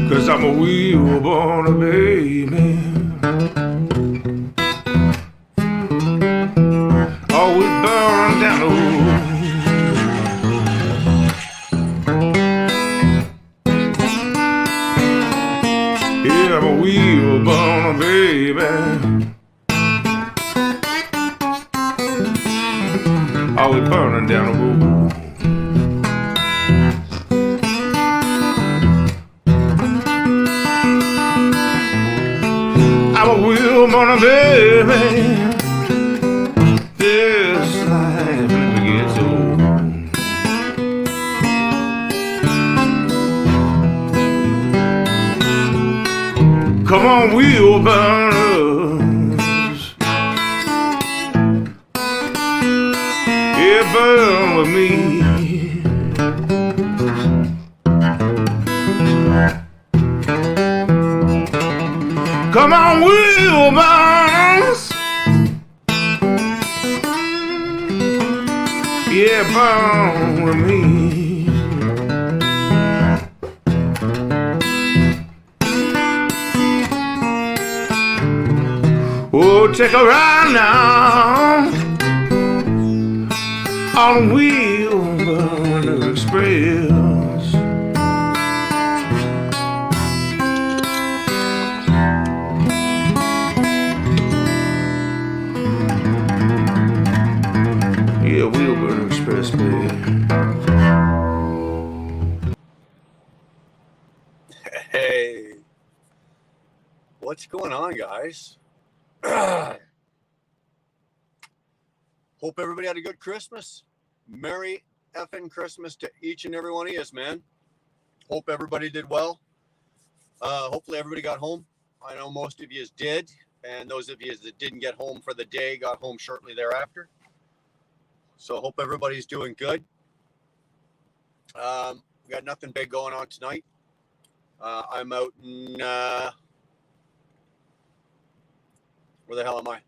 Cause I'm a wheel-born baby. Always burn down the road. Yeah, I'm a wheel-born baby. Always burning down the road. I'm a wheel-born baby. This life never gets old. Come on, wheel burners, yeah, burn with me. Come on, wheel burners, yeah, burn with me. Oh, take a ride now on the Wheel-Burner Express. Yeah, Wheel-Burner Express, baby. Hey, what's going on, guys? Hope everybody had a good Christmas. Merry effing Christmas to each and every one of you, man. Hope everybody did well. Hopefully everybody got home. I know most of you did, and those of you that didn't get home for the day got home shortly thereafter. So hope everybody's doing good. We got nothing big going on tonight. I'm out in where the hell am I?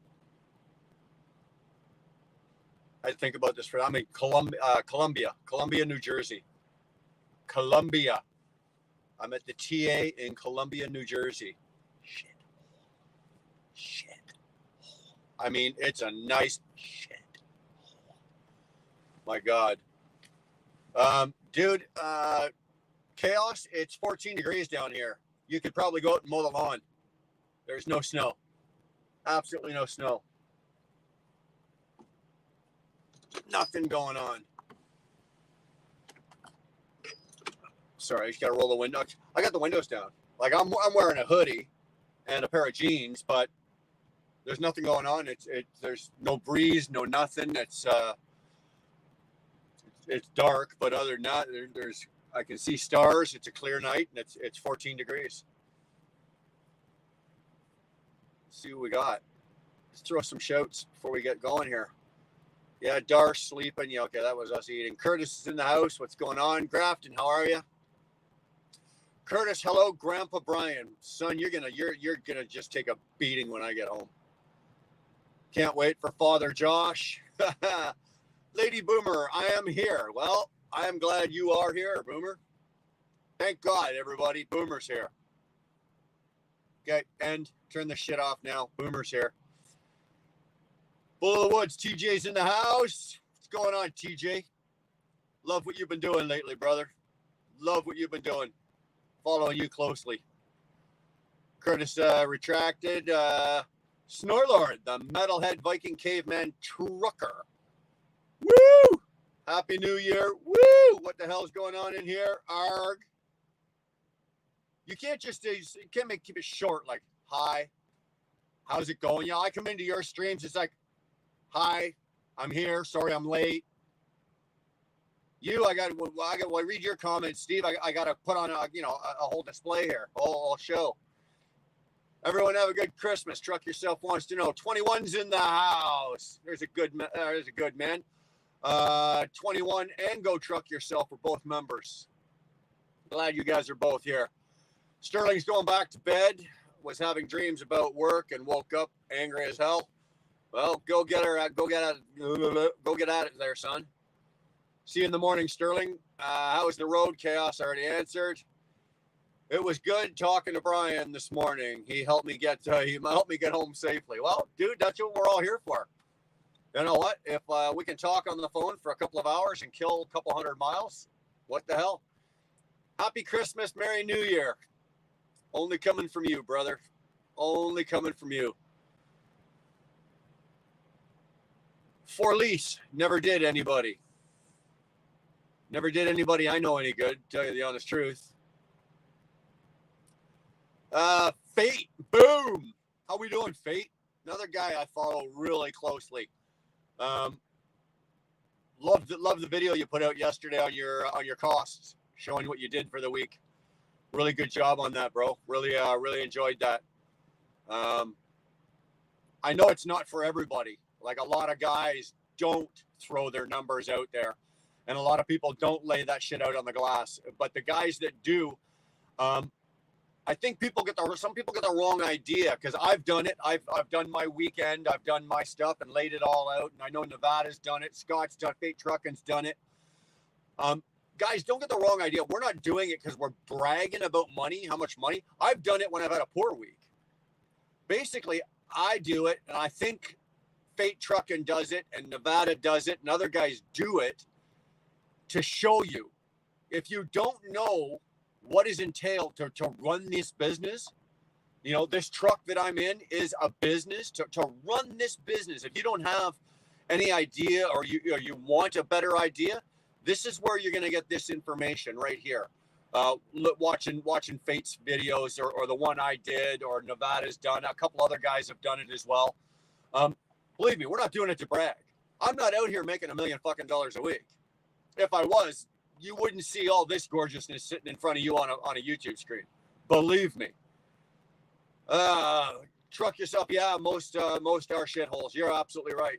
I had to think about this. I'm in Columbia, New Jersey. Columbia. I'm at the TA in Columbia, New Jersey. Shit. I mean, it's a nice shit. My God. Dude, chaos, it's 14 degrees down here. You could probably go out and mow the lawn. There's no snow. Absolutely no snow. Nothing going on. Sorry, I just got to roll the window. I got the windows down. Like I'm wearing a hoodie and a pair of jeans, but there's nothing going on. There's no breeze, no nothing. It's dark, but other than that, I can see stars. It's a clear night, and it's 14 degrees. Let's see what we got. Let's throw some shouts before we get going here. Yeah, Dar's sleeping. Yeah, okay, that was us eating. Curtis is in the house. What's going on? Grafton, how are you? Curtis, hello, Grandpa Brian. Son, you're gonna just take a beating when I get home. Can't wait for Father Josh. Lady Boomer, I am here. Well, I am glad you are here, Boomer. Thank God, everybody. Boomer's here. Okay, turn the shit off now. Boomer's here. Bull of the Woods, TJ's in the house. What's going on, TJ? Love what you've been doing lately, brother. Love what you've been doing. Following you closely. Curtis retracted. Snorlord, the Metalhead Viking Caveman Trucker. Woo! Happy New Year. Woo! What the hell is going on in here? Arg. You can't keep it short like, hi. How's it going? Yeah, I come into your streams. It's like, hi, I'm here. Sorry, I'm late. I read your comments, Steve. I got to put on a whole display here, a whole show. Everyone have a good Christmas. Truck Yourself wants to know. 21's in the house. There's a good man. 21 and Go Truck Yourself are both members. Glad you guys are both here. Sterling's going back to bed, was having dreams about work and woke up angry as hell. Well, go get at it there, son. See you in the morning, Sterling. How was the road? Chaos already answered. It was good talking to Brian this morning. He helped me get home safely. Well, dude, that's what we're all here for. You know what? If we can talk on the phone for a couple of hours and kill a couple 100 miles, what the hell? Happy Christmas, Merry New Year. Only coming from you, brother. Only coming from you. For lease, never did anybody. Never did anybody I know any good, tell you the honest truth. Fate, boom. How we doing, Fate? Another guy I follow really closely. Love the video you put out yesterday on your costs, showing what you did for the week. Really good job on that, bro. Really enjoyed that. I know it's not for everybody. Like, a lot of guys don't throw their numbers out there, and a lot of people don't lay that shit out on the glass. But the guys that do, I think some people get the wrong idea, because I've done it. I've done my weekend. I've done my stuff and laid it all out. And I know Nevada's done it. Scott's done it. Fate Trucking's done it. Guys, don't get the wrong idea. We're not doing it because we're bragging about money, how much money. I've done it when I've had a poor week. Basically, I do it, and I think Fate Trucking does it, and Nevada does it, and other guys do it to show you. If you don't know what is entailed to run this business, this truck that I'm in is a business. To run this business, if you don't have any idea, or you want a better idea, this is where you're going to get this information right here. Watching Fate's videos, or the one I did, or Nevada's done. A couple other guys have done it as well. Believe me, we're not doing it to brag. I'm not out here making $1 million fucking a week. If I was, you wouldn't see all this gorgeousness sitting in front of you on a YouTube screen. Believe me. Truck yourself. Yeah, most are shitholes. You're absolutely right.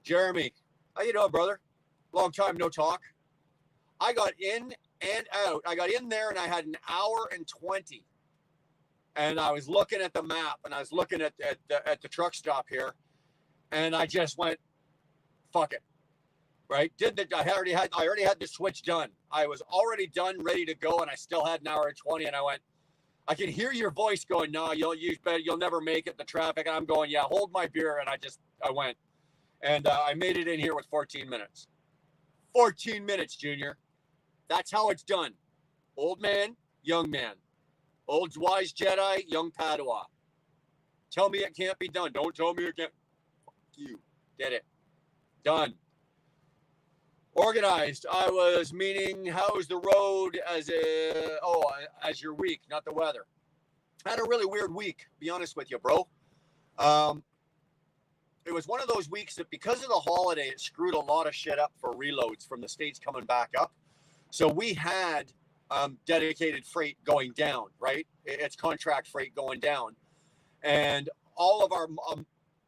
Jeremy, how you doing, brother? Long time no talk. I got in and out. I got in there and I had an hour and 20. And I was looking at the map, and I was looking at the truck stop here, and I just went, fuck it. Right? I already had the switch done. I was already done, ready to go, and I still had an hour and 20, and I went, I could hear your voice going, no, you'll never make it, the traffic. And I'm going, yeah, hold my beer. And I went. And I made it in here with 14 minutes. 14 minutes, Junior. That's how it's done. Old man, young man. Old wise Jedi, young Padawan. Tell me it can't be done. Don't tell me it can't. Fuck you. Did it. Done. Organized. I was meaning, how's the road as your week, not the weather. I had a really weird week, be honest with you, bro. It was one of those weeks that, because of the holiday, it screwed a lot of shit up for reloads from the States coming back up. So we had dedicated freight going down, right? It's contract freight going down. And all of our,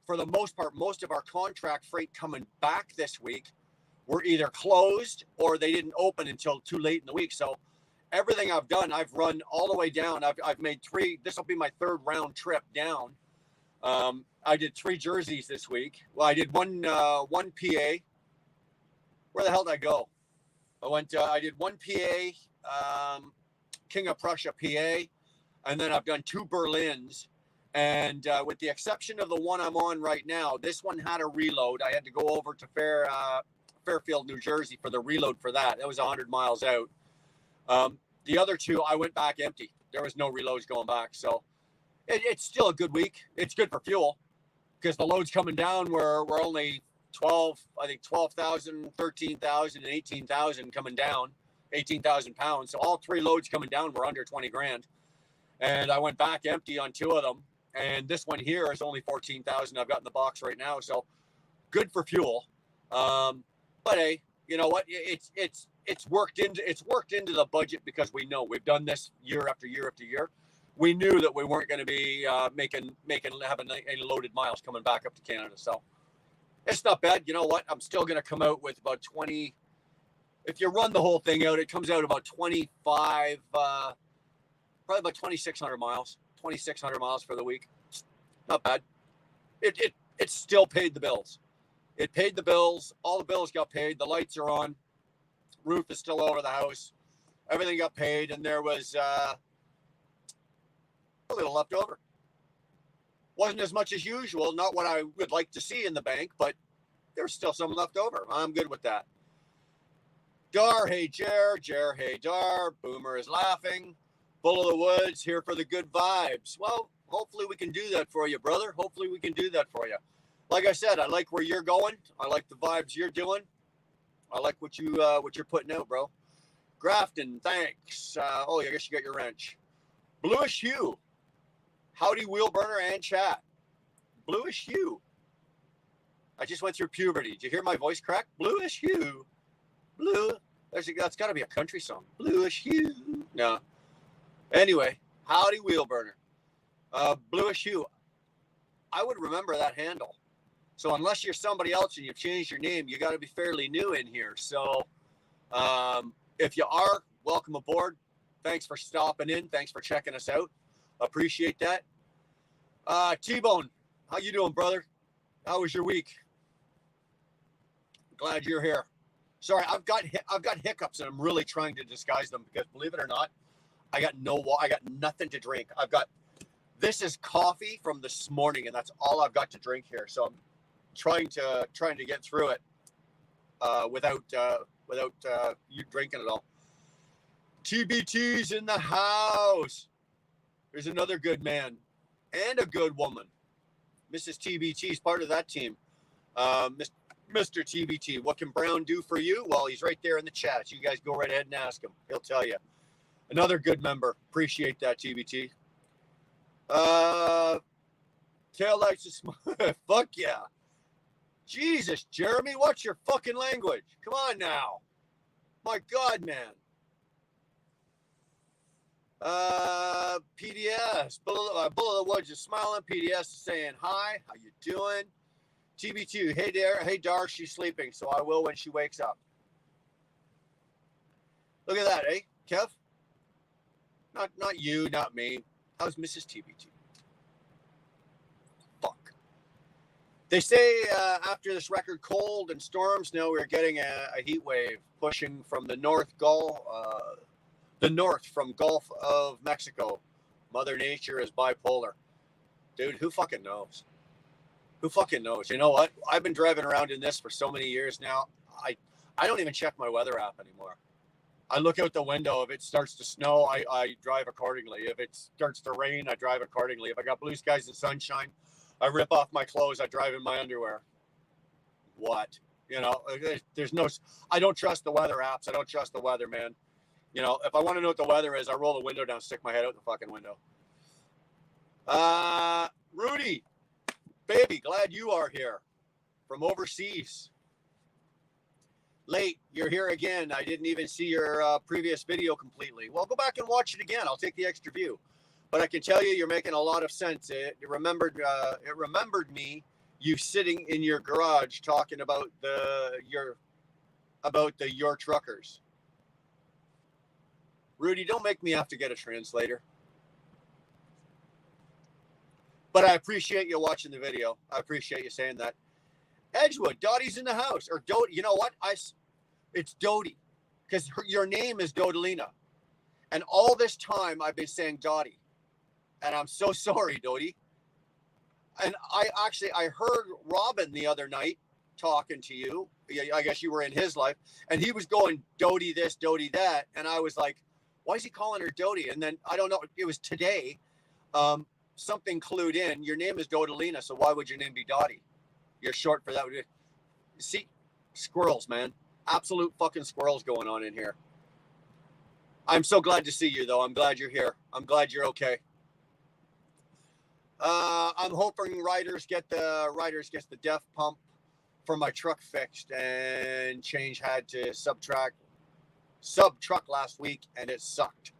for the most part, most of our contract freight coming back this week were either closed or they didn't open until too late in the week. So everything I've done, I've run all the way down. I've made this will be my third round trip down. I did 3 jerseys this week. Well, I did one PA. Where the hell did I go? I did one PA, King of Prussia PA, and then I've done 2 Berlins. And with the exception of the one I'm on right now, this one had a reload. I had to go over to Fairfield, New Jersey for the reload for that. That was 100 miles out. The other 2, I went back empty. There was no reloads going back. So it's still a good week. It's good for fuel because the loads coming down were only 12,000, 13,000, and 18,000 coming down, 18,000 pounds. So all 3 loads coming down were under 20 grand. And I went back empty on 2 of them. And this one here is only 14,000 I've got in the box right now. So good for fuel. But hey, you know what? It's worked into the budget because we know we've done this year after year after year. We knew that we weren't going to be having any loaded miles coming back up to Canada. So it's not bad. You know what? I'm still going to come out with about 20. If you run the whole thing out, it comes out about 25 probably about 2,600 miles. 2,600 miles for the week. Not bad. It still paid the bills. It paid the bills. All the bills got paid. The lights are on. Roof is still over the house. Everything got paid, and there was a little left over. Wasn't as much as usual. Not what I would like to see in the bank, but there's still some left over. I'm good with that. Dar, hey Jer, Jer, hey Dar. Boomer is laughing. Bull of the Woods, here for the good vibes. Well, hopefully we can do that for you, brother. Hopefully we can do that for you. Like I said, I like where you're going. I like the vibes you're doing. I like what you're putting out, bro. Grafton, thanks. Oh, I guess you got your wrench. Bluish hue. Howdy, wheel burner and chat. Bluish hue. I just went through puberty. Did you hear my voice crack? Bluish hue. Blue. That's got to be a country song. Bluish hue. No. Anyway, howdy, wheel burner. Bluish hue. I would remember that handle. So unless you're somebody else and you've changed your name, you got to be fairly new in here. So if you are, welcome aboard. Thanks for stopping in. Thanks for checking us out. Appreciate that. T-Bone, how you doing, brother? How was your week? Glad you're here. Sorry, I've got hiccups and I'm really trying to disguise them because, believe it or not, I got nothing to drink. This is coffee from this morning, and that's all I've got to drink here. So I'm trying to get through it without you drinking it all. TBT's in the house. There's another good man and a good woman. Mrs. TBT's part of that team. Mr. TBT, what can Brown do for you? Well, he's right there in the chat. You guys go right ahead and ask him. He'll tell you. Another good member. Appreciate that, TBT. Tail lights is fuck yeah. Jesus, Jeremy, what's your fucking language? Come on now. My God, man. PDS, Bull of the Woods is smiling. PDS is saying hi. How you doing? TB2, hey Dar, she's sleeping, so I will when she wakes up. Look at that, eh, Kev? Not you, not me. How's Mrs. TB2? Fuck. They say after this record cold and storms, now we're getting a heat wave pushing from the north from Gulf of Mexico. Mother Nature is bipolar. Dude, who fucking knows? Who fucking knows? You know what? I've been driving around in this for so many years now. I don't even check my weather app anymore. I look out the window. If it starts to snow, I drive accordingly. If it starts to rain, I drive accordingly. If I got blue skies and sunshine, I rip off my clothes. I drive in my underwear. What? You know, there's no, I don't trust the weather apps. I don't trust the weather, man. You know, if I want to know what the weather is, I roll the window down, stick my head out the fucking window. Rudy, baby, glad you are here from overseas. Late, you're here again. I didn't even see your previous video completely. Well, go back and watch it again. I'll take the extra view. But I can tell you, you're making a lot of sense. It remembered me, you sitting in your garage talking about your truckers. Rudy, don't make me have to get a translator. But I appreciate you watching the video. I appreciate you saying that. Edgewood, Dottie's in the house. Or Dodie, you know what? It's Dodie. Because your name is Dodalina. And all this time I've been saying Dottie. And I'm so sorry, Dodie. And I heard Robin the other night talking to you. I guess you were in his life. And he was going, Dodie this, Dodie that. And I was like, why is he calling her Dodie? And then, I don't know, it was today, something clued in. Your name is Dodalina, so why would your name be Dottie? You're short for that. See, squirrels, man. Absolute fucking squirrels going on in here. I'm so glad to see you, though. I'm glad you're here. I'm glad you're okay. I'm hoping Riders gets the def pump for my truck fixed, and Change had to sub truck last week, and it sucked.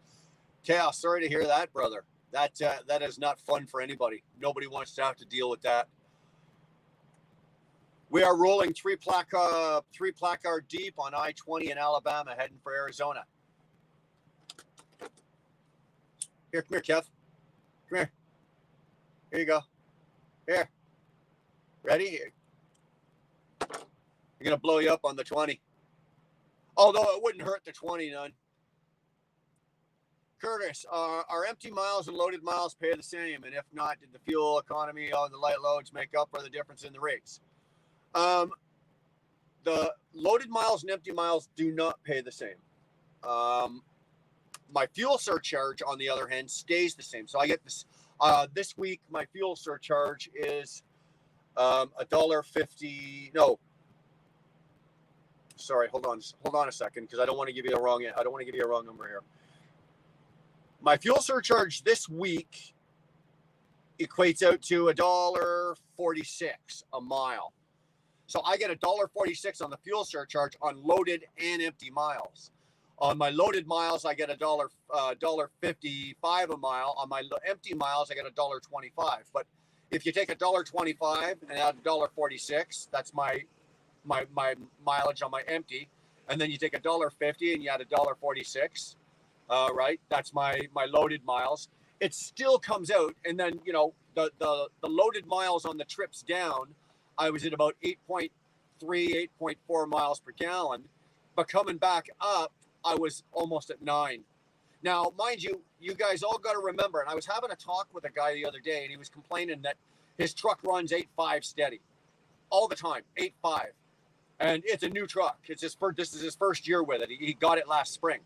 Chaos, sorry to hear that, brother. That is not fun for anybody. Nobody wants to have to deal with that. We are rolling three placard deep on I-20 in Alabama, heading for Arizona. Here, come here, Kev. Come here. Here you go. Here. Ready? Here. You're going to blow you up on the 20. Although it wouldn't hurt the 20 none. Curtis, are empty miles and loaded miles pay the same? And if not, did the fuel economy on the light loads make up for the difference in the rates? The loaded miles and empty miles do not pay the same. My fuel surcharge, on the other hand, stays the same. So I get this. This week, my fuel surcharge is $1.50. No, sorry, hold on a second, because I don't want to give you a wrong number here. My fuel surcharge this week equates out to $1.46 a mile. So I get $1.46 on the fuel surcharge on loaded and empty miles. On my loaded miles, I get $1.55 a mile. On my empty miles, I get $1.25. But if you take $1.25 and add $1.46, that's my mileage on my empty, and then you take $1.50 and you add $1.46. Right, that's my loaded miles. It still comes out, and then the loaded miles on the trips down, I was at about 8.3, 8.4 miles per gallon, but coming back up, I was almost at 9. Now, mind you, you guys all got to remember, and I was having a talk with a guy the other day, and he was complaining that his truck runs 8.5 steady all the time, 8.5, and it's a new truck. This is his first year with it. He got it last spring.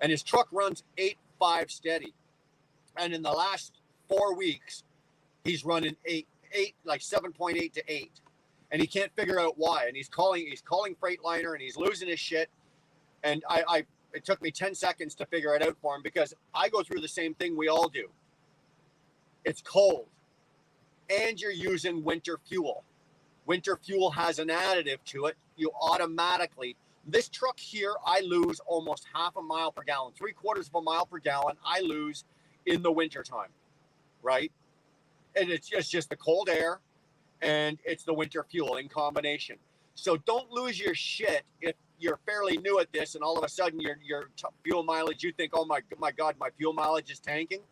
And his truck runs 8.5 steady. And in the last 4 weeks, he's running 8, like 7.8 to 8. And he can't figure out why. And he's calling Freightliner, and he's losing his shit. And it took me 10 seconds to figure it out for him, because I go through the same thing we all do. It's cold. And you're using winter fuel. Winter fuel has an additive to it. You automatically... This truck here, I lose almost half a mile per gallon, 3/4 of a mile per gallon. I lose in the wintertime, right? And it's just the cold air, and it's the winter fuel in combination. So don't lose your shit if you're fairly new at this, and all of a sudden your fuel mileage, you think, oh my God, my fuel mileage is tanking.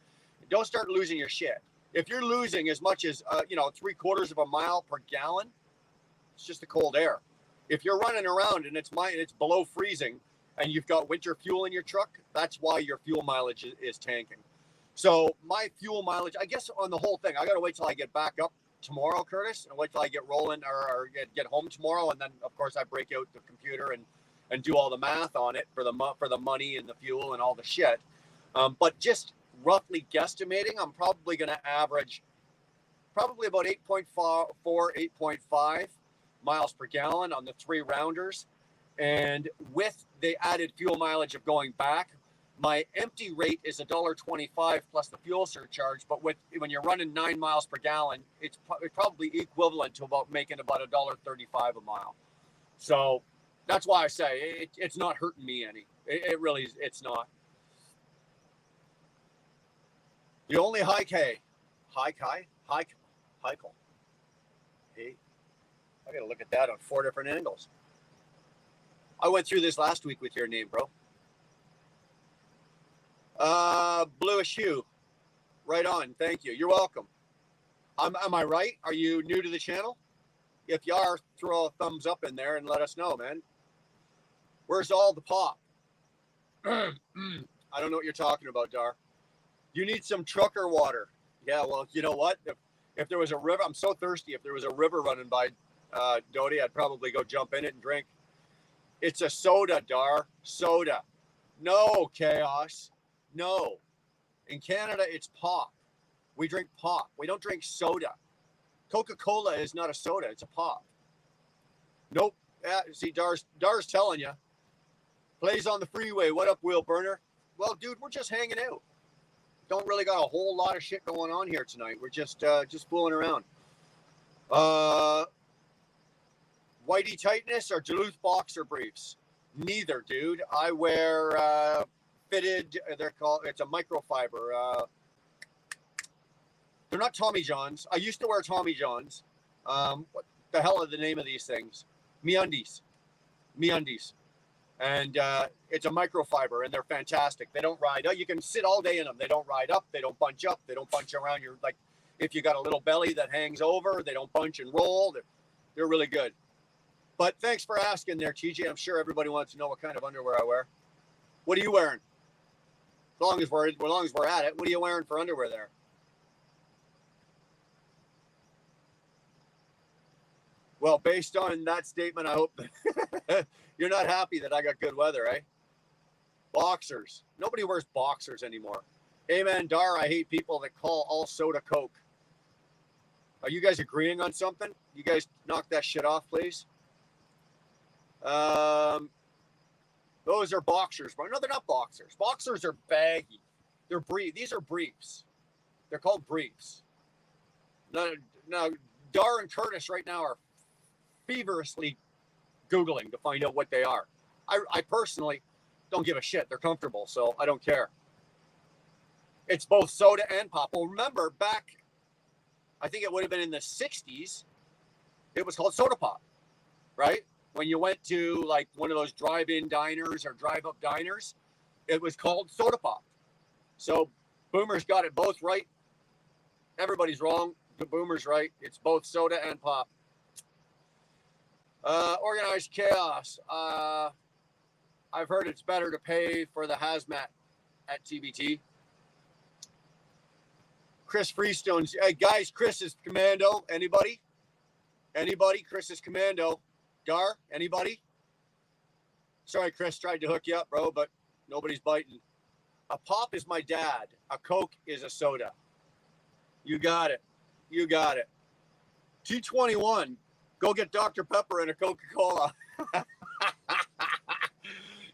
Don't start losing your shit. If you're losing as much as 3/4 of a mile per gallon, it's just the cold air. If you're running around and it's below freezing and you've got winter fuel in your truck, that's why your fuel mileage is tanking. So my fuel mileage, I guess on the whole thing, I got to wait till I get back up tomorrow, Curtis, and wait till I get rolling or get home tomorrow. And then, of course, I break out the computer and do all the math on it for the money and the fuel and all the shit. But just roughly guesstimating, I'm probably going to average probably about 8.4, 8.5 miles per gallon on the 3 rounders. And with the added fuel mileage of going back, my empty rate is $1.25 plus the fuel surcharge. But when you're running 9 miles per gallon, it's probably equivalent to making about $1.35 a mile. So that's why I say it's not hurting me any. It really is. It's not. The only hike. Hey, I got to look at that on 4 different angles. I went through this last week with your name, bro. Bluish hue. Right on. Thank you. You're welcome. Am I right? Are you new to the channel? If you are, throw a thumbs up in there and let us know, man. Where's all the pop? I don't know what you're talking about, Dar. You need some trucker water. Yeah, well, you know what? If there was a river, I'm so thirsty. If there was a river running by Doty, I'd probably go jump in it and drink. It's a soda, Dar. Soda. No, Chaos. No. In Canada, it's pop. We drink pop. We don't drink soda. Coca-Cola is not a soda. It's a pop. Nope. Yeah, see, Dar's telling you. Plays on the freeway. What up, Wheel Burner? Well, dude, we're just hanging out. Don't really got a whole lot of shit going on here tonight. We're just fooling around. Whitey tightness or Duluth boxer briefs? Neither, dude. I wear fitted. It's a microfiber. They're not Tommy Johns. I used to wear Tommy Johns. What the hell are the name of these things? MeUndies. And it's a microfiber, and they're fantastic. They don't ride. You can sit all day in them. They don't ride up. They don't bunch up. They don't bunch around your, like, if you got a little belly that hangs over, they don't bunch and roll. They're really good. But thanks for asking there, TJ. I'm sure everybody wants to know what kind of underwear I wear. What are you wearing? As long as we're at it, what are you wearing for underwear there? Well, based on that statement, I hope that you're not happy that I got good weather, eh? Boxers. Nobody wears boxers anymore. Amen, Dar. I hate people that call all soda Coke. Are you guys agreeing on something? You guys knock that shit off, please. Those are boxers, bro. No, they're not boxers. Boxers are baggy. They're brief. These are briefs. They're called briefs. Now, Dar and Curtis right now are feverishly Googling to find out what they are. I personally don't give a shit. They're comfortable, so I don't care. It's both soda and pop. Well, remember back, I think it would have been in the 60s, it was called soda pop, right? When you went to like one of those drive-in diners or drive-up diners, it was called soda pop. So boomers got it both right. Everybody's wrong. The boomers right. It's both soda and pop. Organized chaos. I've heard it's better to pay for the hazmat at TBT. Chris Freestone's, hey guys, Chris is commando. Anybody? Chris is commando. Gar, anybody? Sorry, Chris, tried to hook you up, bro, but nobody's biting. A pop is my dad. A Coke is a soda. You got it. T21. Go get Dr. Pepper and a Coca-Cola.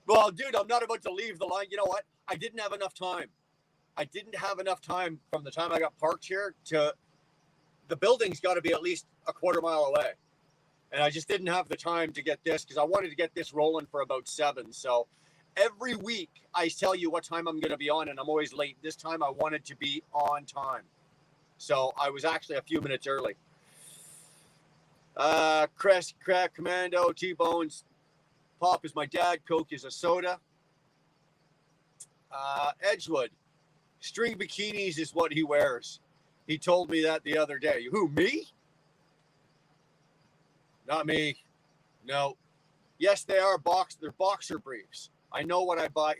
Well, dude, I'm not about to leave the line. You know what? I didn't have enough time. From the time I got parked here to the building's got to be at least a quarter mile away. And I just didn't have the time to get this because I wanted to get this rolling for about 7. So every week I tell you what time I'm going to be on, and I'm always late. This time I wanted to be on time. So I was actually a few minutes early. Chris, Crack, Commando, T-Bones. Pop is my dad. Coke is a soda. Edgewood. String bikinis is what he wears. He told me that the other day. Who, me? Not me. No. Yes, they are they're boxer briefs. I know what I buy.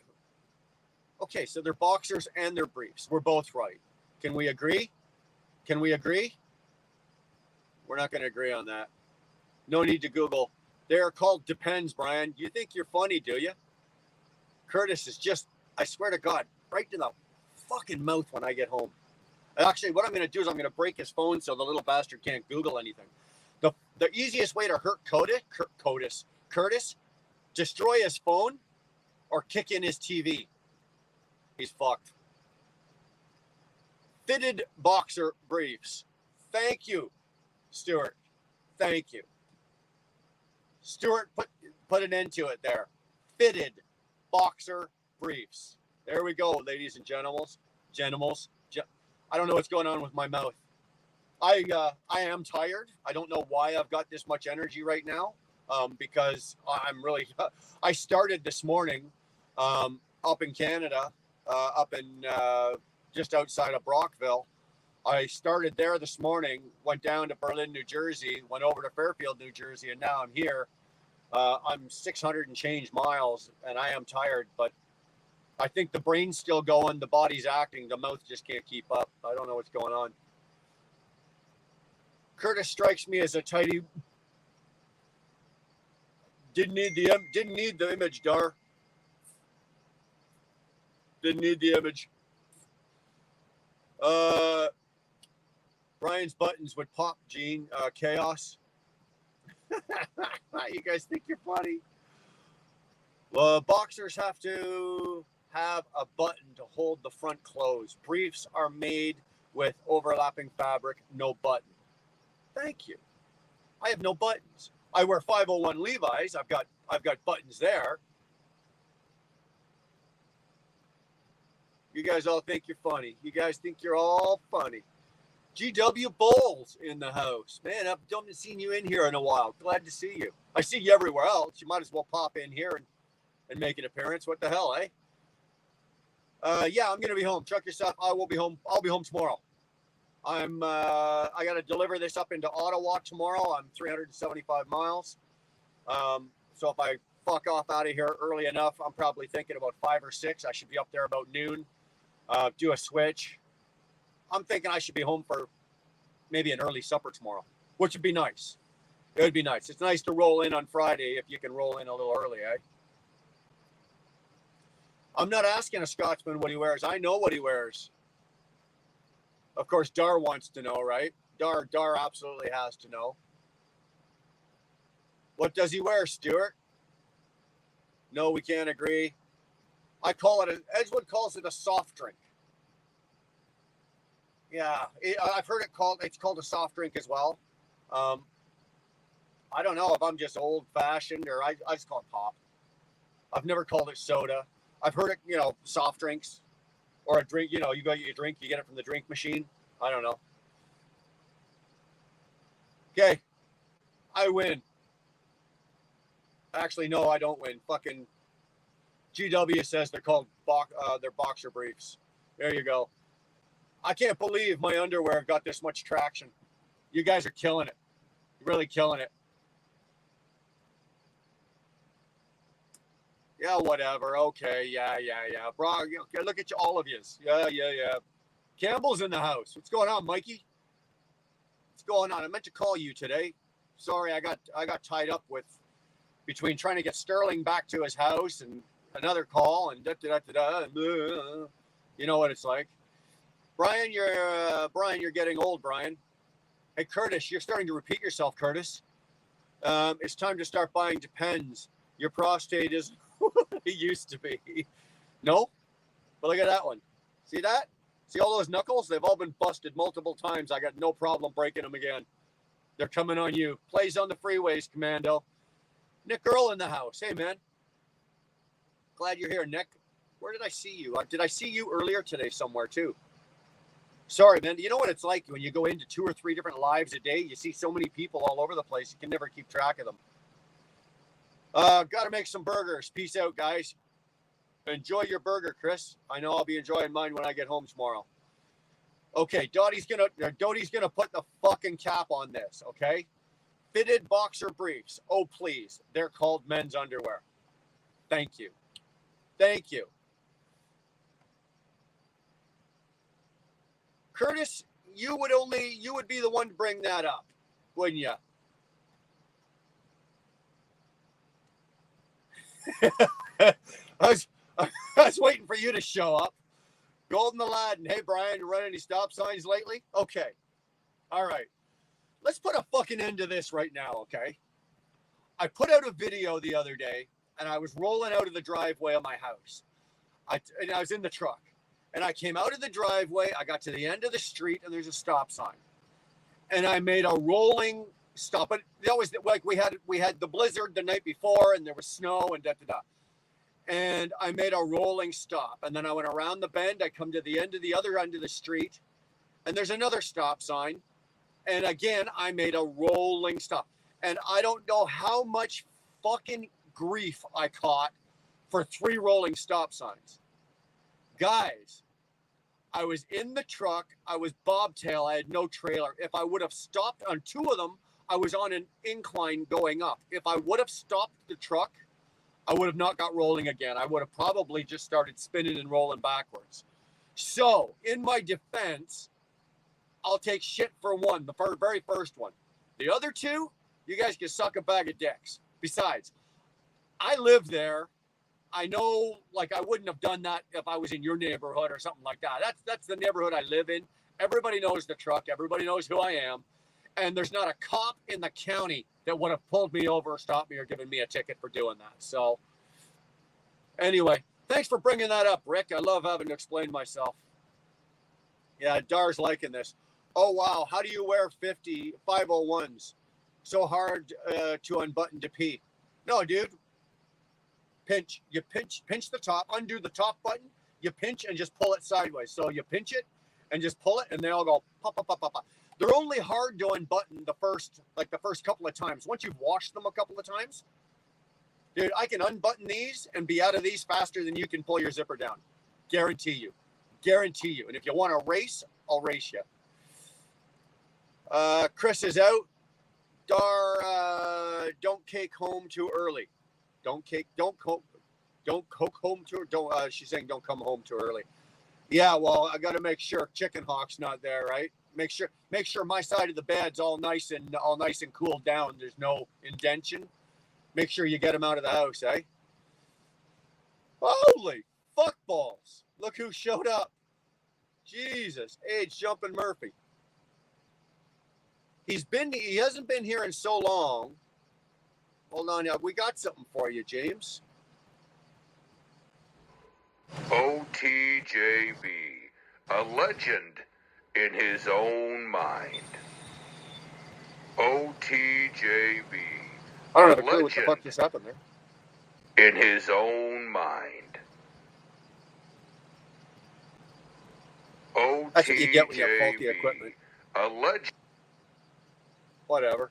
Okay, so they're boxers and they're briefs. We're both right. Can we agree? We're not going to agree on that. No need to Google. They are called Depends, Brian. You think you're funny, do you? Curtis is just, I swear to God, right to the fucking mouth when I get home. Actually, what I'm going to do is I'm going to break his phone so the little bastard can't Google anything. The easiest way to hurt Curtis, destroy his phone or kick in his TV. He's fucked. Fitted boxer briefs. Thank you, Stuart. Thank you. Stuart put an end to it there. Fitted boxer briefs. There we go, ladies and gentlemen. I don't know what's going on with my mouth. I am tired. I don't know why I've got this much energy right now. Because I'm really. I started this morning, up in Canada, up in just outside of Brockville. I started there this morning, went down to Berlin, New Jersey, went over to Fairfield, New Jersey, and now I'm here. I'm 600 and change miles, and I am tired, but I think the brain's still going, the body's acting, the mouth just can't keep up. I don't know what's going on. Curtis strikes me as a tidy. Didn't need the image, Dar. Didn't need the image. Brian's buttons would pop, Gene. Chaos. You guys think you're funny. Well, boxers have to have a button to hold the front closed. Briefs are made with overlapping fabric, no button. Thank you. I have no buttons. I wear 501 Levi's. I've got buttons there. You guys all think you're funny. You guys think you're all funny. GW Bowles in the house. Man, I've not seen you in here in a while. Glad to see you. I see you everywhere else. You might as well pop in here and and make an appearance. What the hell, eh? Yeah, I'm gonna be home. Chuck yourself. I will be home. I'll be home tomorrow. I got to deliver this up into Ottawa tomorrow. I'm 375 miles. So if I fuck off out of here early enough, I'm probably thinking about 5 or 6. I should be up there about noon. Do a switch. I'm thinking I should be home for maybe an early supper tomorrow, which would be nice. It would be nice. It's nice to roll in on Friday if you can roll in a little early, eh? I'm not asking a Scotsman what he wears. I know what he wears. Of course, Dar wants to know, right? Dar absolutely has to know. What does he wear, Stuart? No, we can't agree. I call it, Edgewood calls it a soft drink. Yeah, I've heard it's called a soft drink as well. I don't know if I'm just old fashioned or I just call it pop. I've never called it soda. I've heard it, soft drinks or a drink, you go get your drink, you get it from the drink machine. I don't know. Okay. I win. Actually, no, I don't win. Fucking GW says they're called they're boxer briefs. There you go. I can't believe my underwear got this much traction. You guys are killing it. Really killing it. Yeah, whatever. Okay, yeah. Bro, okay, look at you, all of yous. Yeah. Campbell's in the house. What's going on, Mikey? What's going on? I meant to call you today. Sorry, I got tied up between trying to get Sterling back to his house and another call and you know what it's like. Brian, you're getting old, Brian. Hey, Curtis, you're starting to repeat yourself, Curtis. It's time to start buying Depends. Your prostate is it used to be. No? But look at that one. See that? See all those knuckles? They've all been busted multiple times. I got no problem breaking them again. They're coming on you. Plays on the freeways, Commando. Nick Earl in the house. Hey, man. Glad you're here, Nick. Where did I see you? Did I see you earlier today somewhere, too? Sorry, man. You know what it's like when you go into 2 or 3 different lives a day? You see so many people all over the place. You can never keep track of them. Got to make some burgers. Peace out, guys. Enjoy your burger, Chris. I know I'll be enjoying mine when I get home tomorrow. Okay, Doty's gonna put the fucking cap on this, okay? Fitted boxer briefs. Oh, please. They're called men's underwear. Thank you. Thank you. Curtis, you would be the one to bring that up, wouldn't you? I was waiting for you to show up. Golden Aladdin. Hey, Brian, you run any stop signs lately? Okay. All right. Let's put a fucking end to this right now, okay? I put out a video the other day, and I was rolling out of the driveway of my house. I was in the truck, and I came out of the driveway. I got to the end of the street, and there's a stop sign. And I made a rolling stop. But that was like we had the blizzard the night before, and there was snow and da-da-da. And I made a rolling stop. And then I went around the bend. I come to the other end of the street, and there's another stop sign. And again, I made a rolling stop. And I don't know how much fucking grief I caught for 3 rolling stop signs. Guys, I was in the truck. I was bobtail. I had no trailer. If I would have stopped on 2 of them, I was on an incline going up. If I would have stopped the truck, I would have not got rolling again. I would have probably just started spinning and rolling backwards. So, in my defense, I'll take shit for one, the very first one. The other 2, you guys can suck a bag of dicks. Besides, I live there. I know, like, I wouldn't have done that if I was in your neighborhood or something like that. That's the neighborhood I live in. Everybody knows the truck. Everybody knows who I am. And there's not a cop in the county that would have pulled me over or stopped me or given me a ticket for doing that. So, anyway, thanks for bringing that up, Rick. I love having to explain myself. Yeah, Dar's liking this. Oh, wow. How do you wear 501s? So hard to unbutton to pee. No, dude. Pinch. You pinch the top, undo the top button. You pinch and just pull it sideways. So you pinch it and just pull it, and they all go pop, pop, pop, pop, pop. They're only hard to unbutton the first couple of times. Once you've washed them a couple of times, Dude, I can unbutton these and be out of these faster than you can pull your zipper down. Guarantee you. Guarantee you. And if you want to race, I'll race you. Chris is out. Dar, don't cake home too early. She's saying don't come home too early. Yeah, well, I got to make sure Chicken Hawk's not there, right? Make sure my side of the bed's all nice and cooled down. There's no indention. Make sure you get him out of the house, eh? Holy fuck balls. Look who showed up. Jesus, Age Jumping Murphy. He hasn't been here in so long. Hold on, we got something for you, James. OTJB, a legend in his own mind. OTJB. I don't have a clue what the fuck just happened there. In his own mind. OTJB. That's what you get when you have faulty equipment. A legend. Whatever.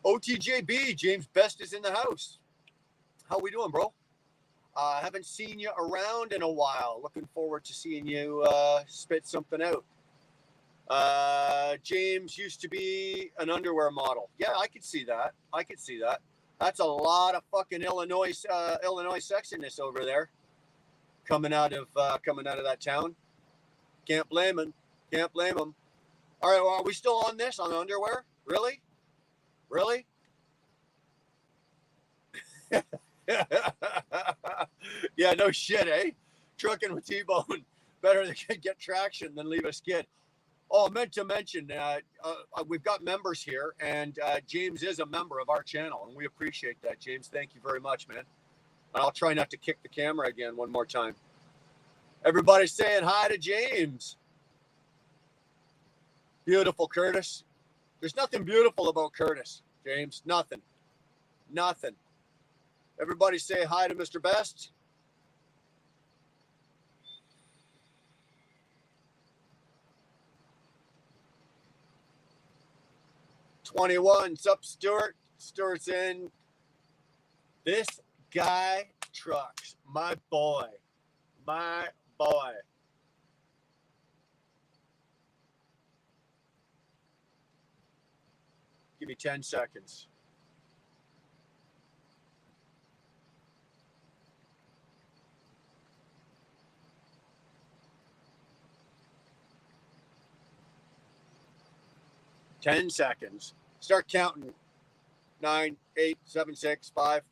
OTJB, James Best is in the house. How we doing, bro? Haven't seen you around in a while. Looking forward to seeing you spit something out. James used to be an underwear model. Yeah, I could see that. That's a lot of fucking Illinois sexiness over there, coming out of that town. Can't blame him. All right, well, are we still on this on underwear? Really? Yeah, no shit, eh? Trucking with T-Bone. Better to get traction than leave a skid. Oh, I meant to mention, we've got members here, and James is a member of our channel, and we appreciate that, James. Thank you very much, man. And I'll try not to kick the camera again one more time. Everybody's saying hi to James. Beautiful, Curtis. There's nothing beautiful about Curtis, James. Nothing. Everybody say hi to Mr. Best. What's up, Stuart? Stuart's in. This guy trucks. My boy. Give me 10 seconds. Ten seconds. Start counting. 9, 8, 7, 6, 5.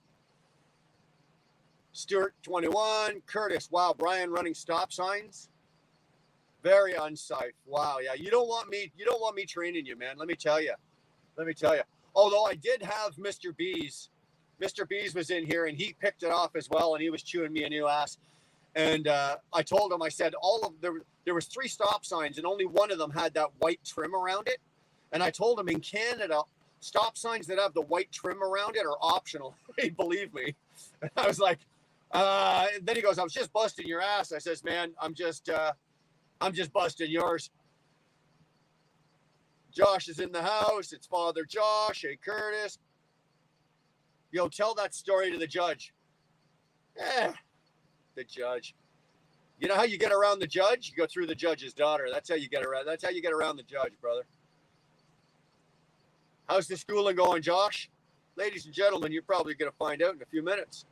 Stuart, 21. Curtis, wow. Brian running stop signs. Very unsafe. Wow, yeah. You don't want me training you, man. Let me tell you. Although I did have Mr. Bees. Mr. Bees was in here and he picked it off as well, and he was chewing me a new ass. And I told him, I said, there was 3 stop signs and only one of them had that white trim around it. And I told him, in Canada, stop signs that have the white trim around it are optional. He believed me. And I was like, then he goes, I was just busting your ass. I says, man, I'm just busting yours. Josh is in the house. It's Father Josh. Hey, Curtis. Yo, tell that story to the judge. The judge. You know how you get around the judge? You go through the judge's daughter. That's how you get around the judge, brother. How's the schooling going, Josh? Ladies and gentlemen, you're probably going to find out in a few minutes.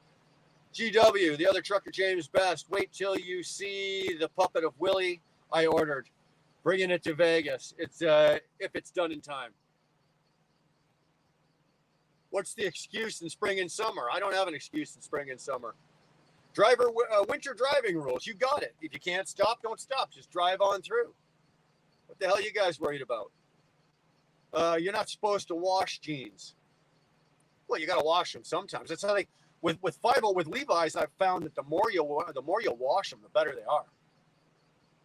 GW, the other trucker, James Best. Wait till you see the puppet of Willie I ordered. Bringing it to Vegas. It's if it's done in time. What's the excuse in spring and summer? I don't have an excuse in spring and summer. Winter driving rules. You got it. If you can't stop, don't stop. Just drive on through. What the hell are you guys worried about? You're not supposed to wash jeans. Well, you got to wash them sometimes. That's how they with Levi's. I've found that the more you wash them, the better they are.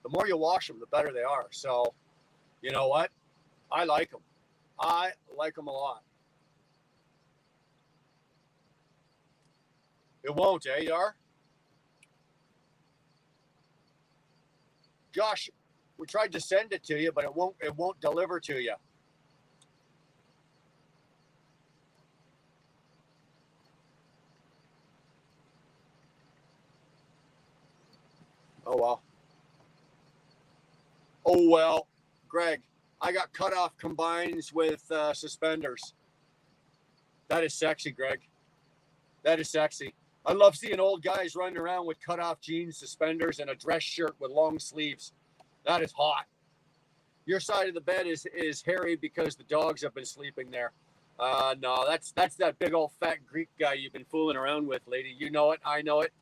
The more you wash them, the better they are. So, you know what? I like them. I like them a lot. It won't, eh, Yar? Josh, we tried to send it to you, but it won't deliver to you. Oh, well. Oh, well. Greg, I got cutoff combines with suspenders. That is sexy, Greg. That is sexy. I love seeing old guys running around with cutoff jeans, suspenders, and a dress shirt with long sleeves. That is hot. Your side of the bed is hairy because the dogs have been sleeping there. No, that's that big old fat Greek guy you've been fooling around with, lady. You know it. I know it.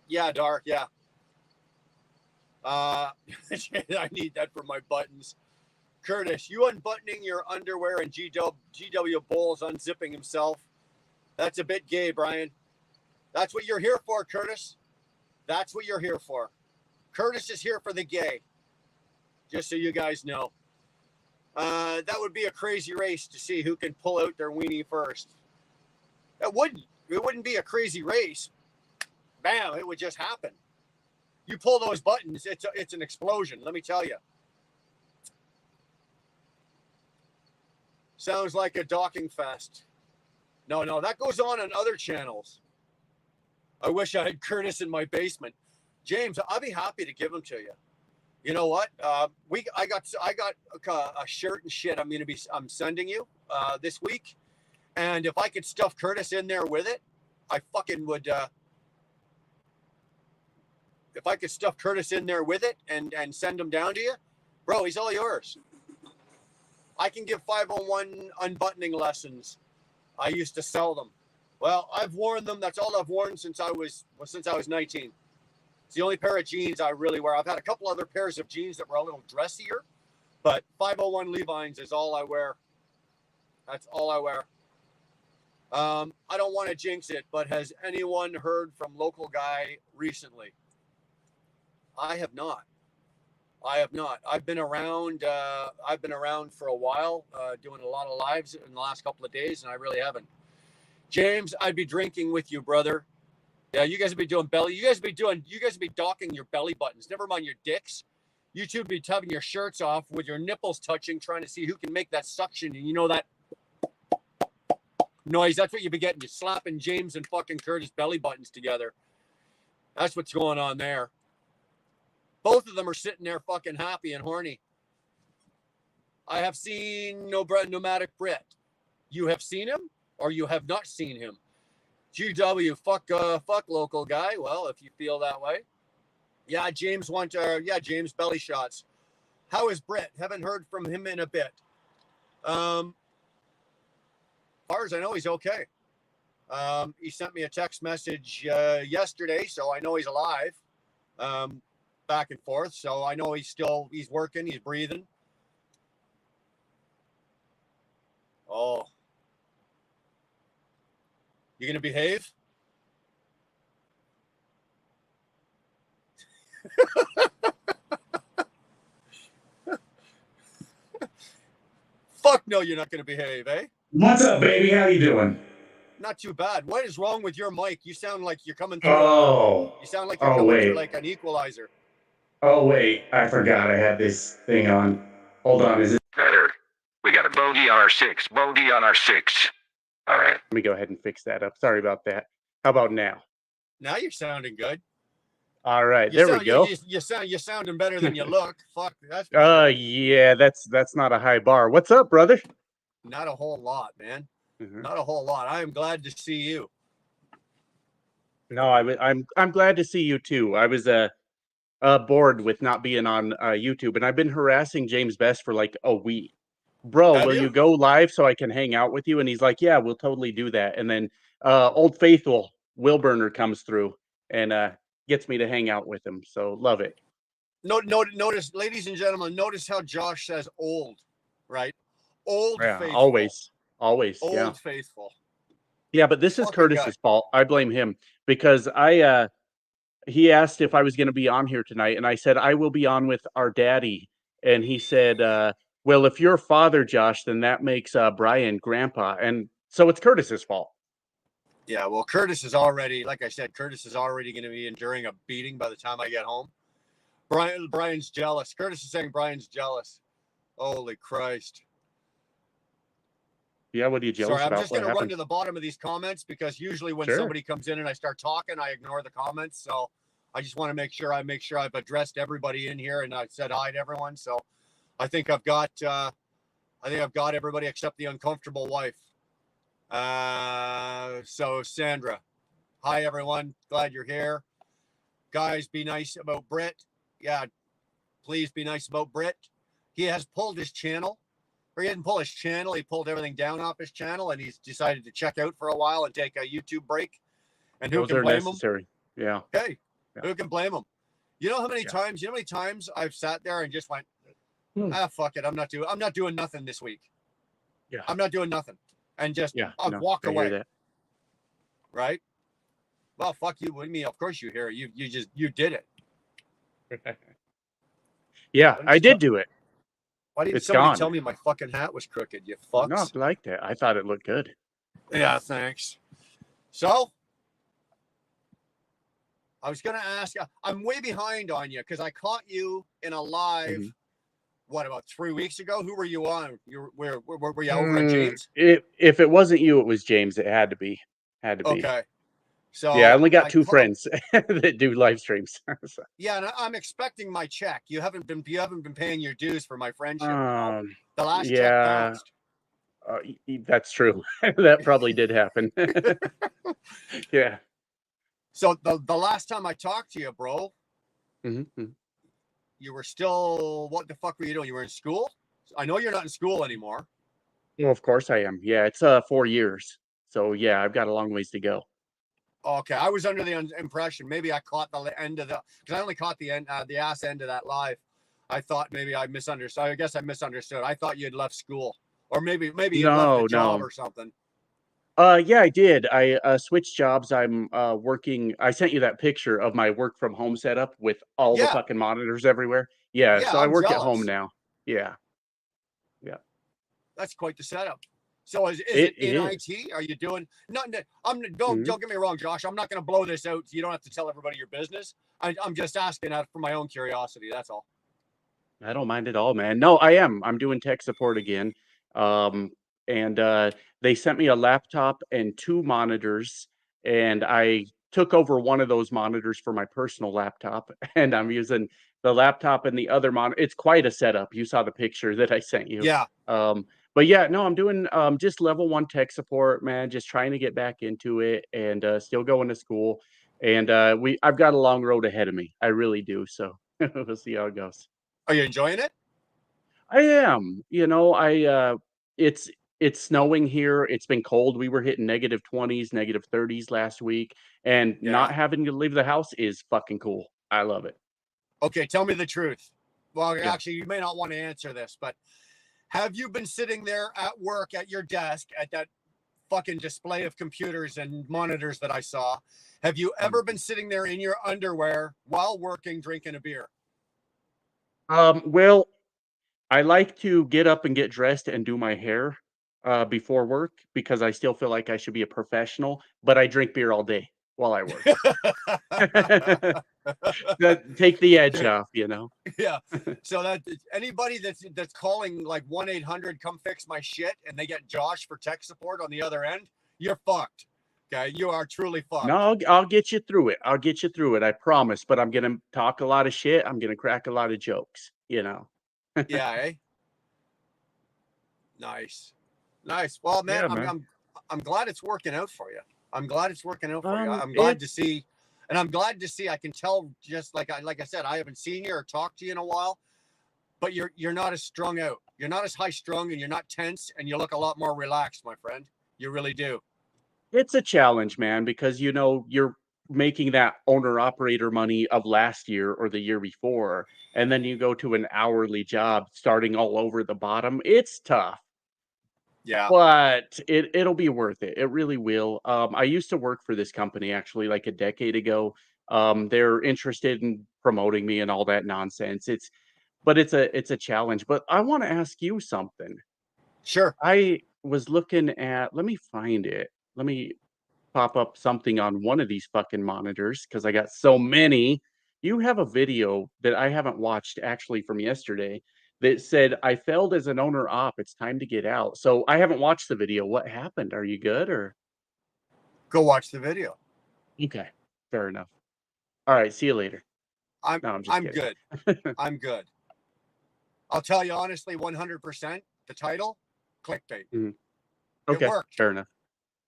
Yeah, Dark. Yeah. I need that for my buttons. Curtis, you unbuttoning your underwear and GW Bowles unzipping himself. That's a bit gay, Brian. That's what you're here for, Curtis. That's what you're here for. Curtis is here for the gay. Just so you guys know. That would be a crazy race to see who can pull out their weenie first. It wouldn't be a crazy race. Bam, it would just happen. You pull those buttons, it's an explosion, let me tell you. Sounds like a docking fest. No, that goes on other channels. I wish I had Curtis in my basement. James, I'd be happy to give him to you. You know what? I got a shirt and shit. I'm sending you this week, and if I could stuff Curtis in there with it, I fucking would. If I could stuff Curtis in there with it and send him down to you, bro, he's all yours. I can give 501 unbuttoning lessons. I used to sell them. Well, I've worn them. That's all I've worn since I was 19. It's the only pair of jeans I really wear. I've had a couple other pairs of jeans that were a little dressier, but 501 Levi's is all I wear. That's all I wear. I don't want to jinx it, but has anyone heard from local guy recently? I have not. I've been around for a while, doing a lot of lives in the last couple of days, and I really haven't. James, I'd be drinking with you, brother. Yeah, you guys would be doing belly. You guys would be docking your belly buttons. Never mind your dicks. You two would be having your shirts off with your nipples touching, trying to see who can make that suction. And you know that noise. That's what you'd be getting. You're slapping James and fucking Curtis belly buttons together. That's what's going on there. Both of them are sitting there fucking happy and horny. I have seen Nomadic Brit. You have seen him or you have not seen him? GW, fuck local guy. Well, if you feel that way. Yeah, James James belly shots. How is Brit? Haven't heard from him in a bit. As far as I know, he's okay. He sent me a text message yesterday, so I know he's alive. Back and forth, so I know he's working, he's breathing. Oh, you gonna behave? Fuck no, you're not gonna behave, eh? What's up, baby? How you doing? Not too bad. What is wrong with your mic? You sound like you're coming through. You sound like you're coming through like an equalizer. Oh wait, I forgot I had this thing on. Hold on, is it Better. We got a bogey on our 6. Bogey on our 6. All right. Let me go ahead and fix that up. Sorry about that. How about now? Now you're sounding good. All right, there we go. You're sounding better than you look. Fuck, that's yeah, that's not a high bar. What's up, brother? not a whole lot, man. Not a whole lot. I am glad to see you. No, I'm glad to see you too. I was bored with not being on YouTube, and I've been harassing James Best for like a week. Bro, Have will you? you go live so I can hang out with you? And he's like, yeah, we'll totally do that. And then Old Faithful Wilburner comes through and gets me to hang out with him. So love it. Notice, ladies and gentlemen, notice how Josh says old, right? Old Yeah, Faithful. always. Old Yeah. Faithful. Yeah, but this is Fucking Curtis's fault. I blame him because he asked if I was going to be on here tonight, and I said I will be on with our daddy, and he said, "Well, if you're father, Josh, then that makes Brian grandpa," and so it's Curtis's fault. Yeah, well, Curtis is already, like I said, Curtis is already going to be enduring a beating by the time I get home. Brian's jealous. Curtis is saying Brian's jealous. Holy Christ. Yeah, what are you Sorry, jealous I'm about? just What going to run happened? to the bottom of these comments because usually when Sure. somebody comes in and I start talking, I ignore the comments. So I just want to make sure I've addressed everybody in here and I said hi to everyone. So I think I've got everybody except the uncomfortable wife. So Sandra, hi everyone, glad you're here. Guys, be nice about Britt. Yeah, please be nice about Britt. He has pulled his channel. Or he didn't pull his channel. He pulled everything down off his channel, and he's decided to check out for a while and take a YouTube break. And who Those can are blame him? necessary. Yeah. Hey, Yeah. who can blame him? You know how many Yeah. times I've sat there and just went, Hmm. fuck it, I'm not doing nothing this week. Yeah. I'm not doing nothing, and just Yeah. I'll No, walk I hear away. that. Right? Well, fuck you. What do you mean? Of course you hear it. You did it. Yeah, I did do it. Why didn't It's somebody gone. tell me my fucking hat was crooked? You No, I fucks. liked it. I thought it looked good. Yeah, thanks. So I was gonna ask. I'm way behind on you because I caught you in a live. Mhm. What, about 3 weeks ago? Who were you on? Where were you over at James? If it wasn't you, it was James. It had to be. Had to be. Okay. So Yeah, I only got two caught- friends that do live streams. So, Yeah, and I'm expecting my check. You haven't been paying your dues for my friendship. You know? The last check yeah, bounced. that's true. That probably did happen. Yeah. So the last time I talked to you, bro, Mhm. you were still, what the fuck were you doing? You were in school? I know you're not in school anymore. Well, of course I am. Yeah, it's 4 years. So yeah, I've got a long ways to go. Okay, I was under the impression maybe I caught the end of because I only caught the end, the ass end of that live. I thought maybe I misunderstood. I guess I misunderstood. I thought you had left school, or maybe you left the job or something. Yeah, I did. I switched jobs. I'm working. I sent you that picture of my work from home setup with all the Yeah, fucking monitors everywhere. Yeah, yeah, so I I'm work at home jealous. now. Yeah, yeah. That's quite the setup. So is It it in is. IT? Are you doing? No, Mhm. don't get me wrong, Josh. I'm not going to blow this out. So you don't have to tell everybody your business. I'm just asking that for my own curiosity. That's all. I don't mind at all, man. No, I am. I'm doing tech support again. Um, and they sent me a laptop and 2 monitors, and I took over one of those monitors for my personal laptop, and I'm using the laptop and the other monitor. It's quite a setup. You saw the picture that I sent you. Yeah. But yeah, no, I'm doing just level 1 tech support, man. Just trying to get back into it, and still going to school. And I've got a long road ahead of me. I really do. So we'll see how it goes. Are you enjoying it? I am. It's it's snowing here. It's been cold. We were hitting -20s, -30s last week, and Yeah. not having to leave the house is fucking cool. I love it. Okay, tell me the truth. Well, Yeah. actually, you may not want to answer this, but have you been sitting there at work at your desk at that fucking display of computers and monitors that I saw? Have you ever been sitting there in your underwear while working, drinking a beer? Well, I like to get up and get dressed and do my hair before work because I still feel like I should be a professional, but I drink beer all day while I work. That take the edge off, you know. Yeah. So that anybody that's calling like 1-800 come fix my shit and they get Josh for tech support on the other end, you're fucked. Okay, you are truly fucked. No, I'll get you through it. I'll get you through it. I promise. But I'm gonna talk a lot of shit. I'm gonna crack a lot of jokes. You know. Yeah, eh? Nice. Nice. Well, man, Yeah, man. I'm glad it's working out for you. I'm glad it's working out for you. I'm It glad to see, and I'm glad to see. I can tell, just like I said, I haven't seen you or talked to you in a while, but you're not as strung out. You're not as high strung, and you're not tense, and you look a lot more relaxed, my friend. You really do. it's a challenge, man, because you're making that owner operator money of last year or the year before, and then you go to an hourly job starting all over the bottom. It's tough. Yeah. But it'll be worth it. It really will. I used to work for this company actually like a decade ago. They're interested in promoting me and all that nonsense. It's a challenge. But I want to ask you something. Sure. I was looking at, let me find it. Let me pop up something on one of these fucking monitors because I got so many. You have a video that I haven't watched actually from yesterday that said, "I failed as an owner op. It's time to get out." So I haven't watched the video. What happened? Are you good or? Go watch the video. Okay, fair enough. All right, see you later. I'm No, I'm just I'm kidding. good. I'm good. I'll tell you honestly, 100%. The title, clickbait. Mhm. It Okay, worked. fair enough.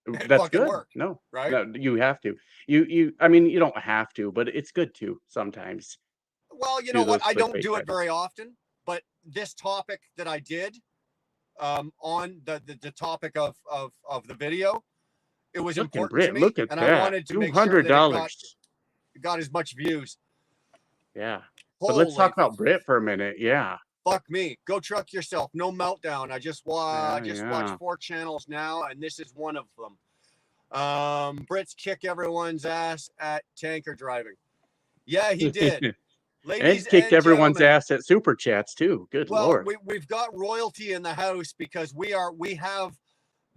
It That's fucking good. worked, No, right? no, you have to. I mean, you don't have to, but it's good to sometimes Well, you do know what? those I don't clickbait do it titles. very often, but this topic that I did on the topic of the video, it was Fucking important to Brit, me, look at and I that. wanted to Two make sure hundred that it dollars. got as much views. Yeah. But let's talk Holy about Brit for a minute. Yeah. fuck me. Go truck yourself. No meltdown. I just Yeah, watch yeah. 4 channels now, and this is one of them. Brits kick everyone's ass at tanker driving. Yeah, he did. Ladies And kicked and everyone's gentlemen, ass at super chats too. Good well, lord. we've got royalty in the house because we have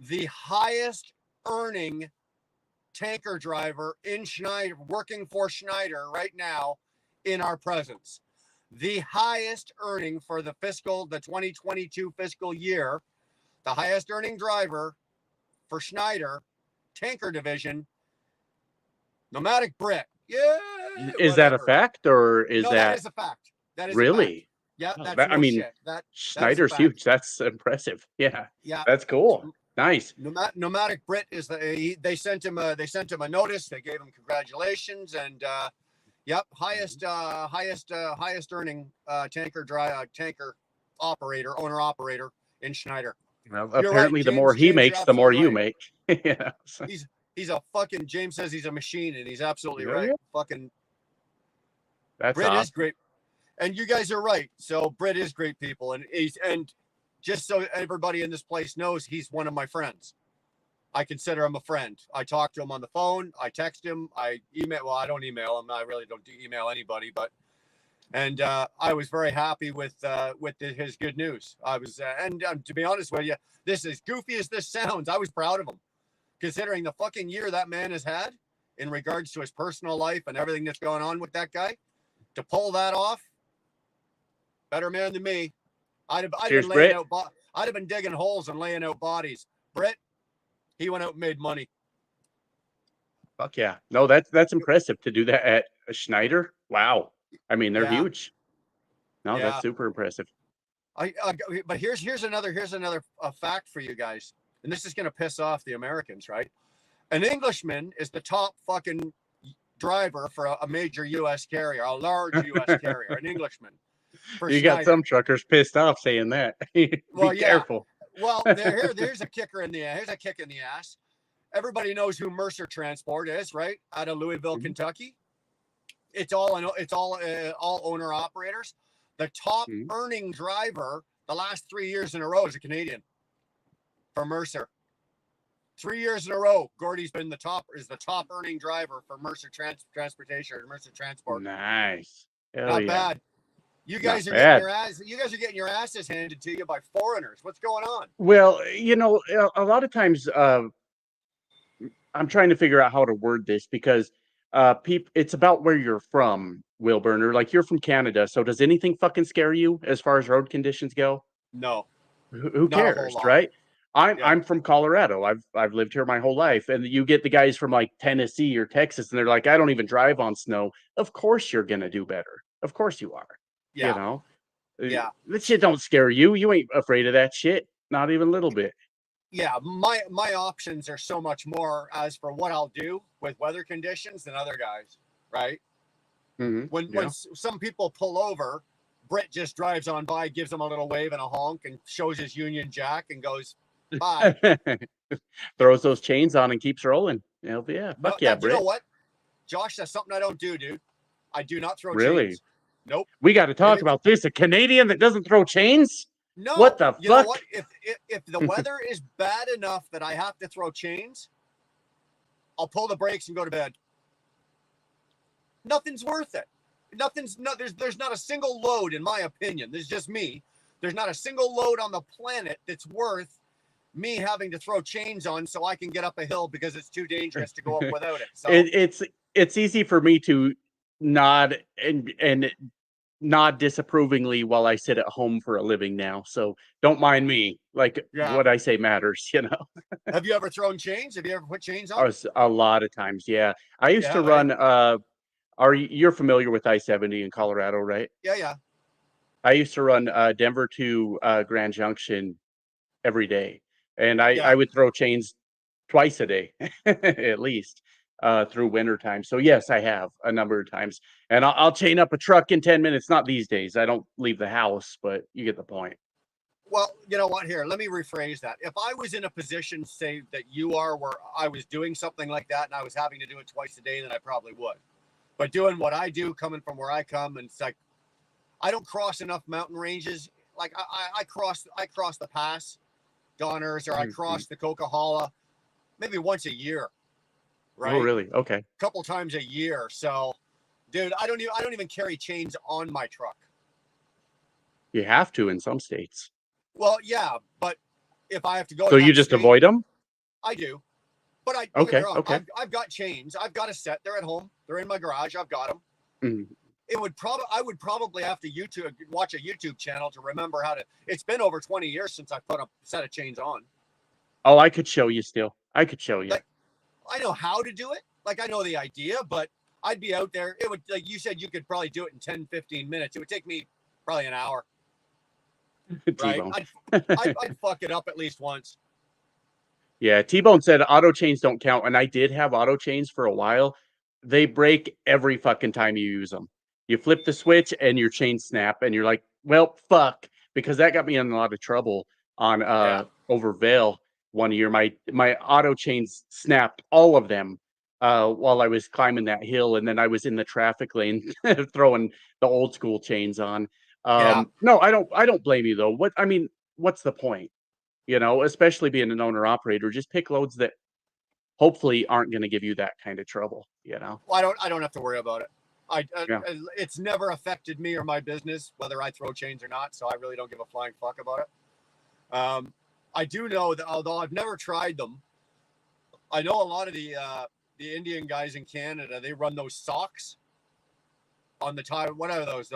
the highest earning tanker driver in Schneider, working for Schneider right now in our presence. The highest earning for the 2022 fiscal year, the highest earning driver for Schneider tanker division, Nomadic Brit. Yeah, Is that a whatever. fact or is No, that that is a fact. That is a fact. really? Yeah, Oh, that's I no mean, shit. That is a Schneider's fact. huge. That's impressive. Yeah. Yeah, That's cool. Nice. Nomadic Brit is they sent him a notice. They gave him congratulations, and yep, highest earning tanker owner operator in Schneider. Well, You're right, apparently the more he James, makes, you're the more absolutely you right. make. Yeah. So- He's a fucking James says he's a machine, and he's absolutely Yeah, right. yeah. Fucking That's Brit is awesome. great, and you guys are right. So Brit is great people, and just so everybody in this place knows, he's one of my friends. I consider him a friend. I talk to him on the phone. I text him. I email. Well, I don't email him. I really don't email anybody. But I was very happy with his good news. I was, and to be honest with you, this as goofy as this sounds, I was proud of him, considering the fucking year that man has had in regards to his personal life and everything that's going on with that guy. To pull that off, better man than me. I'd have been digging holes and laying out bodies. Brit, he went out and made money. Fuck yeah. No, that's impressive to do that at Schneider. Wow. I mean, they're Yeah. huge. No, Yeah. that's super impressive. But here's another fact for you guys, and this is gonna piss off the Americans, right? An Englishman is the top fucking driver for a major U.S. carrier, a large U.S. carrier, an Englishman. You got some truckers pissed off saying that. Be Well, yeah. careful. Well, there's a kicker in the here's a kick in the ass. Everybody knows who Mercer Transport is, right? Out of Louisville, Mhm. Kentucky. It's all owner operators. The top Mhm. earning driver the last 3 years in a row is a Canadian for Mercer. 3 years in a row, Gordy's been the top earning driver for Mercer Transportation or Mercer Transport. Nice. Hell Not yeah. bad. You guys Not are bad. getting your asses handed to you by foreigners. What's going on? Well, a lot of times I'm trying to figure out how to word this because it's about where you're from, Will Burner. Like you're from Canada, so does anything fucking scare you as far as road conditions go? No, Who not a whole cares, lot. right? Yeah. I'm from Colorado. I've lived here my whole life, and you get the guys from like Tennessee or Texas, and they're like, I don't even drive on snow. Of course you're gonna do better. Of course you are. Yeah. You know, Yeah. that shit don't scare you. You ain't afraid of that shit, not even a little bit. Yeah, my options are so much more as for what I'll do with weather conditions than other guys, right? Mm-hmm. When some people pull over, Brit just drives on by, gives them a little wave and a honk, and shows his Union Jack and goes, bye. Throws those chains on and keeps rolling. Hell yeah, fuck yeah, You Brit. know what, Josh? That's something I don't do, dude. I do not throw Really? chains. Nope. We got to talk about this. A Canadian that doesn't throw chains? No. What the You know fuck? what? If the weather is bad enough that I have to throw chains, I'll pull the brakes and go to bed. Nothing's worth it. There's not a single load, in my opinion. This is just me. There's not a single load on the planet that's worth me having to throw chains on so I can get up a hill because it's too dangerous to go up without it. So It's easy for me to nod and nod disapprovingly while I sit at home for a living now. So don't mind me. Like Yeah. what I say matters, you know. Have you ever thrown chains? Have you ever put chains I on? was a lot of times, yeah. I used to Yeah, right. run you're familiar with I-70 in Colorado, right? Yeah, yeah. I used to run Denver to Grand Junction every day. And I Yeah. would throw chains twice a day at least through winter time. So yes, I have a number of times. And I'll chain up a truck in 10 minutes. Not these days. I don't leave the house, but you get the point. Well, you know what? Here, let me rephrase that. If I was in a position, say that you are, where I was doing something like that and I was having to do it twice a day, then I probably would. But doing what I do, coming from where I come, and it's like I don't cross enough mountain ranges. Like I cross the pass, Donners, or I cross the Coquihalla maybe once a year, right? Oh, really? Okay. A couple times a year. So, dude, I don't even carry chains on my truck. You have to in some states. Well, yeah, but if I have to go, So you just avoid them? I do. But don't get Okay. me wrong, Okay. I've got chains. I've got a set. They're at home. They're in my garage. I've got them. Mhm. I would probably have to watch a YouTube channel to remember how to. It's been over 20 years since I put a set of chains on. Oh, I could show you still. I could show you. Like, I know how to do it. Like, I know the idea, but I'd be out there. It would, like you said, you could probably do it in 10, 15 minutes. It would take me probably an hour. Right? I'd fuck it up at least once. Yeah, T-Bone said auto chains don't count, and I did have auto chains for a while. They break every fucking time you use them. You flip the switch and your chain snap, and you're like, well, fuck, because that got me in a lot of trouble on over Vale one year. My auto chains snapped, all of them, while I was climbing that hill, and then I was in the traffic lane throwing the old school chains on. No, I don't blame you though. What's the point? You know, especially being an owner operator, just pick loads that hopefully aren't going to give you that kind of trouble, you know? Well, I don't have to worry about it. Yeah. It's never affected me or my business, whether I throw chains or not. So I really don't give a flying fuck about it. I do know that although I've never tried them, I know a lot of the Indian guys in Canada, they run those socks on the tire. What are those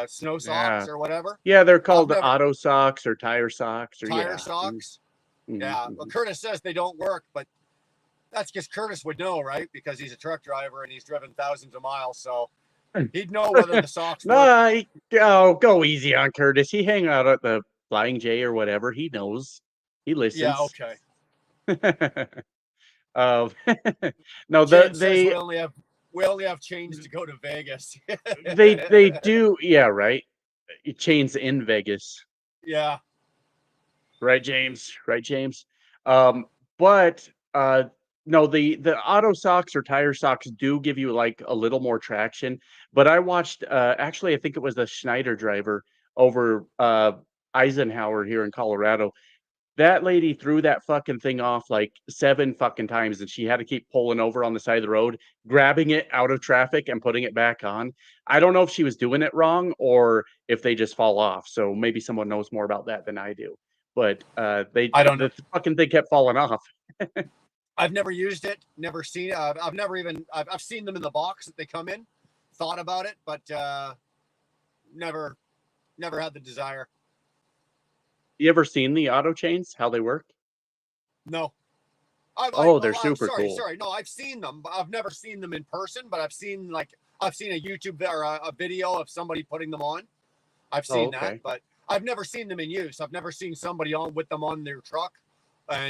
snow socks or whatever? Yeah, they're called auto socks or tire socks or tire socks. Mm-hmm. Yeah. Well, Curtis says they don't work, but that's because Curtis would know, right? Because he's a truck driver and he's driven thousands of miles, so he'd know whether the socks work. No, go easy on Curtis. He hang out at the Flying J or whatever. He knows. He listens. Yeah, okay. No, we only have chains to go to Vegas. they do, yeah, right. Chains in Vegas. Yeah. Right, James. But no, the auto socks or tire socks do give you like a little more traction. But I watched actually I think it was the Schneider driver over Eisenhower here in Colorado. That lady threw that fucking thing off like 7 fucking times, and she had to keep pulling over on the side of the road, grabbing it out of traffic and putting it back on. I don't know if she was doing it wrong or if they just fall off. So maybe someone knows more about that than I do. But I don't know. The fucking thing kept falling off. I've never used it, never seen it. I've seen them in the box that they come in, thought about it, but never had the desire. You ever seen the auto chains, how they work? No. They're super cool. Sorry. No, I've seen them, but I've never seen them in person, but I've seen a YouTube or a video of somebody putting them on. I've seen that, but I've never seen them in use. I've never seen somebody with them on their truck.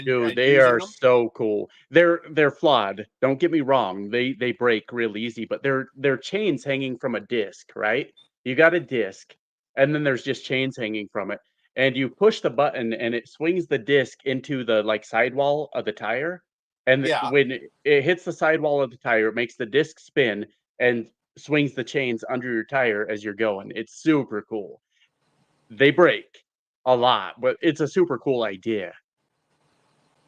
Dude, they are so cool. They're flawed. Don't get me wrong. They break real easy, but they're chains hanging from a disc, right? You got a disc, and then there's just chains hanging from it. And you push the button and it swings the disc into the like sidewall of the tire. And when it hits the sidewall of the tire, it makes the disc spin and swings the chains under your tire as you're going. It's super cool. They break a lot, but it's a super cool idea.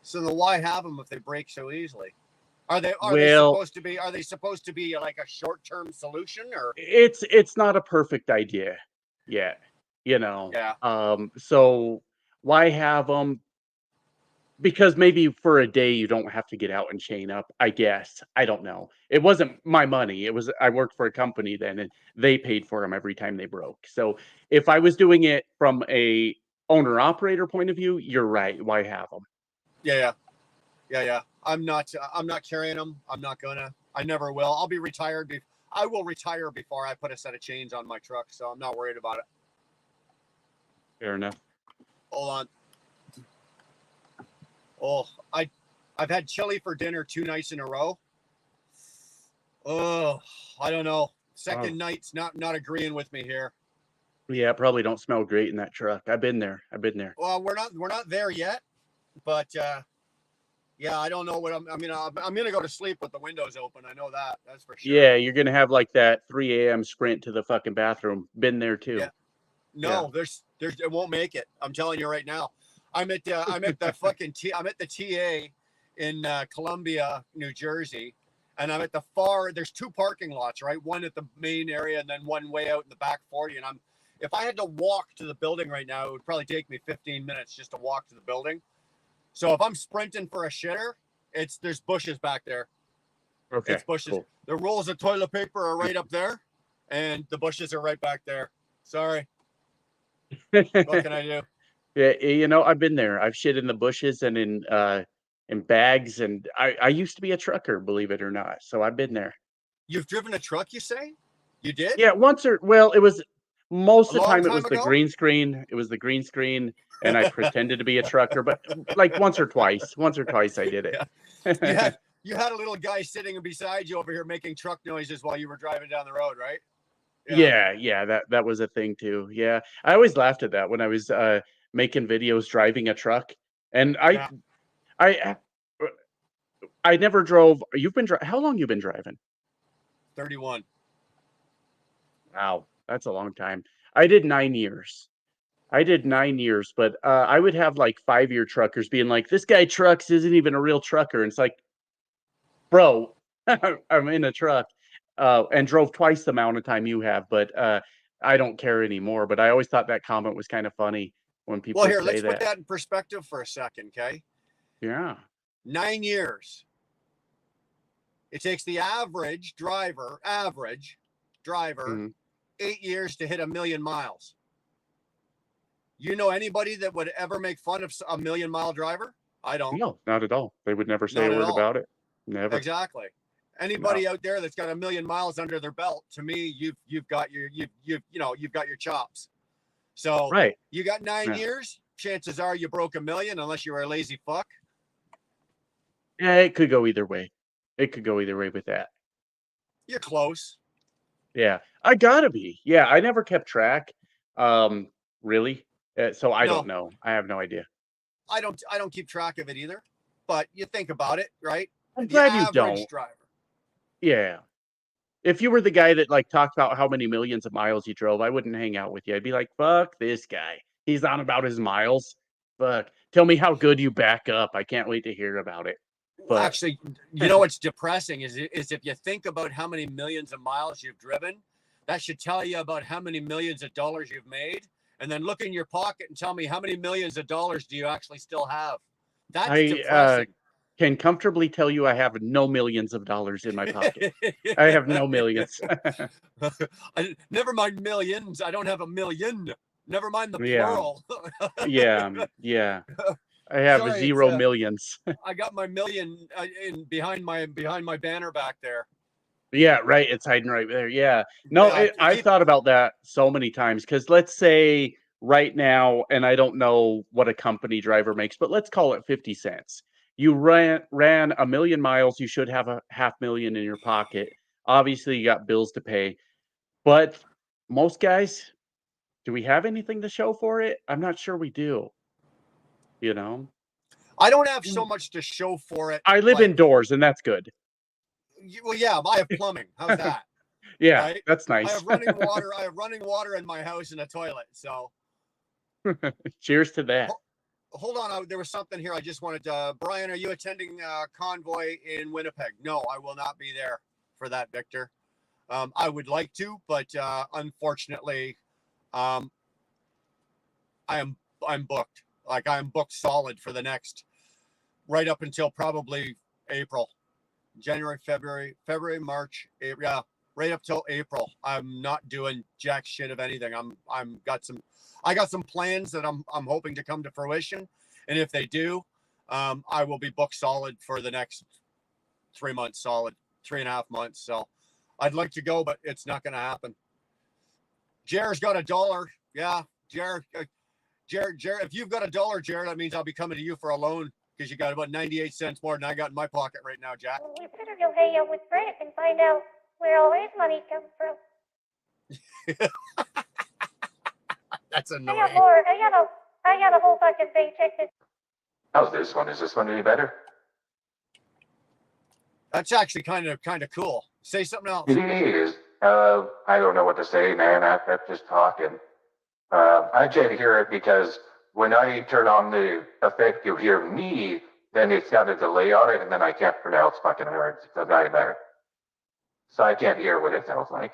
So then why have them if they break so easily? Are they supposed to be like a short-term solution, or it's not a perfect idea yet, you know? Yeah. So why have them? because maybe for a day you don't have to get out and chain up, I guess. I don't know. It wasn't my money. It was I worked for a company then, and they paid for them every time they broke. So if I was doing it from a owner operator point of view, you're right. Why have them? Yeah. I'm not carrying them. I'm not gonna. I never will. I'll be retired. I will retire before I put a set of chains on my truck, so I'm not worried about it. Fair enough. Hold on. Oh, I've had chili for dinner 2 nights in a row. Oh, I don't know. Second night's not agreeing with me here. Yeah, probably don't smell great in that truck. I've been there. Well, we're not there yet, but yeah, I don't know what I'm gonna go to sleep with the windows open. I know that. That's for sure. Yeah, you're gonna have like that 3 a.m. sprint to the fucking bathroom. Been there too. Yeah. No, there's it won't make it. I'm telling you right now. I'm at the TA in Columbia, New Jersey, and I'm at the there's 2 parking lots, right? One at the main area and then one way out in the back 40. And if I had to walk to the building right now, it would probably take me 15 minutes just to walk to the building. So if I'm sprinting for a shitter, there's bushes back there. Okay. It's bushes. Cool. The rolls of toilet paper are right up there, and the bushes are right back there. Sorry. What can I do? Yeah, I've been there. I've shit in the bushes and in bags, and I used to be a trucker, believe it or not. So I've been there. You've driven a truck, you say? You did? Yeah, it was most of the time it was ago? the green screen. It was the green screen, and I pretended to be a trucker, but like once or twice I did it. Yeah. You had a little guy sitting beside you over here making truck noises while you were driving down the road, right? Yeah, that was a thing too. Yeah, I always laughed at that when I was making videos driving a truck, and I never drove. How long you been driving? 31. Wow, that's a long time. I did 9 years. But I would have like 5-year truckers being like, "This guy trucks isn't even a real trucker," and it's like, bro, I'm in a truck. And drove twice the amount of time you have, but I don't care anymore. But I always thought that comment was kind of funny when people Well, here, say let's that. put that in perspective for a second, okay? Yeah. 9 years. It takes the average driver, Mhm. 8 years to hit 1 million miles. You know anybody that would ever make fun of a 1 million mile driver? I don't. No, not at all. They would never say Not a at word all. about it. Never. Exactly. Anybody out there that's got 1 million miles under their belt, to me, you've got your chops. So Right. you got 9 years. Chances are you broke 1 million, unless you were a lazy fuck. Yeah, it could go either way. It could go either way with that. You're close. Yeah, I gotta be. Yeah, I never kept track. Really. So I don't know. I have no idea. I don't keep track of it either. But you think about it, right? I'm The glad you average don't. driver. Yeah. If you were the guy that like talked about how many millions of miles you drove, I wouldn't hang out with you. I'd be like, fuck this guy. He's on about his miles. Fuck. Tell me how good you back up. I can't wait to hear about it. But Actually, you know what's depressing is if you think about how many millions of miles you've driven, that should tell you about how many millions of dollars you've made. And then look in your pocket and tell me how many millions of dollars do you actually still have. That's depressing. Can comfortably tell you I have no millions of dollars in my pocket. I have no millions. Never mind millions. I don't have 1 million. Never mind the plural. Yeah. I have 0 millions. I got my million behind my banner back there. Yeah, right. It's hiding right there. Yeah. No, I've thought about that so many times because let's say right now, and I don't know what a company driver makes, but let's call it 50 cents. You ran 1 million miles, you should have a $500,000 in your pocket. Obviously, you got bills to pay. But most guys, do we have anything to show for it? I'm not sure we do. I don't have so much to show for it. I live indoors, and that's good. Well, yeah, I have plumbing. How's that? Yeah, right? That's nice. I have running water. I have running water in my house and a toilet. So, cheers to that. Hold on. There was something here I just wanted to. Brian, are you attending Convoy in Winnipeg? No, I will not be there for that, Victor. I would like to, but unfortunately, I'm booked. Like I'm booked solid for the next right up until probably April, January, February, March, April, yeah, right up till April. I'm not doing jack shit of anything. I got some plans that I'm hoping to come to fruition, and if they do, I will be booked solid for the next 3 months, solid 3.5 months. So I'd like to go, but it's not going to happen. Jared's got $1. Yeah, Jared, if you've got $1, Jared, that means I'll be coming to you for a loan because you got about 98 cents more than I got in my pocket right now, Jack. Well, we better go hang out with Brett and find out where all his money comes from. That's I annoying. got more. I got a whole fucking paycheck. How's this one? Is this one any better? That's actually kind of cool. Say something else. It is. I don't know what to say, man. I'm just talking. I can't hear it because when I turn on the effect, you hear me, then it's got a delay on it, and then I can't pronounce fucking words. It doesn't matter. So I can't hear what it sounds like.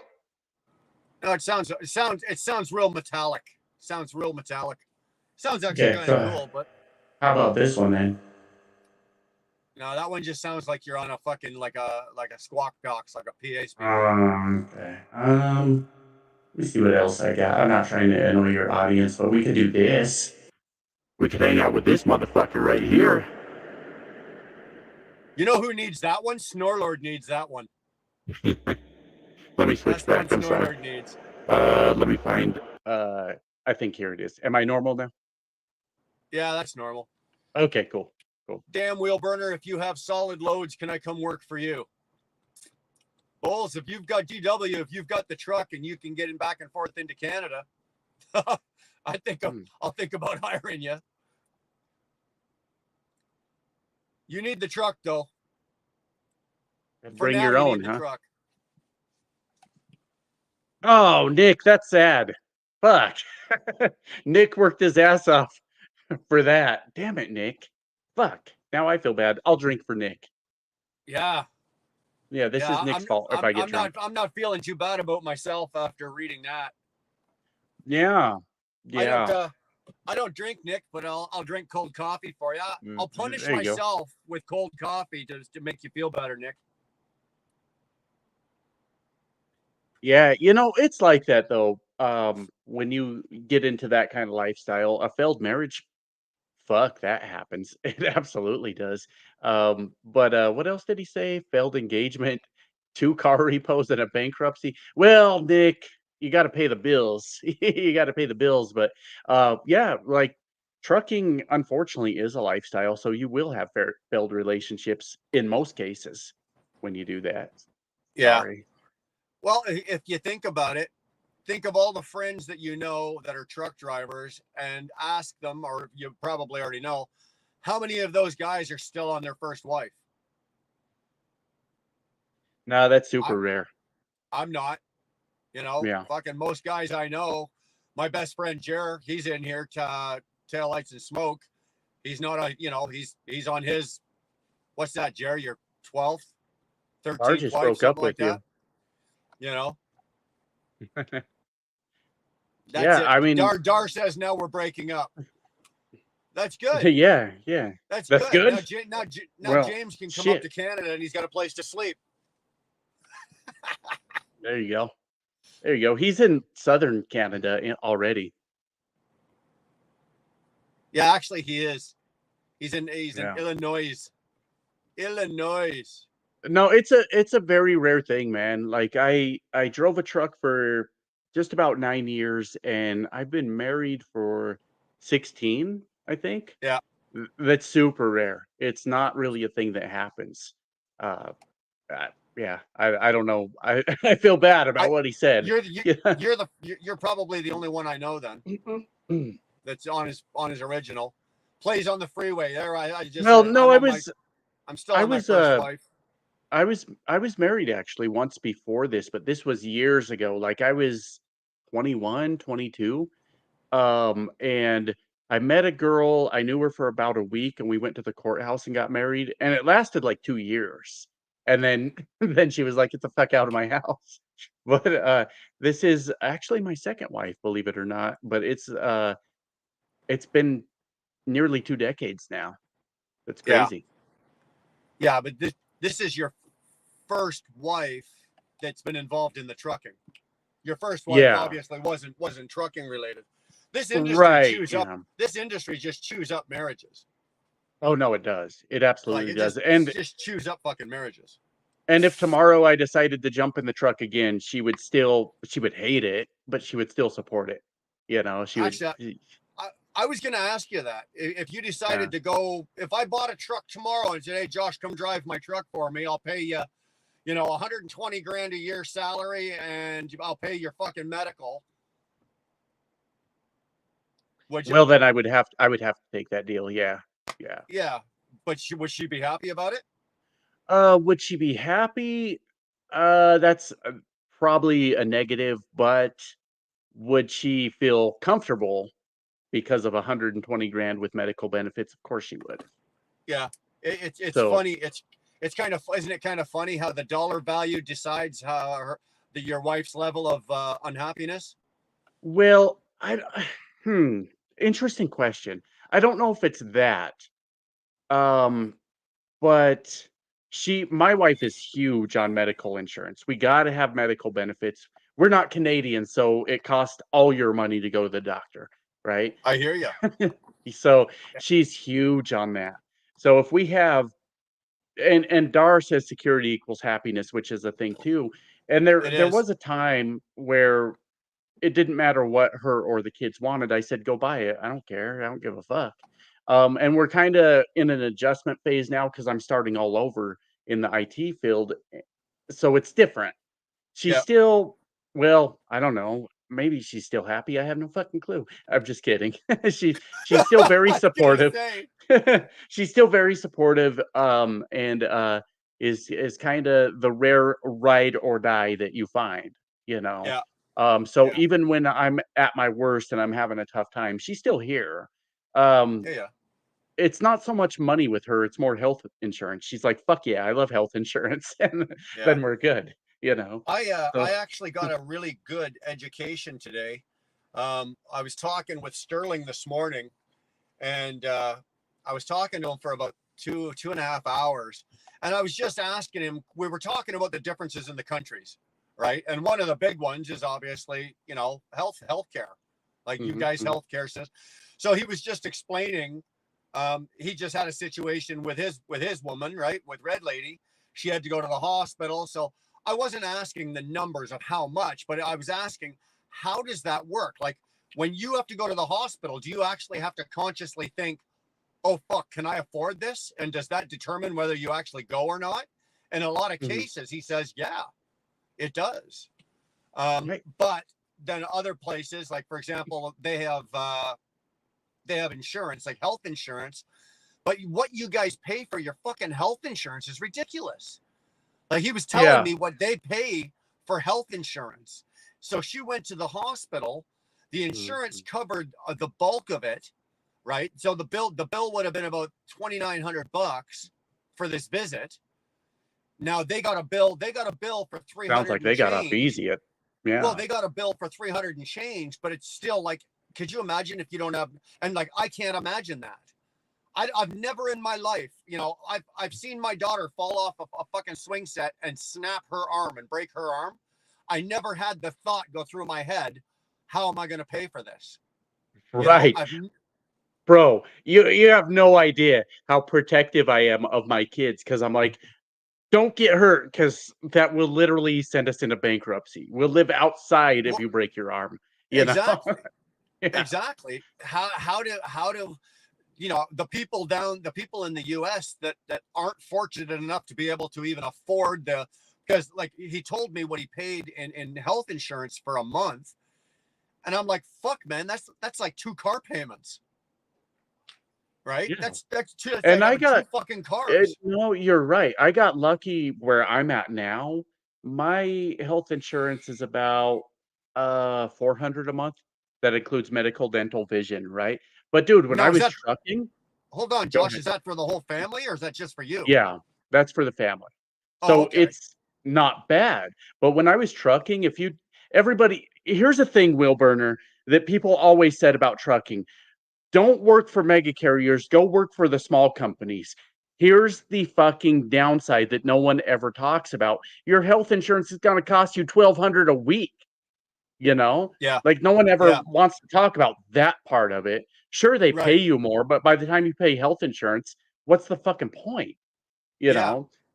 No, it sounds real metallic. Sounds real metallic. Sounds actually kind of cool, but How about this one then? no, that one just sounds like you're on a fucking like a squawk box, like a PA speaker. Okay. Let me see what else I got. I'm not trying to annoy your audience, but we could do this. We could hang out with this motherfucker right here. You know who needs that one? Snorlord needs that one. Let me switch That's back. what I'm sorry. Snorlord needs. Let me find. I think here it is. Am I normal now? Yeah, that's normal. Okay, cool. Damn wheel burner, if you have solid loads, can I come work for you? Bowles, if you've got GW, if you've got the truck and you can get in back and forth into Canada, I think I'll think about hiring you. You need the truck though. Bring now, your you own, need the huh? truck. Oh, Nick, that's sad. Fuck. Nick worked his ass off for that. Damn it, Nick. Fuck. Now I feel bad. I'll drink for Nick. Yeah. Yeah, this is Nick's fault if I get drunk. I'm not feeling too bad about myself after reading that. Yeah. I don't drink, Nick, but I'll drink cold coffee for you. I'll punish there you go. myself with cold coffee to make you feel better, Nick. Yeah, it's like that though. When you get into that kind of lifestyle, a failed marriage, fuck, that happens. It absolutely does. But what else did he say? Failed engagement, 2 car repos, and a bankruptcy. Well, Nick, you got to pay the bills. You got to pay the bills. But yeah, like trucking, unfortunately, is a lifestyle. So you will have failed relationships in most cases when you do that. Yeah. Sorry. Well, if you think about it, think of all the friends that you know that are truck drivers and ask them, or you probably already know, how many of those guys are still on their first wife? No, that's super rare. I'm not. Yeah. Fucking most guys I know, my best friend Jer, he's in here to tail lights and smoke. He's not on, he's on his, what's that, Jer? Your 12th, 13th Ours just wife, broke up something like with you. that. That's Yeah, it. I mean, Dar says now we're breaking up. That's good. yeah. That's good. Now Well, James can come up shit. to Canada and he's got a place to sleep. There you go. He's in southern Canada already. Yeah, actually he is. He's in Yeah. Illinois. No, it's a very rare thing, man. Like I drove a truck for just about 9 years, and I've been married for 16, I think. Yeah. That's super rare. It's not really a thing that happens. Yeah, I don't know. I I feel bad about what he said. You're probably the only one I know then that's on his original. Plays on the freeway. There I just Well, said, no, I'm still I on my was first wife. I was married actually once before this, but this was years ago. Like I was 21, 22. And I met a girl. I knew her for about a week, and we went to the courthouse and got married, and it lasted like 2 years. And then then she was like, "Get the fuck out of my house." But this is actually my second wife, believe it or not. But it's been nearly 2 decades now. That's Yeah. crazy. Yeah, but this is your first wife that's been involved in the trucking. Your first wife Yeah. obviously wasn't trucking related. This industry Right. chews up. This industry just chews up marriages. Oh no, it does. It Like absolutely it does. just chews up fucking marriages. And if tomorrow I decided to jump in the truck again, she would hate it, but she would still support it. You know, she would. Actually, I was going to ask you that. If you Yeah. decided to go, if I bought a truck tomorrow and said, "Hey, Josh, come drive my truck for me. I'll pay you, 120 grand a year salary, and I'll pay your fucking medical." Would you? Well, then I would have to take that deal. Yeah. Yeah. Yeah, but would she be happy about it? Would she be happy? That's probably a negative, but would she feel comfortable because of 120 grand with medical benefits? Of course she would. Yeah, it's So, funny. It's kind of, isn't it kind of funny how the dollar value decides how your wife's level of unhappiness? well, interesting question. I don't know if it's that. Um, but my wife is huge on medical insurance. We got to have medical benefits. We're not Canadian, so it costs all your money to go to the doctor, right? I hear you. So she's huge on that. So if we have, and Dar says security equals happiness, which is a thing too. And It there is. was a time where it didn't matter what her or the kids wanted. I said, go buy it. I don't care. I don't give a fuck. And we're kind of in an adjustment phase now because I'm starting all over in the IT field. So it's different. She's Yeah. still, well, I don't know. Maybe she's still happy. I have no fucking clue. I'm just kidding. She's still very I was gonna supportive. say, She's still very supportive. And is kind of the rare ride or die that you find, you know. yeah, So yeah, even when I'm at my worst and I'm having a tough time, she's still here. Um, yeah. it's not so much money with her, it's more health insurance. She's like, "Fuck yeah, I love health insurance," and Yeah. then we're good, you know? I So actually got a really good education today. I was talking with Sterling this morning, and I was talking to him for about 2.5 hours, and I was just asking him. We were talking about the differences in the countries, right? And one of the big ones is obviously, healthcare, like you guys' mhm. healthcare system. So he was just explaining. He just had a situation with his woman, right, with Red Lady. She had to go to the hospital, so I wasn't asking the numbers of how much, but I was asking, how does that work? Like, when you have to go to the hospital, do you actually have to consciously think, oh, fuck, can I afford this? And does that determine whether you actually go or not? In a lot of Mhm. cases, he says, yeah, it does. Right. But then other places, like, for example, they have insurance, like health insurance, but what you guys pay for your fucking health insurance is ridiculous. Like, he was telling Yeah. me what they pay for health insurance. So she went to the hospital. The insurance Mhm. covered the bulk of it, right? So the bill would have been about $2,900 for this visit. Now they got a bill. They got a bill for 300 Sounds like and they got off change. easy. Well, Yeah. they got a bill for 300 and change, but it's still like, could you imagine if you don't have? And like, I can't imagine that. I've never in my life, I've seen my daughter fall off a fucking swing set and snap her arm and break her arm. I never had the thought go through my head, how am I going to pay for this? Right. Bro, you have no idea how protective I am of my kids because I'm like, don't get hurt because that will literally send us into bankruptcy. We'll live outside if Well, you break your arm, you know? exactly, Yeah. exactly. How do the people in the U.S. that aren't fortunate enough to be able to even afford because like he told me what he paid in health insurance for a month, and I'm like, fuck, man, that's like 2 car payments, right? Yeah. That's two. That's And like I having got 2 fucking cars. no, you're right. I got lucky where I'm at now. My health insurance is about 400 a month. That includes medical, dental, vision, right? But dude, when I Now, was trucking, hold on, go Josh, ahead. is that for the whole family or is that just for you? Yeah, that's for the family. Oh, So okay. it's not bad. But when I was trucking, everybody, here's a thing, Will Burner, that people always said about trucking. Don't work for mega carriers. Go work for the small companies. Here's the fucking downside that no one ever talks about. Your health insurance is going to cost you $1,200 a week. You know, Yeah. like no one ever Yeah. wants to talk about that part of it. Sure, they pay Right. you more, but by the time you pay health insurance, what's the fucking point? You Yeah.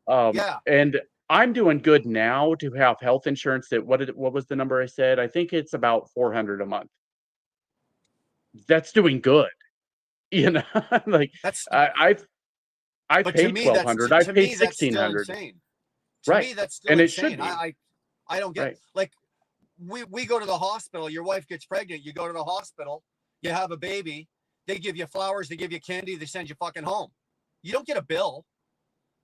know, Yeah. and I'm doing good now to have health insurance. That what was the number I said? I think it's about $400 a month. That's doing good. You know, like That's I, I've I but to paid me that's 1,200. I've to paid me that's still 1,600. insane. To Right, me that's still and it should insane. be I don't get right. like we go to the hospital, your wife gets pregnant, you go to the hospital, you have a baby, they give you flowers, they give you candy, they send you fucking home. You don't get a bill,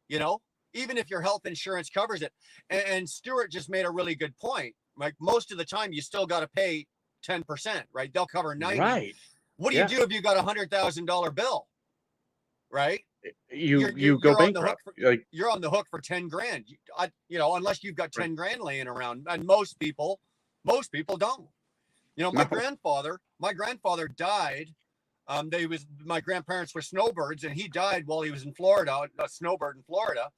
you know, even if your health insurance covers it. And Stuart just made a really good point. Like most of the time you still got to pay 10%, right? They'll cover 90. Right. What do you Yeah. do if you got $100,000 bill? Right? You go You're on the hook bankrupt. for Like you're on the hook for 10 grand. You know, unless you've got right. 10 grand laying around. And most people don't. You know, my No. grandfather died. My grandparents were snowbirds, and he died while he was in Florida, a snowbird in Florida.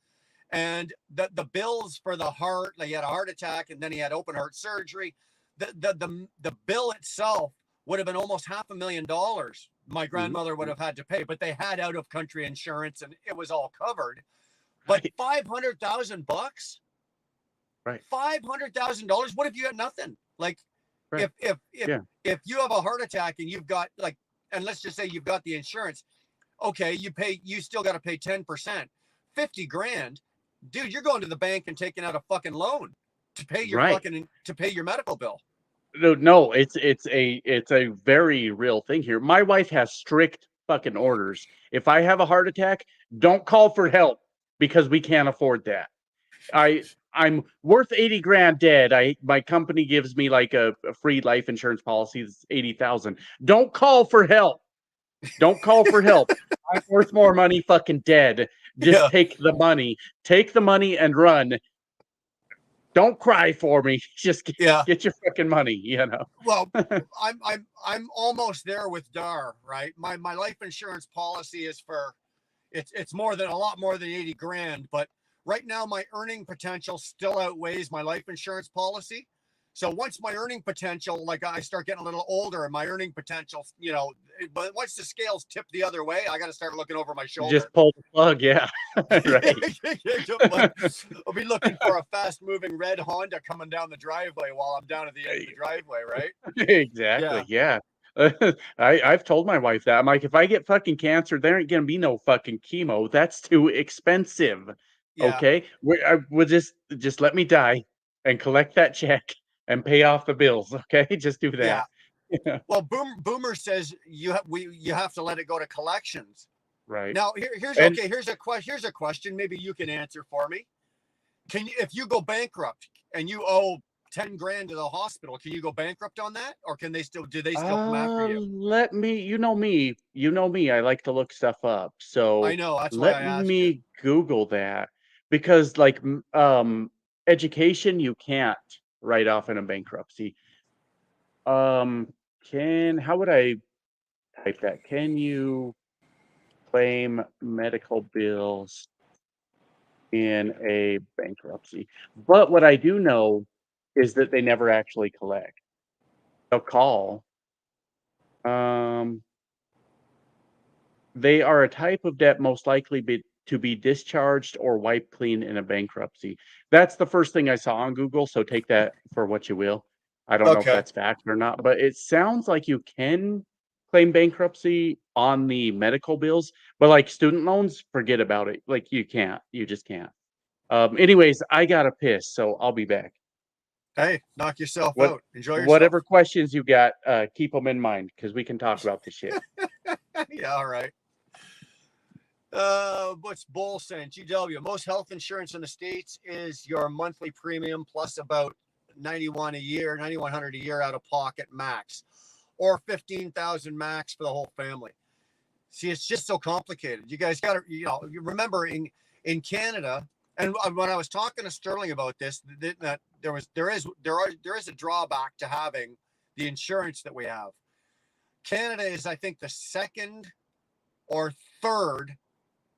And the bills for the heart, like he had a heart attack, and then he had open heart surgery. The bill itself would have been almost $500,000. My grandmother would have had to pay, but they had out of country insurance, and it was all covered. But Right. $500,000, Right. $500,000. What if you got nothing? Like, Right. Yeah. if you have a heart attack and you've got like, and let's just say you've got the insurance, okay, you still got to pay 10%, 50 grand, dude. You're going to the bank and taking out a fucking loan to pay your Right. medical bill. No, it's a very real thing here. My wife has strict fucking orders. If I have a heart attack, don't call for help because we can't afford that. I'm worth 80 grand dead. My company gives me like a free life insurance policy that's 80,000. Don't call for help. Don't call for help. I'm worth more money fucking dead. Just Yeah. take the money. Take the money and run. Don't cry for me. Just Yeah. get your fucking money, you know. Well, I'm almost there with Dar, right? My life insurance policy is for it's a lot more than 80 grand, but right now my earning potential still outweighs my life insurance policy. So once my earning potential, like I start getting a little older and my earning potential, you know, but once the scales tip the other way, I got to start looking over my shoulder. Just pull the plug, yeah. Right. I'll be looking for a fast moving red Honda coming down the driveway while I'm down at the end of the driveway, right? Exactly. Yeah. I've told my wife that. I'm like, if I get fucking cancer, there ain't gonna be no fucking chemo. That's too expensive. Yeah. Okay. We'll just let me die and collect that check and pay off the bills. Okay. Just do that. Yeah. Well, Boomer says you have to let it go to collections. Right. Now here's a question. Maybe you can answer for me. If you go bankrupt and you owe 10 grand to the hospital, can you go bankrupt on that, or do they still come after you? Let me. You know me. I like to look stuff up. So I know, that's why I let asked me you. Google that because, like, education you can't write off in a bankruptcy. How would I type that? Can you claim medical bills in a bankruptcy? But what I do know is that they never actually collect. They'll call. They are a type of debt most likely to be discharged or wiped clean in a bankruptcy. That's the first thing I saw on Google, so take that for what you will. I don't know if Okay. that's fact or not, but it sounds like you can claim bankruptcy on the medical bills, but like student loans, forget about it. Like you can't. You just can't. Anyways, I gotta piss, so I'll be back. Hey, knock yourself What out. Enjoy yourself. whatever questions you got, keep them in mind because we can talk about this shit. Yeah, all right. What's Bull saying? GW, most health insurance in the States is your monthly premium plus about $9,100 a year out of pocket max, or $15,000 max for the whole family. See, it's just so complicated. You guys got to, you remember in Canada, and when I was talking to Sterling about this, that there is a drawback to having the insurance that we have. Canada is, I think, the second or third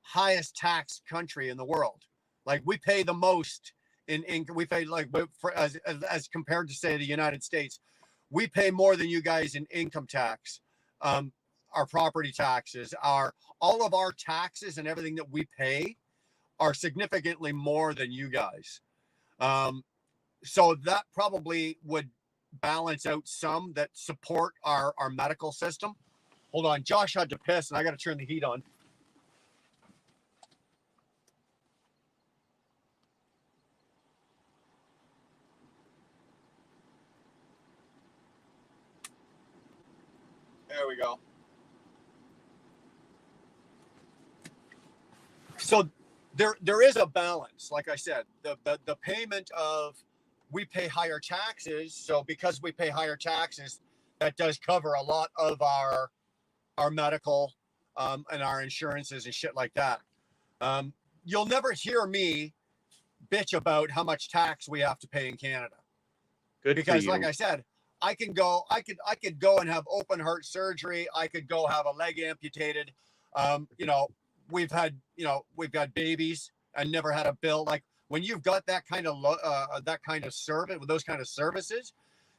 highest tax country in the world. Like, we pay the most in we pay like as compared to, say, the United States. We pay more than you guys in income tax, our property taxes, all of our taxes and everything that we pay are significantly more than you guys. So that probably would balance out some that support our medical system. Hold on, Josh had to piss, and I got to turn the heat on. There we go. So there is a balance. Like I said, the payment of, we pay higher taxes. So because we pay higher taxes, that does cover a lot of our medical and our insurances and shit like that. You'll never hear me bitch about how much tax we have to pay in Canada. Good Because, for you. like I said, I could go and have open heart surgery. I could go have a leg amputated. We've got babies and never had a bill. Like, when you've got that kind of service, with those kind of services,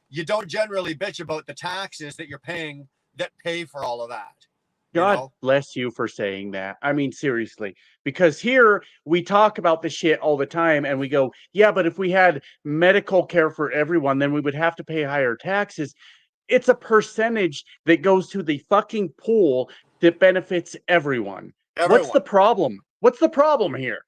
you don't generally bitch about the taxes that you're paying that pay for all of that. God bless you for saying that. I mean, seriously, because here we talk about the shit all the time and we go, yeah, but if we had medical care for everyone, then we would have to pay higher taxes. It's a percentage that goes to the fucking pool that benefits everyone. What's the problem? What's the problem here?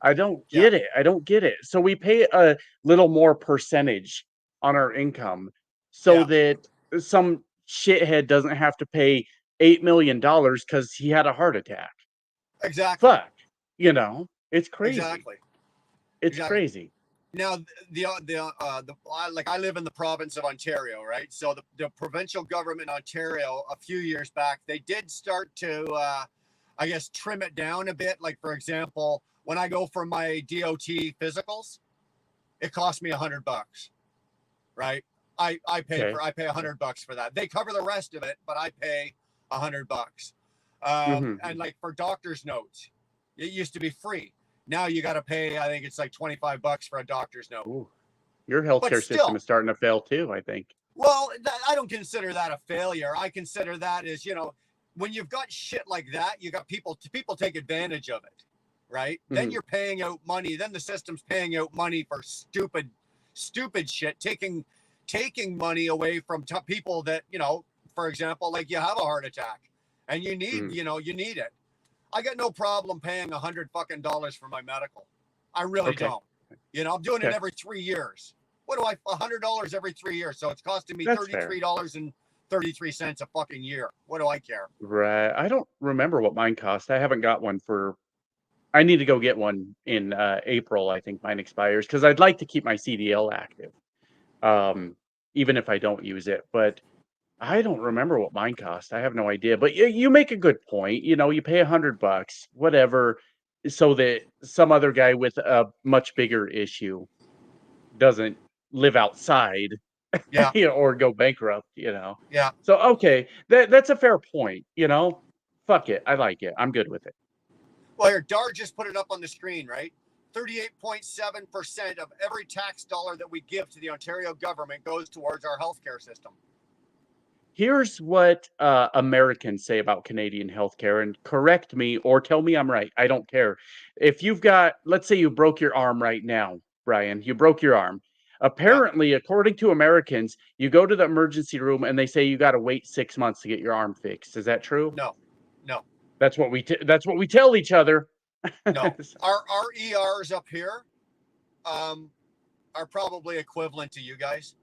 I don't get it. I don't get it. So we pay a little more percentage on our income so that some shithead doesn't have to pay $8 million because he had a heart attack. Exactly. Fuck. It's crazy. Exactly. It's crazy. Now, like, I live in the province of Ontario, right? So the provincial government in Ontario, a few years back, they did start to, I guess, trim it down a bit. Like, for example, when I go for my DOT physicals, it costs me $100, right? I pay $100 for that. They cover the rest of it, but I pay $100. And like, for doctor's notes, it used to be free. Now you got to pay, I think it's like $25 for a doctor's note. Ooh. Your healthcare system is starting to fail too, I think. Well, I don't consider that a failure. I consider that as, when you've got shit like that, you got people take advantage of it, right? Then you're paying out money. Then the system's paying out money for stupid shit, taking money away from people that, for example, like, you have a heart attack and you need, you need it. I got no problem paying $100 for my medical. I really don't. I'm doing it every 3 years. What do $100 every 3 years? So it's costing me $33.33 a fucking year. What do I care? Right. I don't remember what mine cost. I haven't got one I need to go get one in April. I think mine expires because I'd like to keep my CDL active, even if I don't use it. But I don't remember what mine cost. I have no idea. But you make a good point. You pay $100, whatever, so that some other guy with a much bigger issue doesn't live outside, or go bankrupt. Yeah. So okay, that's a fair point. Fuck it, I like it. I'm good with it. Well, here, Dar just put it up on the screen, right? 38.7% of every tax dollar that we give to the Ontario government goes towards our healthcare system. Here's what Americans say about Canadian healthcare, and correct me or tell me I'm right. I don't care. If you've got, let's say you broke your arm right now, Brian, you broke your arm. Apparently, according to Americans, you go to the emergency room and they say you got to wait 6 months to get your arm fixed. Is that true? No. That's what we tell each other. No. Our ERs up here are probably equivalent to you guys.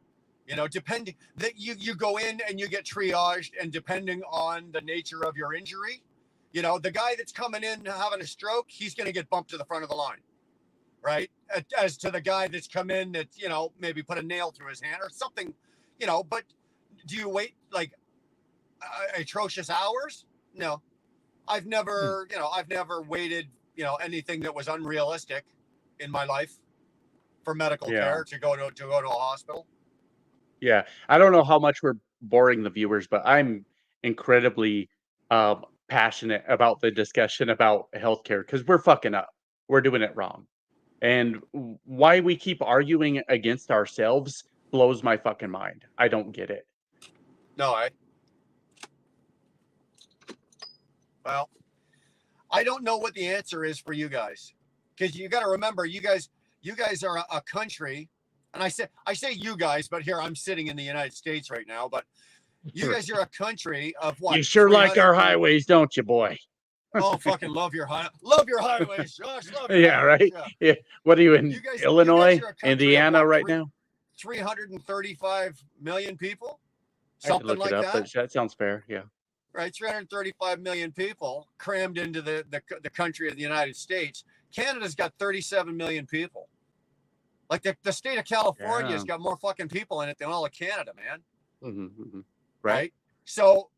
Depending that you go in and you get triaged, and depending on the nature of your injury, the guy that's coming in having a stroke, he's going to get bumped to the front of the line, right? As to the guy that's come in that, maybe put a nail through his hand or something, but do you wait like atrocious hours? No, I've never waited, anything that was unrealistic in my life for medical care to go to a hospital. Yeah, I don't know how much we're boring the viewers, but I'm incredibly passionate about the discussion about healthcare because we're fucking up. We're doing it wrong. And why we keep arguing against ourselves blows my fucking mind. I don't get it. No, well, I don't know what the answer is for you guys, because you got to remember, you guys are a country, and I say you guys, but here I'm sitting in the United States right now, but you guys are a country of what? You sure like our 300 highways, don't you, boy? Oh, fucking love your highways, Josh. Love your Yeah, highways, right. yeah. Yeah. What are you in You guys Illinois, are a country of Indiana what, right now? 335 million people, I could something look like it up, that. but that sounds fair. Yeah. Right, 335 million people crammed into the country of the United States. Canada's got 37 million people. Like the state of California's got more fucking people in it than all of Canada, man. Mm-hmm. Right. So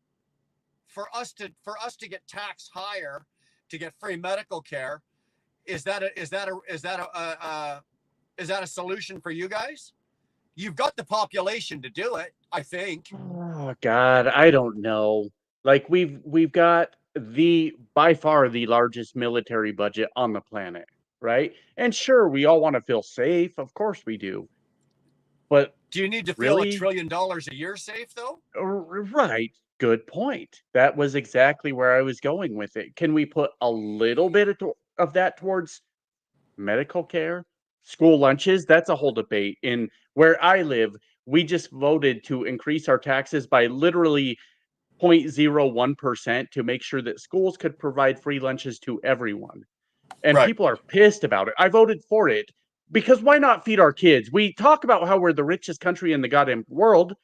for us to get taxed higher to get free medical care, is that a solution for you guys? You've got the population to do it, I think. Oh God, I don't know. Like we've got by far the largest military budget on the planet, right? And sure, we all want to feel safe, of course we do. But do you need to feel really? $1 trillion a year safe though? Right. Good point. That was exactly where I was going with it. Can we put a little bit of that towards medical care, school lunches? That's a whole debate. In where I live, we just voted to increase our taxes by literally 0.01% to make sure that schools could provide free lunches to everyone. And Right. people are pissed about it. I voted for it because why not feed our kids? We talk about how we're the richest country in the goddamn world.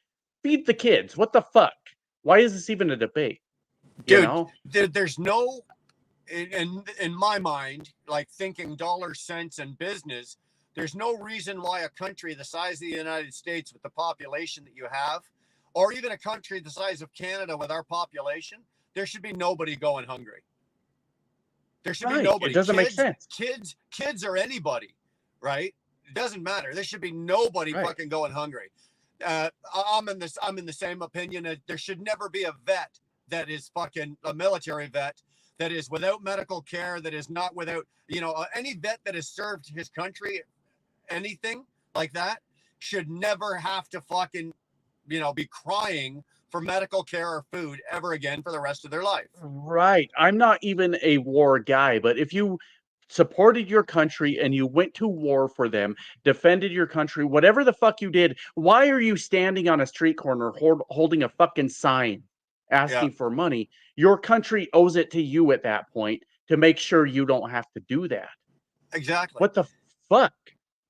Feed the kids. What the fuck? Why is this even a debate? Dude, you know? There's no, in my mind, like thinking dollar cents and business, there's no reason why a country the size of the United States with the population that you have, or even a country the size of Canada with our population, there should be nobody going hungry. There should be nobody. It doesn't make sense. Kids or anybody, right? It doesn't matter. There should be nobody fucking going hungry. I'm in the same opinion. There should never be a vet that is fucking a military vet that is without medical care, that is not without, any vet that has served his country, anything like that, should never have to fucking, be crying for medical care or food ever again for the rest of their life. Right. I'm not even a war guy, but if you supported your country and you went to war for them, defended your country, whatever the fuck you did, why are you standing on a street corner holding a fucking sign asking for money? Your country owes it to you at that point to make sure you don't have to do that. Exactly. What the fuck?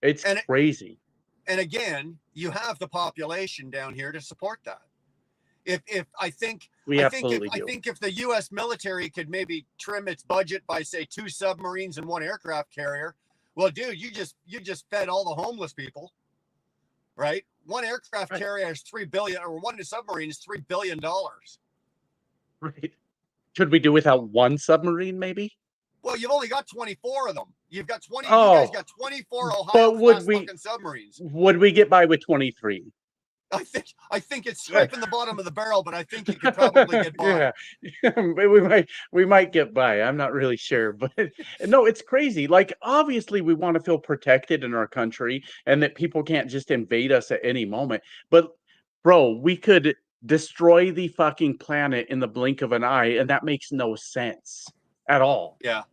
It's crazy. And again, you have the population down here to support that. I think if the U.S. military could maybe trim its budget by say 2 submarines and 1 aircraft carrier, well, dude, you just fed all the homeless people, right? 1 aircraft carrier is $3 billion, or 1 submarine is $3 billion. Right? Should we do without 1 submarine, maybe? Well, you've only got 24 of them. You've got 20. Oh, you guys got 24 Ohio-class fucking submarines. Would we get by with 23? I think it's scraping the bottom of the barrel, but I think you could probably get by. Yeah, we might get by. I'm not really sure, but no, it's crazy. Like, obviously, we want to feel protected in our country and that people can't just invade us at any moment. But, bro, we could destroy the fucking planet in the blink of an eye, and that makes no sense at all. Yeah.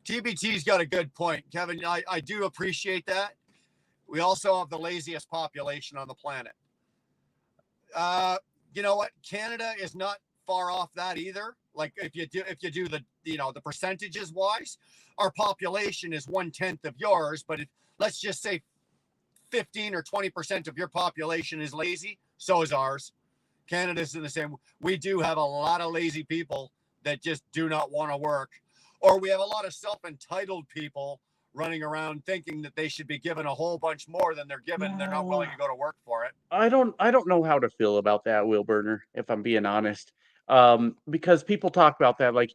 TBT's got a good point, Kevin. I do appreciate that. We also have the laziest population on the planet. You know what? Canada is not far off that either. Like if you do the the percentages wise, our population is 1/10 of yours. But let's just say 15 or 20% of your population is lazy, so is ours. Canada's in the same. We do have a lot of lazy people that just do not want to work, or we have a lot of self-entitled people running around thinking that they should be given a whole bunch more than they're given. They're not willing to go to work for it. I don't know how to feel about that, Will Burner, if I'm being honest. Because people talk about that, like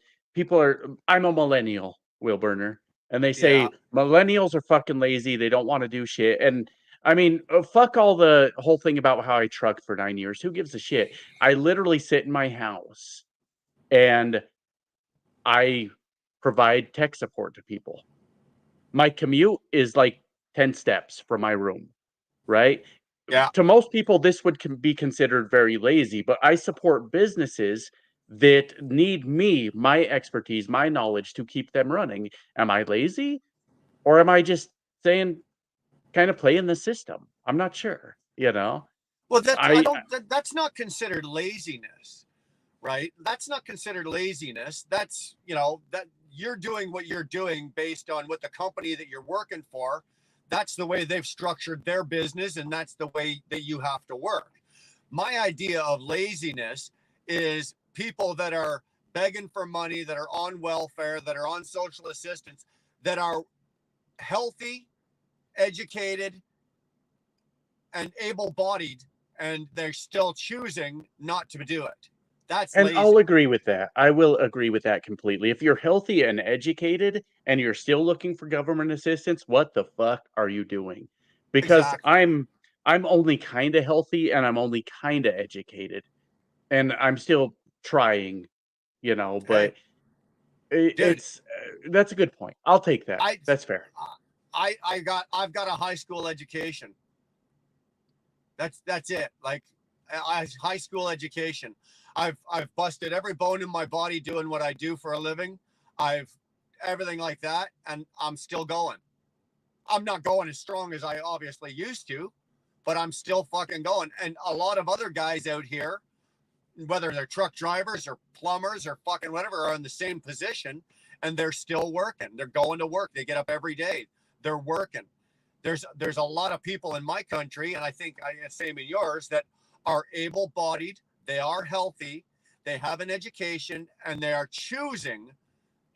I'm a millennial, Will Burner, and they say millennials are fucking lazy. They don't want to do shit. And I mean, fuck all the whole thing about how I trucked for 9 years. Who gives a shit? I literally sit in my house and I provide tech support to people. My commute is like 10 steps from my room, right? Yeah. To most people, this would be considered very lazy, but I support businesses that need me, my expertise, my knowledge to keep them running. Am I lazy? Or am I just saying, kind of playing the system? I'm not sure, you know? Well, I that's not considered laziness, right? That's not considered laziness. That's, that you're doing what you're doing based on what the company that you're working for, that's the way they've structured their business, and that's the way that you have to work. My idea of laziness is people that are begging for money, that are on welfare, that are on social assistance, that are healthy, educated, and able-bodied, and they're still choosing not to do it. That's And lazy. I'll agree with that. I will agree with that completely. If you're healthy and educated and you're still looking for government assistance, what the fuck are you doing? Because Exactly. I'm only kind of healthy and I'm only kind of educated and I'm still trying, Hey, but dude, it's that's a good point. I'll take that. I That's fair. I've got a high school education. That's it. Like, high school education. I've busted every bone in my body doing what I do for a living. I've everything like that, and I'm still going. I'm not going as strong as I obviously used to, but I'm still fucking going. And a lot of other guys out here, whether they're truck drivers or plumbers or fucking whatever, are in the same position, and they're still working. They're going to work. They get up every day. They're working. There's a lot of people in my country, and I think same in yours, that are able-bodied. They are healthy. They have an education, and they are choosing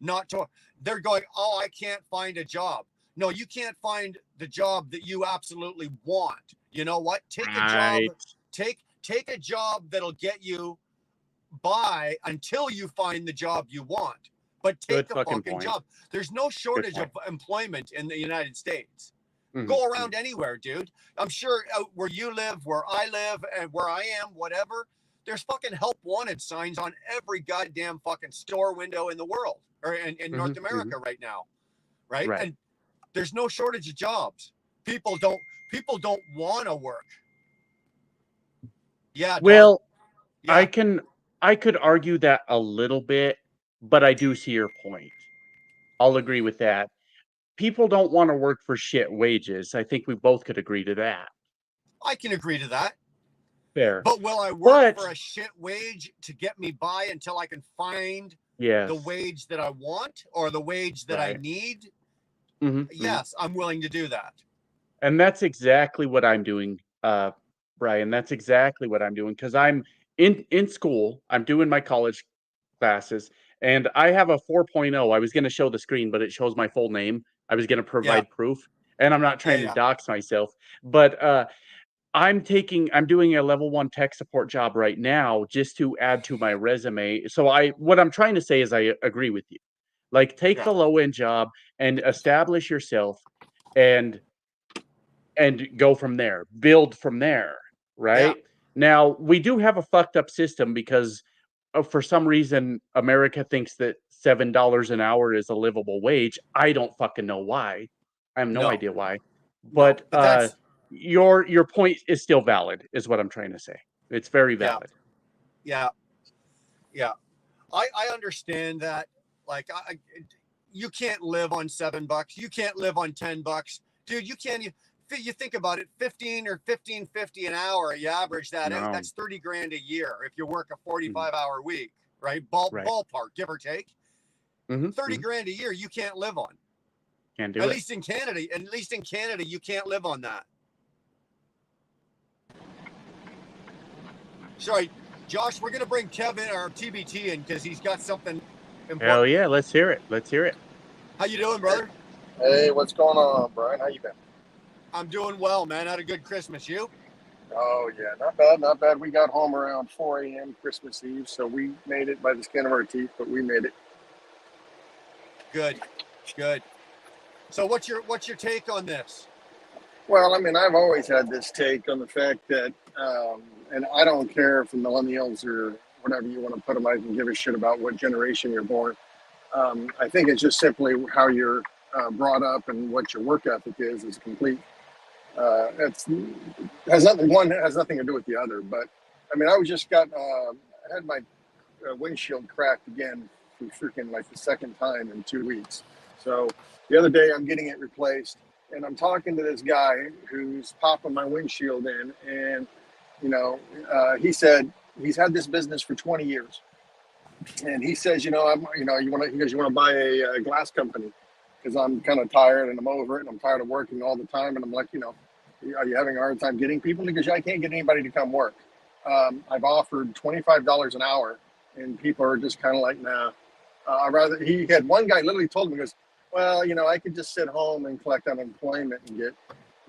not to. They're going, oh, I can't find a job. No, you can't find the job that you absolutely want. You know what? Take a job. Right. Take a job that'll get you by until you find the job you want. But take Good the fucking fucking point. job. There's no shortage of point. employment in the United States. Mhm. Go around anywhere, dude. I'm sure out where you live, where I live, and where I am, whatever, there's fucking help wanted signs on every goddamn fucking store window in the world, or in North America right now, right? Right. And there's no shortage of jobs. People don't want to work. Yeah. Well, Yeah. I could argue that a little bit, but I do see your point. I'll agree with that. People don't want to work for shit wages. I think we both could agree to that. I can agree to that. Fair. But will I work But for a shit wage to get me by until I can find yes. the wage that I want or the wage that I Right. need? Mhm, mhm. Yes, I'm willing to do that. And that's exactly what I'm doing, Brian. That's exactly what I'm doing because I'm in school. I'm doing my college classes, and I have a 4.0. I was going to show the screen, but it shows my full name. I was going to Yeah. provide proof, and I'm not trying to Yeah. dox myself, but I'm doing a level 1 tech support job right now just to add to my resume. So what I'm trying to say is I agree with you. Like, take Yeah. the low end job and establish yourself and go from there, build from there, right? Now, we do have a fucked up system because for some reason America thinks that $7 an hour is a livable wage. I don't fucking know why. I have no No. idea why. No. But But that's your point is still valid, is what I'm trying to say. It's very yeah. valid. Yeah. Yeah. I understand that. Like, you can't live on $7. You can't live on $10, dude. You can't. You think about it, 15 or 15.50 an hour. You average that out. No. That's 30 grand a year if you work a Mhm. 45-hour week, right? Right. Ballpark, give or take. Mhm, 30 mhm. grand a year, you can't live on. Can't do At it. least in Canada. At least in Canada, you can't live on that. Sorry, Josh. We're gonna bring Kevin or TBT in because he's got something important. Hell yeah, let's hear it. Let's hear it. How you doing, brother? Hey, what's going on, Brian? How you been? I'm doing well, man. Had a good Christmas. You? Oh yeah, not bad, not bad. We got home around 4 a.m. Christmas Eve, so we made it by the skin of our teeth, but we made it. Good, good. So what's your take on this? Well, I mean, I've always had this take on the fact that, and I don't care if the millennials or whatever you want to put them, I can give a shit about what generation you're born. I think it's just simply how you're brought up and what your work ethic is complete. It's has nothing. One has nothing to do with the other. But I mean, I had my windshield cracked again for freaking like the second time in 2 weeks. So the other day I'm getting it replaced, and I'm talking to this guy who's popping my windshield in, and he said he's had this business for 20 years, and he says, you want to buy a glass company because I'm kind of tired and I'm over it and I'm tired of working all the time, and I'm like, are you having a hard time getting people? Because I can't get anybody to come work. I've offered $25 an hour, and people are just kind of like, nah. He had one guy literally told me, he goes, well, I could just sit home and collect unemployment and get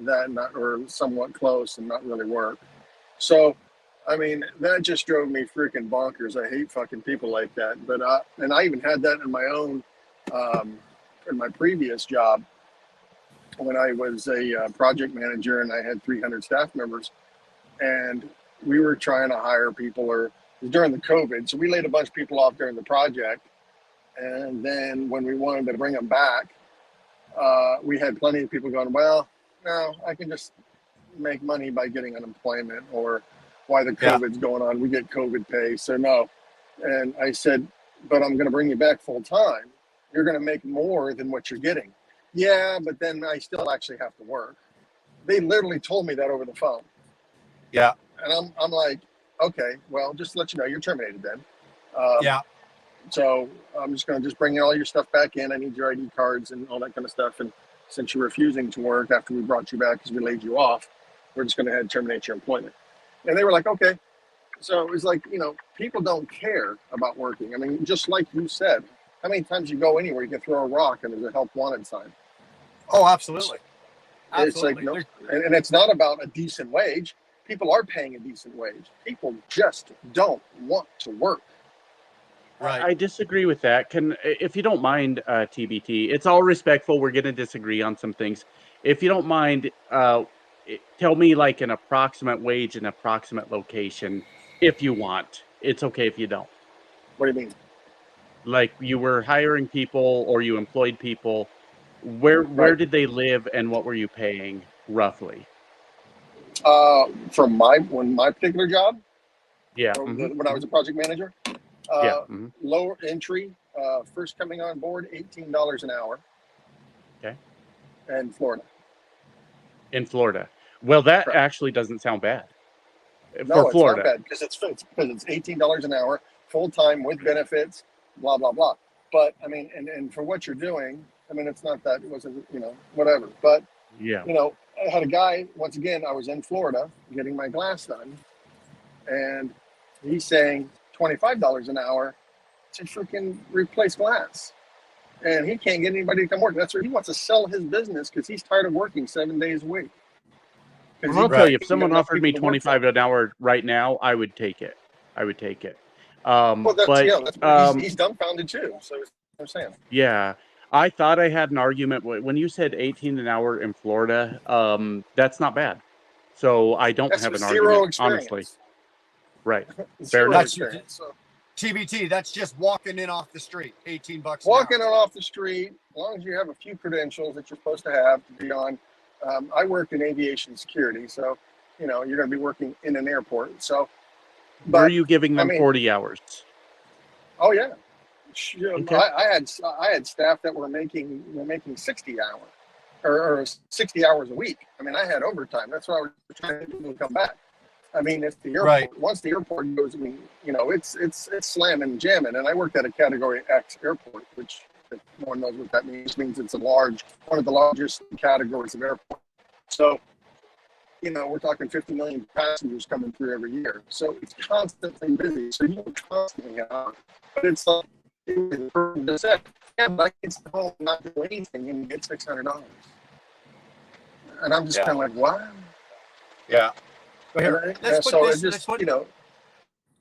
that or somewhat close and not really work. So, I mean, that just drove me freaking bonkers. I hate fucking people like that. But and I even had that in my own, in my previous job when I was a project manager and I had 300 staff members, and we were trying to hire people during the COVID. So we laid a bunch of people off during the project. And then when we wanted to bring them back, we had plenty of people going, well, no, I can just make money by getting unemployment, or why the COVID's going on. We get COVID pay. So no. And I said, but I'm going to bring you back full time. You're going to make more than what you're getting. Yeah, but then I still actually have to work. They literally told me that over the phone. Yeah. And I'm like, okay, well, just to let you know, you're terminated then. Yeah. So I'm just going to bring all your stuff back in. I need your ID cards and all that kind of stuff. And since you're refusing to work after we brought you back because we laid you off, we're just going to terminate your employment. And they were like, okay. So it was like, people don't care about working. I mean, just like you said, how many times you go anywhere, you can throw a rock and there's a help wanted sign. Oh, absolutely. It's like, and it's not about a decent wage. People are paying a decent wage. People just don't want to work. Right. I disagree with that. If you don't mind, TBT, it's all respectful. We're going to disagree on some things. If you don't mind, tell me like an approximate wage and approximate location if you want. It's okay if you don't. What do you mean? Like you were hiring people or you employed people. Where did they live and what were you paying roughly? From my particular job? Yeah. When I was a project manager? Lower entry, first coming on board, $18 an hour. Okay. And Florida. In Florida. Well, that Correct. actually doesn't sound bad. No, for Florida. It's not bad because it's $18 an hour, full time with benefits, blah blah blah. But I mean, and for what you're doing, I mean, it's not that it wasn't whatever. But yeah, I had a guy once again. I was in Florida getting my glass done, and he's saying $25 an hour to freaking replace glass, and he can't get anybody to come work. That's where he wants to sell his business because he's tired of working 7 days a week. I'll tell you, if someone offered me $25 an hour right now, I would take it. Well, that's he's dumbfounded too. So that's what I'm saying. Yeah, I thought I had an argument when you said 18 an hour in Florida. That's not bad. So I don't have an argument, honestly. Right. Fair enough. So, TBT, that's just walking in off the street, $18 walking in off the street, as long as you have a few credentials that you're supposed to have to be on. I work in aviation security, so you're going to be working in an airport. So, but were you giving them 40 hours? Oh yeah, okay. I had staff that were making 60 hours or 60 hours a week. I mean, I had overtime. That's why I was trying to get people to come back. I mean, if the airport once the airport goes, I mean, it's slamming, jamming. And I worked at a Category X airport, which if no one knows what that means it's one of the largest categories of airport. So, we're talking 50 million passengers coming through every year. So it's constantly busy. So you're constantly out. But it's like the person just said, yeah, but I can stay home and not do anything and get $600. And I'm just kind of like, what? Yeah. But here,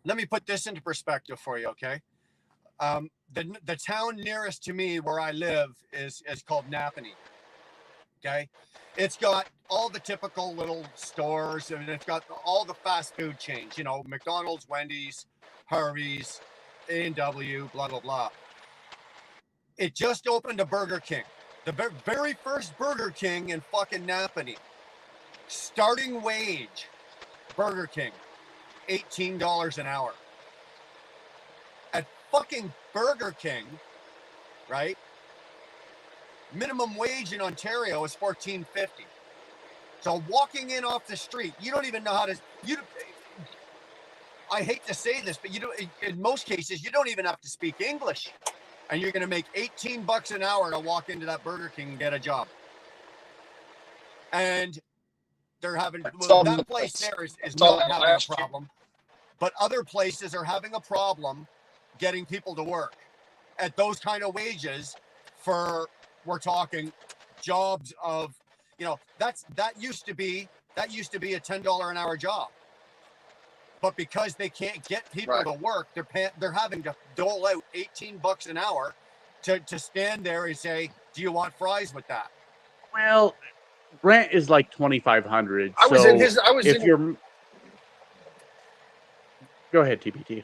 let me put this into perspective for you, okay? The town nearest to me where I live is called Napanee. Okay. It's got all the typical little stores, and it's got all the fast food chains, you know, McDonald's, Wendy's, Harvey's, A&W, blah, blah, blah. It just opened a Burger King. The very first Burger King in fucking Napanee. Starting wage, Burger King, $18 an hour. At fucking Burger King, right? Minimum wage in Ontario is $14.50. So walking in off the street, you don't even know how to. I hate to say this, but you don't. In most cases, you don't even have to speak English, and you're going to make $18 an hour to walk into that Burger King and get a job. And they're having that place there is not having a problem, but other places are having a problem getting people to work at those kind of wages for. We're talking jobs of, you know, that used to be a $10 an hour job, but because they can't get people to work, they're having to dole out $18 an hour to stand there and say, "Do you want fries with that?" Well, rent is like $2,500. Go ahead, TPT.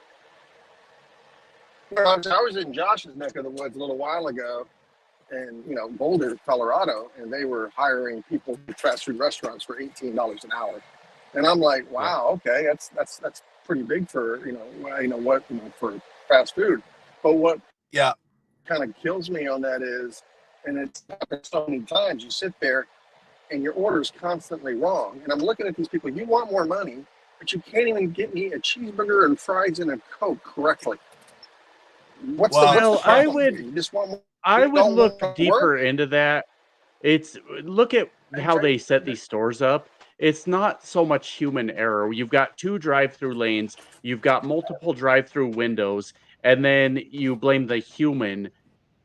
I was in Josh's neck of the woods a little while ago. And, you know, Boulder, Colorado, and they were hiring people at fast food restaurants for $18 an hour. And I'm like, wow, okay, that's pretty big for, for fast food. But what kind of kills me on that is, and it's happened so many times, you sit there and your order's constantly wrong. And I'm looking at these people, you want more money, but you can't even get me a cheeseburger and fries and a Coke correctly. What's the problem? You just want more. I would look deeper into that. Look at how they set these stores up. It's not so much human error. You've got 2 drive-through lanes, you've got multiple drive-through windows, and then you blame the human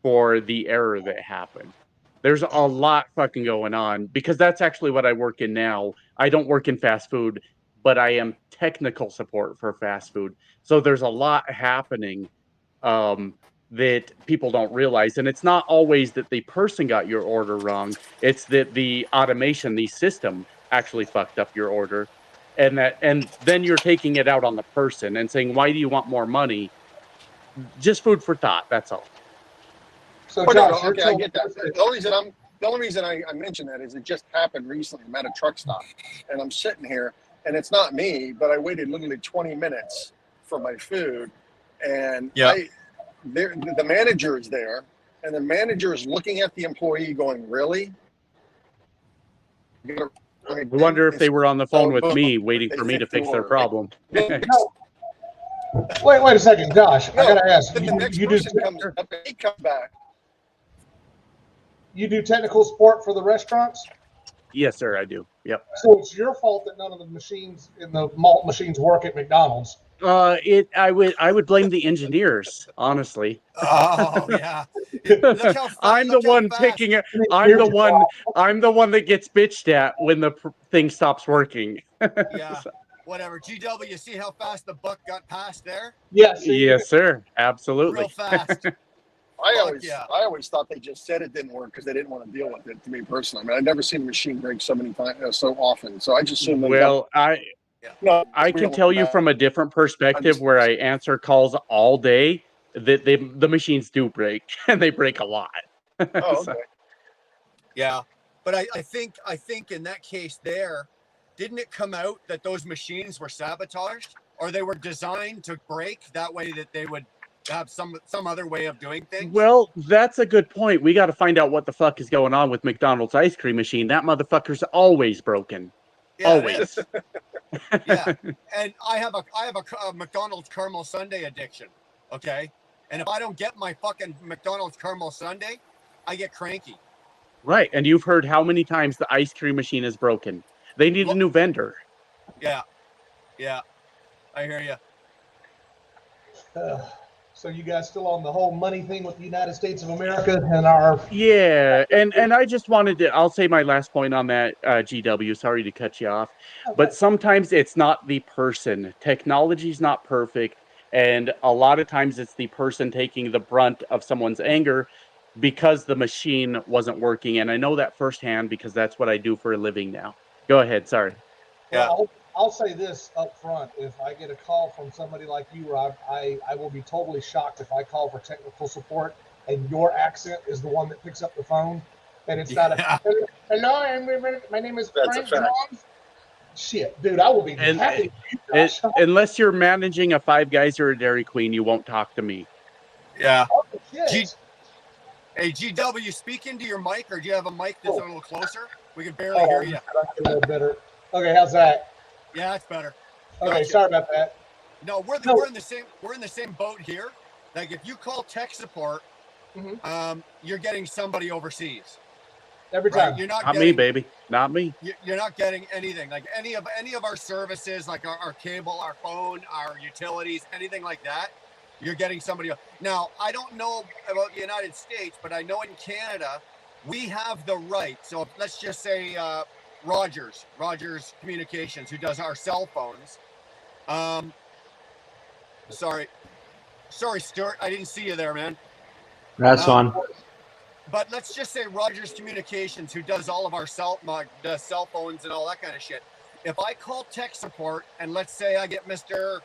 for the error that happened. There's a lot fucking going on, because that's actually what I work in now. I don't work in fast food, but I am technical support for fast food. So there's a lot happening that people don't realize. And it's not always that the person got your order wrong. It's that the automation, the system actually fucked up your order. And then you're taking it out on the person and saying, why do you want more money? Just food for thought. That's all. So Josh, okay, I get that. The only reason I mention that is it just happened recently. I'm at a truck stop and I'm sitting here and it's not me, but I waited literally 20 minutes for my food. And the manager is there, and the manager is looking at the employee going, really? I wonder if they were on the phone with me, waiting for me to fix their problem. Wait a second, Josh. I gotta ask. He comes back. You do technical support for the restaurants? Yes, sir, I do. Yep. So it's your fault that none of the machines in the malt machines work at McDonald's. I would blame the engineers, honestly. Oh yeah. I'm the one taking it. I'm the one that gets bitched at when the thing stops working. Yeah. Whatever. GW, see how fast the buck got passed there? Yes. Yes, sir. Absolutely. Real fast. I always thought they just said it didn't work because they didn't want to deal with it. To me personally, I mean, I've never seen a machine break so many times, so often. So I just assume. I can tell you from a different perspective where I answer calls all day that the machines do break, and they break a lot. Oh, okay. Yeah, but I think in that case there, didn't it come out that those machines were sabotaged, or they were designed to break that way that they would have some other way of doing things? Well, that's a good point. We got to find out what the fuck is going on with McDonald's ice cream machine. That motherfucker's always broken. Yeah, always. Yeah, and I have a McDonald's caramel sundae addiction. Okay, and if I don't get my fucking McDonald's caramel sundae, I get cranky. Right, and you've heard how many times the ice cream machine is broken. They need a new vendor. Yeah, I hear you. So you guys still on the whole money thing with the United States of America and our... Yeah, and I just wanted to... I'll say my last point on that, GW. Sorry to cut you off. Okay. But sometimes it's not the person. Technology's not perfect, and a lot of times it's the person taking the brunt of someone's anger. because the machine wasn't working. And I know that firsthand because that's what I do for a living now. Go ahead. Sorry. Yeah. Well, I'll say this up front. If I get a call from somebody like you, Rob, I will be totally shocked if I call for technical support and your accent is the one that picks up the phone and it's not a, hello, my name is That's a Frank fact. Jones. Shit, dude, I will be And- happy. Josh. Unless you're managing a Five Guys or a Dairy Queen, you won't talk to me. Yeah. Oh, shit. Hey, GW, speak into your mic, or do you have a mic that's a little closer? We can barely Oh, hear you. a little better. Okay, how's that? Yeah, that's better. Okay, Gotcha. sorry about that. No, we're in the same boat here. Like if you call tech support, you're getting somebody overseas. Every Right? time. You're not Not getting, me, baby. Not me. You're not getting anything. Like any of our services, like our cable, our phone, our utilities, anything like that. You're getting somebody else. Now, I don't know about the United States, but I know in Canada, we have the right. So let's just say Rogers Communications, who does our cell phones. Sorry, Stuart, I didn't see you there, man. That's fine. But let's just say Rogers Communications, who does all of our cell phones and all that kind of shit. If I call tech support and let's say I get Mr.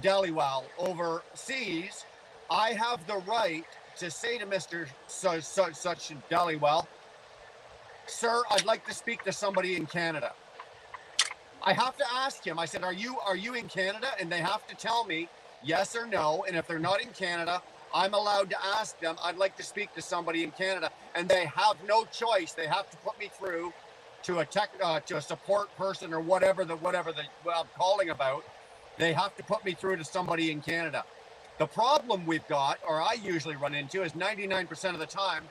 Dhaliwal overseas, I have the right to say to Mr. Such Dhaliwal, sir, I'd like to speak to somebody in Canada. I have to ask him. I said, are you in Canada? And they have to tell me yes or no. And if they're not in Canada, I'm allowed to ask them, I'd like to speak to somebody in Canada. And they have no choice. They have to put me through to a support person or whatever I'm calling about. They have to put me through to somebody in Canada. The problem we've got, or I usually run into, is 99% of the time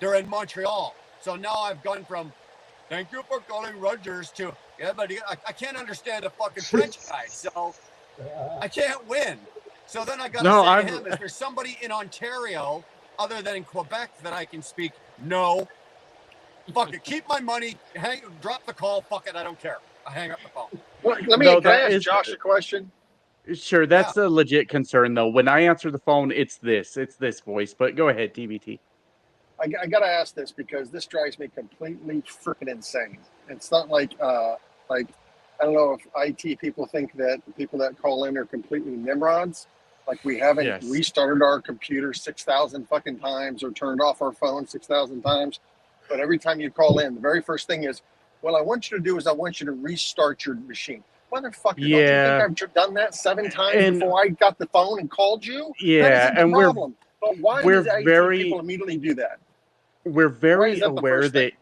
they're in Montreal. So now I've gone from, thank you for calling Rogers, to, yeah, but I can't understand a fucking French guy, so I can't win. So then I got to say to him, is there somebody in Ontario other than in Quebec that I can speak? No. Fuck it, keep my money, drop the call, fuck it, I don't care. I hang up the phone. Well, can I ask Josh a question? Sure, that's a legit concern, though. When I answer the phone, it's this voice. But go ahead, TBT. I got to ask this because this drives me completely freaking insane. It's not like I don't know if IT people think that the people that call in are completely nimrods. Like we haven't restarted our computer 6,000 fucking times or turned off our phone 6,000 times. But every time you call in, the very first thing is, what I want you to do is I want you to restart your machine. Motherfucker, don't you think I've done that 7 times before I got the phone and called you? Yeah, that isn't the problem. But why do IT people immediately do that? We're very aware that,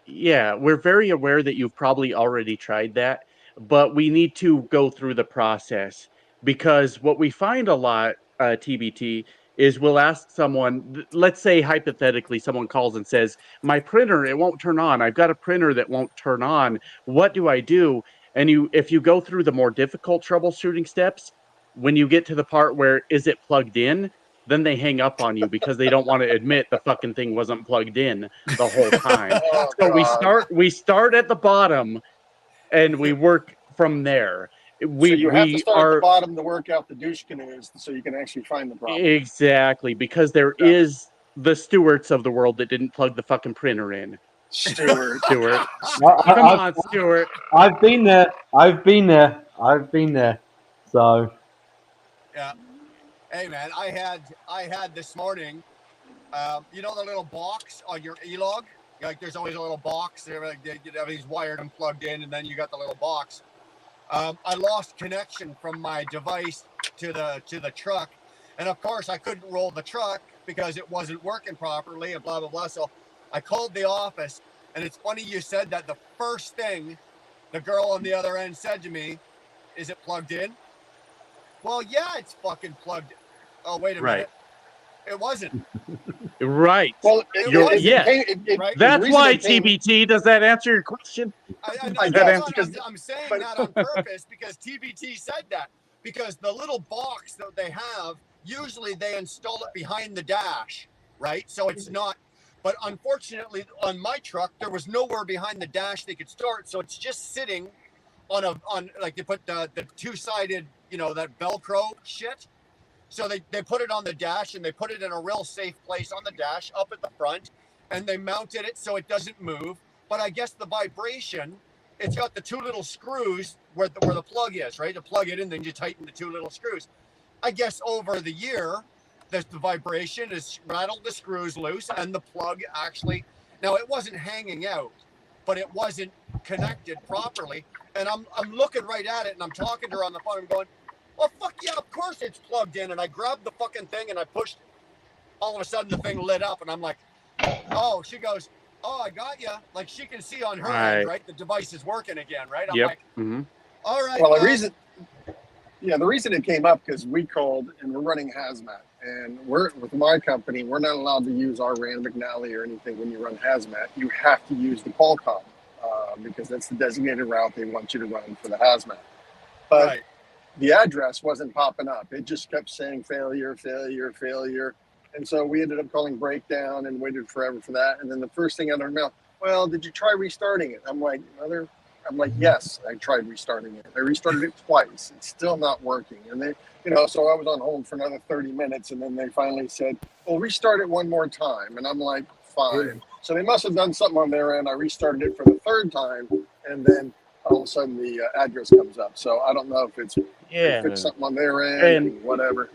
we're very aware that you've probably already tried that, but we need to go through the process because what we find a lot, TBT, is we'll ask someone, let's say hypothetically, someone calls and says, my printer, it won't turn on. I've got a printer that won't turn on. What do I do? And if you go through the more difficult troubleshooting steps, when you get to the part where is it plugged in, then they hang up on you because they don't want to admit the fucking thing wasn't plugged in the whole time. So we start at the bottom and we work from there. So you have to start at the bottom to work out the douche canoes so you can actually find the problem. Exactly, because there is the Stewarts of the world that didn't plug the fucking printer in. Stuart. Come on, Stuart. I've been there. So. Yeah. Hey man, I had this morning, you know the little box on your E-Log? Like there's always a little box, everything's wired and plugged in, and then you got the little box. I lost connection from my device to the truck, and of course I couldn't roll the truck because it wasn't working properly and blah blah blah. So I called the office, and it's funny you said that. The first thing the girl on the other end said to me, "Is it plugged in?" Well, yeah, it's fucking plugged in. Oh, wait a minute. It wasn't. Right. Well, that's why TBT. Does that answer your question? I'm saying that on purpose because TBT said that. Because the little box that they have, usually they install it behind the dash, right? So it's not. But unfortunately, on my truck, there was nowhere behind the dash they could start. So it's just sitting on like they put the two-sided, that Velcro shit. So they put it on the dash, and they put it in a real safe place on the dash up at the front, and they mounted it so it doesn't move. But I guess the vibration, it's got the two little screws where the plug is, right? To plug it in, then you tighten the two little screws. I guess over the year, the vibration has rattled the screws loose, and the plug actually, now it wasn't hanging out, but it wasn't connected properly. And I'm looking right at it, and I'm talking to her on the phone. I'm going, well, fuck yeah, of course it's plugged in. And I grabbed the fucking thing, and I pushed. All of a sudden, the thing lit up, and I'm like, oh, she goes, oh, I got you. Like, she can see on her end, right? The device is working again, right? I'm like, all right. Well, the reason it came up, because we called, and we're running hazmat. And with my company, we're not allowed to use our Rand McNally or anything when you run hazmat. You have to use the Qualcomm because that's the designated route they want you to run for the hazmat. But the address wasn't popping up. It just kept saying failure, failure, failure. And so we ended up calling breakdown and waited forever for that. And then the first thing out of our mouth, well, did you try restarting it? I'm like, yes, I tried restarting it. I restarted it twice. It's still not working. And they, so I was on hold for another 30 minutes. And then they finally said, well, restart it one more time. And I'm like, fine. So they must have done something on their end. I restarted it for the third time. And then all of a sudden the address comes up. So I don't know if it's fixed something on their end and whatever.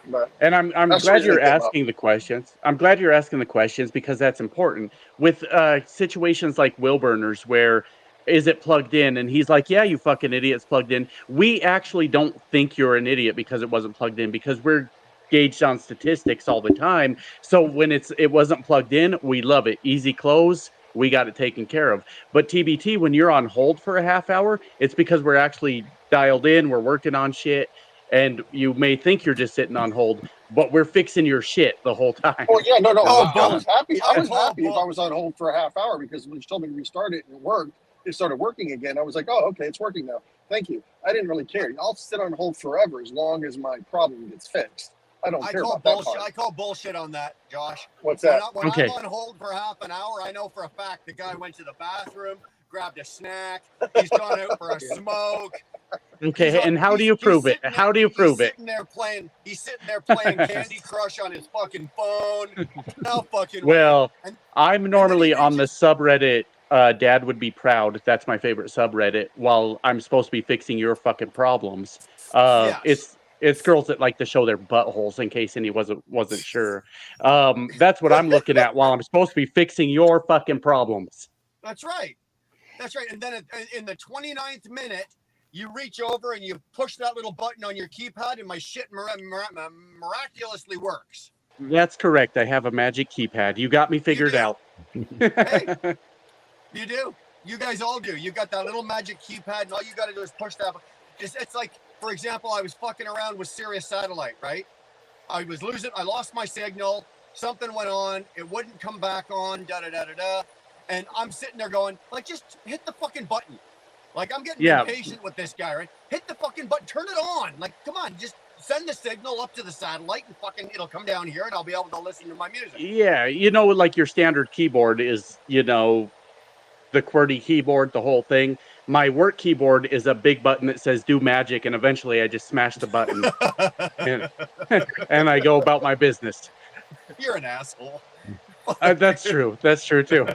But I'm glad you're asking the questions. I'm glad you're asking the questions because that's important. With situations like Wilburner's where is it plugged in? And he's like, yeah, you fucking idiot, it's plugged in. We actually don't think you're an idiot because it wasn't plugged in, because we're gauged on statistics all the time. So when it wasn't plugged in, we love it. Easy close, we got it taken care of. But TBT, when you're on hold for a half hour, it's because we're actually dialed in, we're working on shit, and you may think you're just sitting on hold, but we're fixing your shit the whole time. Oh yeah, no. I was happy. I was happy if I was on hold for a half hour, because when she told me to restart it and it worked, it started working again. I was like, oh, okay, it's working now. Thank you. I didn't really care. I'll sit on hold forever as long as my problem gets fixed. I don't care about that part. I call bullshit on that, Josh. What's that? When I'm on hold for half an hour, I know for a fact the guy went to the bathroom, grabbed a snack, he's gone out for a smoke. Okay, and how do you prove it? How do you prove it? He's sitting there playing Candy Crush on his fucking phone. How fucking well, I'm normally on the subreddit. Dad would be proud. That's my favorite subreddit. While I'm supposed to be fixing your fucking problems, it's girls that like to show their buttholes. In case any wasn't sure, that's what I'm looking at while I'm supposed to be fixing your fucking problems. That's right. That's right. And then in the 29th minute, you reach over and you push that little button on your keypad, and my shit miraculously works. That's correct. I have a magic keypad. You got me figured out. Hey, you do. You guys all do. You got that little magic keypad, and all you got to do is push that. It's like, for example, I was fucking around with Sirius Satellite, right? I lost my signal. Something went on. It wouldn't come back on. And I'm sitting there going, like, just hit the fucking button. Like, I'm getting impatient with this guy, right? Hit the fucking button. Turn it on. Like, come on, just send the signal up to the satellite, and fucking it'll come down here, and I'll be able to listen to my music. Yeah, like your standard keyboard is, the QWERTY keyboard, the whole thing. My work keyboard is a big button that says do magic, and eventually I just smash the button and I go about my business. You're an asshole. That's true. That's true too.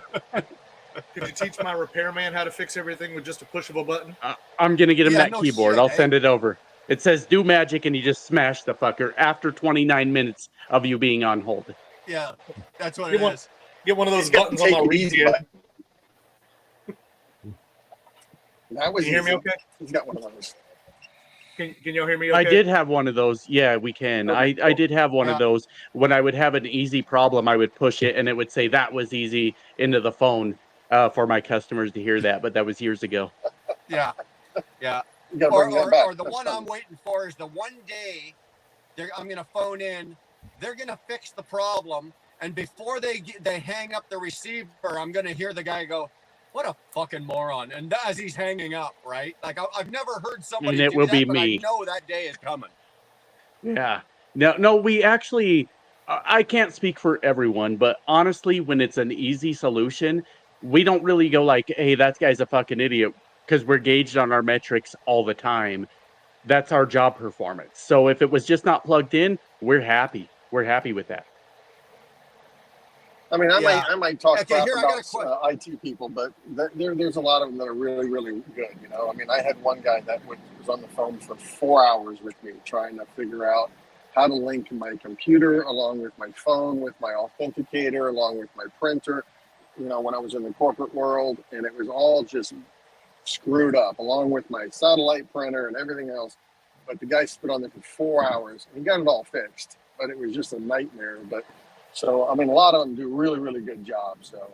Could you teach my repairman how to fix everything with just a push of a button? I'm going to get him that keyboard. I'll send it over. It says do magic, and you just smash the fucker after 29 minutes of you being on hold. Yeah, that's what it is. Get one of those buttons on the radio. That was Can you hear me okay? He's got one of those. Can y'all hear me okay? I did have one of those. Yeah, we can. I did have one of those. When I would have an easy problem, I would push it, and it would say that was easy into the phone for my customers to hear that. But that was years ago. Yeah. Or the one I'm waiting for is the one day I'm going to phone in. They're going to fix the problem. And before they hang up the receiver, I'm going to hear the guy go, what a fucking moron. And as he's hanging up, right? Like, I've never heard somebody and it do will that, be but me. I know that day is coming. Yeah. No, we actually, I can't speak for everyone, but honestly, when it's an easy solution, we don't really go like, hey, that guy's a fucking idiot, because we're gauged on our metrics all the time. That's our job performance. So if it was just not plugged in, we're happy. We're happy with that. I mean, I Yeah. might talk Okay, crap here I got a about IT people, but there's a lot of them that are really, really good. You know, I mean, I had one guy that was on the phone for 4 hours with me trying to figure out how to link my computer along with my phone, with my authenticator, along with my printer. You know, when I was in the corporate world, and it was all just screwed up, along with my satellite printer and everything else. But the guy stood on there for 4 hours and he got it all fixed. But it was just a nightmare. But so, I mean, a lot of them do really, really good jobs. So,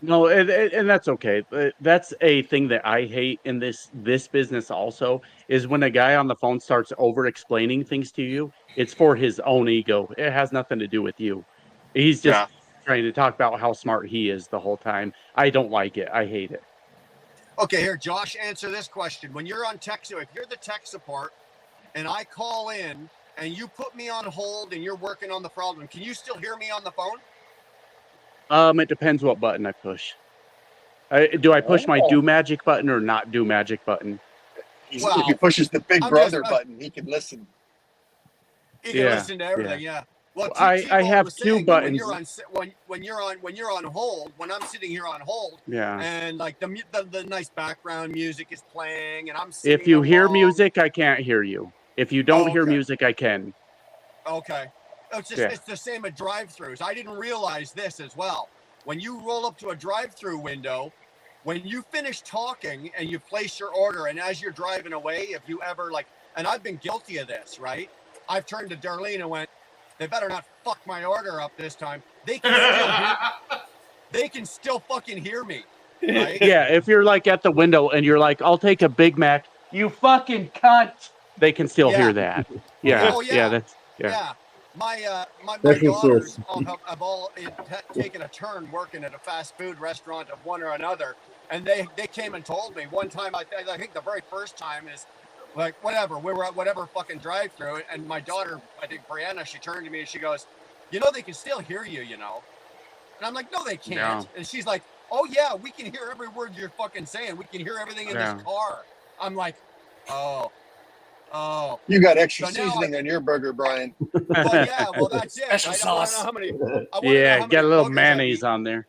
No, and that's okay. That's a thing that I hate in this business also, is when a guy on the phone starts over explaining things to you. It's for his own ego. It has nothing to do with you. He's just Yeah. trying to talk about how smart he is the whole time. I don't like it. I hate it. Okay, here, Josh, answer this question. When you're on tech, so if you're the tech support and I call in and you put me on hold and you're working on the problem, can you still hear me on the phone? It depends what button I push. Do I push my do magic button or not do magic button? if he pushes the big brother button, he can listen. He can listen to everything, yeah. Well, I have was two saying buttons. When you're on hold, when I'm sitting here on hold, Yeah. and like the nice background music is playing, and I'm singing If you hear along. music, I can't hear you. If you don't hear music, I can. Okay. It's just it's the same at drive-throughs. I didn't realize this as well. When you roll up to a drive-through window, when you finish talking and you place your order, and as you're driving away, if you ever and I've been guilty of this, right? I've turned to Darlene and went, they better not fuck my order up this time. They can still fucking hear me. Right? Yeah, if you're like at the window and you're like, I'll take a Big Mac, you fucking cunt. They can still hear that. Yeah. Oh, Yeah. Yeah. My Special daughters sauce. have all taken a turn working at a fast food restaurant of one or another, and they came and told me one time. I think the very first time is like whatever, we were at whatever fucking drive-through, and my daughter, I think Brianna, she turned to me and she goes, "You know they can still hear you, you know." And I'm like, "No, they can't." No. And she's like, "Oh yeah, we can hear every word you're fucking saying. We can hear everything in this car." I'm like, "Oh." You got extra So now seasoning on your burger, Brian. Well, yeah, well, that's it. Special right? sauce. I wanna know how Yeah, many get a little boogers I've mayonnaise eaten. on there.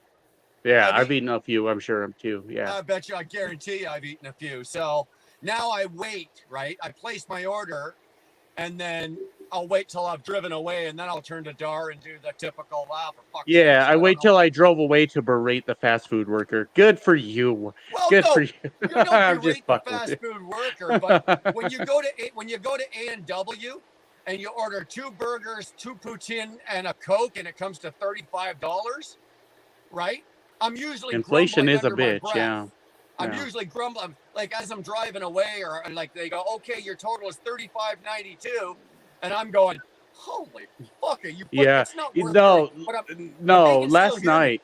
Yeah, I've I've eaten a few. I'm sure too. Yeah. I bet you, I guarantee you I've eaten a few. So now I wait, right? I place my order, and then I'll wait till I've driven away, and then I'll turn to Dar and do the typical, wow, for fuck's sake. Yeah, I wait till I drove away to berate the fast food worker. Good for you. Well, Good no, for you. you don't I'm berate just the fucking with fast you. food worker, but when you go to A&W and you order 2 burgers, 2 poutine, and a Coke, and it comes to $35, right? I'm usually Inflation grumbling is a under my bitch. breath. Yeah. I'm Yeah. usually grumbling, like as I'm driving away, or like they go, "Okay, your total is $35.92," and I'm going, "Holy fuck, are you? Yeah. It's not worth No, it." But they no. can still Last hear me. night.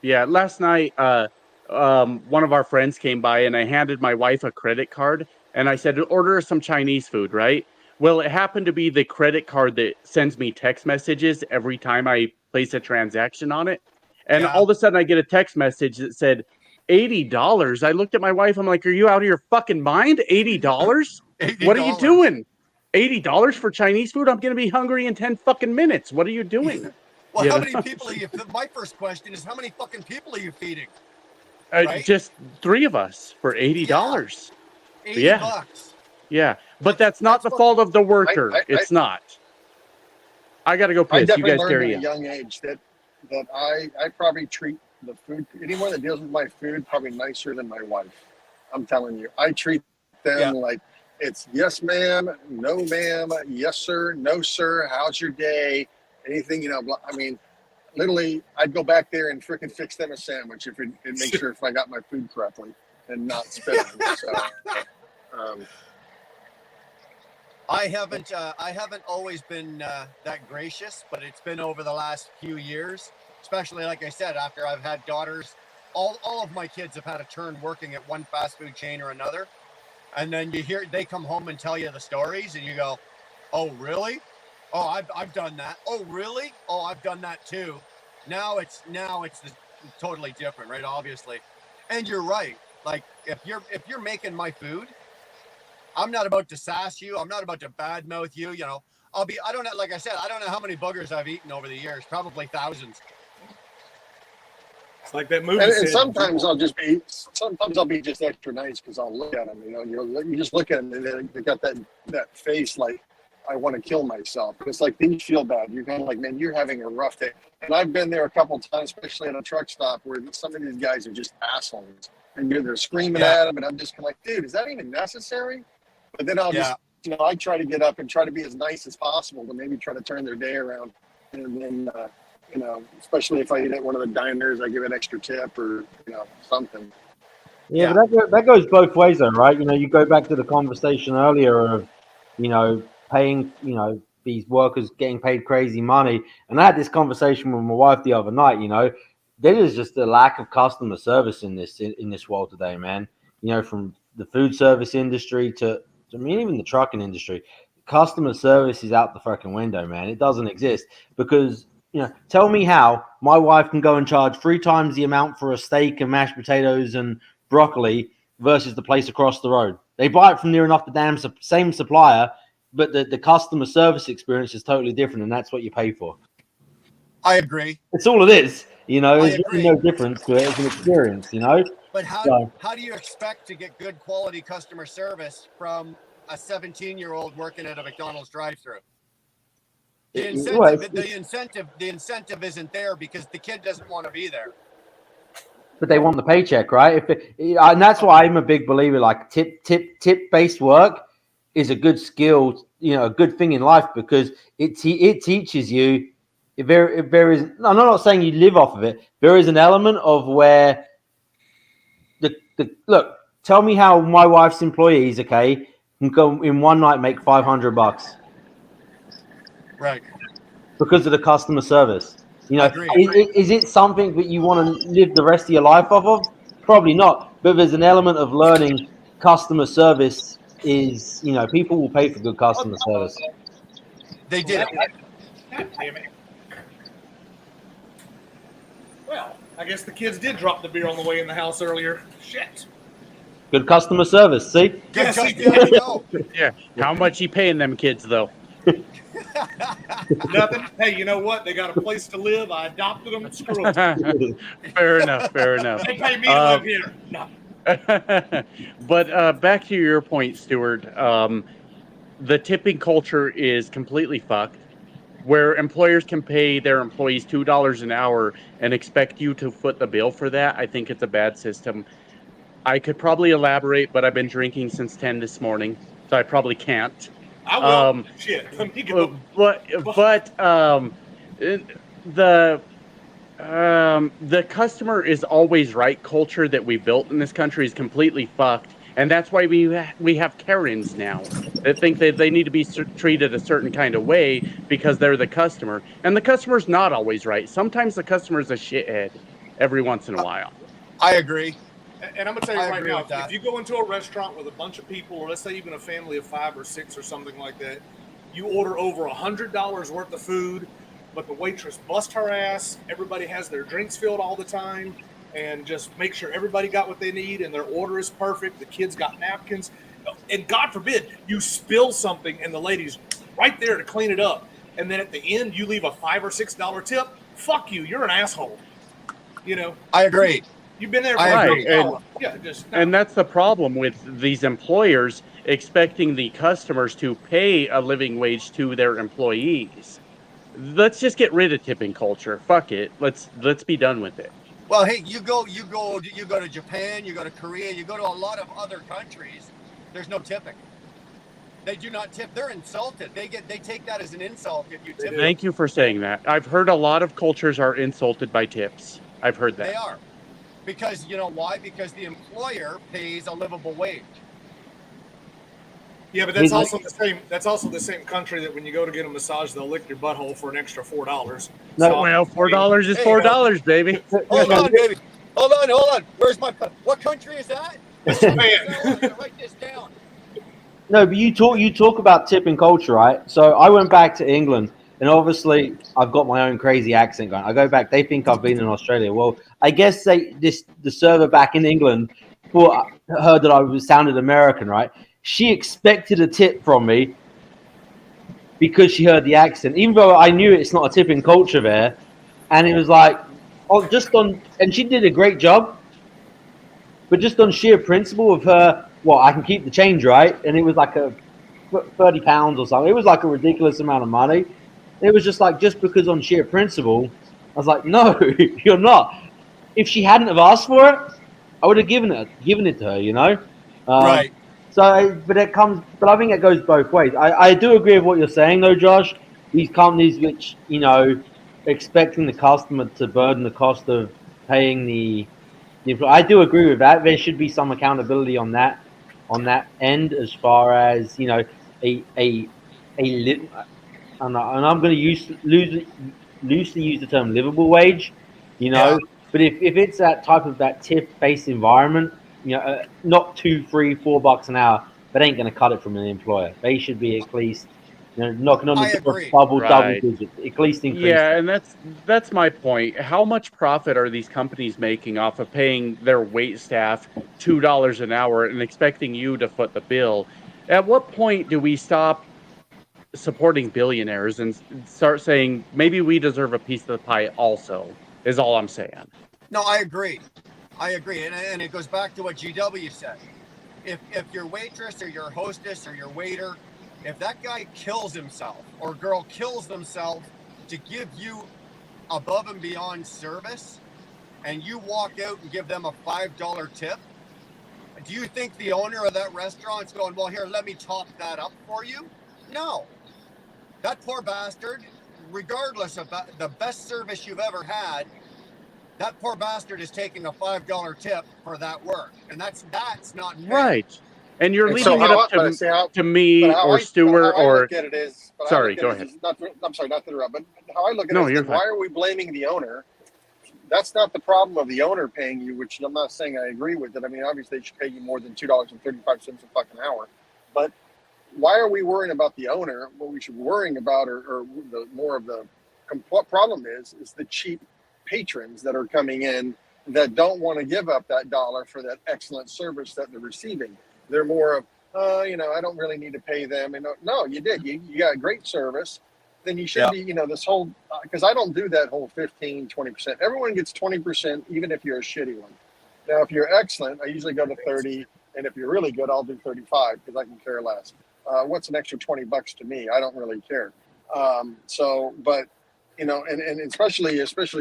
Yeah, last night, one of our friends came by and I handed my wife a credit card and I said, order some Chinese food, right? Well, it happened to be the credit card that sends me text messages every time I place a transaction on it. And all of a sudden I get a text message that said $80. I looked at my wife. I'm like, are you out of your fucking mind? $80? What are you doing? $80 for Chinese food? I'm going to be hungry in 10 fucking minutes. What are you doing? Well, You how know? many people are you? My first question is, how many fucking people are you feeding? Right? Just 3 of us for $80. $80. Yeah. But that's not the fault of the worker. It's not. I got to go I piss. You definitely guys learned carry at a on. young age that I probably treat the food, anyone that deals with my food, probably nicer than my wife. I'm telling you, I treat them like it's yes, ma'am, no, ma'am, yes, sir, no, sir. How's your day? Anything, you know, I mean, literally, I'd go back there and freaking fix them a sandwich if it make sure if I got my food correctly and not spit on it. So, I haven't always been that gracious, but it's been over the last few years, especially like I said, after I've had daughters. All of my kids have had a turn working at one fast food chain or another, and then you hear they come home and tell you the stories, and you go, "Oh, really? Oh, I've done that. Oh, really? Oh, I've done that too." Now it's totally different, right? Obviously, and you're right. Like if you're making my food, I'm not about to sass you. I'm not about to badmouth you. You know, I don't know. Like I said, I don't know how many boogers I've eaten over the years. Probably thousands. It's like that movie. And sometimes I'll be just extra nice because I'll look at them. You know, you just look at them and they got that face like I want to kill myself. It's like then you feel bad. You're kind of like, man, you're having a rough day. And I've been there a couple times, especially at a truck stop, where some of these guys are just assholes, and they're screaming at them, and I'm just kind of like, dude, is that even necessary? But then I'll just, you know, I try to get up and try to be as nice as possible to maybe try to turn their day around, and then. You know, especially if I eat at one of the diners, I give an extra tip or, you know, something. Yeah, but that goes both ways though, right? You know, you go back to the conversation earlier of, you know, paying, you know, these workers getting paid crazy money. And I had this conversation with my wife the other night, you know, there is just a lack of customer service in this world today, man. You know, from the food service industry to I mean, even the trucking industry, customer service is out the fucking window, man. It doesn't exist because, you know, tell me how my wife can go and charge 3 times the amount for a steak and mashed potatoes and broccoli versus the place across the road. They buy it from near enough the damn same supplier, but the customer service experience is totally different, and that's what you pay for. I agree. It's all it is, you know. There's really no difference to it. It's an experience, you know. But how do you expect to get good quality customer service from a 17-year-old working at a McDonald's drive-thru? The incentive isn't there because the kid doesn't want to be there. But they want the paycheck, right? And that's why I'm a big believer. Like tip based work is a good skill, you know, a good thing in life because it teaches you. If there is, I'm not saying you live off of it. There is an element of where look. Tell me how my wife's employees, okay, can go in one night make $500. Right. Because of the customer service. You know, is it something that you want to live the rest of your life off of? Probably not. But there's an element of learning customer service is, you know, people will pay for good customer service. They did. God damn it. Well, I guess the kids did drop the beer on the way in the house earlier. Shit. Good customer service, see? Yeah. How much you paying them kids, though? Nothing. Hey, you know what? They got a place to live. I adopted them. Screw them. Fair enough. They pay me to live here. No. But back to your point, Stuart. The tipping culture is completely fucked. Where employers can pay their employees $2 an hour and expect you to foot the bill for that, I think it's a bad system. I could probably elaborate, but I've been drinking since 10 this morning, so I probably can't. I will. Shit. Let me go. But the customer is always right culture that we built in this country is completely fucked. And that's why we have Karens now that think that they need to be treated a certain kind of way because they're the customer. And the customer's not always right. Sometimes the customer's a shithead every once in a while. I agree. And I'm going to tell you right now, if you go into a restaurant with a bunch of people, or let's say even a family of 5 or 6 or something like that, you order over $100 worth of food, but the waitress busts her ass, everybody has their drinks filled all the time, and just make sure everybody got what they need and their order is perfect. The kids got napkins. And God forbid you spill something and the lady's right there to clean it up. And then at the end, you leave a $5 or $6 tip. Fuck you. You're an asshole. You know? I agree. You've been there for and that's the problem with these employers expecting the customers to pay a living wage to their employees. Let's just get rid of tipping culture. Fuck it. Let's be done with it. Well, hey, you go to Japan, you go to Korea, you go to a lot of other countries. There's no tipping. They do not tip. They're insulted. They take that as an insult if you tip. Thank you for saying that. I've heard a lot of cultures are insulted by tips. I've heard that. They are. Because you know why? Because the employer pays a livable wage. Yeah, but that's also the same. That's also the same country that when you go to get a massage, they'll lick your butthole for an extra $4. No, well, $4 is $4, baby. Hold on, baby. Hold on. Where's my? What country is that? Write this down. No, but you talk about tipping culture, right? So I went back to England, and obviously I've got my own crazy accent going. I go back; they think I've been in Australia. Well, I guess the server back in England heard that I sounded American, right? she expected a tip from me because she heard the accent, even though I knew it's not a tipping culture there. And it was like, and she did a great job, but just on sheer principle of her, well, I can keep the change, right? And it was like a £30 or something. It was like a ridiculous amount of money. It was just like, just because on sheer principle, I was like, no, you're not. If she hadn't have asked for it, I would have given it to her, you know? Right. So, but I think it goes both ways. I do agree with what you're saying, though, Josh. These companies which, you know, expecting the customer to burden the cost of paying the I do agree with that. There should be some accountability on that end, as far as, you know, and I'm going to loosely use the term livable wage, you know. Yeah. But if it's that type of that tip-based environment, you know, not $2, $3, $4 an hour, that ain't going to cut it from an employer. They should be at least, you know, knocking on the door double digits, at least increase. Yeah, and that's my point. How much profit are these companies making off of paying their wait staff $2 an hour and expecting you to foot the bill? At what point do we stop supporting billionaires and start saying maybe we deserve a piece of the pie also? Is all I'm saying. No, I agree. And it goes back to what GW said. If your waitress or your hostess or your waiter, if that guy kills himself or girl kills themselves to give you above and beyond service, and you walk out and give them a $5 tip, do you think the owner of that restaurant's going, well, here, let me top that up for you? No. That poor bastard, regardless of the best service you've ever had, that poor bastard is taking a $5 tip for that work. And that's not fair. Right. And you're leaving it up to me or Stuart or... Sorry, go ahead. I'm sorry, not to interrupt, but how I look at it is, why are we blaming the owner? That's not the problem of the owner paying you, which I'm not saying I agree with it. I mean, obviously they should pay you more than $2.35 a fucking hour. But why are we worrying about the owner? What we should be worrying about, or the more of the problem is the cheap patrons that are coming in that don't want to give up that dollar for that excellent service that they're receiving. They're more of, you know, I don't really need to pay them. And no, you did. You got great service. Then you should be, you know, this whole, because I don't do that whole 15, 20%. Everyone gets 20%, even if you're a shitty one. Now, if you're excellent, I usually go to 30. And if you're really good, I'll do 35 because I can care less. What's an extra $20 to me? I don't really care. But, you know, and especially,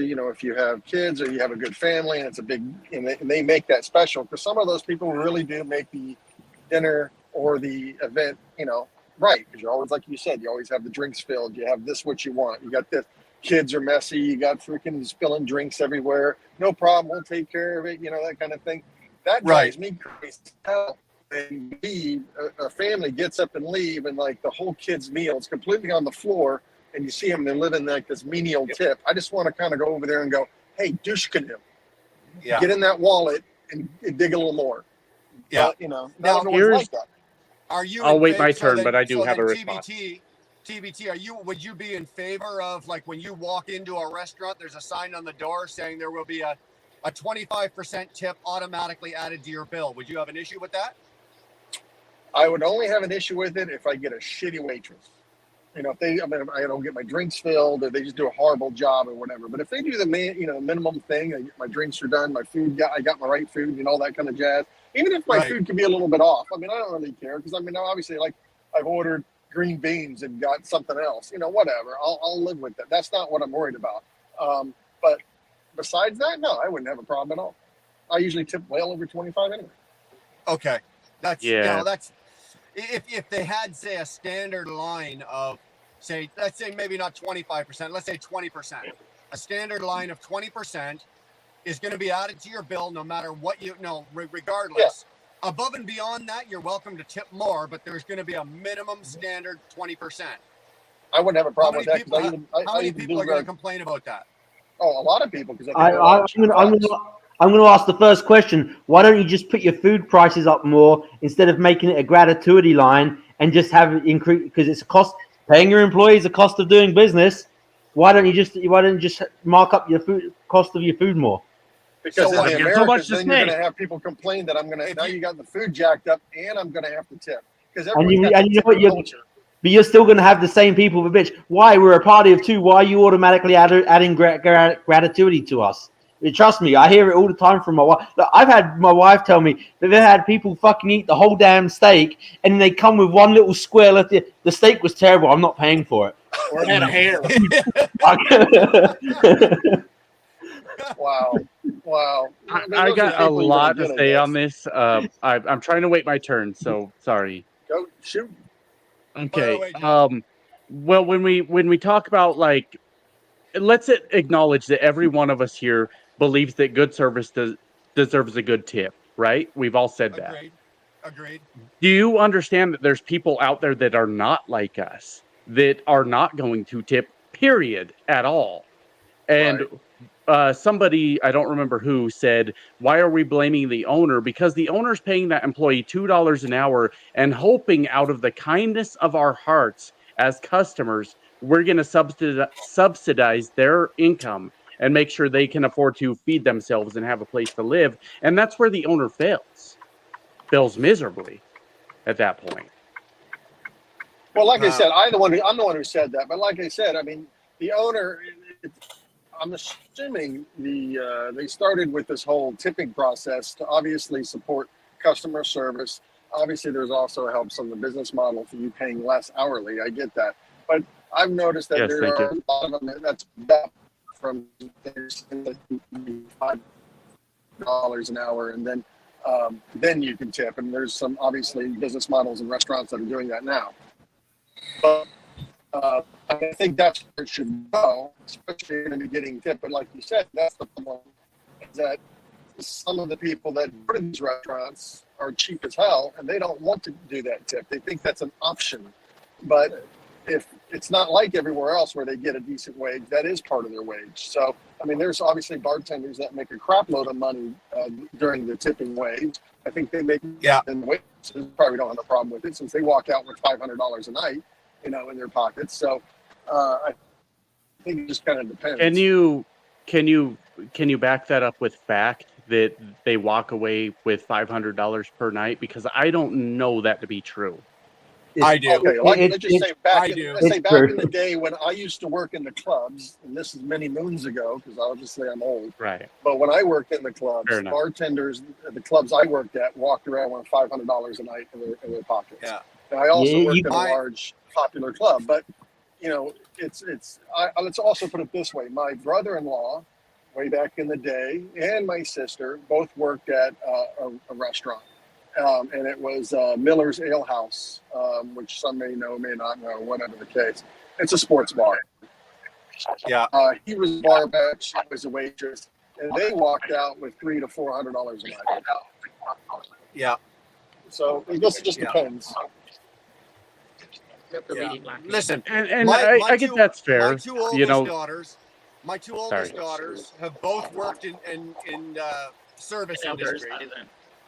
you know, if you have kids or you have a good family and it's a big, and they make that special, because some of those people really do make the dinner or the event, you know, right. Because you're always, like you said, you always have the drinks filled. You have this, what you want. You got this. Kids are messy. You got freaking spilling drinks everywhere. No problem. We'll take care of it. You know, that kind of thing. That drives me crazy. And a family gets up and leave, and like the whole kid's meal is completely on the floor, and you see them, they're living like this menial tip. I just want to kind of go over there and go, hey, douche-canoe. Yeah. Get in that wallet and dig a little more. Yeah. You know, now like that. Are you? I'll wait my turn, but I do have a response. TBT, would you be in favor of, like, when you walk into a restaurant, there's a sign on the door saying there will be a 25% tip automatically added to your bill? Would you have an issue with that? I would only have an issue with it if I get a shitty waitress. You know, if I don't get my drinks filled, or they just do a horrible job or whatever. But if they do the minimum thing, my drinks are done, my food, I got my right food and all that kind of jazz. Even if my food can be a little bit off, I mean, I don't really care, because I mean, obviously, like, I've ordered green beans and got something else. You know, whatever. I'll live with that. That's not what I'm worried about. But besides that, no, I wouldn't have a problem at all. I usually tip well over 25 anyway. Okay, that's you know, that's if they had, say, a standard line of, say, let's say maybe not 25%, let's say 20%. A standard line of 20% is going to be added to your bill no matter what regardless. Yeah. Above and beyond that, you're welcome to tip more, but there's going to be a minimum standard 20%. I wouldn't have a problem with that. How many people are going to complain about that? Oh, a lot of people. Because I'm going to ask the first question. Why don't you just put your food prices up more instead of making it a gratuity line and just have it increase? Because it's a cost. Paying your employees a cost of doing business. Why don't you just mark up your food cost of your food more? Because So in what? the There's so much Americas, to then you're say. going to have people complain that I'm going to, If now you- you got the food jacked up and I'm going to have to tip. Because And you, everyone's got and that you know what? tipping culture. But you're still going to have the same people that bitch. Why? We're a party of two. Why are you automatically adding gratitude to us? Trust me, I hear it all the time from my wife. Look, I've had my wife tell me that they've had people fucking eat the whole damn steak and they come with one little square left. The steak was terrible. I'm not paying for it. Or it had a hair. Wow. Wow. I Those are got a people you're lot gonna to get, I say on guess. this. I'm trying to wait my turn, so sorry. Go shoot. Okay. away, Josh. Well, when we talk about like, let's acknowledge that every one of us here believes that good service deserves a good tip, right? We've all said that. Agreed. Do you understand that there's people out there that are not like us, that are not going to tip, period, at all? And somebody, I don't remember who, said, why are we blaming the owner? Because the owner's paying that employee $2 an hour and hoping out of the kindness of our hearts as customers, we're going to subsidize their income and make sure they can afford to feed themselves and have a place to live. And that's where the owner fails miserably at that point. Well, like I said, I'm the one who said that. But like I said, I mean, the owner, I'm assuming they started with this whole tipping process to obviously support customer service. Obviously, there's also helps on the business model for you paying less hourly. I get that. But I've noticed that Yes, there thank are you. a lot of them that's up from $5 an hour, and then you can tip. And there's some obviously business models and restaurants that are doing that now. But I think that's where it should go, especially if you're going to be getting tipped. But like you said, that's the problem, is that some of the people that go to these restaurants are cheap as hell, and they don't want to do that tip. They think that's an option. But if it's not like everywhere else where they get a decent wage, that is part of their wage. So, I mean, there's obviously bartenders that make a crap load of money during the tipping wage. I think they make in the waitresses probably don't have a problem with it since they walk out with $500 a night, in their pockets. So I think it just kind of depends. Can you back that up with fact that they walk away with $500 per night? Because I don't know that to be true. I do. Okay, let's just say back It's in the day when I used to work in the clubs, and this is many moons ago, because obviously I'm old. Right. But when I worked in the clubs, Fair enough. bartenders at the clubs I worked at walked around with $500 a night in their pockets. Yeah. And I also Yeah, worked you- in a large popular club, but let's also put it this way: my brother-in-law, way back in the day, and my sister both worked at a restaurant. And it was Miller's Ale House, which some may know, may not know, whatever the case. It's a sports bar. Yeah. He was a bar back, she was a waitress, and they walked out with $300 to $400 a night. Yeah. So I guess it just depends. Yeah. Listen, And I get that's fair. My two oldest daughters have both worked in service industry.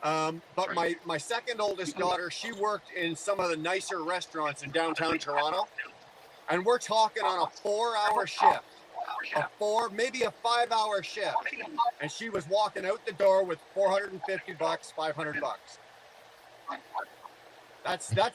But my second oldest daughter, she worked in some of the nicer restaurants in downtown Toronto, and we're talking on a 4-hour shift, maybe a 5-hour shift, and she was walking out the door with $450, $500.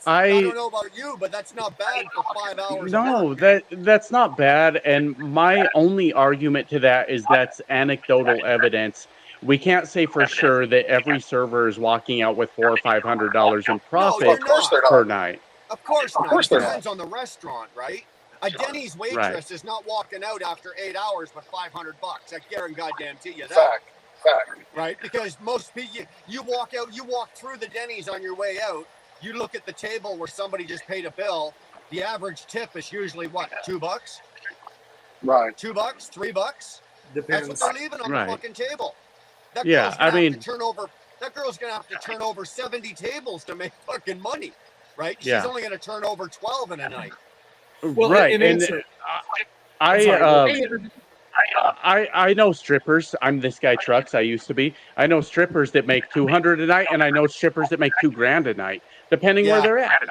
I don't know about you, but that's not bad for 5 hours. No, that's not bad. And my only argument to that is that's anecdotal evidence. We can't say for sure that every server is walking out with $400 or $500 in profit per night. Of course not. It depends on the restaurant, right? A Denny's waitress Right. is not walking out after 8 hours with $500. I guarantee you that. Fact. Right? Because most people, you walk through the Denny's on your way out. You look at the table where somebody just paid a bill. The average tip is usually what, $2? Right. $2, $3? That's what they're leaving on the fucking table. That Yeah, girl's gonna have to turn over 70 tables to make fucking money, right? She's Yeah. only gonna turn over 12 in a night. Well, right. and And answer- I know strippers. I'm this guy Trucks. I used to be. I know strippers that make $200 a night, and I know strippers that make $2,000 a night, depending where they're at.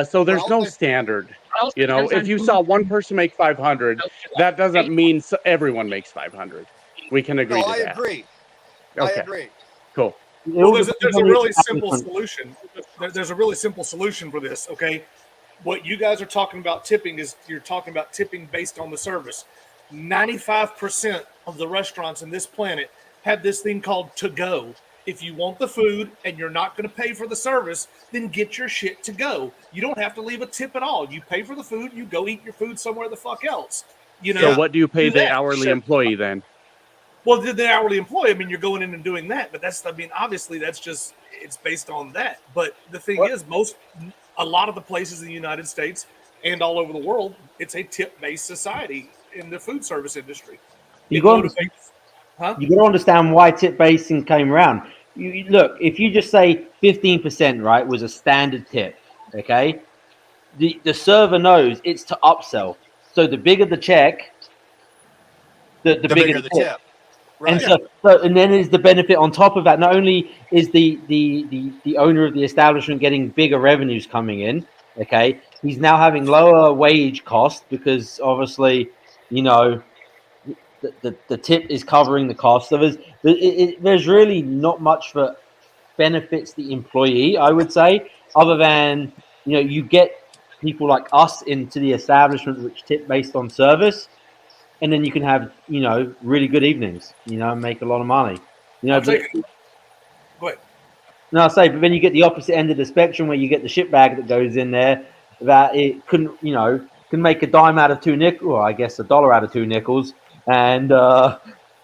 So there's no standard. If you saw one person make 500, that doesn't mean everyone makes 500. We can agree No, to I that. agree. I Okay, agree. cool. Well, there's a really simple solution. There's a really simple solution for this. Okay, what you guys are talking about tipping is you're talking about tipping based on the service. 95% of the restaurants in this planet have this thing called to go. If you want the food and you're not going to pay for the service, then get your shit to go. You don't have to leave a tip at all. You pay for the food, you go eat your food somewhere the fuck else. You know. So what do you pay do the that. hourly employee then? Well, the hourly employee, I mean, you're going in and doing that, but obviously that's just, it's based on that. But the thing is, a lot of the places in the United States and all over the world, it's a tip-based society in the food service industry. You got to understand why tip basing came around. Look, if you just say 15%, right, was a standard tip, okay? The server knows it's to upsell. So the bigger the check, the bigger the tip. Right. And so then is the benefit on top of that. Not only is the owner of the establishment getting bigger revenues coming in, okay, he's now having lower wage costs because obviously, you know, the tip is covering the cost. So there's really not much that benefits the employee, I would say, other than, you know, you get people like us into the establishment which tip based on service. And then you can have, you know, really good evenings, you know, and make a lot of money. You know, Go ahead. No, I say, but then you get the opposite end of the spectrum where you get the shit bag that goes in there that it couldn't, you know, can make a dime out of two nickels, or I guess $1 out of two nickels. And,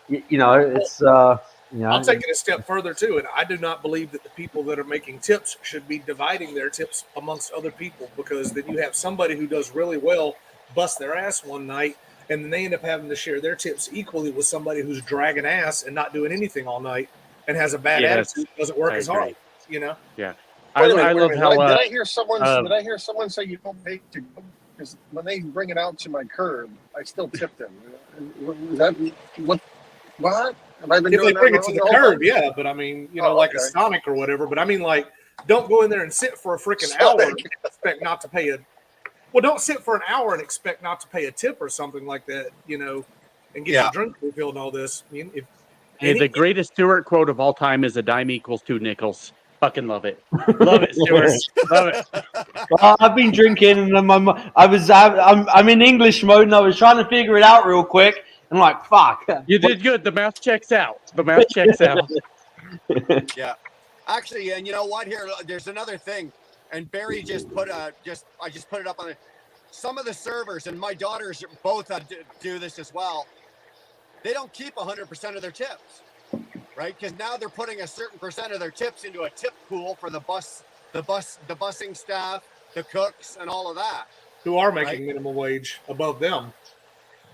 you know, it's, you know. I'll take it a step further too. And I do not believe that the people that are making tips should be dividing their tips amongst other people, because then you have somebody who does really well bust their ass one night, and then they end up having to share their tips equally with somebody who's dragging ass and not doing anything all night and has a bad attitude, doesn't work as hard, you know? Yeah. I love how... Did I hear someone say you don't pay to go? Because when they bring it out to my curb, I still tip them. Is that what? Have I been if doing they bring that it to the wrong curb, the whole time? yeah. But I mean, you know, like a Sonic or whatever. But I mean, like, don't go in there and sit for a freaking hour and expect not to pay a... Well, don't sit for an hour and expect not to pay a tip or something like that, you know, and get your drink refilled and all this. I mean, The greatest Stewart quote of all time is a dime equals two nickels. Fucking love it. Love it, Stewart. Love it. Well, I've been drinking and I'm in English mode and I was trying to figure it out real quick. And I'm like, fuck. You did good. The math checks out. The math checks out. Yeah. Actually, and you know what? Here, there's another thing. And Barry just put I just put it up on it. Some of the servers, and my daughters both do this as well, they don't keep 100% of their tips, right? Because now they're putting a certain percent of their tips into a tip pool for the busing staff, the cooks, and all of that. Who are making minimum wage above them.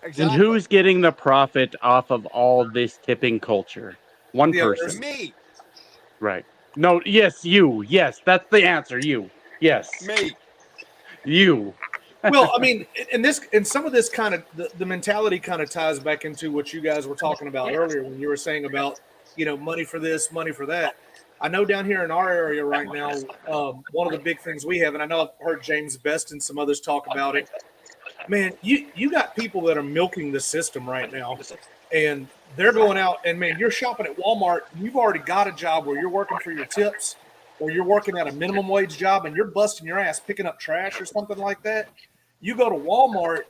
Exactly. And who's getting the profit off of all this tipping culture? One person. Me. Right. No, yes, you. Yes, that's the answer. You. Yes. Me. You. Well, I mean, and some of this kind of the mentality kind of ties back into what you guys were talking about earlier when you were saying about, you know, money for this, money for that. I know down here in our area right now, one of the big things we have, and I know I've heard James Best and some others talk about it. Man, you got people that are milking the system right now, and they're going out and, man, you're shopping at Walmart. You've already got a job where you're working for your tips, or you're working at a minimum wage job and you're busting your ass picking up trash or something like that. You go to Walmart,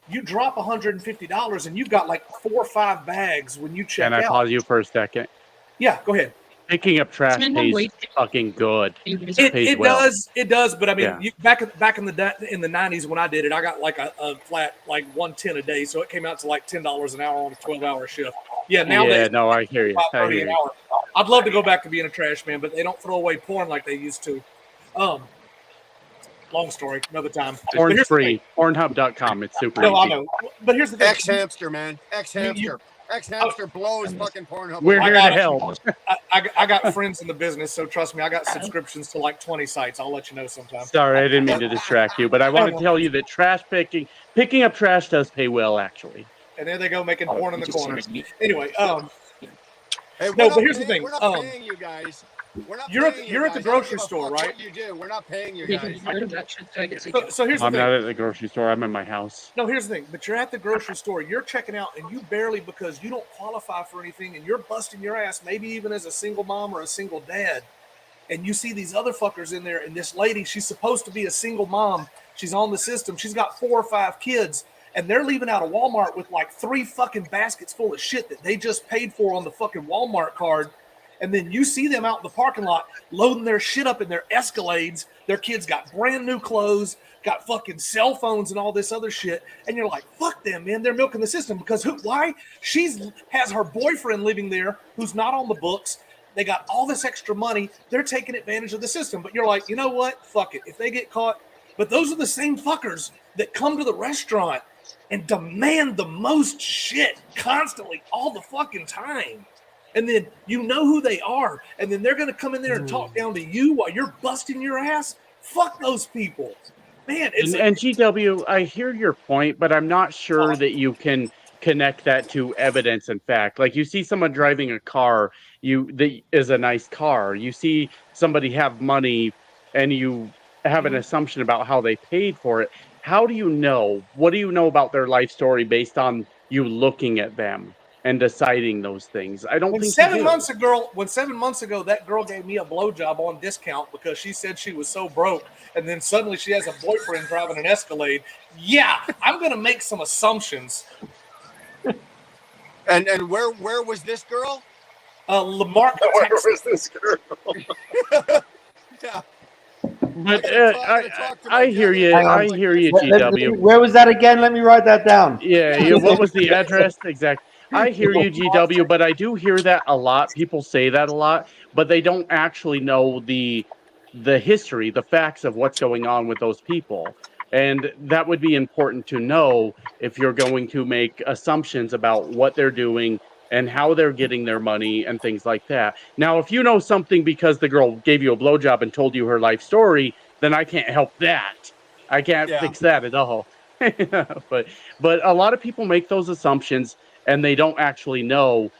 you drop $150 and you've got like 4 or 5 bags when you check out. Can I pause you for a second? Yeah, go ahead. Picking up trash pays fucking good. It does. But I mean, back in the 90s when I did it, I got like a flat like $110 a day, so it came out to like $10 an hour on a 12-hour shift. Yeah, nowadays. Yeah, no, I hear you. I hear you. I'd love to go back to being a trash man, but they don't throw away porn like they used to. Long story, another time. Porn free. Pornhub.com. It's super easy. I know. But here's the thing. X-Hamster, man. X-Hamster. X-Hamster blows fucking Pornhub. We're here to help. I got friends in the business, so trust me, I got subscriptions to like 20 sites. I'll let you know sometime. Sorry, I didn't mean to distract you, but I want to tell you that picking up trash does pay well, actually. And there they go making porn in the corner. Anyway, hey, no, but here's the thing. We're not paying you guys. We're not You're paying at the guys. I don't grocery give a store, fuck right? What you do? We're not paying you guys. So here's the I'm thing. not at the grocery store. I'm in my house. No, here's the thing. But you're at the grocery store, you're checking out, and you barely, because you don't qualify for anything, and you're busting your ass, maybe even as a single mom or a single dad, and you see these other fuckers in there, and this lady, she's supposed to be a single mom. She's on the system. She's got 4 or 5 kids, and they're leaving out of Walmart with like 3 fucking baskets full of shit that they just paid for on the fucking Walmart card. And then you see them out in the parking lot loading their shit up in their Escalades. Their kids got brand new clothes, got fucking cell phones and all this other shit. And you're like, fuck them, man. They're milking the system because why? Has her boyfriend living there who's not on the books. They got all this extra money. They're taking advantage of the system. But you're like, you know what? Fuck it. If they get caught. But those are the same fuckers that come to the restaurant and demand the most shit constantly all the fucking time. And then you know who they are. And then they're going to come in there and talk down to you while you're busting your ass. Fuck those people. Man, and GW, I hear your point, but I'm not sure that you can connect that to evidence and fact. Like you see someone driving a car, that is a nice car. You see somebody have money and you have an assumption about how they paid for it. How do you know? What do you know about their life story based on you looking at them and deciding those things? I don't when think 7 months ago that girl gave me a blowjob on discount because she said she was so broke, and then suddenly she has a boyfriend driving an Escalade. Yeah, I'm gonna make some assumptions. And where was this girl? Lamarck, Where Texas. was this girl? Yeah. But I hear you. I hear you, GW. Where was that again? Let me write that down. Yeah, what was the address? Exactly. I hear you, GW, but I do hear that a lot. People say that a lot, but they don't actually know the history, the facts of what's going on with those people. And that would be important to know if you're going to make assumptions about what they're doing and how they're getting their money and things like that. Now, if you know something because the girl gave you a blowjob and told you her life story, then I can't help that. I can't fix that at all. But a lot of people make those assumptions and they don't actually know.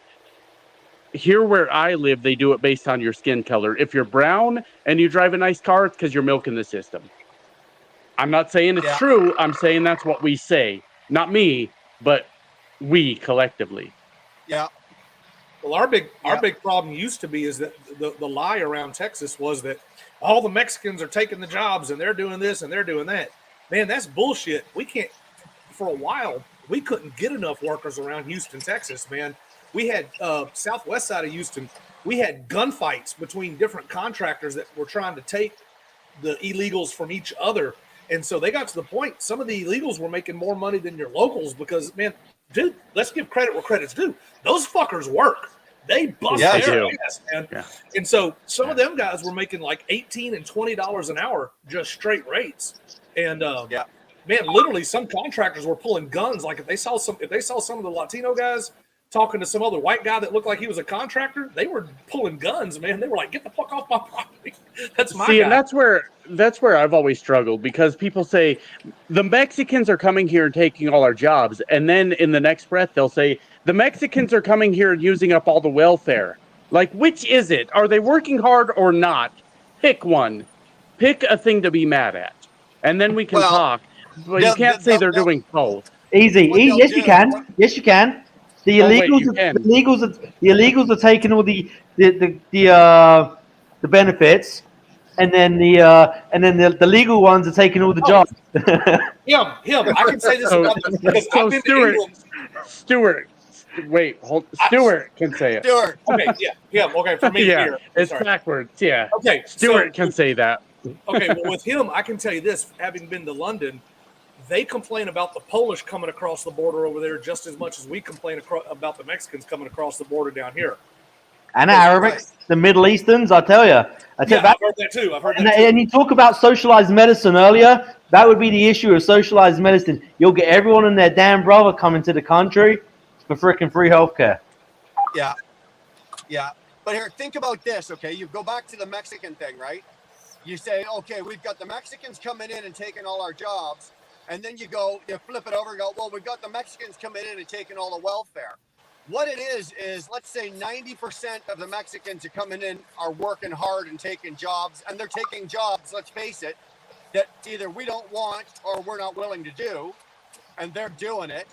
Here where I live, they do it based on your skin color. If you're brown and you drive a nice car, it's because you're milking the system. I'm not saying it's true. I'm saying that's what we say. Not me, but we collectively. Yeah. Well, our big problem used to be is that the lie around Texas was that all the Mexicans are taking the jobs and they're doing this and they're doing that. Man, that's bullshit. We can't. For a while, we couldn't get enough workers around Houston, Texas. Man, we had southwest side of Houston. We had gunfights between different contractors that were trying to take the illegals from each other. And so they got to the point, some of the illegals were making more money than your locals because, man, dude, let's give credit where credit's due. Those fuckers work. They bust their ass, man. Yeah. And so some of them guys were making like $18 and $20 an hour, just straight rates. And man, literally some contractors were pulling guns. Like if they saw some of the Latino guys talking to some other white guy that looked like he was a contractor, they were pulling guns, man. They were like, get the fuck off my property. That's my guy. And that's where I've always struggled, because people say the Mexicans are coming here and taking all our jobs. And then in the next breath, they'll say the Mexicans are coming here and using up all the welfare. Like, which is it? Are they working hard or not? Pick one. Pick a thing to be mad at. And then we can talk. But you can't say they're doing both. Easy. Yes, you can. Yes, you can. The illegals are taking all the benefits, and then the legal ones are taking all the jobs. Him. I can say this about them because I've been to England. Stuart can say it. Stuart. Okay, yeah, him. Okay, for me here. It's backwards. Yeah. Okay, Stuart can say that. Okay, well, with him, I can tell you this: having been to London, they complain about the Polish coming across the border over there just as much as we complain about the Mexicans coming across the border down here. And Arabics, the Middle Easterns, I tell you. I've heard that too. And you talk about socialized medicine earlier. That would be the issue of socialized medicine. You'll get everyone and their damn brother coming to the country for freaking free healthcare. Yeah. But here, think about this, okay? You go back to the Mexican thing, right? You say, okay, we've got the Mexicans coming in and taking all our jobs. And then you flip it over and go, well, we've got the Mexicans coming in and taking all the welfare. what it is let's say 90% of the Mexicans who coming in are working hard and taking jobs, and they're taking jobs, let's face it, that either we don't want or we're not willing to do, and they're doing it.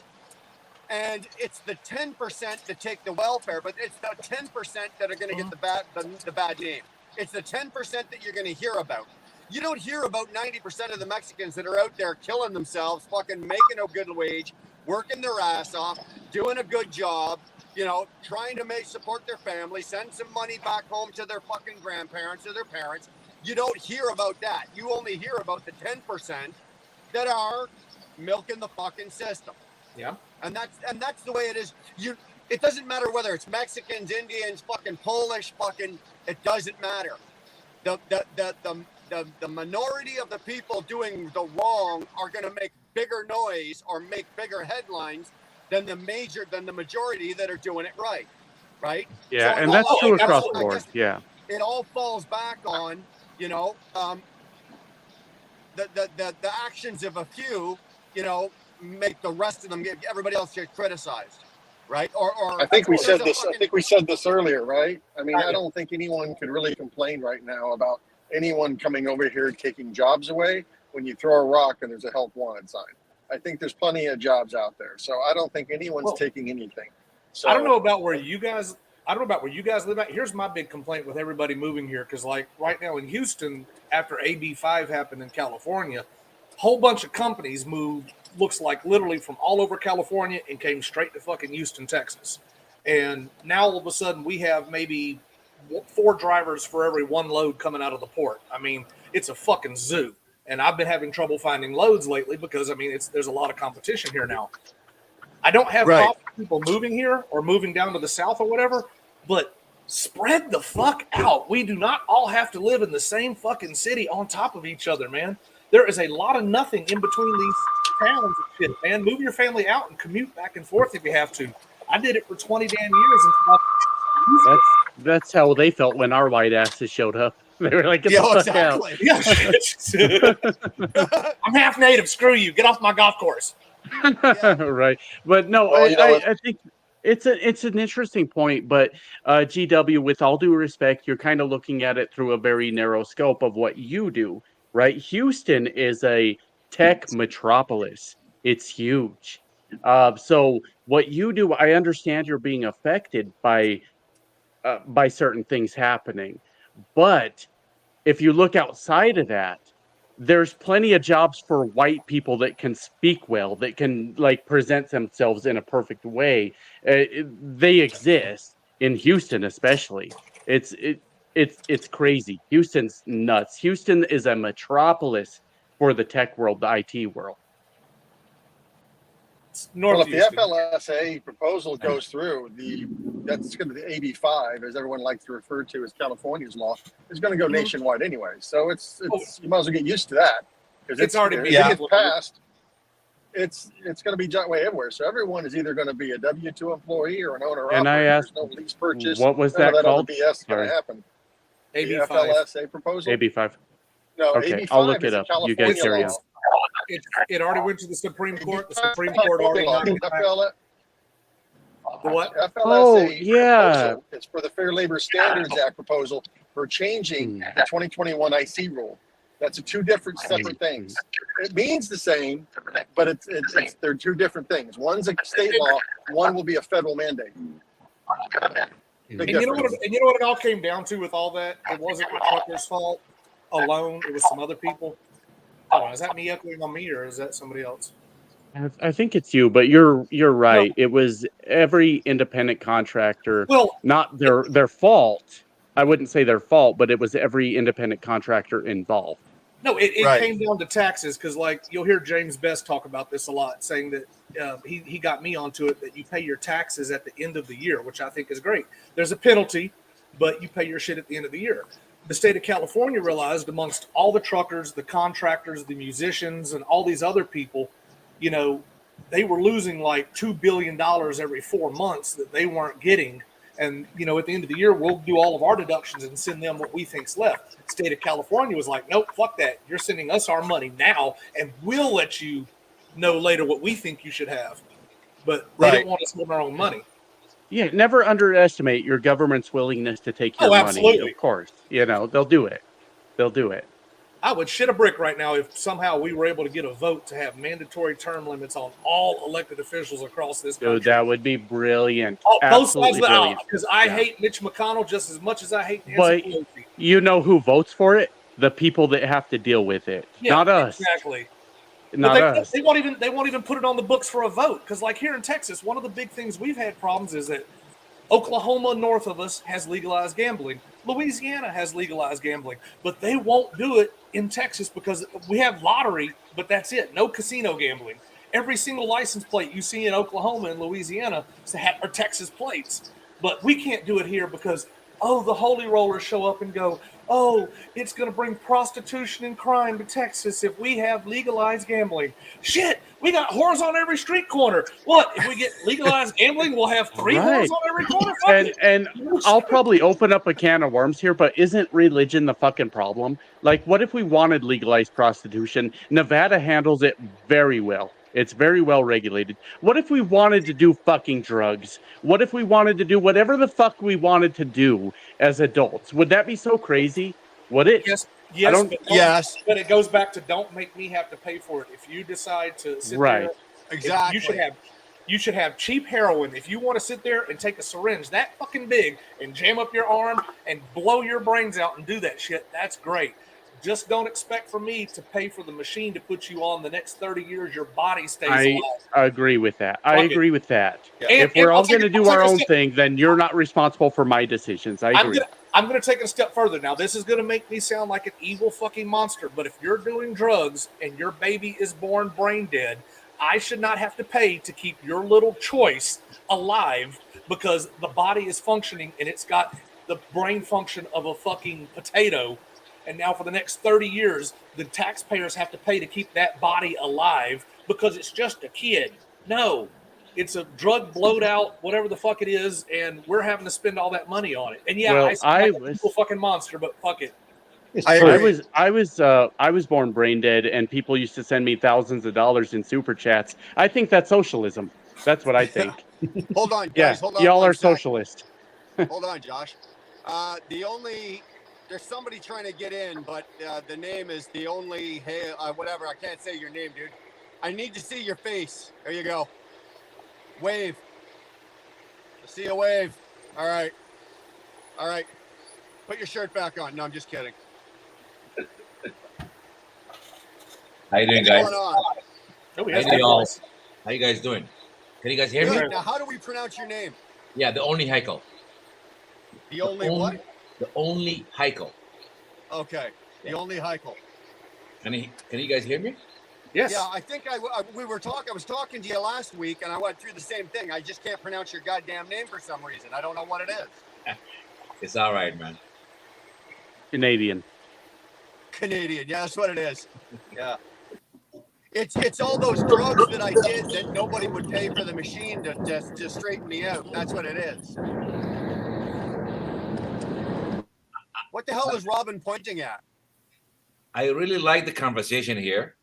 And it's the 10% that take the welfare, but it's the 10% that are going to get the bad name. It's the 10% that you're going to hear about. You don't hear about 90% of the Mexicans that are out there killing themselves, fucking making a good wage, working their ass off, doing a good job, you know, trying to support their family, send some money back home to their fucking grandparents or their parents. You don't hear about that. You only hear about the 10% that are milking the fucking system. Yeah. And that's the way it is. It doesn't matter whether it's Mexicans, Indians, fucking Polish, fucking, it doesn't matter. The minority of the people doing the wrong are going to make bigger noise or make bigger headlines than the majority that are doing it right? Yeah, so and that's true across the board. Yeah, it all falls back on, you know, the actions of a few, you know, make the rest of them everybody else get criticized, right? Or I think we said this. I think we said this earlier, right? I mean, I don't think anyone could really complain right now about anyone coming over here taking jobs away when you throw a rock and there's a help wanted sign. I think there's plenty of jobs out there, so I don't think anyone's taking anything. So I don't know about where you guys live at. Here's my big complaint with everybody moving here, because like right now in Houston, after AB5 happened in California, a whole bunch of companies moved, looks like literally from all over California, and came straight to fucking Houston, Texas. And now all of a sudden we have maybe 4 drivers for every 1 load coming out of the port. I mean, it's a fucking zoo. And I've been having trouble finding loads lately because, I mean, there's a lot of competition here now. I don't have problem with people moving here or moving down to the south or whatever, but spread the fuck out. We do not all have to live in the same fucking city on top of each other, man. There is a lot of nothing in between these towns and shit, man. Move your family out and commute back and forth if you have to. I did it for 20 damn years. That's how they felt when our white asses showed up. They were like, get the fuck out. I'm half native. Screw you. Get off my golf course. Right. But no, I think it's an interesting point. But GW, with all due respect, you're kind of looking at it through a very narrow scope of what you do, right? Houston is a tech metropolis. It's huge. So what you do, I understand you're being affected by certain things happening. But if you look outside of that, there's plenty of jobs for white people that can speak well, that can like present themselves in a perfect way. They exist in Houston, especially. It's crazy. Houston's nuts. Houston is a metropolis for the tech world, the IT world. Well, if the FLSA proposal goes through, that's going to be the AB5, as everyone likes to refer to as California's law, is going to go nationwide anyway. So it's you might as well get used to that, because it's already been passed. It's going to be that way everywhere. So everyone is either going to be a W-2 employee or an owner. And I asked, no lease purchase. What was that called? BS going to happen. AB5. The FLSA proposal. AB5. No, okay, AB5 I'll look it up. You guys carry on. It already went to the Supreme Court. The Supreme Court already The what? FLSA yeah. proposal, it's for the Fair Labor Standards Act proposal for changing the 2021 IC rule. That's two different separate things. It means the same, but they're two different things. One's a state law, one will be a federal mandate. And you know what it all came down to with all that? It wasn't the truckers' fault alone. It was some other people. Hold on, is that me echoing on me, or is that somebody else? I think it's you, but you're right. No. It was every independent contractor. Well, not their fault. I wouldn't say their fault, but it was every independent contractor involved. No, it came down to taxes, because like you'll hear James Best talk about this a lot, saying that he got me onto it, that you pay your taxes at the end of the year, which I think is great. There's a penalty, but you pay your shit at the end of the year. The state of California realized, amongst all the truckers, the contractors, the musicians, and all these other people, you know, they were losing like $2 billion every 4 months that they weren't getting. And, you know, at the end of the year, we'll do all of our deductions and send them what we think's left. The state of California was like, nope, fuck that. You're sending us our money now, and we'll let you know later what we think you should have. But they didn't want us holding our own money. Yeah, never underestimate your government's willingness to take your Oh, money. absolutely. Of course, they'll do it. They'll do it. I would shit a brick right now if somehow we were able to get a vote to have mandatory term limits on all elected officials across this country. Dude, that would be brilliant. Both sides of Absolutely the aisle, brilliant. because I hate Mitch McConnell just as much as I hate Nancy But Pelosi. you know who votes for it? The people that have to deal with it, Yeah, not us. Exactly. Not But us. they won't even put it on the books for a vote, because like here in Texas, one of the big things we've had problems is that Oklahoma north of us has legalized gambling. Louisiana has legalized gambling, but they won't do it in Texas because we have lottery, but that's it. No casino gambling. Every single license plate you see in Oklahoma and Louisiana are Texas plates, but we can't do it here because, the holy rollers show up and go, it's going to bring prostitution and crime to Texas if we have legalized gambling. Shit, we got whores on every street corner. What, if we get legalized gambling, we'll have 3 whores on every corner? And I'll probably open up a can of worms here, but isn't religion the fucking problem? Like, what if we wanted legalized prostitution? Nevada handles it very well. It's very well regulated. What if we wanted to do fucking drugs? What if we wanted to do whatever the fuck we wanted to do as adults? Would that be so crazy? Would it? Yes. But it goes back to don't make me have to pay for it. If you decide to sit there, exactly, you should have cheap heroin. If you want to sit there and take a syringe that fucking big and jam up your arm and blow your brains out and do that shit, that's great. Just don't expect for me to pay for the machine to put you on the next 30 years. Your body stays alive. I agree with that. I agree with that. Yeah. If we're all going to do our own thing, then you're not responsible for my decisions. I agree. I'm going to take it a step further. Now, this is going to make me sound like an evil fucking monster, but if you're doing drugs and your baby is born brain dead, I should not have to pay to keep your little choice alive because the body is functioning and it's got the brain function of a fucking potato. And now for the next 30 years, the taxpayers have to pay to keep that body alive because it's just a kid. No, it's a drug blowed out, whatever the fuck it is, and we're having to spend all that money on it. And yeah, Well, I was a fucking monster, but fuck it. I was born brain dead, and people used to send me thousands of dollars in super chats. I think that's socialism. That's what I think. Hold on, guys. Yeah, Hold on. y'all are sec. socialists. Hold on, Josh. There's somebody trying to get in, but the name is the only, whatever. I can't say your name, dude. I need to see your face. There you go. Wave. I see a wave. All right. Put your shirt back on. No, I'm just kidding. How you doing, guys? What's going on? How you guys doing? Can you guys hear me? Good. Now, how do we pronounce your name? Yeah, the only Heikel. The only what? The only Heikel. Okay. The only Heikel. Can you guys hear me? Yes. Yeah, I think I was talking to you last week, and I went through the same thing. I just can't pronounce your goddamn name for some reason. I don't know what it is. It's all right, man. Canadian. Yeah, that's what it is. Yeah. It's all those drugs that I did that nobody would pay for the machine to just straighten me out. That's what it is. What the hell is Robin pointing at? I really like the conversation here.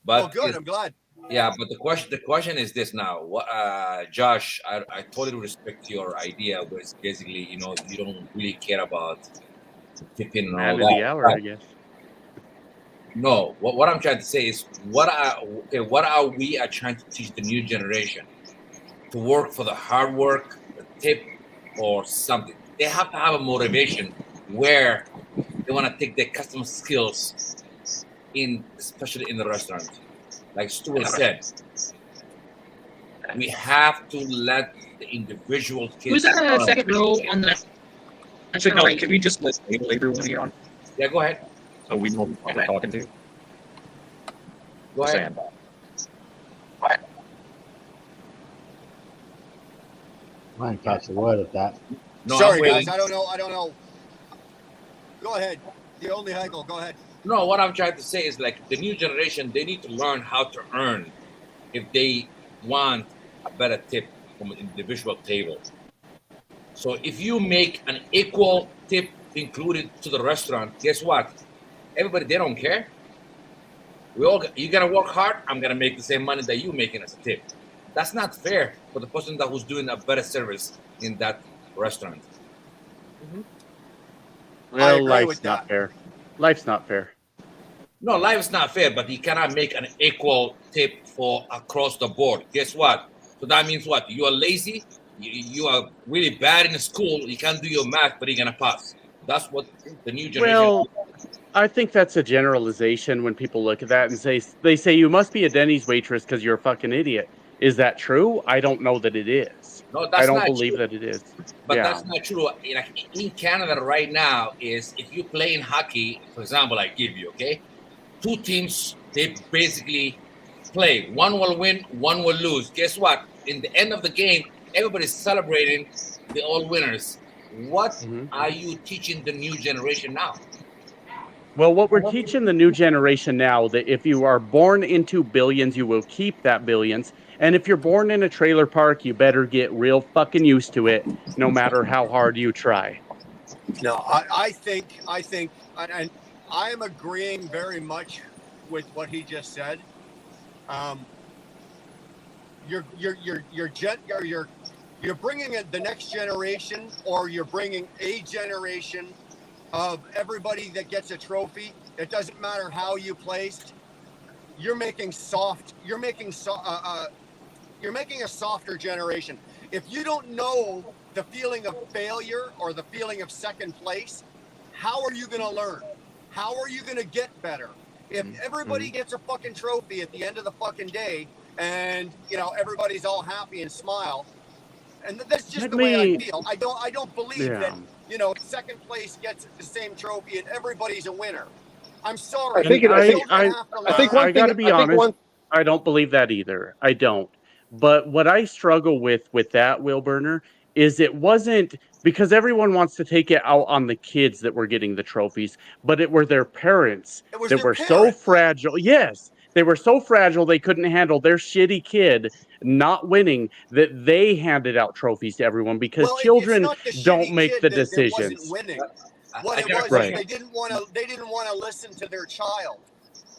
But good. I'm glad. Yeah, but the question is this now. Josh, I totally respect your idea, where it's basically, you don't really care about tipping and all that. The hour, I guess. No, what I'm trying to say is, what are we trying to teach the new generation? To work for the hard work, the tip, or something. They have to have a motivation where they want to take their customer skills especially in the restaurant. Like Stuart said, we have to let the individual kids. Who's that second row on the? Actually, no. Can we just list everyone here on? Yeah, go ahead. So we know what we're talking to. Go ahead. I didn't catch the word of that. No, sorry, guys. I don't know. Go ahead. The only Heikel. Go ahead. No, what I'm trying to say is, like, the new generation, they need to learn how to earn if they want a better tip from an individual table. So if you make an equal tip included to the restaurant, guess what? Everybody, they don't care. You gotta work hard. I'm gonna make the same money that you making as a tip. That's not fair for the person that who's doing a better service in that restaurant. Well, agree life's with not that. fair. Life's not fair. No, life is not fair, but you cannot make an equal tip for across the board. Guess what? So that means what? You are lazy. You are really bad in school. You can't do your math, but you're gonna pass. That's what the new generation. Well, I think that's a generalization when people look at that and say you must be a Denny's waitress because you're a fucking idiot. Is that true? I don't know that it is. No, I that's don't not believe true. that it is. But Yeah. that's not true. Like in Canada right now, is if you play in hockey, for example, I give you, okay, two teams, they basically play. One will win, one will lose. Guess what? In the end of the game, everybody's celebrating the all winners. What are you teaching the new generation now? Well, what we're teaching the new generation now, that if you are born into billions, you will keep that billions. And if you're born in a trailer park, you better get real fucking used to it, no matter how hard you try. No, I think, and I am agreeing very much with what he just said. You're bringing in the next generation, or you're bringing a generation of everybody that gets a trophy. It doesn't matter how you placed. You're making a softer generation. If you don't know the feeling of failure or the feeling of second place, how are you going to learn? How are you going to get better? If everybody gets a fucking trophy at the end of the fucking day, and everybody's all happy and smile, and that's just the way I feel. I don't believe that second place gets the same trophy and everybody's a winner. I'm sorry. I gotta be honest. I don't believe that either. I don't. But what I struggle with that, Will Burner, is it wasn't because everyone wants to take it out on the kids that were getting the trophies, but it were their parents that were so fragile. Yes, they were so fragile they couldn't handle their shitty kid not winning that they handed out trophies to everyone because children don't make the decisions. What it was, right. They didn't want to listen to their child.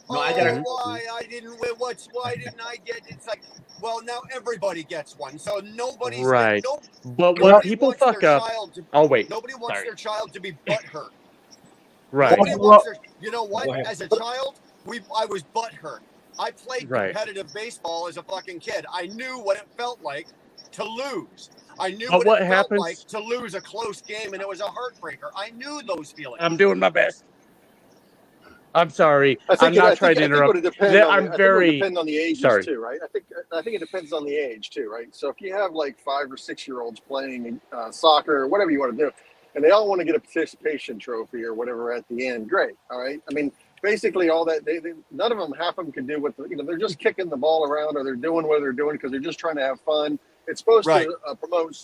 No, why didn't I get? It's like, well, now everybody gets one, so nobody's right. But nobody what people wants fuck their up. child to- Oh wait, Nobody wants sorry. their child to be butthurt. Right. Nobody wants their, you know what? Go ahead. As a child, I was butthurt. I played Right. competitive baseball as a fucking kid. I knew what it felt like to lose. I knew But what what it felt happens- like to lose a close game, and it was a heartbreaker. I knew those feelings. I'm doing my best. I'm sorry. I think I'm not trying to interrupt. It would depend That- on, I'm I think it very would depend on the ages sorry. too, right? I think it depends on the age too, right? So if you have like 5 or 6 year olds playing soccer or whatever you want to do, and they all want to get a participation trophy or whatever at the end, great. All right. I mean, basically all that they none of them, half of them can do what they're just kicking the ball around, or they're doing what they're doing because they're just trying to have fun. It's supposed to promote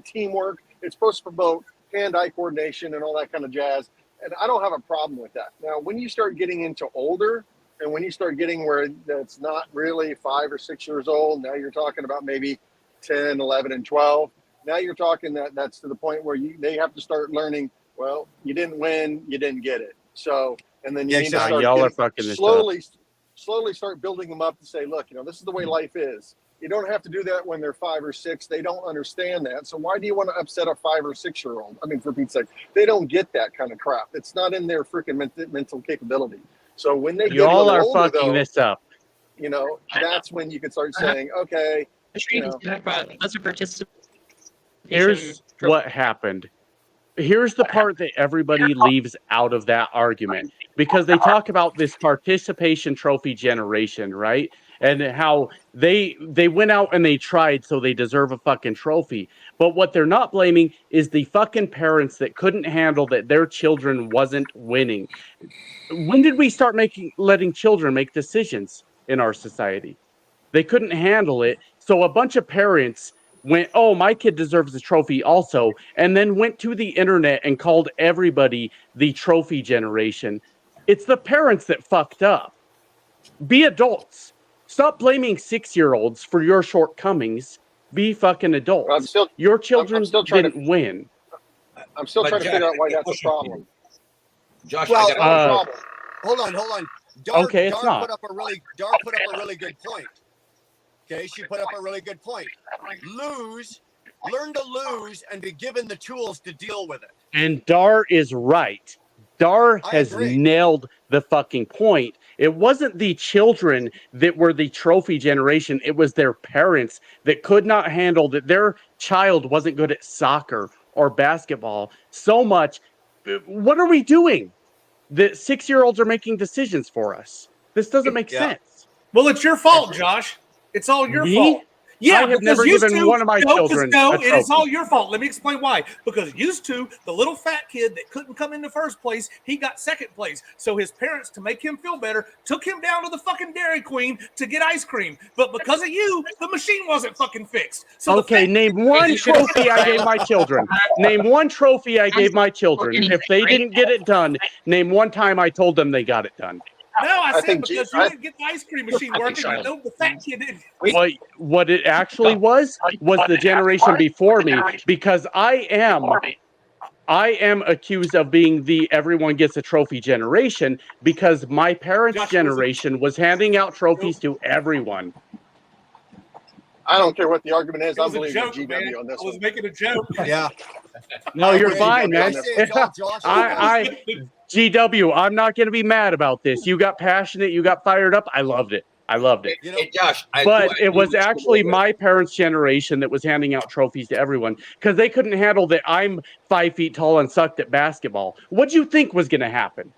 teamwork. It's supposed to promote hand-eye coordination and all that kind of jazz. And I don't have a problem with that. Now, when you start getting into older, and when you start getting where that's not really 5 or 6 years old, now you're talking about maybe 10, 11, and 12. Now you're talking that's to the point where they have to start learning, well, you didn't win, you didn't get it. So, and then you need to start y'all are fucking this slowly start building them up to say, look, this is the way life is. You don't have to do that when they're 5 or 6. They don't understand that. So why do you want to upset a 5 or 6 year old? I mean, for Pete's sake, they don't get that kind of crap. It's not in their freaking mental capability. So when they get Y'all are older, fucking this up. that's when you can start saying, okay, That's a participation. Here's what happened. Here's the part that everybody leaves out of that argument, because they talk about this participation trophy generation, right? And how they went out and they tried, so they deserve a fucking trophy. But what they're not blaming is the fucking parents that couldn't handle that their children wasn't winning. When did we start letting children make decisions in our society? They couldn't handle it, so a bunch of parents went, oh, my kid deserves a trophy also, and then went to the internet and called everybody the trophy generation. It's the parents that fucked up. Be adults. Stop blaming 6-year-olds for your shortcomings. Be fucking adults. Your children didn't win. I'm still trying to figure out why that's a problem. Josh, Well, I got hold on. Dar Okay, it's Dar not. put up a really good point. Okay, she put up a really good point. Learn to lose and be given the tools to deal with it. And Dar is right. Dar has nailed the fucking point. It wasn't the children that were the trophy generation. It was their parents that could not handle that their child wasn't good at soccer or basketball so much. What are we doing? The 6-year-olds are making decisions for us. This doesn't make sense. Well, it's your fault, Josh. It's all your Me? fault. Yeah, I have because never used given to, one of my children a it is trophy. all your fault. Let me explain why. Because used to, the little fat kid that couldn't come in the first place, he got second place. So his parents, to make him feel better, took him down to the fucking Dairy Queen to get ice cream. But because of you, the machine wasn't fucking fixed. So Okay, name one trophy I gave my children. Name one trophy I gave my children. If they didn't get it done, name one time I told them they got it done. No, I said because you didn't get the ice cream machine working. I know the fat kid didn't. What it actually was the generation before me, because I am accused of being the everyone gets a trophy generation because my parents' generation was handing out trophies to everyone. I don't care what the argument is. It I'm was a believing joke, GW man. on this I was one. making a joke. Yeah. No, you're agree. fine, man. I GW, I'm not going to be mad about this. You got passionate, you got fired up. I loved it. Hey, Josh, But it was actually my parents' generation that was handing out trophies to everyone because they couldn't handle that I'm 5 feet tall and sucked at basketball. What do you think was going to happen?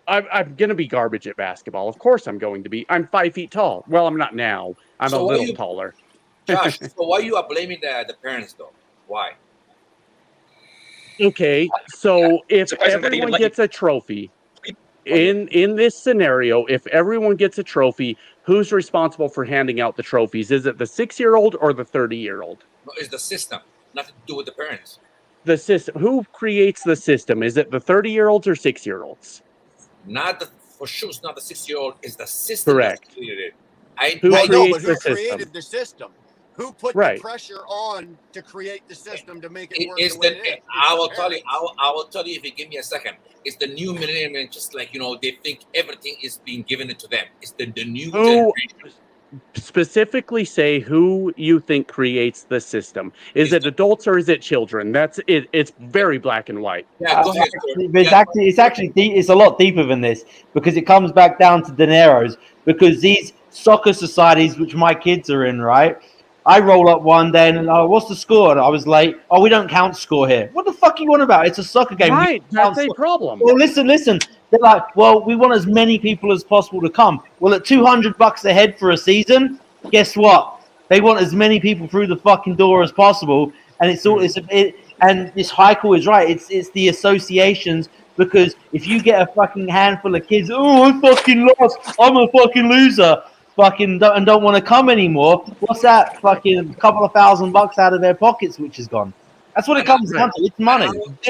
I'm going to be garbage at basketball. Of course I'm going to be. I'm 5 feet tall. Well, I'm not now. I'm a little taller. Josh, so why you are blaming the parents though? Why? Okay, so if everyone gets a trophy, in this scenario, if everyone gets a trophy, who's responsible for handing out the trophies? Is it the 6-year-old or the 30-year-old? No, it's the system, nothing to do with the parents. The system. Who creates the system? Is it the 30-year-olds or 6-year-olds? For sure, it's not the 6-year-old. It's the system. Correct. That created it. Who I know, but creates who the system? created the system? Who put Right. the pressure on to create the system to make it work It's the way the. it is? I will tell you. I will tell you if you give me a second. It's the new millennium, and just like they think everything is being given it to them. It's the new Who generation. specifically say who you think creates the system? Is it adults or is it children? That's it. It's very black and white. Yeah, go ahead. But it's actually deep, it's a lot deeper than this because it comes back down to dineros. Because these soccer societies, which my kids are in, right? I roll up one day and what's the score? And I was late. Oh, we don't count score here. What the fuck are you on about? It's a soccer game. Right, that's a problem. Well, listen. They're like, well, we want as many people as possible to come. Well, at $200 a head for a season, guess what? They want as many people through the fucking door as possible. And it's all and this Heichel is right. It's the associations. Because if you get a fucking handful of kids, oh, I fucking lost, I'm a fucking loser, and don't want to come anymore, what's that? Fucking couple of $1,000 out of their pockets, which is gone. That's what it comes down to. It's money.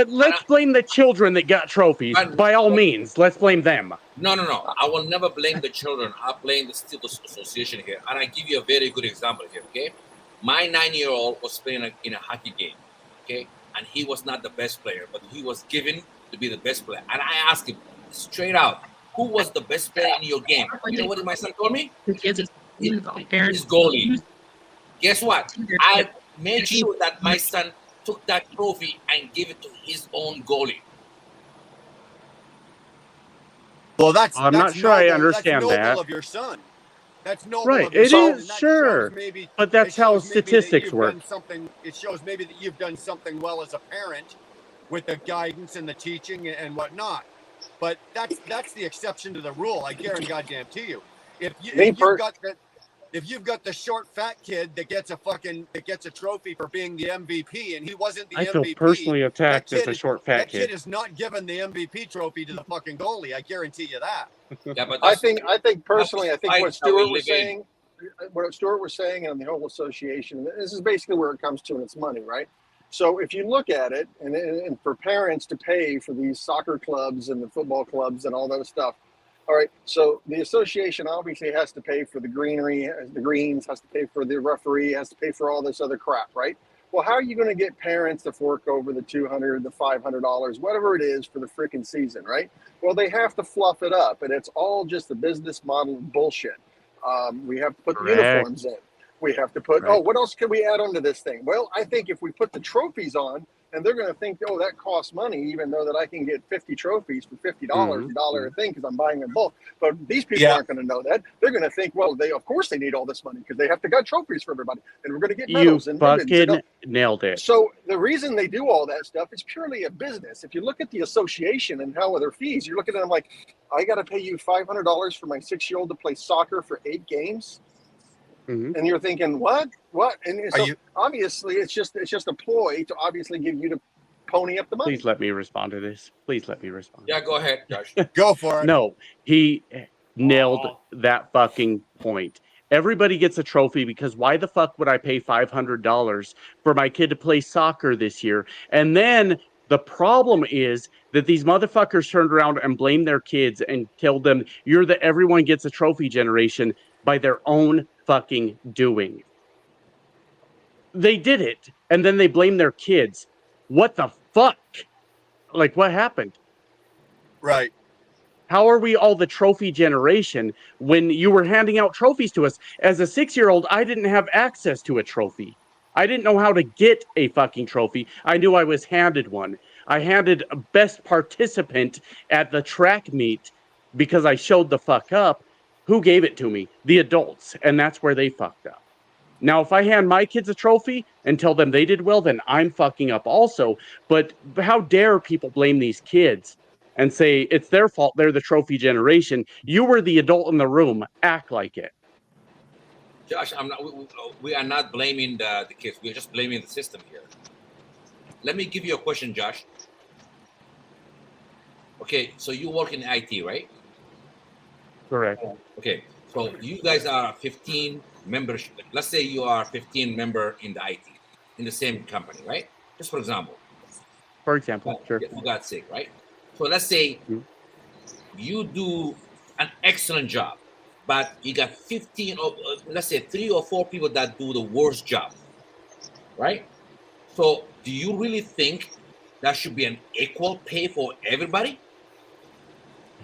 Let's blame the children that got trophies. By all means, let's blame them. No. I will never blame the children. I blame the Steelers Association here. And I give you a very good example here, okay? My 9-year-old was playing in a hockey game, okay? And he was not the best player, but he was given to be the best player. And I asked him straight out, who was the best player in your game? You know what my son told me? His goalie. Guess what? I made sure that my son took that trophy and gave it to his own goalie. Well, I'm not sure I understand that's noble that. of your son. That's noble Right, of your it son, is, and that sure. shows maybe- But that's it how shows maybe that statistics you've work. done something. It shows maybe that you've done something well as a parent with the guidance and the teaching and whatnot. But that's the exception to the rule. I guarantee you. If you've got the short fat kid that gets a trophy for being the MVP and he wasn't the I MVP, feel personally attacked as a short fat that kid kid. is not given the MVP trophy to the fucking goalie. I guarantee you that. Yeah, but I think personally, I think that's what the fight that we Stuart was live in. saying, and the whole association, this is basically where it comes to, and it's money, right? So if you look at it, and for parents to pay for these soccer clubs and the football clubs and all that stuff, all right, so the association obviously has to pay for the greenery, the greens, has to pay for the referee, has to pay for all this other crap, right? Well, how are you going to get parents to fork over the $200, the $500, whatever it is for the freaking season, right? Well, they have to fluff it up, and it's all just a business model bullshit. We have to put the Correct. uniforms in. We have to put, Right. what else can we add onto this thing? Well, I think if we put the trophies on, and they're going to think, oh, that costs money, even though that I can get 50 trophies for $50, Mhm. a dollar a thing, because I'm buying in bulk. But these people aren't going to know that. They're going to think, well, of course they need all this money because they have to got trophies for everybody, and we're going to get You medals and ribbons. fucking nailed it. So the reason they do all that stuff is purely a business. If you look at the association and how their fees, you're looking at them like, I got to pay you $500 for my 6-year-old to play soccer for 8 games. Mhm. And you're thinking, what? And so obviously, it's just a ploy to obviously give you to pony up the money. Please let me respond to this. Please let me respond. Yeah, go ahead, Josh. Go for it. No, he nailed that fucking point. Everybody gets a trophy because why the fuck would I pay $500 for my kid to play soccer this year? And then the problem is that these motherfuckers turned around and blamed their kids and told them, you're the everyone gets a trophy generation by their own fucking doing. They did it, and then they blamed their kids. What the fuck? Like, what happened? Right. How are we all the trophy generation when you were handing out trophies to us? As a 6-year-old, I didn't have access to a trophy. I didn't know how to get a fucking trophy. I knew I was handed one. I handed a best participant at the track meet because I showed the fuck up. Who gave it to me? The adults. And that's where they fucked up. Now, if I hand my kids a trophy and tell them they did well, then I'm fucking up also. But how dare people blame these kids and say it's their fault, they're the trophy generation. You were the adult in the room. Act like it. Josh, we are not blaming the kids. We're just blaming the system here. Let me give you a question, Josh. Okay, so you work in IT, right? Correct. Okay, so you guys are 15 members. Let's say you are 15 member in the IT, in the same company, right? Just for example. For example, sure. For God's sake, right? So let's say you do an excellent job, but you got 15, or let's say 3 or 4 people that do the worst job, right? So do you really think that should be an equal pay for everybody?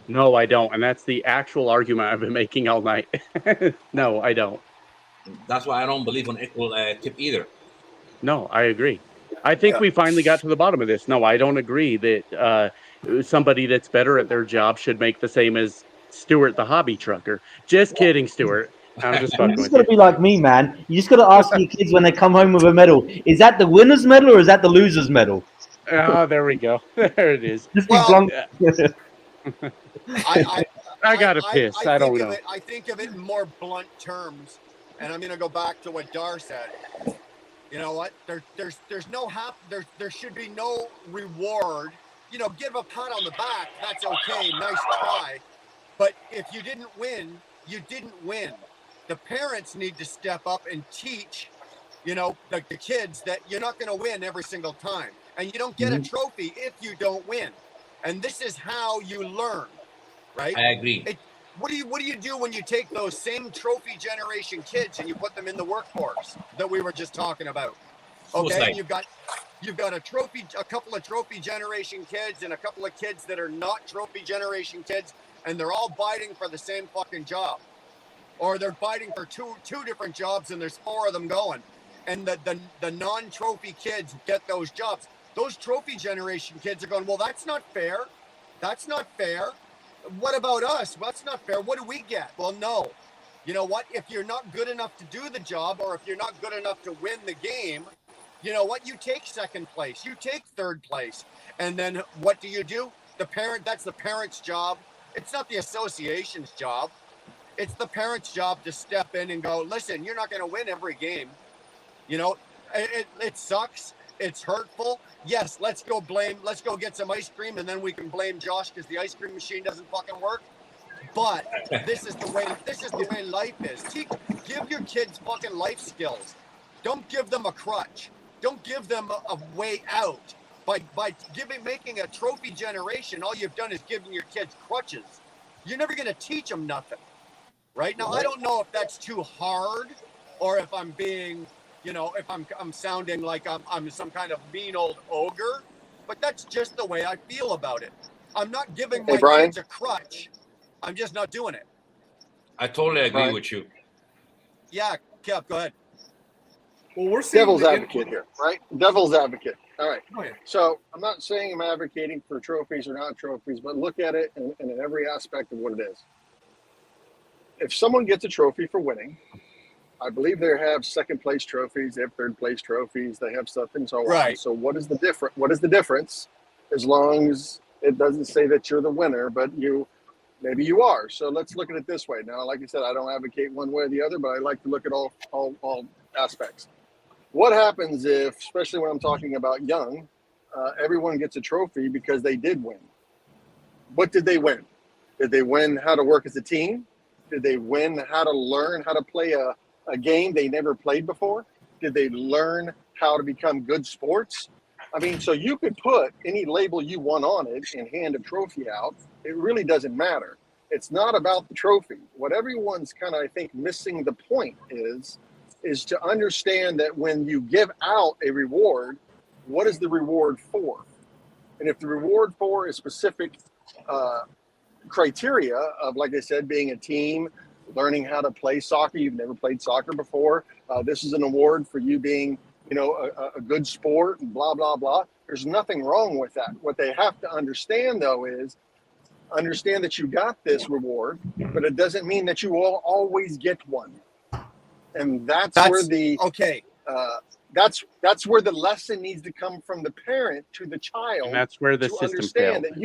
No, I don't. And that's the actual argument I've been making all night. No, I don't. That's why I don't believe in equal tip either. No, I agree. I think we finally got to the bottom of this. No, I don't agree that somebody that's better at their job should make the same as Stuart the hobby trucker. Just kidding, Stuart. I'm just fucking You just with gotta you. be like me, man. You just gotta ask your kids when they come home with a medal: is that the winner's medal or is that the loser's medal? Oh, there we go. There it is. Just be blunt. I gotta piss. I don't know. I think of it in more blunt terms, and I'm gonna go back to what Dar said. You know what? There's no there should be no reward. You know, give a pat on the back. That's okay. Nice try. But if you didn't win, you didn't win. The parents need to step up and teach, you know, the kids that you're not going to win every single time. And you don't get a trophy if you don't win. And this is how you learn, right? I agree. What do you do when you take those same trophy generation kids and you put them in the workforce that we were just talking about? Okay, and you've got a couple of trophy generation kids and a couple of kids that are not trophy generation kids, and they're all biting for the same fucking job. Or they're biting for two different jobs and there's 4 of them going. And the non-trophy kids get those jobs. Those trophy generation kids are going, well, that's not fair. That's not fair. What about us? Well, that's not fair. What do we get? Well, no. You know what? If you're not good enough to do the job, or if you're not good enough to win the game, you know what? You take 2nd place. You take 3rd place. And then what do? That's the parent's job. It's not the association's job. It's the parent's job to step in and go, listen, you're not going to win every game. You know, it sucks. It's hurtful. Yes, let's go get some ice cream, and then we can blame Josh because the ice cream machine doesn't fucking work. But this is the way life is. Give your kids fucking life skills. Don't give them a crutch. Don't give them a way out. By making a trophy generation, all you've done is giving your kids crutches. You're never going to teach them nothing. Right? Now, I don't know if that's too hard or if I'm being, you know, if I'm sounding like I'm some kind of mean old ogre, but that's just the way I feel about it. I'm not giving my kids a crutch. I'm just not doing it. I totally agree Right. with you. Yeah, Kev, go ahead. Well, we're seeing Devil's the advocate here, right? Devil's advocate. All right. Go ahead. So I'm not saying I'm advocating for trophies or not trophies, but look at it in every aspect of what it is. If someone gets a trophy for winning, I believe they have second place trophies, they have third place trophies, they have stuff and so on. Right. So what is the difference? As long as it doesn't say that you're the winner, but maybe you are. So let's look at it this way. Now, like I said, I don't advocate one way or the other, but I like to look at all aspects. What happens if, especially when I'm talking about young, everyone gets a trophy because they did win? What did they win? Did they win how to work as a team? Did they win how to learn how to play a game they never played before? Did they learn how to become good sports? I mean, so you could put any label you want on it and hand a trophy out. It really doesn't matter. It's not about the trophy. What everyone's kind of, I think, missing the point is to understand that when you give out a reward, what is the reward for? And if the reward for is specific criteria of, like I said, being a team, learning how to play soccer, you've never played soccer before, this is an award for you being, a good sport and blah, blah, blah. There's nothing wrong with that. What they have to understand, though, is understand that you got this reward, but it doesn't mean that you will always get one. And that's where the that's where the lesson needs to come from the parent to the child. And that's where the to system understand failed. that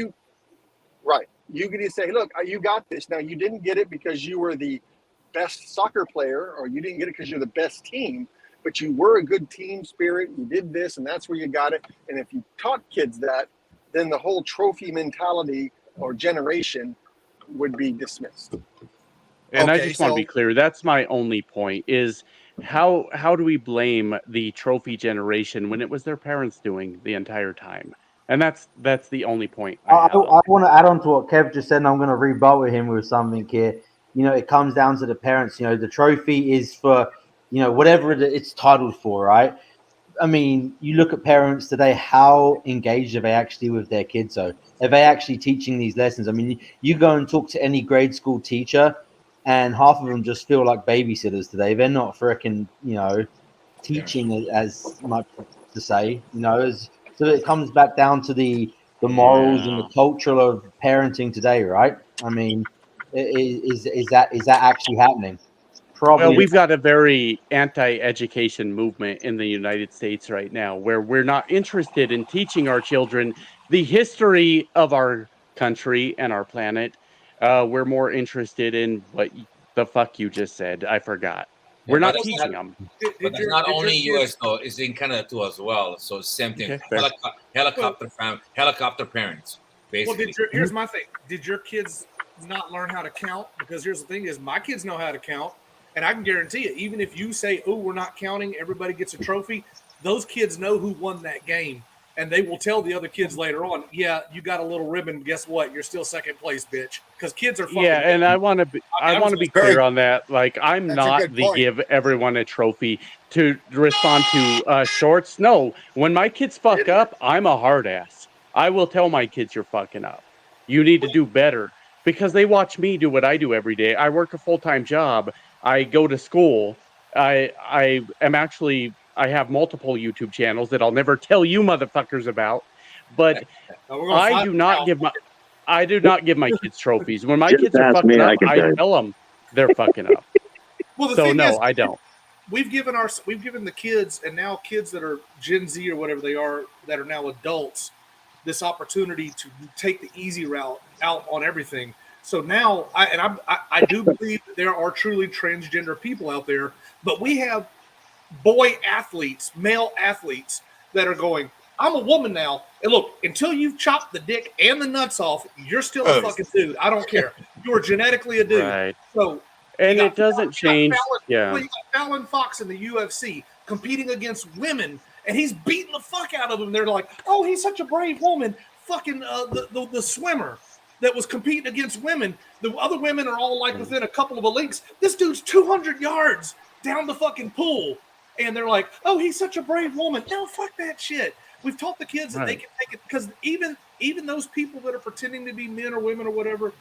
you can say, look, you got this. Now, you didn't get it because you were the best soccer player, or you didn't get it because you're the best team, but you were a good team spirit. You did this, and that's where you got it. And if you taught kids that, then the whole trophy mentality or generation would be dismissed. And I just want to be clear. That's my only point is how do we blame the trophy generation when it was their parents doing the entire time? And that's the only point I have. I want to add on to what Kev just said, and I'm going to rebut him with something here. It comes down to the parents. The trophy is for, whatever it's titled for, right? I mean, you look at parents today, how engaged are they actually with their kids? So are they actually teaching these lessons? I mean, you go and talk to any grade school teacher, and half of them just feel like babysitters today. They're not freaking, teaching as much to say, so it comes back down to the morals and the culture of parenting today, right? I mean, is that actually happening? Probably. Well, we've got a very anti-education movement in the United States right now, where we're not interested in teaching our children the history of our country and our planet. We're more interested in what the fuck you just said. I forgot. We're not teaching them. But it's not only U.S. though; it's in Canada too as well. So same thing. Okay, Helicopter parents. Basically. Well, here's my thing. Did your kids not learn how to count? Because here's the thing: is my kids know how to count, and I can guarantee you, even if you say, "Oh, we're not counting," everybody gets a trophy. Those kids know who won that game. And they will tell the other kids later on, yeah, you got a little ribbon. Guess what? You're still second place, bitch. Because kids are fucking. Yeah, and I want to be clear on that. Like, I'm not the give everyone a trophy to respond to shorts. No, when my kids fuck up, I'm a hard ass. I will tell my kids you're fucking up. You need to do better because they watch me do what I do every day. I work a full-time job. I go to school. I have multiple YouTube channels that I'll never tell you motherfuckers about, but I do not give my kids trophies. When my kids are fucking up, I tell them they're fucking up. Well, the so thing no, is, I don't. We've given the kids, and now kids that are Gen Z or whatever they are, that are now adults, this opportunity to take the easy route out on everything. So now, I do believe that there are truly transgender people out there, but we have male athletes that are going, I'm a woman now. And look, until you've chopped the dick and the nuts off, you're still a fucking dude. I don't care. You're genetically a dude. Right. So, and it doesn't change. Yeah. You got Fallon Fox in the UFC competing against women, and he's beating the fuck out of them. They're like, oh, he's such a brave woman. Fucking the swimmer that was competing against women. The other women are all like within a couple of links. This dude's 200 yards down the fucking pool. And they're like, oh, he's such a brave woman. No, fuck that shit. We've taught the kids that they can take it, because even those people that are pretending to be men or women or whatever,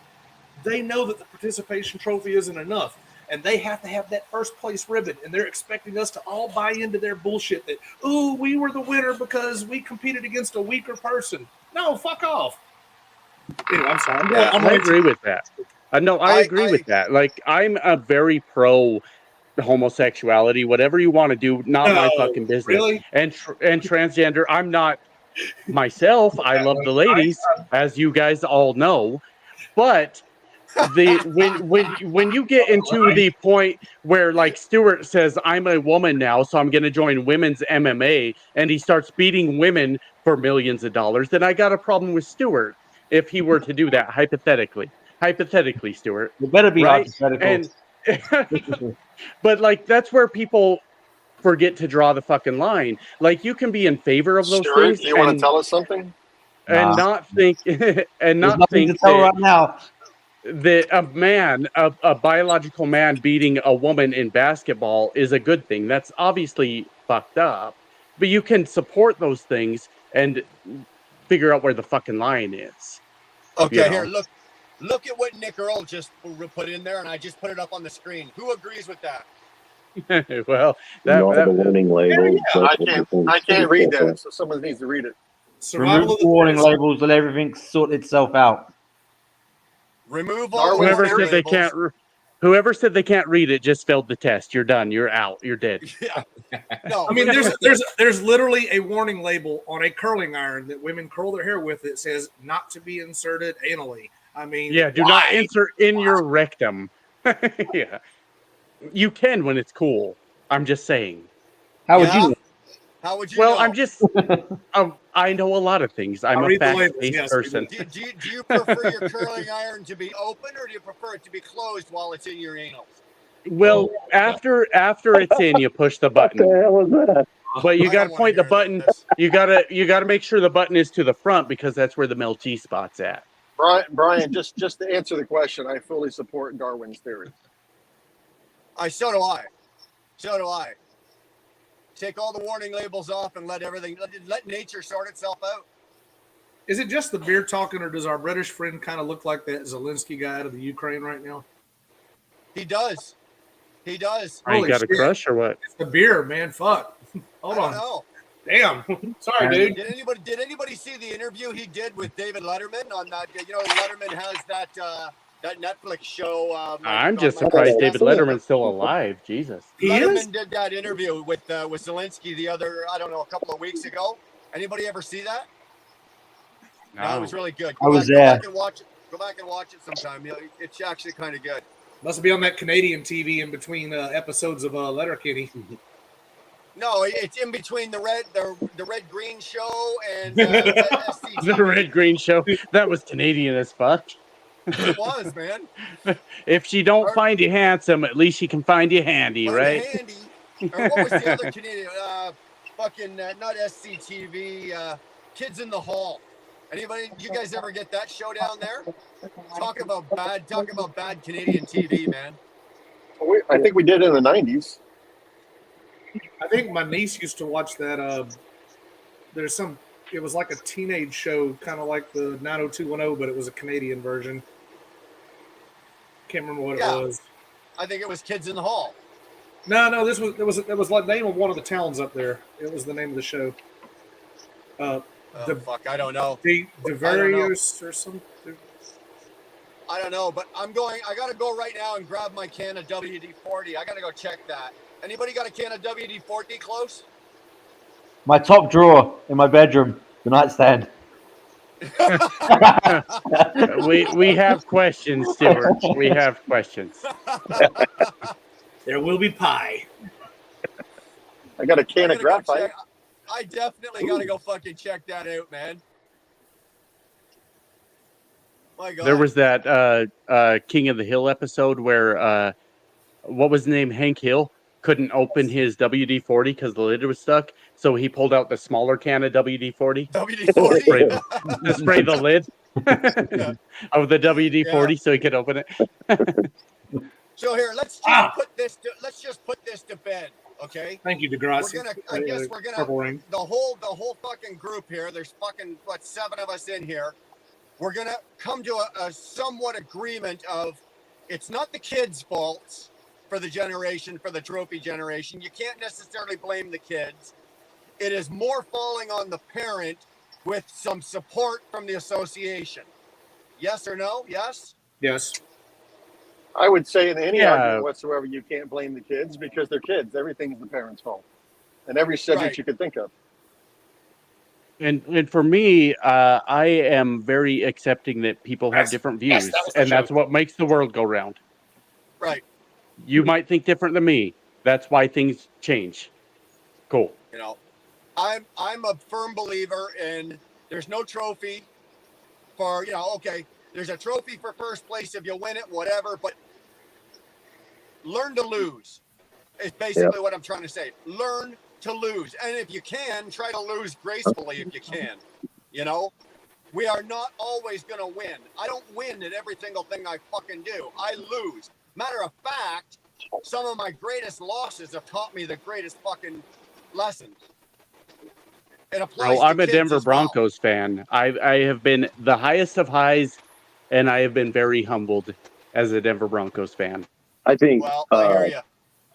they know that the participation trophy isn't enough. And they have to have that first place ribbon, and they're expecting us to all buy into their bullshit that, ooh, we were the winner because we competed against a weaker person. No, fuck off. Anyway, I'm sorry. I agree with that. I agree with that. Like, I'm a very pro homosexuality. Whatever you want to do, not my fucking business. Really? And transgender, I'm not myself. I love the ladies, as you guys all know, but when you get into the point where, like, Stewart says, I'm a woman now, so I'm going to join women's MMA, and he starts beating women for millions of dollars, then I got a problem with Stewart if he were to do that, hypothetically, Stewart. It better be right? hypothetical. And but, like, that's where people forget to draw the fucking line. Like, you can be in favor of those Stuart, things. you want to tell us something? And not think and not nothing think to tell that, right now. that a biological man beating a woman in basketball is a good thing. That's obviously fucked up. But you can support those things and figure out where the fucking line is. Okay, You here, know? look at what Nick Earl just put in there, and I just put it up on the screen. Who agrees with that? Well, all the warning labels. I can't read that, so someone needs to read it. Remove the warning labels, let everything sort itself out. Remove all whoever warning said they labels. can't. Whoever said they can't read it just failed the test. You're done. You're out. You're dead. Yeah. No, I mean, there's literally a warning label on a curling iron that women curl their hair with that says not to be inserted anally. I mean, Yeah, do not insert in your rectum. Yeah. You can when it's cool. I'm just saying. How would you? How would you Well, know? I'm just. I know a lot of things. I'm a fact-based person. Do you prefer your curling iron to be open, or do you prefer it to be closed while it's in your anal? Well, after it's in, you push the button. What the hell is that? But you got to point the button. You got to make sure the button is to the front because that's where the Melty spot's at. Brian, just to answer the question, I fully support Darwin's theory. So do I. So do I. Take all the warning labels off and let nature sort itself out. Is it just the beer talking, or does our British friend kind of look like that Zelensky guy out of the Ukraine right now? He does. He does. Are you got a crush or what? It's the beer, man. Fuck. Hold on. Know. Damn. Sorry, dude. Did anybody see the interview he did with David Letterman on that? You know, Letterman has that Netflix show. I'm just surprised David Letterman's still alive. Jesus. Letterman did that interview with Zelensky a couple of weeks ago. Anybody ever see that? No, it was really good. I was there. Go back and watch it. Go back and watch it sometime. You know, it's actually kind of good. Must be on that Canadian TV in between episodes of Letterkenny. No, it's in between the Red Green Show and SCTV. The Red Green Show. That was Canadian as fuck. It was, man. If she don't find you handsome, at least she can find you handy, right? Handy. Or what was the other Canadian? Not SCTV. Kids in the Hall. Anybody? You guys ever get that show down there? Talk about bad Canadian TV, man. I think we did in the 90s. I think my niece used to watch that. It was like a teenage show, kind of like the 90210, but it was a Canadian version. Can't remember what it was. I think it was Kids in the Hall. No, it was like the name of one of the towns up there. It was the name of the show. Fuck, I don't know. Various or something. I don't know, but I gotta go right now and grab my can of WD-40. I gotta go check that. Anybody got a can of WD-40 close? My top drawer in my bedroom, the nightstand. we have questions, Stuart. We have questions. There will be pie. I got a can of graphite. I definitely gotta go fucking check that out, man. My God. There was that King of the Hill episode where what was the name? Hank Hill couldn't open his WD-40 because the lid was stuck, so he pulled out the smaller can of WD-40. WD-40 to spray the lid of the WD-40 so he could open it. So here, let's just put this to bed, okay? Thank you, DeGrasse. I guess we're gonna the whole fucking group here. There's fucking 7 of us in here. we're going to come to a somewhat agreement of it's not the kids' faults for the trophy generation. You can't necessarily blame the kids. It is more falling on the parent with some support from the association. Yes or no? Yes? Yes. I would say in any Yeah. argument whatsoever, you can't blame the kids because they're kids. Everything's the parents' fault. And every subject Right. you could think of. And for me, I am very accepting that people have Yes. different Yes, views, that was the and that's joke. what makes the world go round. Right. You might think different than me. That's why things change. Cool. You know, I'm a firm believer in there's no trophy for, okay, there's a trophy for first place if you win it, whatever, but learn to lose is basically what I'm trying to say. Learn to lose. And if you can, try to lose gracefully if you can. We are not always going to win. I don't win at every single thing I fucking do. I lose. Matter of fact, some of my greatest losses have taught me the greatest fucking lessons. It applies Oh, to I'm a kids Denver as well. Broncos fan. I have been the highest of highs, and I have been very humbled as a Denver Broncos fan. I think Well, I hear you.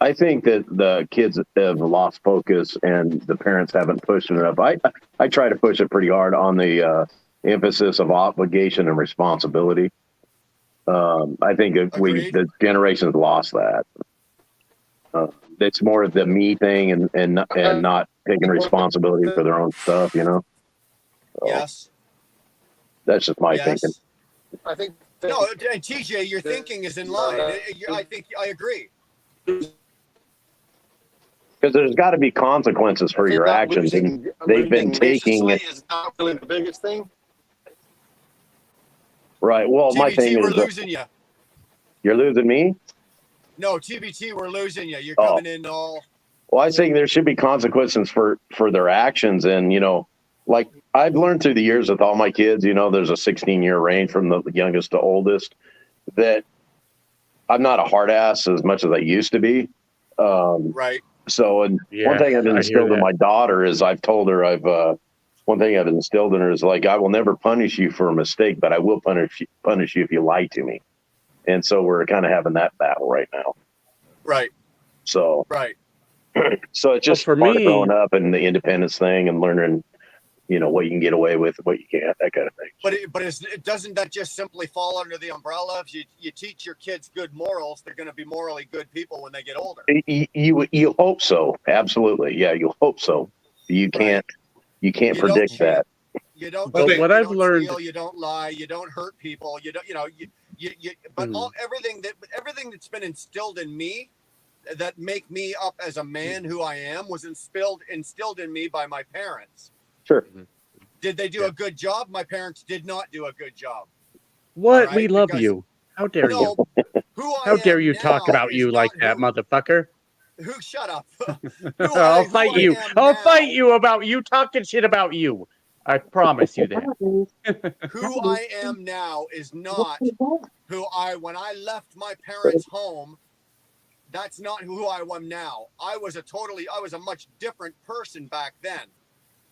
I think that the kids have lost focus and the parents haven't pushed it enough. I try to push it pretty hard on the emphasis of obligation and responsibility. I think the generation's lost that. It's more of the me thing and not taking responsibility for their own stuff, So, Yes. that's just my thinking. I think. No, and TJ, your thinking is in line. I think I agree. Because there's got to be consequences for your actions, and they've been taking it. Is not really the biggest thing. Right. Well, my thing we're is, losing you. You're losing me. No, TBT, we're losing you. You're Oh. coming in all. Well, I think there should be consequences for their actions, and like I've learned through the years with all my kids, there's a 16-year range from the youngest to oldest. That I'm not a hard ass as much as I used to be. Right. So, and one thing I've instilled in my daughter is I've told her one thing I've instilled in her is like, I will never punish you for a mistake, but I will punish you if you lie to me. And so we're kind of having that battle right now. Right. So, right. So it's just for part of me- growing up and the independence thing and learning, what you can get away with, what you can't, that kind of thing. But doesn't that just simply fall under the umbrella? If you teach your kids good morals, they're going to be morally good people when they get older. You hope so. Absolutely. Yeah. You hope so. You can't predict that. You don't. But cheat, what you I've don't learned- steal, you don't lie. You don't hurt people. You don't. But everything that's been instilled in me, that make me up as a man who I am, was instilled in me by my parents. Sure. Did they do a good job? My parents did not do a good job. What? All We right, love because- you. How dare No, you? who I How dare am you talk now about is you like not that, motherfucker? Who? Shut up. I'll fight I you. am I'll now- fight you about you talking shit about you. I promise you that. Who I am now is not who when I left my parents' home. That's not who I am now. I was a much different person back then.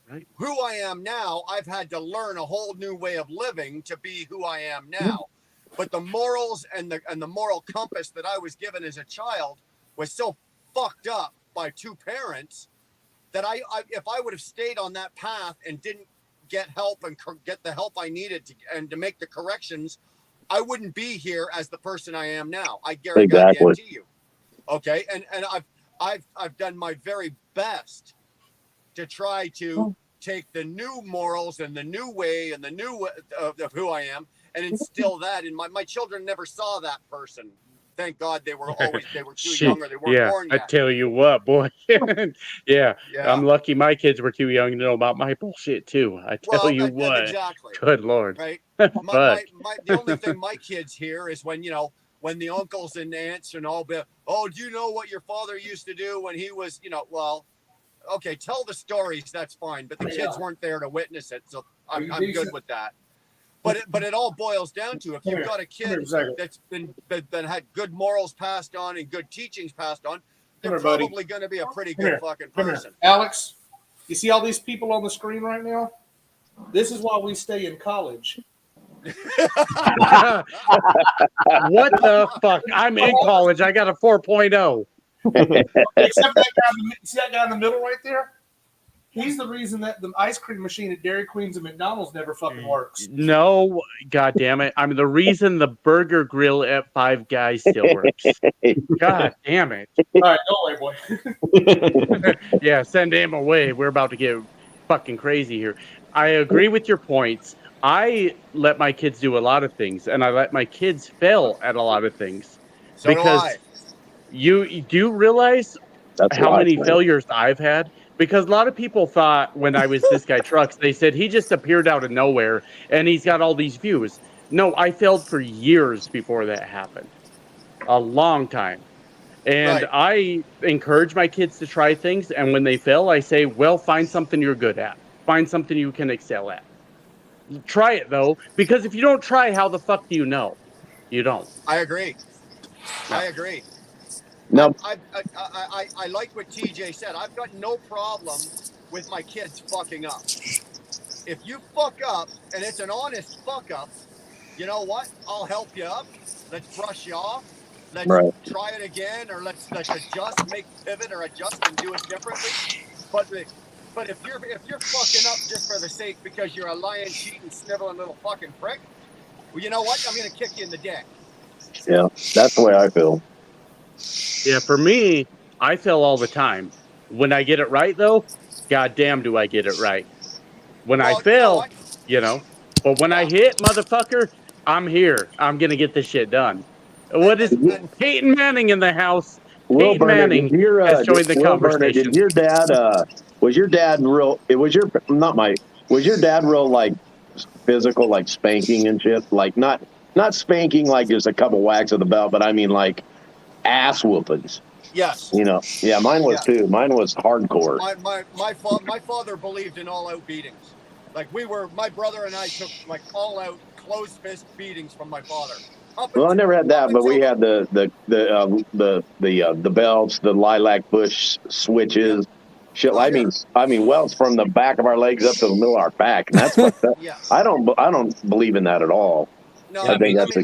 Right. Who I am now, I've had to learn a whole new way of living to be who I am now. But the morals and the moral compass that I was given as a child was so fucked up by two parents that if I would have stayed on that path and didn't get help and get the help I needed to make the corrections, I wouldn't be here as the person I am now. I guarantee you. Okay, and I've done my very best to try to take the new morals and the new way and the new of who I am and instill that in my children. Never saw that person. Thank God they were too young or they weren't born I yet. tell you what, boy. yeah, Yeah. I'm lucky my kids were too young to know about my bullshit too. I tell you what. Exactly. Good Lord. Right. But The only thing my kids hear is when the uncles and aunts and all, do you know what your father used to do when he was, well, okay, tell the stories, that's fine, but the kids weren't there to witness it, so I'm good with that. But it all boils down to if you've got a kid that's been had good morals passed on and good teachings passed on, they're probably going to be a pretty good fucking person. Alex, you see all these people on the screen right now? This is why we stay in college. What the fuck? I'm in college. I got a 4.0. Except that guy, see that guy in the middle right there? He's the reason that the ice cream machine at Dairy Queens and McDonald's never fucking works. No, god damn it. I'm the reason the burger grill at Five Guys still works. God damn it. All right, go away, boy. Yeah, send him away. We're about to get fucking crazy here. I agree with your points. I let my kids do a lot of things, and I let my kids fail at a lot of things. So do because I. you do realize That's how life, many man. failures I've had? Because a lot of people thought when I was This Guy Trucks, they said he just appeared out of nowhere and he's got all these views. No, I failed for years before that happened. A long time. And Right. I encourage my kids to try things. And when they fail, I say, well, find something you're good at. Find something you can excel at. Try it, though, because if you don't try, how the fuck do you know? You don't. I agree. I agree. No, I like what TJ said. I've got no problem with my kids fucking up. If you fuck up and it's an honest fuck up, you know what? I'll help you up. Let's brush you off. Let's Right. try it again, or let's adjust, make pivot, or adjust and do it differently. But if you're fucking up just for the sake because you're a lying, cheating, sniveling little fucking prick, well, you know what? I'm gonna kick you in the dick. yeah, that's the way I feel. Yeah, for me, I fail all the time. When I get it right, though, goddamn do I get it right. When I Well, fail, but when I hit, motherfucker, I'm here. I'm going to get this shit done. What is Peyton Manning in the house? Will Peyton Burnett, Manning did your, has joined the Will Burnett, conversation. did your dad, was your dad real, was your dad real, like, physical, like spanking and shit? Like, not spanking like just a couple whacks of the belt, but I mean, like, ass whoopings. Yes. You know, yeah, mine was too. Mine was hardcore. My father believed in all out beatings. Like my brother and I took like all out closed fist beatings from my father. Well, I never had that, but we had the belts, the lilac bush switches, shit. I mean, welts from the back of our legs up to the middle of our back, and that's what that, I don't believe in that at all. No, I think that's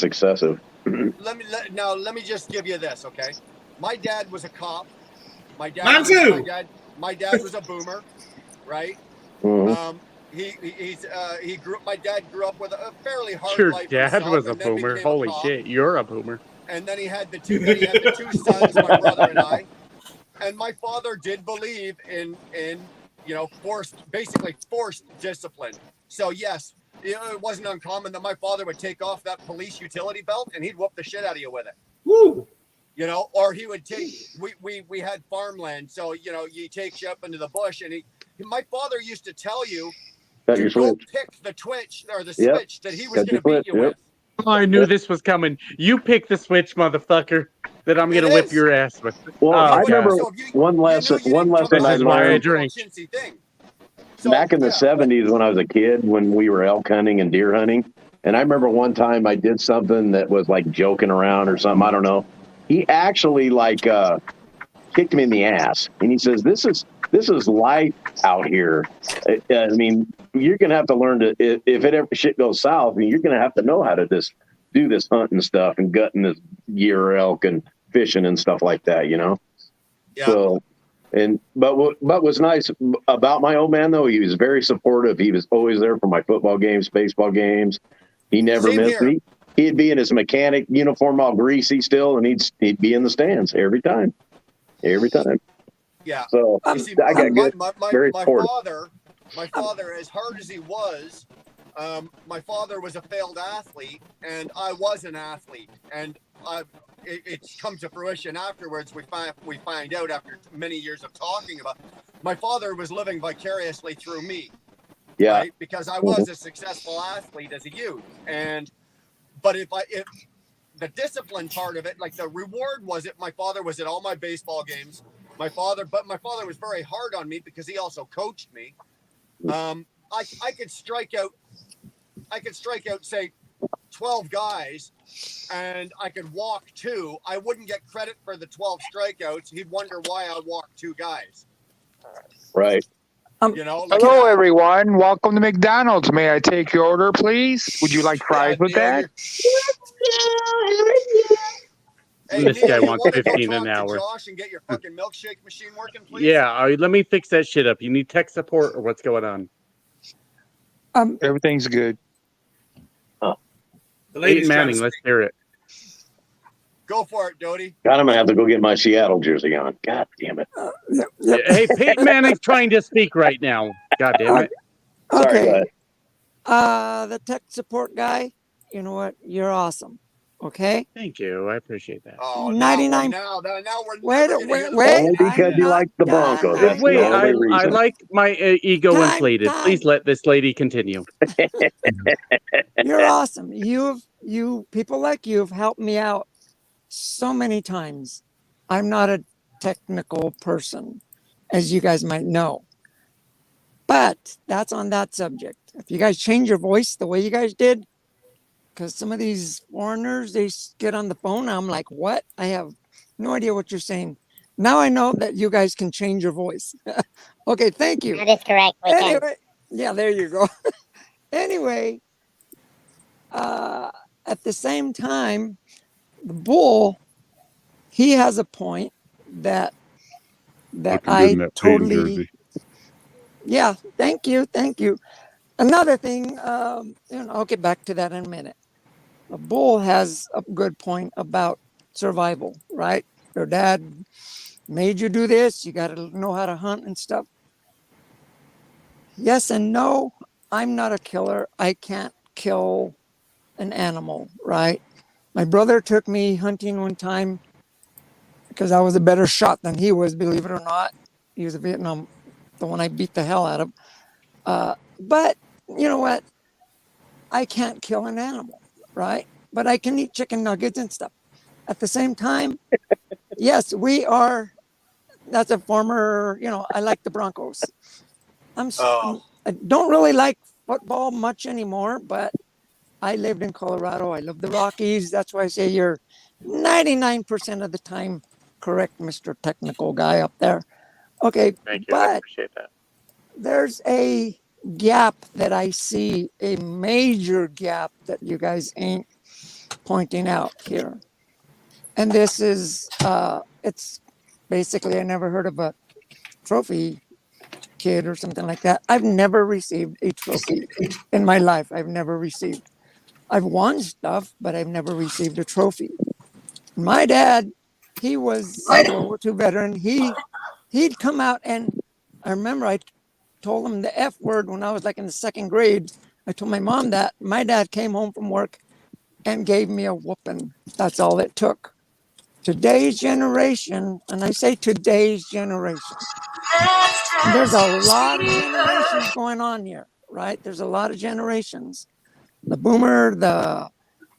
excessive. Let me just give you this, okay? My dad was a cop. My dad was a boomer, right? Mm-hmm. He grew. My dad grew up with a fairly hard Your life. dad himself, was a and then boomer. became a Holy cop. shit, you're a boomer. And then he had the two sons, my brother and I. And my father did believe in forced discipline. So yes, it wasn't uncommon that my father would take off that police utility belt and he'd whoop the shit out of you with it. Woo! You know, or he would take. We had farmland, so he takes you up into the bush, and my father used to tell you to go pick the switch that he was going to beat you with. Oh, I knew this was coming. You pick the switch, motherfucker, that I'm going to whip your ass with. Well, I remember one lesson I learned back in the 70s when I was a kid, when we were elk hunting and deer hunting. And I remember one time I did something that was like joking around or something. I don't know. He actually kicked me in the ass, and he says, "This is life out here. I mean, you're gonna have to learn to if it ever shit goes south, you're gonna have to know how to do this hunting stuff and gutting this deer, elk, and fishing and stuff like that. You know." Yeah. So, but what's nice about my old man though, he was very supportive. He was always there for my football games, baseball games. He never missed me. He'd be in his mechanic uniform, all greasy still, and he'd be in the stands every time. Yeah. So you see, I got good. Very supportive. My father, as hard as he was, my father was a failed athlete, and I was an athlete, and it's come to fruition afterwards. We find out after many years of talking about. My father was living vicariously through me. Yeah. Right? Because I was a successful athlete as a youth, but if the discipline part of it, like the reward was it, my father was at all my baseball games. My father was very hard on me because he also coached me. I could strike out, say 12 guys, and I could walk 2. I wouldn't get credit for the 12 strikeouts. He'd wonder why I walked 2 guys. Right. You know, like, Hello, everyone. Welcome to McDonald's. May I take your order, please? Would you like fries with Neil, that? hey, This Neil, guy you wants want to go 15 an talk to hour. Josh and get your fucking milkshake machine working, please? Yeah, let me fix that shit up. You need tech support or what's going on? Everything's good. Peyton Manning, let's hear it. Go for it, Doty. God, I'm gonna have to go get my Seattle jersey on. God damn it. Hey, Peyton Manning's trying to speak right now. God damn it. Sorry, Okay. go ahead. The tech support guy, you know what? You're awesome. Okay. Thank you. I appreciate that. Oh, 99. now we're Wait, never gonna wait, hear wait. Only because I'm you not like the Broncos. done. That's Wait, the only I reason. like my ego Time, inflated. time. Please let this lady continue. You're awesome. You people like you have helped me out so many times. I'm not a technical person, as you guys might know. But that's on that subject. If you guys change your voice the way you guys did, because some of these foreigners, they get on the phone. I'm like, what? I have no idea what you're saying. Now I know that you guys can change your voice. Okay, thank you. That is correct. We can. Anyway, yeah, there you go. Anyway, at the same time, the bull, he has a point that I totally. Yeah, thank you. Another thing, I'll get back to that in a minute. A bull has a good point about survival, right? Your dad made you do this. You got to know how to hunt and stuff. Yes and no. I'm not a killer. I can't kill an animal, right? My brother took me hunting one time because I was a better shot than he was, believe it or not. He was a Vietnam, the one I beat the hell out of. But you know what? I can't kill an animal, right? But I can eat chicken nuggets and stuff. At the same time, yes, that's a former, I like the Broncos. I don't really like football much anymore, but I lived in Colorado. I love the Rockies. That's why I say you're 99% of the time correct, Mr. Technical guy up there. Okay, Thank you. I but appreciate that. there's a gap that I see, a major gap that you guys ain't pointing out here. And this is, it's basically, I never heard of a trophy kid or something like that. I've never received a trophy in my life. I've won stuff, but I've never received a trophy. My dad, he was a World War II veteran. He'd come out, and I remember I told him the F word when I was like in the second grade. I told my mom that. My dad came home from work and gave me a whooping. That's all it took. Today's generation, and I say today's generation, there's a lot of generations going on here, right? There's a lot of generations. The boomer, the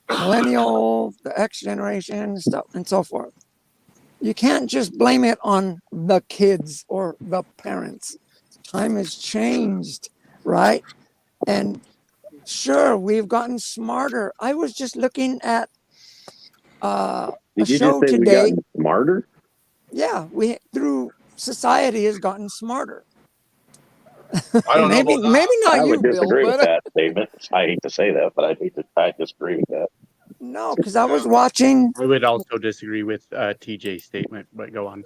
millennial, the X generation, stuff, and so forth. You can't just blame it on the kids or the parents. Time has changed, right? And sure, we've gotten smarter. I was just looking at a Did you show just say today. we got smarter? Yeah, through society has gotten smarter. I don't know maybe about that. maybe not I you, would Bill, disagree with but that statement. I hate to say that, but I disagree with that. no, because I was watching. I would also disagree with TJ's statement, but go on.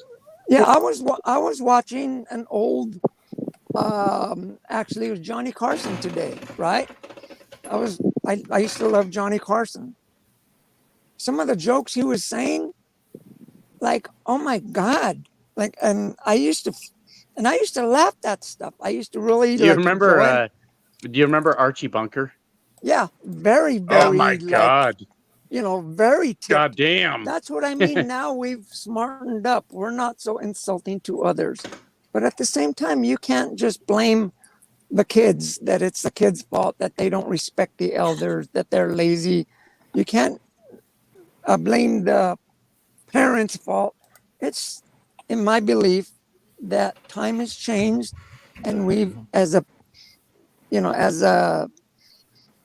Yeah, I was watching an old. Actually, it was Johnny Carson today, right? I used to love Johnny Carson. Some of the jokes he was saying, like, oh my God, like, and I used to laugh at stuff. I used to really. Do you like, remember? enjoy. Do you remember Archie Bunker? Yeah, very, very. Oh my God! Very tipped. God damn! That's what I mean. Now we've smartened up. We're not so insulting to others, but at the same time, you can't just blame the kids that it's the kids' fault that they don't respect the elders, that they're lazy. You can't blame the parents' fault. It's, in my belief, that time has changed, and we've, as a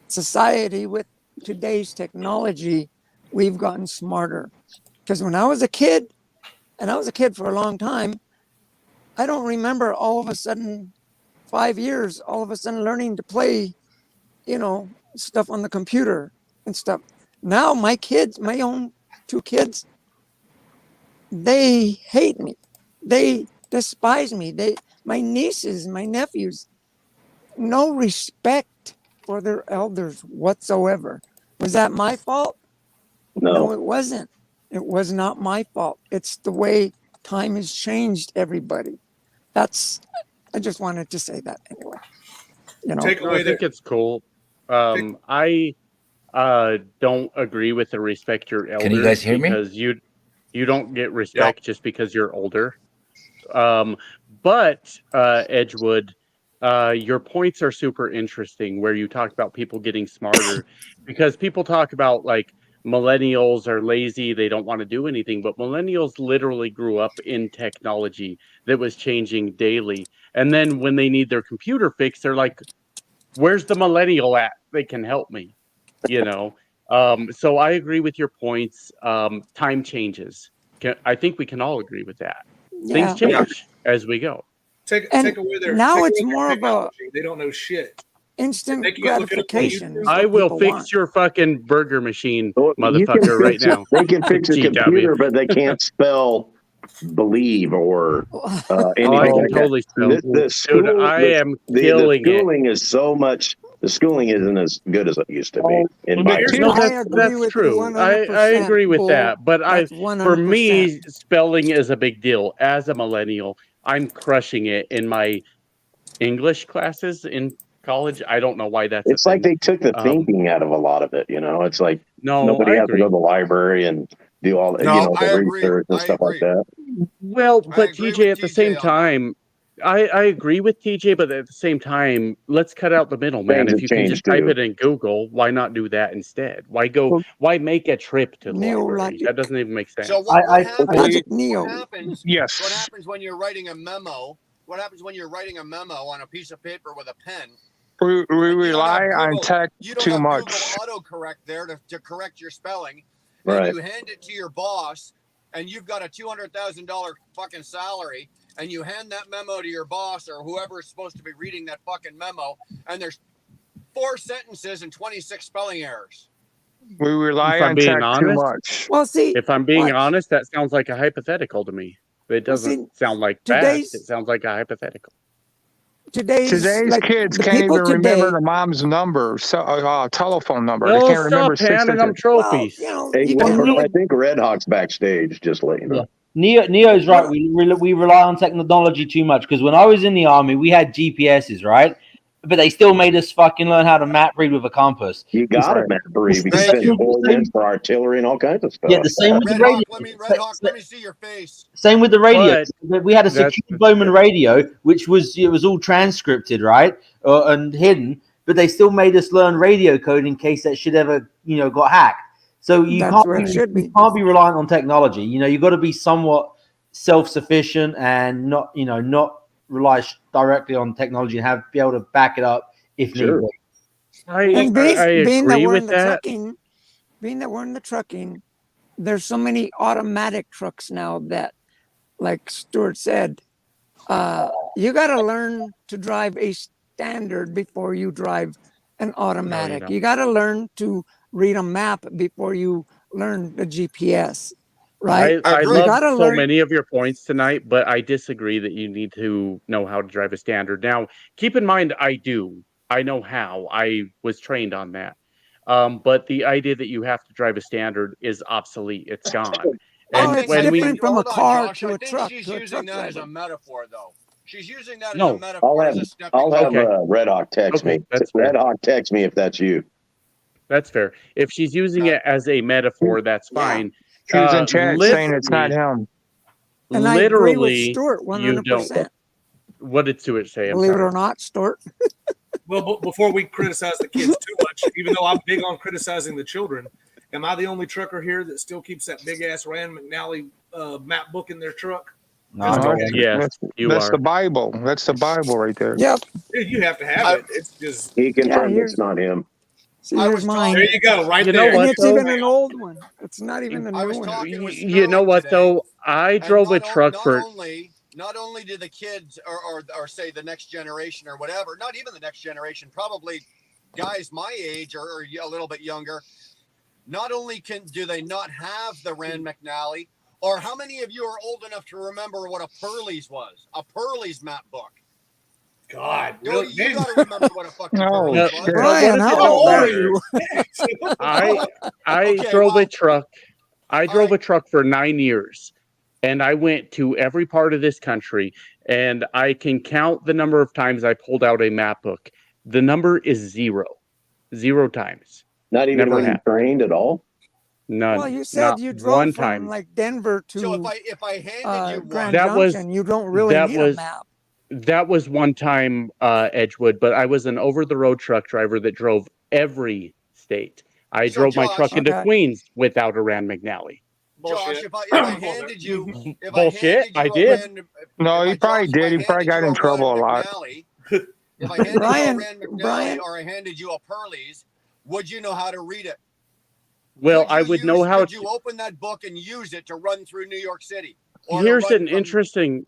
society with today's technology, we've gotten smarter. Because when I was a kid, and I was a kid for a long time, I don't remember all of a sudden 5 years, all of a sudden learning to play, stuff on the computer and stuff. Now my kids, my own 2 kids, they hate me. They despise me. My nieces, my nephews, no respect for their elders whatsoever. Was that my fault? No, it wasn't. It was not my fault. It's the way time has changed everybody. I just wanted to say that anyway. I think it's cool. I don't agree with the respect your elders. Can you guys hear me? Because you don't get respect just because you're older. But Edgewood, your points are super interesting where you talk about people getting smarter because people talk about like millennials are lazy, they don't want to do anything, but millennials literally grew up in technology that was changing daily. And then when they need their computer fixed, they're like, where's the millennial at? They can help me, So I agree with your points. Time changes. I think we can all agree with that. Yeah. Things change as we go. Take away their now take it's away their more of a technology. They don't know shit. instant They can look it up on gratification. YouTube. is I what will people fix want. your fucking burger machine, You can motherfucker, right fix now. They can fix a GW. computer, but they can't spell believe or anything I can like totally spell. that. The school, Dude, I am the killing it. schooling is so much. The schooling isn't as good as it used to be. In Well, my no, I opinion. agree that's with you true. I 100%. agree with Bull. that. But That's for 100%. me, spelling is a big deal. As a millennial, I'm crushing it in my English classes in college. I don't know why that's It's a like thing. they took the thinking out of a lot of it. It's like No, nobody I has to go agree. to the library and do all the research and stuff like that. Well, but agree TJ, with at the TJ same on time, I agree with TJ, but at the same time, let's cut out the middleman. Things If have you can just changed type too. it in Google, why not do that instead? Why make a trip to the library? Neo-logic. That doesn't even make sense. So what happens? Logic What Neo. happens? Yes. What happens when you're writing a memo? What happens when you're writing a memo on a piece of paper with a pen? We You don't rely have on Google. tech You don't too have much. Google autocorrect there to correct your spelling, Right. and you hand it to your boss, and you've got a $200,000 fucking salary, and you hand that memo to your boss or whoever is supposed to be reading that fucking memo, and there's 4 sentences and 26 spelling errors. We rely If I'm on being tech too honest, much. Well, see, if I'm being watch. honest, that sounds like a hypothetical to me. It Well, see, doesn't sound like fact. today's It sounds like a hypothetical. Today's like kids the can't people even remember today. their mom's number, telephone number. They No, can't remember stop 6 handing them digits. Well, trophies. Hey, you got I think Red Hawk's backstage. Just to let you know. Neo's right. We rely on technology too much because when I was in the army, we had GPSs, right? But they still made us fucking learn how to map read with a compass. You got it, Matt Bree, because Thank you. coordinates for artillery and all kinds of stuff. Yeah, the same with the Red radio. Hawk, let me see your face. Same with the radio. But We had a that's secure Bowman radio, which was all transcripted, right, and hidden. But they still made us learn radio code in case that shit ever, got hacked. So you That's where it should be. can't be reliant on technology. You got to be somewhat self-sufficient and not rely directly on technology and be able to back it up if need be. And I being that agree we're with in the that. trucking, being that we're in the trucking, there's so many automatic trucks now that, like Stuart said, you got to learn to drive a standard before you drive an automatic. don't. You got to learn to read a map before you learn the GPS, right? I You love gotta so learn. many of your points tonight, but I disagree that you need to know how to drive a standard. Now, keep in mind, I do. I know how. I was trained on that. But the idea that you have to drive a standard is obsolete. It's gone. And it's when different from a Hold on, car Josh. to I a think truck she's to a using truck that as a driver. metaphor, though. She's using that as No. a metaphor, as a stepping I'll have stone. Red Hawk text me. Red Hawk text me if that's you. That's fair. If she's using it as a metaphor, that's fine. He was in chat saying it's not him. And I agree with Literally, Stuart you don't. 100%. What did Stuart say? I'm Believe it sorry. or not, Stuart. Well, before we criticize the kids too much, even though I'm big on criticizing the children, am I the only trucker here that still keeps that big ass Rand McNally map book in their truck? Yes, you That's are. the Bible. That's the Bible right there. Yep. Dude, you have to have it. It's just. He confirmed here's- it's not him. See, here's mine. There you go, right You there. know what, And it's though? even an old one. It's not even the I new was one. talking with You know Sterling what today, though? I drove a and truck not for. only not only do the kids or say the next generation or whatever, not even the next generation, probably guys my age or a little bit younger, not only do they not have the Rand McNally, or how many of you are old enough to remember what a Pearlie's was? A Pearlie's map book. God, you got to remember what a fucking No, Pearlie's was. Brian, how old are you? I Okay, drove well, a truck. I drove a truck for 9 years, and I went to every part of this country, and I can count the number of times I pulled out a map book. The number is 0 times. Not even Never when you happened. trained at all. None. Well, you said not you drove one from time. like Denver to So if I handed you Grand That was- Junction, you don't really that need was- a map. That was one time, Edgewood, but I was an over-the-road truck driver that drove every state. I So, drove my Josh- truck into Okay. Queens without a Rand McNally. Josh, if I handed you, if Bullshit, I I handed you did. a random, No, he probably Josh, if I did. He probably handed got you in a trouble a Rand lot. McNally, if I handed Brian- you a Rand McNally Brian- or I handed you a Pearlie's, would you know how to read it? Well, Could you I would know how Could to. you open that book and use it to run through New York City? Or to Here's run an from- interesting.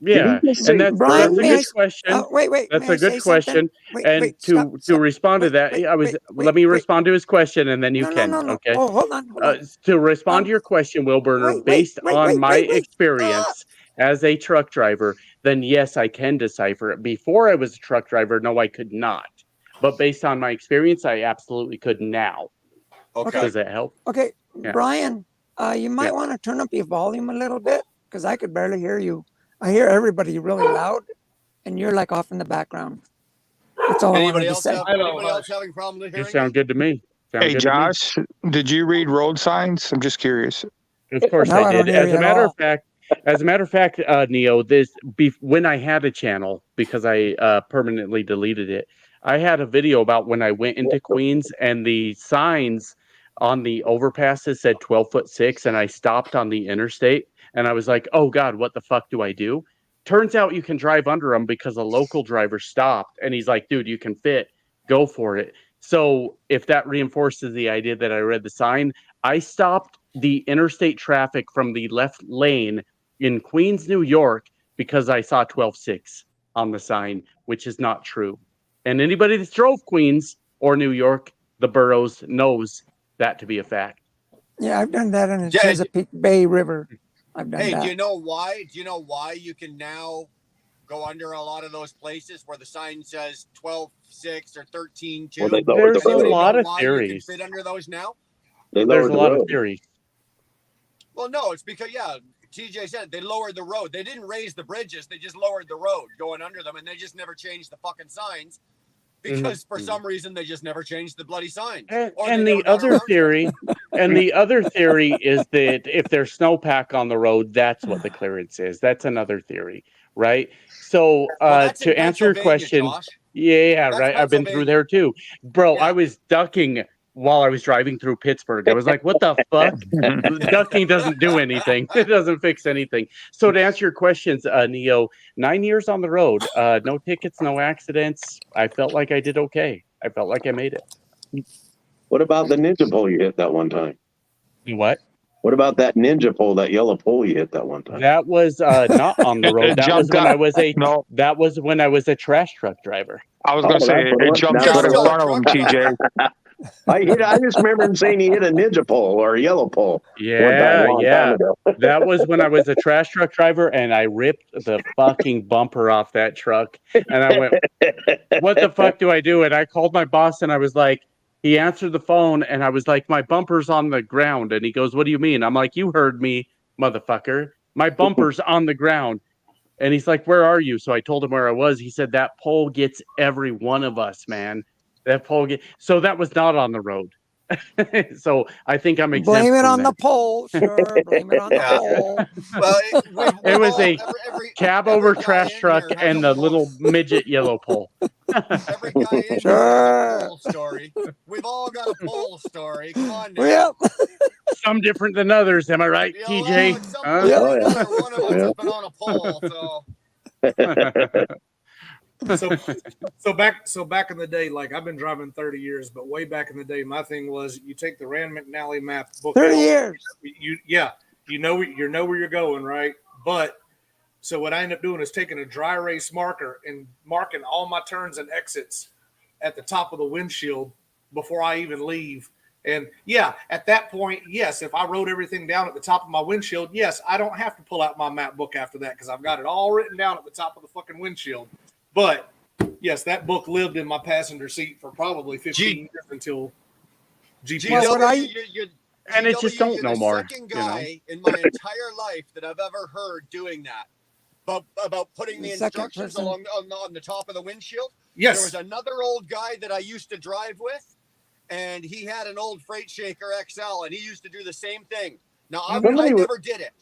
Yeah, Did he just say and that's Brian, a may good I- question. wait, That's may I a good say question. something? Wait, And wait, to stop, stop. respond to Wait, that, wait, I was. wait, Let me wait. respond to his question, and then you can. No. Okay. Oh, hold on. To respond to your question, Wilburner, wait, based wait, on wait, my wait, wait. experience as a truck driver, then yes, I can decipher it. Before I was a truck driver, no, I could not. But based on my experience, I absolutely could now. Okay. Does that help? Okay, Yeah. Brian, you might Yeah. want to turn up your volume a little bit because I could barely hear you. I hear everybody really loud, and you're like off in the background. That's all Anybody I else wanted to say. have anybody else having problems You hearing? sound good to me. Sound Hey, good to me. Josh, did you read road signs? I'm just curious. Of course No, I I don't did. hear As you a at matter all. of fact, Neo, when I had a channel, because I permanently deleted it, I had a video about when I went into Queens and the signs on the overpasses said 12'6", and I stopped on the interstate and I was like, oh God, what the fuck do I do? Turns out you can drive under them because a local driver stopped and he's like, dude, you can fit, go for it. So if that reinforces the idea that I read the sign, I stopped the interstate traffic from the left lane in Queens, New York, because I saw 12'6" on the sign, which is not true. And anybody that's drove Queens or New York, the boroughs, knows that to be a fact. Yeah, I've done that in the Yeah, Chesapeake Bay River. I've done Hey, that. do you know why? Do you know why you can now go under a lot of those places where the sign says 12'6" or 13'2"? Well, they lowered There's the a road. lot of Why you can theories. fit under those now? They There's lowered a the lot of road. theories. Well, no, it's because TJ said they lowered the road. They didn't raise the bridges. They just lowered the road going under them, and they just never changed the fucking signs because for some reason they just never changed the bloody signs. Or And they the never got other around to it. theory, and the other theory is that if there's snowpack on the road, that's what the clearance is. That's another theory, right? So Well, that's in to answer your Pennsylvania, question, Josh. yeah, That's right. I've been through Pennsylvania. there too, bro. Yeah. I was ducking while I was driving through Pittsburgh. I was like, what the fuck? Ducking doesn't do anything. It doesn't fix anything. So to answer your questions, Neo, 9 years on the road, no tickets, no accidents. I felt like I did okay. I felt like I made it. What about the ninja pole you hit that one time? What? What about that ninja pole, that yellow pole you hit that one time? That was not on the road. It That was jumped when up. I was a No. that was when I was a trash truck driver. I was Oh, going to say, that's what it jumped that's out in what- front of him, TJ. I just remember him saying he hit a ninja pole or a yellow pole. Yeah, long yeah. time ago. That was when I was a trash truck driver and I ripped the fucking bumper off that truck. And I went, what the fuck do I do? And I called my boss and I was like, he answered the phone and I was like, my bumper's on the ground. And he goes, what do you mean? I'm like, you heard me, motherfucker. My bumper's on the ground. And he's like, where are you? So I told him where I was. He said, that pole gets every one of us, man. That pole so that was not on the road. So I think I'm exempt Blame it from on that. the pole, sure. Blame it on the pole. Well, It was a cab over trash truck and the little midget yellow pole. Every guy in here has a pole story. We've all got a pole story. Come on now. Yep. Some different than others, am I right, TJ? Huh? Another one of us has been on a pole, so. So back in the day, like I've been driving 30 years, but way back in the day, my thing was you take the Rand McNally map book. 30 out, years. you know where you're going, right? But So what I end up doing is taking a dry erase marker and marking all my turns and exits at the top of the windshield before I even leave. And yeah, at that point, yes, if I wrote everything down at the top of my windshield, yes, I don't have to pull out my map book after that because I've got it all written down at the top of the fucking windshield. But yes, that book lived in my passenger seat for probably 15 years until GPS. And it just don't no more. Second guy in my entire life that I've ever heard doing that. About putting the instructions along on the top of the windshield. Yes. There was another old guy that I used to drive with, and he had an old Freight Shaker XL, and he used to do the same thing. Now, I never did it.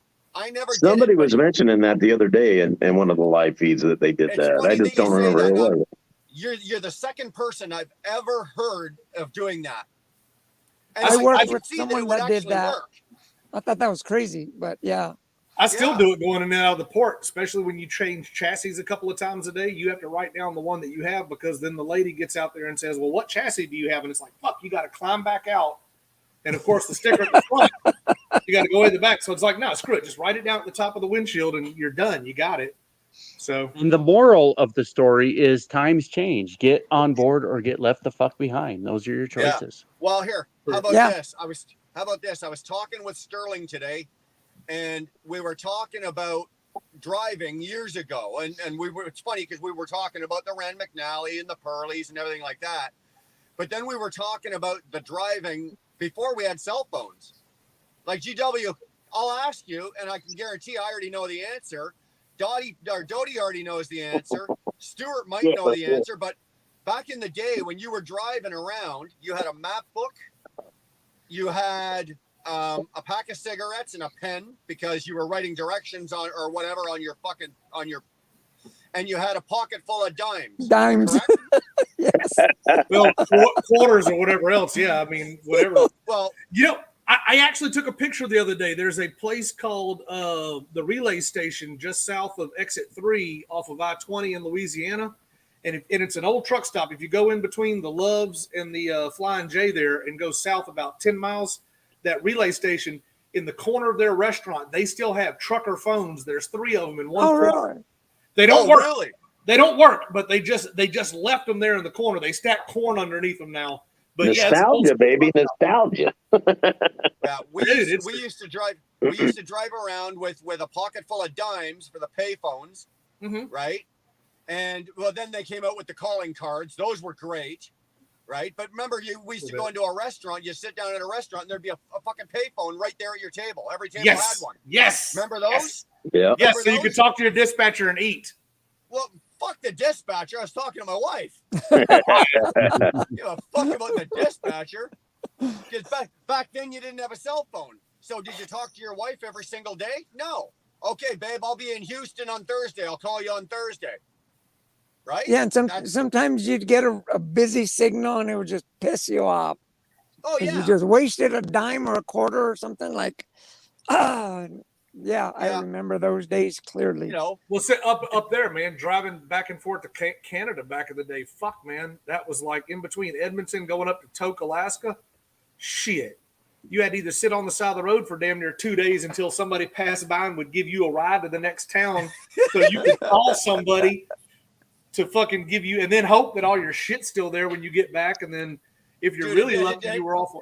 Somebody was mentioning that the other day in one of the live feeds that they did that. I just don't remember who it was. You're the second person I've ever heard of doing that. And I worked with see someone would that did actually that. work. I thought that was crazy, but yeah. I still do it going in and out of the port, especially when you change chassis a couple of times a day. You have to write down the one that you have because then the lady gets out there and says, well, what chassis do you have? And it's like, fuck, you got to climb back out. And of course, the sticker at the front, you got to go in the back. So it's like, no, screw it. Just write it down at the top of the windshield and you're done. You got it. So, and the moral of the story is times change. Get on board or get left the fuck behind. Those are your choices. Yeah. Well, here, how about this? How about this? I was talking with Sterling today, and we were talking about driving years ago, and it's funny because we were talking about the Rand McNally and the Pearlies and everything like that. But then we were talking about the driving before we had cell phones. Like GW, I'll ask you, and I can guarantee I already know the answer. Dodie already knows the answer. Stuart might know the answer, but back in the day when you were driving around, you had a map book, you had a pack of cigarettes and a pen because you were writing directions on or whatever on your and you had a pocket full of dimes. Dimes. Yes. Well, quarters or whatever else. Yeah, I mean, whatever. Well, you know, I actually took a picture the other day. There's a place called the Relay Station just south of Exit 3 off of I-20 in Louisiana. And it's an old truck stop. If you go in between the Loves and the Flying J there and go south about 10 miles, that Relay Station, in the corner of their restaurant, they still have trucker phones. There's 3 of them in one corner. Really? They don't work. Really? They don't work, but they just left them there in the corner. They stack corn underneath them now. But nostalgia, baby, nostalgia. Yeah, we used to drive around with a pocket full of dimes for the payphones, right? And well, then they came out with the calling cards. Those were great, right? But remember, we used to go into a restaurant. You sit down at a restaurant, and there'd be a fucking payphone right there at your table. Every table had one. Yes. Remember those? Yeah. Yes. So you could talk to your dispatcher and eat. Well, fuck the dispatcher. I was talking to my wife. Give a fuck about the dispatcher. Because back then you didn't have a cell phone. So did you talk to your wife every single day? No. Okay, babe, I'll be in Houston on Thursday. I'll call you on Thursday. Right? Yeah, and sometimes you'd get a busy signal and it would just piss you off. Oh, yeah. You just wasted a dime or a quarter or something like, yeah, I remember those days clearly. You know, well, sit up there, man, driving back and forth to Canada back in the day. Fuck, man. That was like in between Edmonton going up to Tok, Alaska. Shit. You had to either sit on the side of the road for damn near 2 days until somebody passed by and would give you a ride to the next town so you could call somebody to fucking give you, and then hope that all your shit's still there when you get back. And then if you're really lucky, you were off.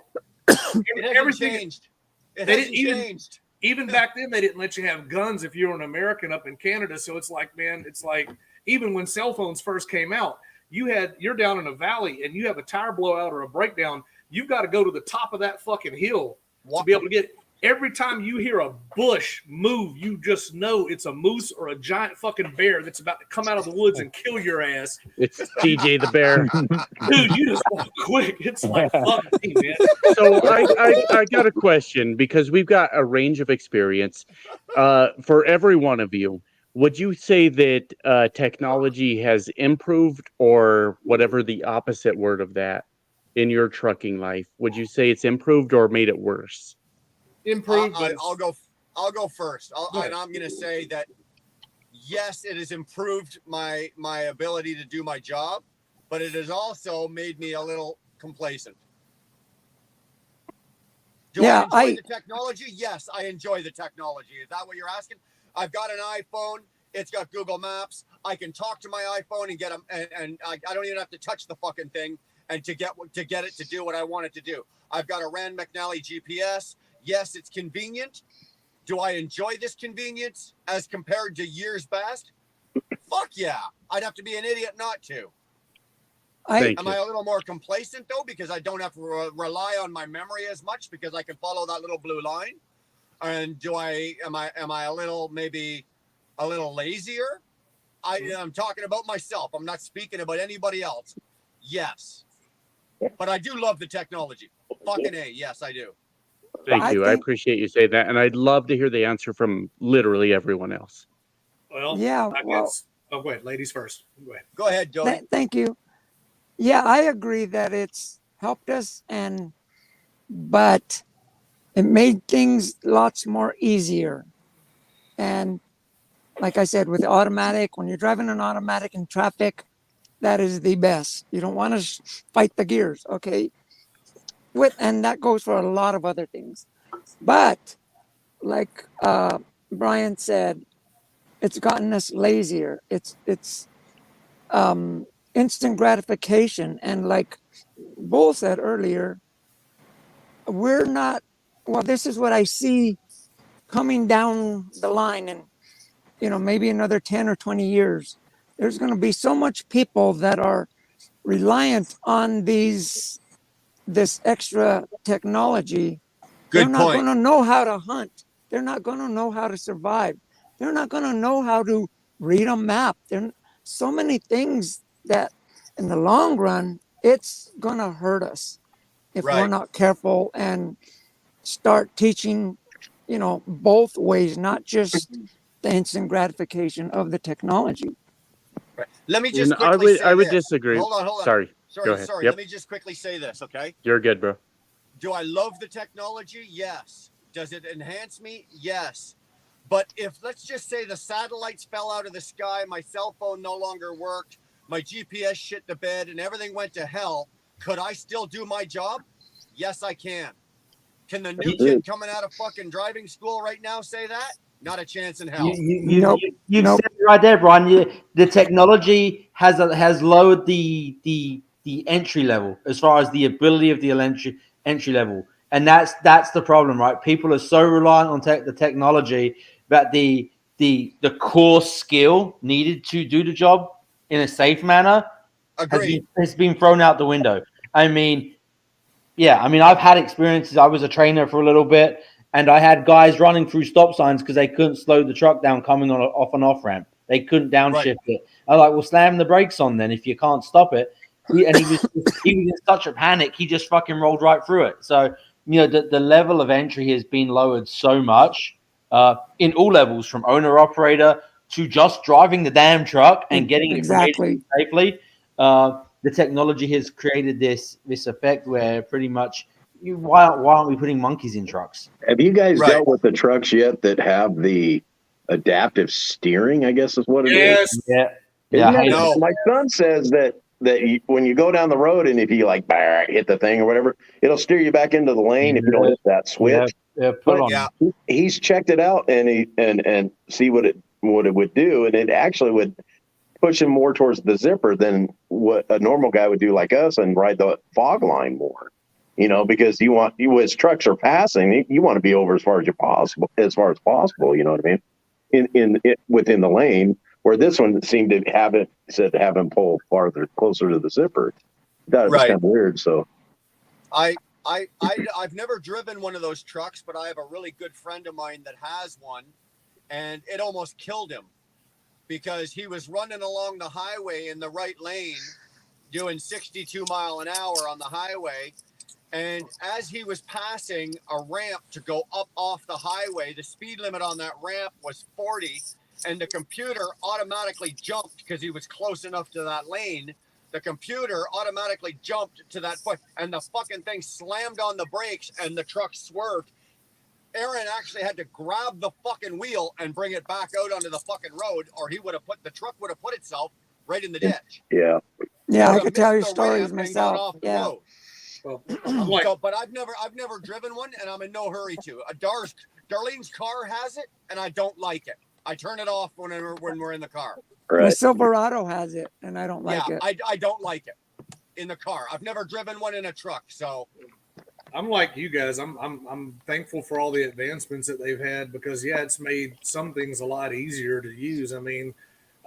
Everything changed. It hasn't changed. Even back then, they didn't let you have guns if you were an American up in Canada. So it's like, man, it's like even when cell phones first came out, you're down in a valley and you have a tire blowout or a breakdown. You've got to go to the top of that fucking hill to be able to get. Every time you hear a bush move, you just know it's a moose or a giant fucking bear that's about to come out of the woods and kill your ass. It's TJ the bear. Dude, you just walk quick. It's like, fuck me, man. So I got a question because we've got a range of experience. For every one of you, would you say that technology has improved or whatever the opposite word of that in your trucking life? Would you say it's improved or made it worse? Improved. I'll go first. And I'm going to say that yes, it has improved my ability to do my job, but it has also made me a little complacent. Do I enjoy the technology? Yes, I enjoy the technology. Is that what you're asking? I've got an iPhone. It's got Google Maps. I can talk to my iPhone and get them, and I don't even have to touch the fucking thing and to get it to do what I want it to do. I've got a Rand McNally GPS. Yes, it's convenient. Do I enjoy this convenience as compared to years past? Fuck yeah. I'd have to be an idiot not to. Am I a little more complacent though because I don't have to rely on my memory as much because I can follow that little blue line? And am I a little maybe a little lazier? I'm talking about myself. I'm not speaking about anybody else. Yes. But I do love the technology. Fucking A, yes, I do. Thank you. I appreciate you saying that. And I'd love to hear the answer from literally everyone else. Well, Yeah, I guess. Oh, go ahead. Ladies first. Go ahead. Go ahead, Joey. Thank you. Yeah, I agree that it's helped us, but it made things lots more easier. And like I said, with automatic, when you're driving an automatic in traffic, that is the best. You don't want to fight the gears, okay? And that goes for a lot of other things. But like Brian said, it's gotten us lazier. It's instant gratification. And like Bull said earlier, we're not, well, this is what I see coming down the line in, maybe another 10 or 20 years. There's going to be so much people that are reliant on this extra technology. They're not going to know how to hunt. They're not going to know how to survive. They're not going to know how to read a map. There so many things that in the long run, it's going to hurt us if we're not careful and start teaching, both ways, not just the instant gratification of the technology. Let me just quickly say I would this. disagree. Hold on. Sorry. Go ahead. Sorry. Yep. Let me just quickly say this, okay? You're good, bro. Do I love the technology? Yes. Does it enhance me? Yes. But if, let's just say the satellites fell out of the sky, my cell phone no longer worked, my GPS shit the bed, and everything went to hell, could I still do my job? Yes, I can. Can the new kid coming out of fucking driving school right now say that? Not a chance in hell. You said it right there, Brian. The technology has lowered the entry level as far as the ability of the entry level, and that's the problem, right? People are so reliant on the technology that the core skill needed to do the job in a safe manner has been thrown out the window. I mean, I've had experiences. I was a trainer for a little bit, and I had guys running through stop signs because they couldn't slow the truck down coming on off an off ramp. They couldn't downshift it. I was like, well, slam the brakes on then if you can't stop it. He was in such a panic, he just fucking rolled right through it. So, the level of entry has been lowered so much in all levels, from owner operator to just driving the damn truck and getting it safely. The technology has created this effect where pretty much why aren't we putting monkeys in trucks? Have you guys dealt with the trucks yet that have the adaptive steering? I guess is what it is. Yeah. My son says that when you go down the road and if you hit the thing or whatever, it'll steer you back into the lane if you don't hit that switch. He's checked it out and see what it would do, and it actually would push him more towards the zipper than what a normal guy would do like us and ride the fog line more. Because as trucks are passing, you want to be over as far as possible. You know what I mean? Within the lane, where this one seemed to have him pull closer to the zipper. That was kind of weird. So, I've never driven one of those trucks, but I have a really good friend of mine that has one, and it almost killed him because he was running along the highway in the right lane, doing 62 mile an hour on the highway. And as he was passing a ramp to go up off the highway, the speed limit on that ramp was 40, and the computer automatically jumped because he was close enough to that lane. The computer automatically jumped to that point, and the fucking thing slammed on the brakes, and the truck swerved. Aaron actually had to grab the fucking wheel and bring it back out onto the fucking road, or the truck would have put itself right in the ditch. Yeah, I could tell you stories myself. Yeah. But I've never driven one, and I'm in no hurry to. Darlene's car has it, and I don't like it. I turn it off when we're in the car. My Silverado has it, and I don't like it. I don't like it in the car. I've never driven one in a truck, so. I'm like you guys. I'm thankful for all the advancements that they've had because it's made some things a lot easier to use. I mean,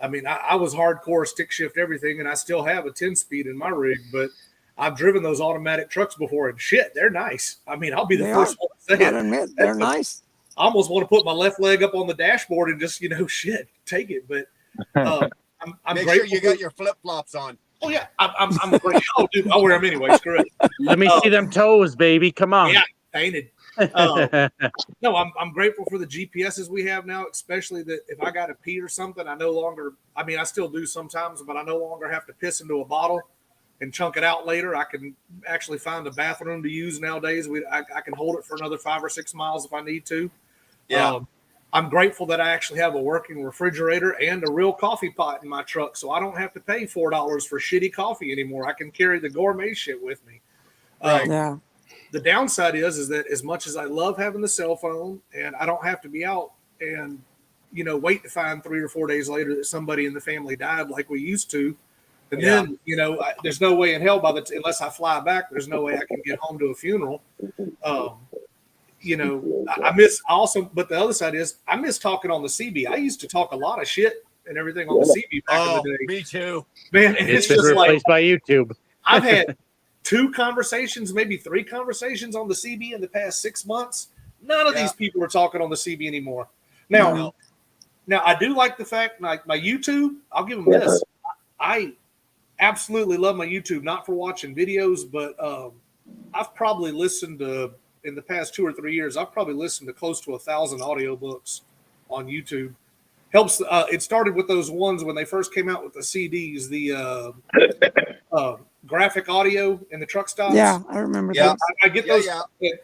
I was hardcore stick shift everything, and I still have a 10-speed in my rig, but I've driven those automatic trucks before, and shit, they're nice. I mean, I'll be the first one to say it. Admit, they're nice. I almost want to put my left leg up on the dashboard and just shit, take it. But I'm Make sure you got your flip flops on. Oh yeah, I'm great. Oh dude, I'll wear them anyway. Screw it. Let me see them toes, baby. Come on. Yeah, painted. No, I'm grateful for the GPSs we have now, especially that if I got to pee or something, I no longer. I mean, I still do sometimes, but I no longer have to piss into a bottle and chunk it out later. I can actually find a bathroom to use nowadays. I can hold it for another 5 or 6 miles if I need to. Yeah. I'm grateful that I actually have a working refrigerator and a real coffee pot in my truck, so I don't have to pay $4 for shitty coffee anymore. I can carry the gourmet shit with me. Yeah. The downside is that as much as I love having the cell phone and I don't have to be out and, wait to find 3 or 4 days later that somebody in the family died like we used to, and then, there's no way in hell unless I fly back, there's no way I can get home to a funeral. But the other side is I miss talking on the CB. I used to talk a lot of shit and everything on the CB back in the day. Me too. Man, and It's it's been just replaced by YouTube. I've had 2 conversations, maybe 3 conversations on the CB in the past 6 months. None of these people are talking on the CB anymore. Now, I do like the fact, like my YouTube, I'll give them this. I absolutely love my YouTube, not for watching videos, but I've probably listened to, in the past 2 or 3 years, I've probably listened to close to 1,000 audiobooks on YouTube. Helps. It started with those ones when they first came out with the CDs, the graphic audio in the truck stops. Yeah, I remember. Yeah, I get those,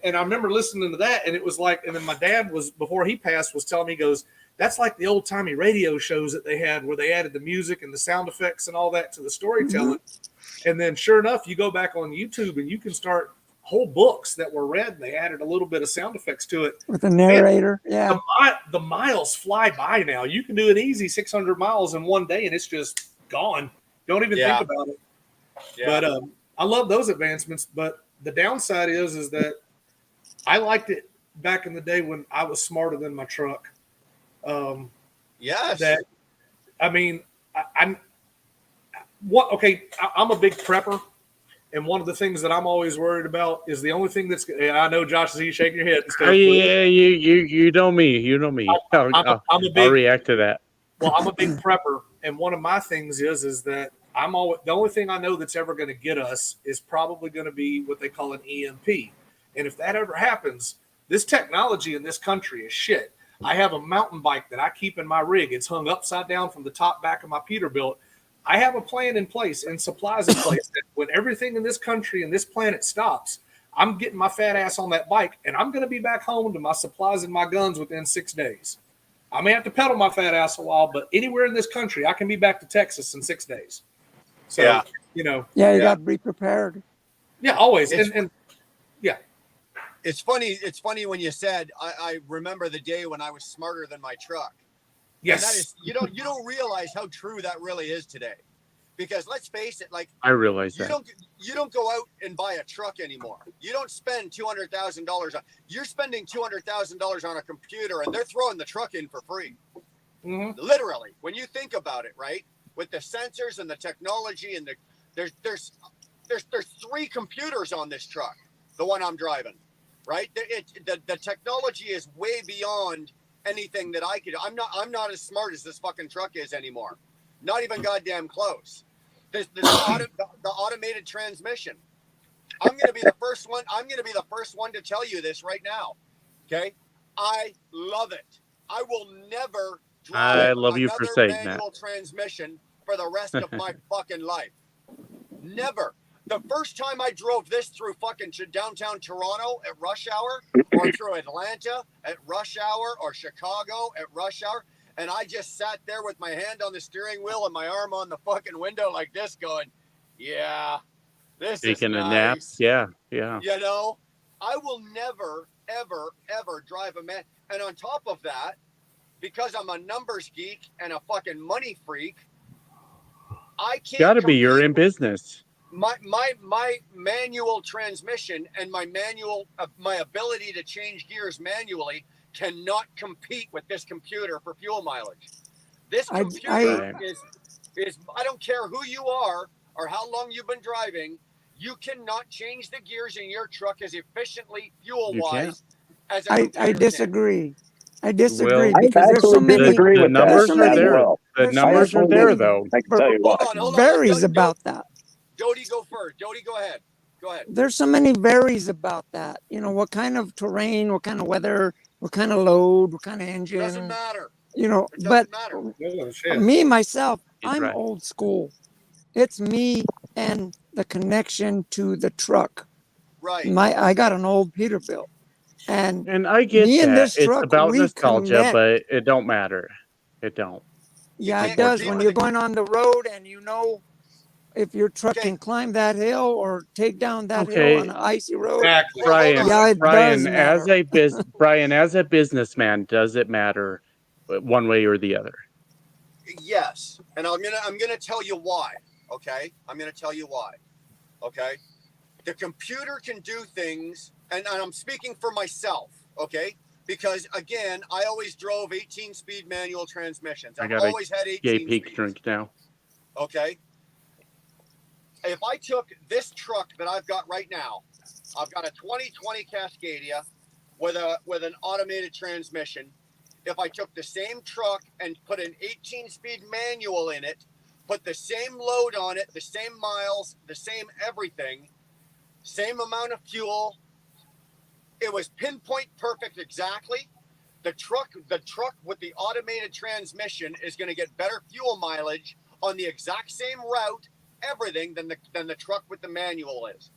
and I remember listening to that, and it was like, and then my dad was, before he passed, was telling me, he goes, that's like the old timey radio shows that they had where they added the music and the sound effects and all that to the storytelling. Mm-hmm. And then sure enough, you go back on YouTube and you can start whole books that were read, and they added a little bit of sound effects to it with a narrator. And the miles fly by now. You can do an easy 600 miles in one day and it's just gone. Don't even think about it. But I love those advancements, but the downside is that I liked it back in the day when I was smarter than my truck. Yes. That, I mean, I'm a big prepper. And one of the things that I'm always worried about is the only thing that's. And I know Josh is shaking your head and stuff. Yeah, you know me. You know me. I'll react to that. Well, I'm a big prepper, and one of my things is that the only thing I know that's ever going to get us is probably going to be what they call an EMP. And if that ever happens, this technology in this country is shit. I have a mountain bike that I keep in my rig. It's hung upside down from the top back of my Peterbilt. I have a plan in place and supplies in place that when everything in this country and this planet stops, I'm getting my fat ass on that bike and I'm going to be back home to my supplies and my guns within 6 days. I may have to pedal my fat ass a while, but anywhere in this country, I can be back to Texas in 6 days. So, you got to be prepared. Yeah, always. It's funny when you said, I remember the day when I was smarter than my truck. Yes. And that is, you don't realize how true that really is today, because let's face it, like I realize that you don't go out and buy a truck anymore. You don't spend $200,000 on. You're spending $200,000 on a computer, and they're throwing the truck in for free. Mm-hmm. Literally, when you think about it, right? With the sensors and the technology and there's 3 computers on this truck, the one I'm driving, right? The technology is way beyond anything that I could. I'm not as smart as this fucking truck is anymore. Not even goddamn close. The automated transmission. I'm gonna be the first one to tell you this right now. Okay, I love it. I will never drive another manual transmission for the rest of my fucking life. Never. The first time I drove this through fucking downtown Toronto at rush hour, or through Atlanta at rush hour, or Chicago at rush hour, and I just sat there with my hand on the steering wheel and my arm on the fucking window like this going, yeah, this taking is a nap. nice. Yeah. You know, I will never, ever, ever drive a man. And on top of that, because I'm a numbers geek and a fucking money freak, I can't. Got to be. You're in business. My manual transmission and my my ability to change gears manually cannot compete with this computer for fuel mileage. This computer is I don't care who you are or how long you've been driving, you cannot change the gears in your truck as efficiently fuel wise as a computer I can. disagree. I disagree Well, because I there's so actually many. disagree with numbers there's so are many, there. well. The there's so numbers are many there, though. I can tell you what. Hold on. varies about that. Jody, go first. Jody, go ahead. Go ahead. There's so many varies about that. You know, what kind of terrain, what kind of weather, what kind of load, what kind of engine. Doesn't matter. You know, It but doesn't matter. me, myself, He's I'm right. old school. It's me and the connection to the truck. Right. I got an old Peterbilt. And I get me and that. this It's truck, about we nostalgia, connect. but it don't matter. It don't. Yeah, it does. When you're going on the road and you know if your truck can climb that hill or take down that hill on an icy road. Brian, Yeah, it Brian, does matter. Brian, as a businessman, does it matter one way or the other? Yes, and I'm gonna tell you why. Okay, I'm gonna tell you why. Okay, the computer can do things, and I'm speaking for myself. Okay, because again, I always drove 18-speed manual transmissions. I I've got always had a 18 gay peak speeds. drink now. Okay, if I took this truck that I've got right now, I've got a 2020 Cascadia with an automated transmission. If I took the same truck and put an 18-speed manual in it, put the same load on it, the same miles, the same everything, same amount of fuel, it was pinpoint perfect exactly. The truck with the automated transmission is going to get better fuel mileage on the exact same route, everything than the truck with the manual is.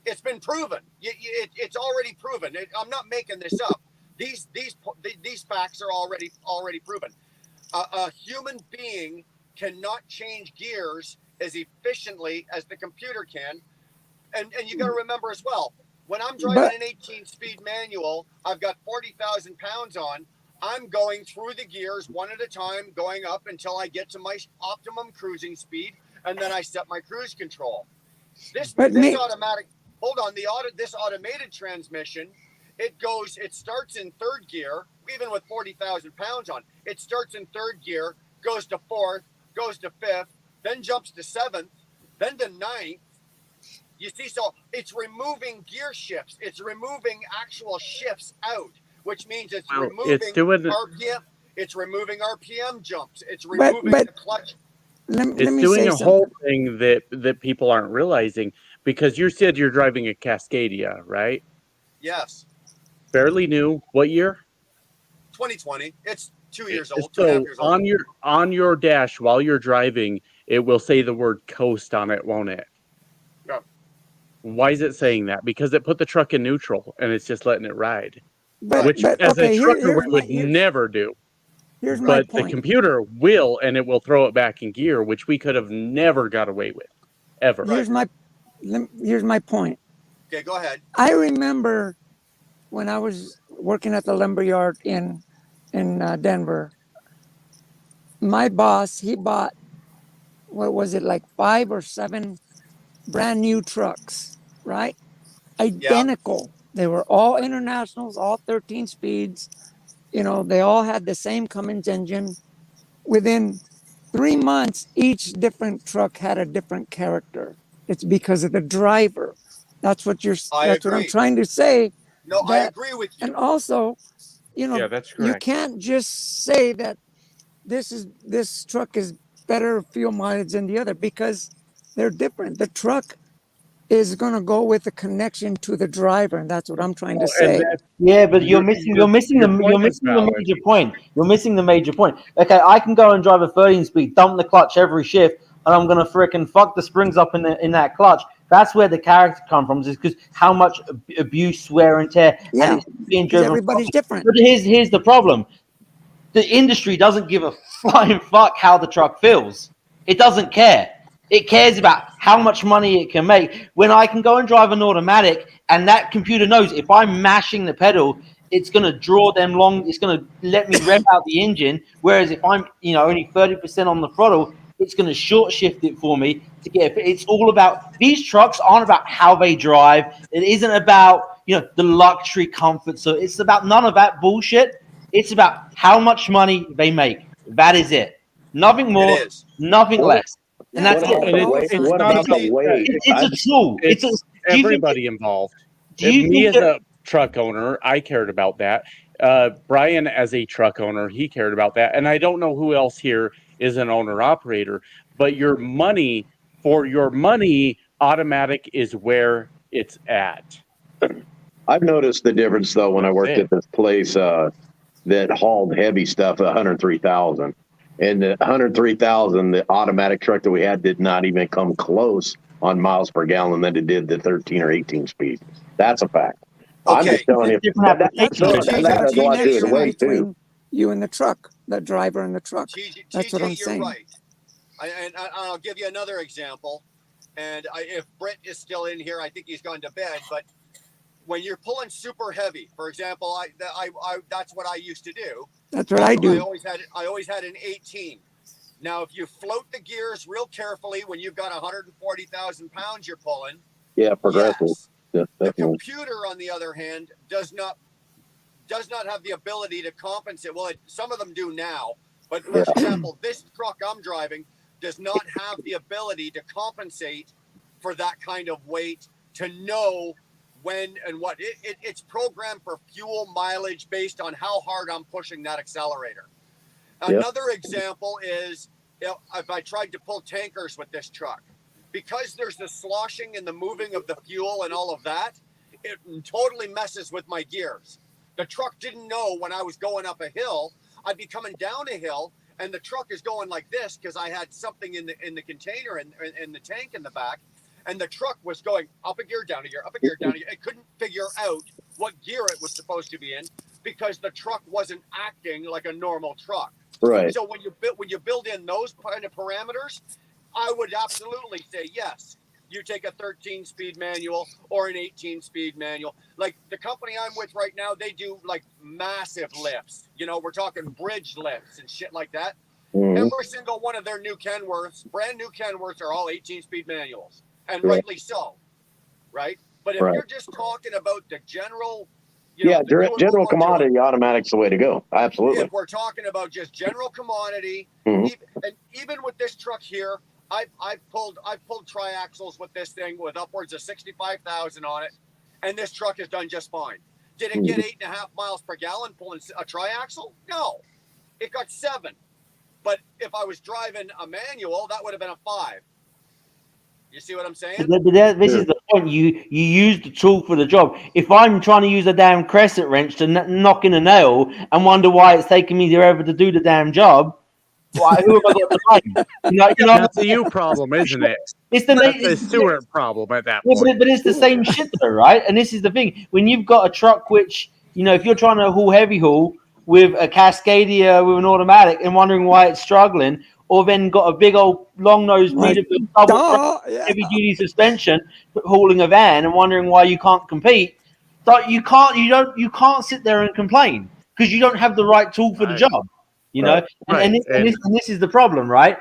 It's been proven. It's already proven. I'm not making this up. These facts are already proven. A human being cannot change gears as efficiently as the computer can, and you got to remember as well. When I'm driving an 18-speed manual, I've got 40,000 pounds on. I'm going through the gears one at a time, going up until I get to my optimum cruising speed, and then I set my cruise control. This automatic. Hold on, this automated transmission. It starts in third gear, even with 40,000 pounds on. It starts in third gear, goes to fourth, goes to fifth, then jumps to seventh, then to ninth. You see, so it's removing gear shifts. It's removing actual shifts out, which means it's removing RPM. It's removing RPM jumps. It's removing the clutch. It's doing a whole thing that people aren't realizing, because you said you're driving a Cascadia, right? Yes. Fairly new. What year? 2020. It's 2 years old. So 2.5 years old. on your dash while you're driving, it will say the word coast on it, won't it? Yeah. Why is it saying that? Because it put the truck in neutral and it's just letting it ride, which but, as okay, a trucker here's would never do. Here's my But point. the computer will, and it will throw it back in gear, which we could have never got away with, ever. Here's my point. Okay, go ahead. I remember when I was working at the lumberyard in Denver. My boss, he bought, what was it, like 5 or 7 brand new trucks, right? Identical. Yeah. They were all internationals, all 13 speeds. You know, they all had the same Cummins engine. Within 3 months, each different truck had a different character. It's because of the driver. That's what what I'm trying to say. No, I agree with you. And also, you know, you can't just say that this truck is better fuel mileage than the other, because they're different. The truck is going to go with the connection to the driver, and that's what I'm trying to say. Yeah, but you're missing the major point. You're missing the major point. Okay, I can go and drive a 13-speed, dump the clutch every shift, and I'm gonna frickin' fuck the springs up in that clutch. That's where the character comes from, is because how much abuse, wear and tear, yeah, and it's being driven. Everybody's different. But here's the problem: the industry doesn't give a flying fuck how the truck feels. It doesn't care. It cares about how much money it can make. When I can go and drive an automatic, and that computer knows if I'm mashing the pedal, it's going to draw them long. It's going to let me rev out the engine. Whereas if I'm, only 30% on the throttle, it's going to short shift it for me to get it. It's all about, these trucks aren't about how they drive. It isn't about, the luxury comfort. So it's about none of that bullshit. It's about how much money they make. That is it. Nothing more, nothing less. And that's it. It's a tool. It's everybody involved. Me as a truck owner, I cared about that. Brian, as a truck owner, he cared about that. And I don't know who else here is an owner operator, but for your money, automatic is where it's at. I've noticed the difference though when I worked at this place that hauled heavy stuff, 103,000. And the 103,000, the automatic truck that we had did not even come close on miles per gallon than it did the 13 or 18 speed. That's a fact. Okay. I'm just telling you. That has a lot to do with weight too. You and the truck, the driver and the truck. That's what I'm you're saying. Right. And I'll give you another example. And if Britt is still in here, I think he's gone to bed. But when you're pulling super heavy, for example, that's what I used to do. That's what I do. I always had an 18. Now, if you float the gears real carefully when you've got 140,000 pounds you're pulling. Yeah, progressive. Yes. Yeah, the computer, on the other hand, does not have the ability to compensate. Well, some of them do now, but for example, this truck I'm driving does not have the ability to compensate for that kind of weight, to know when and what. It's programmed for fuel mileage based on how hard I'm pushing that accelerator. Another example is if I tried to pull tankers with this truck, because there's the sloshing and the moving of the fuel and all of that, it totally messes with my gears. The truck didn't know when I was going up a hill, I'd be coming down a hill, and the truck is going like this because I had something in the container and in the tank in the back, and the truck was going up a gear, down a gear, up a gear, down a gear. It couldn't figure out what gear it was supposed to be in because the truck wasn't acting like a normal truck. Right. So when you build in those kind of parameters, I would absolutely say yes. You take a 13-speed manual or an 18-speed manual. Like the company I'm with right now, they do like massive lifts. We're talking bridge lifts and shit like that. Mm-hmm. Every single one of their new Kenworths, brand new Kenworths, are all 18-speed manuals, and rightly so, right? But if you're just talking about the general, general commodity, automatic's the way to go. Absolutely. If we're talking about just general commodity, even with this truck here, I've pulled triaxles with this thing with upwards of 65,000 on it, and this truck has done just fine. Did it get 8.5 miles per gallon pulling a triaxle? No, it got 7. But if I was driving a manual, that would have been a 5. You see what I'm saying? This is the point. You use the tool for the job. If I'm trying to use a damn crescent wrench to knock in a nail and wonder why it's taking me forever to do the damn job, who have I got to blame? That's a you problem, isn't it? It's the Stewart problem at that point. But it's the same shit though, right? And this is the thing. When you've got a truck which, if you're trying to heavy haul with a Cascadia with an automatic and wondering why it's struggling, or then got a big old long-nosed heavy duty suspension hauling a van and wondering why you can't compete. So you can't sit there and complain because you don't have the right tool for the job. And this is the problem, right?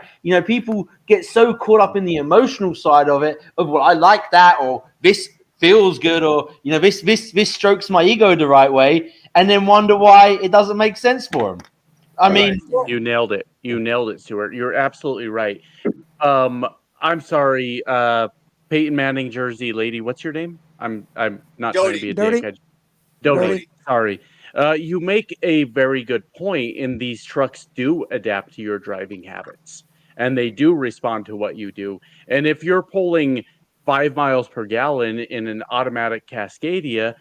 People get so caught up in the emotional side of it, of well, I like that, or this feels good, or this strokes my ego the right way, and then wonder why it doesn't make sense for them. I mean, you nailed it. You nailed it, Stuart. You're absolutely right. I'm sorry, Peyton Manning jersey lady. What's your name? I'm not trying to be a dick. Doty. Sorry. You make a very good point. In these trucks do adapt to your driving habits, and they do respond to what you do. And if you're pulling 5 miles per gallon in an automatic Cascadia,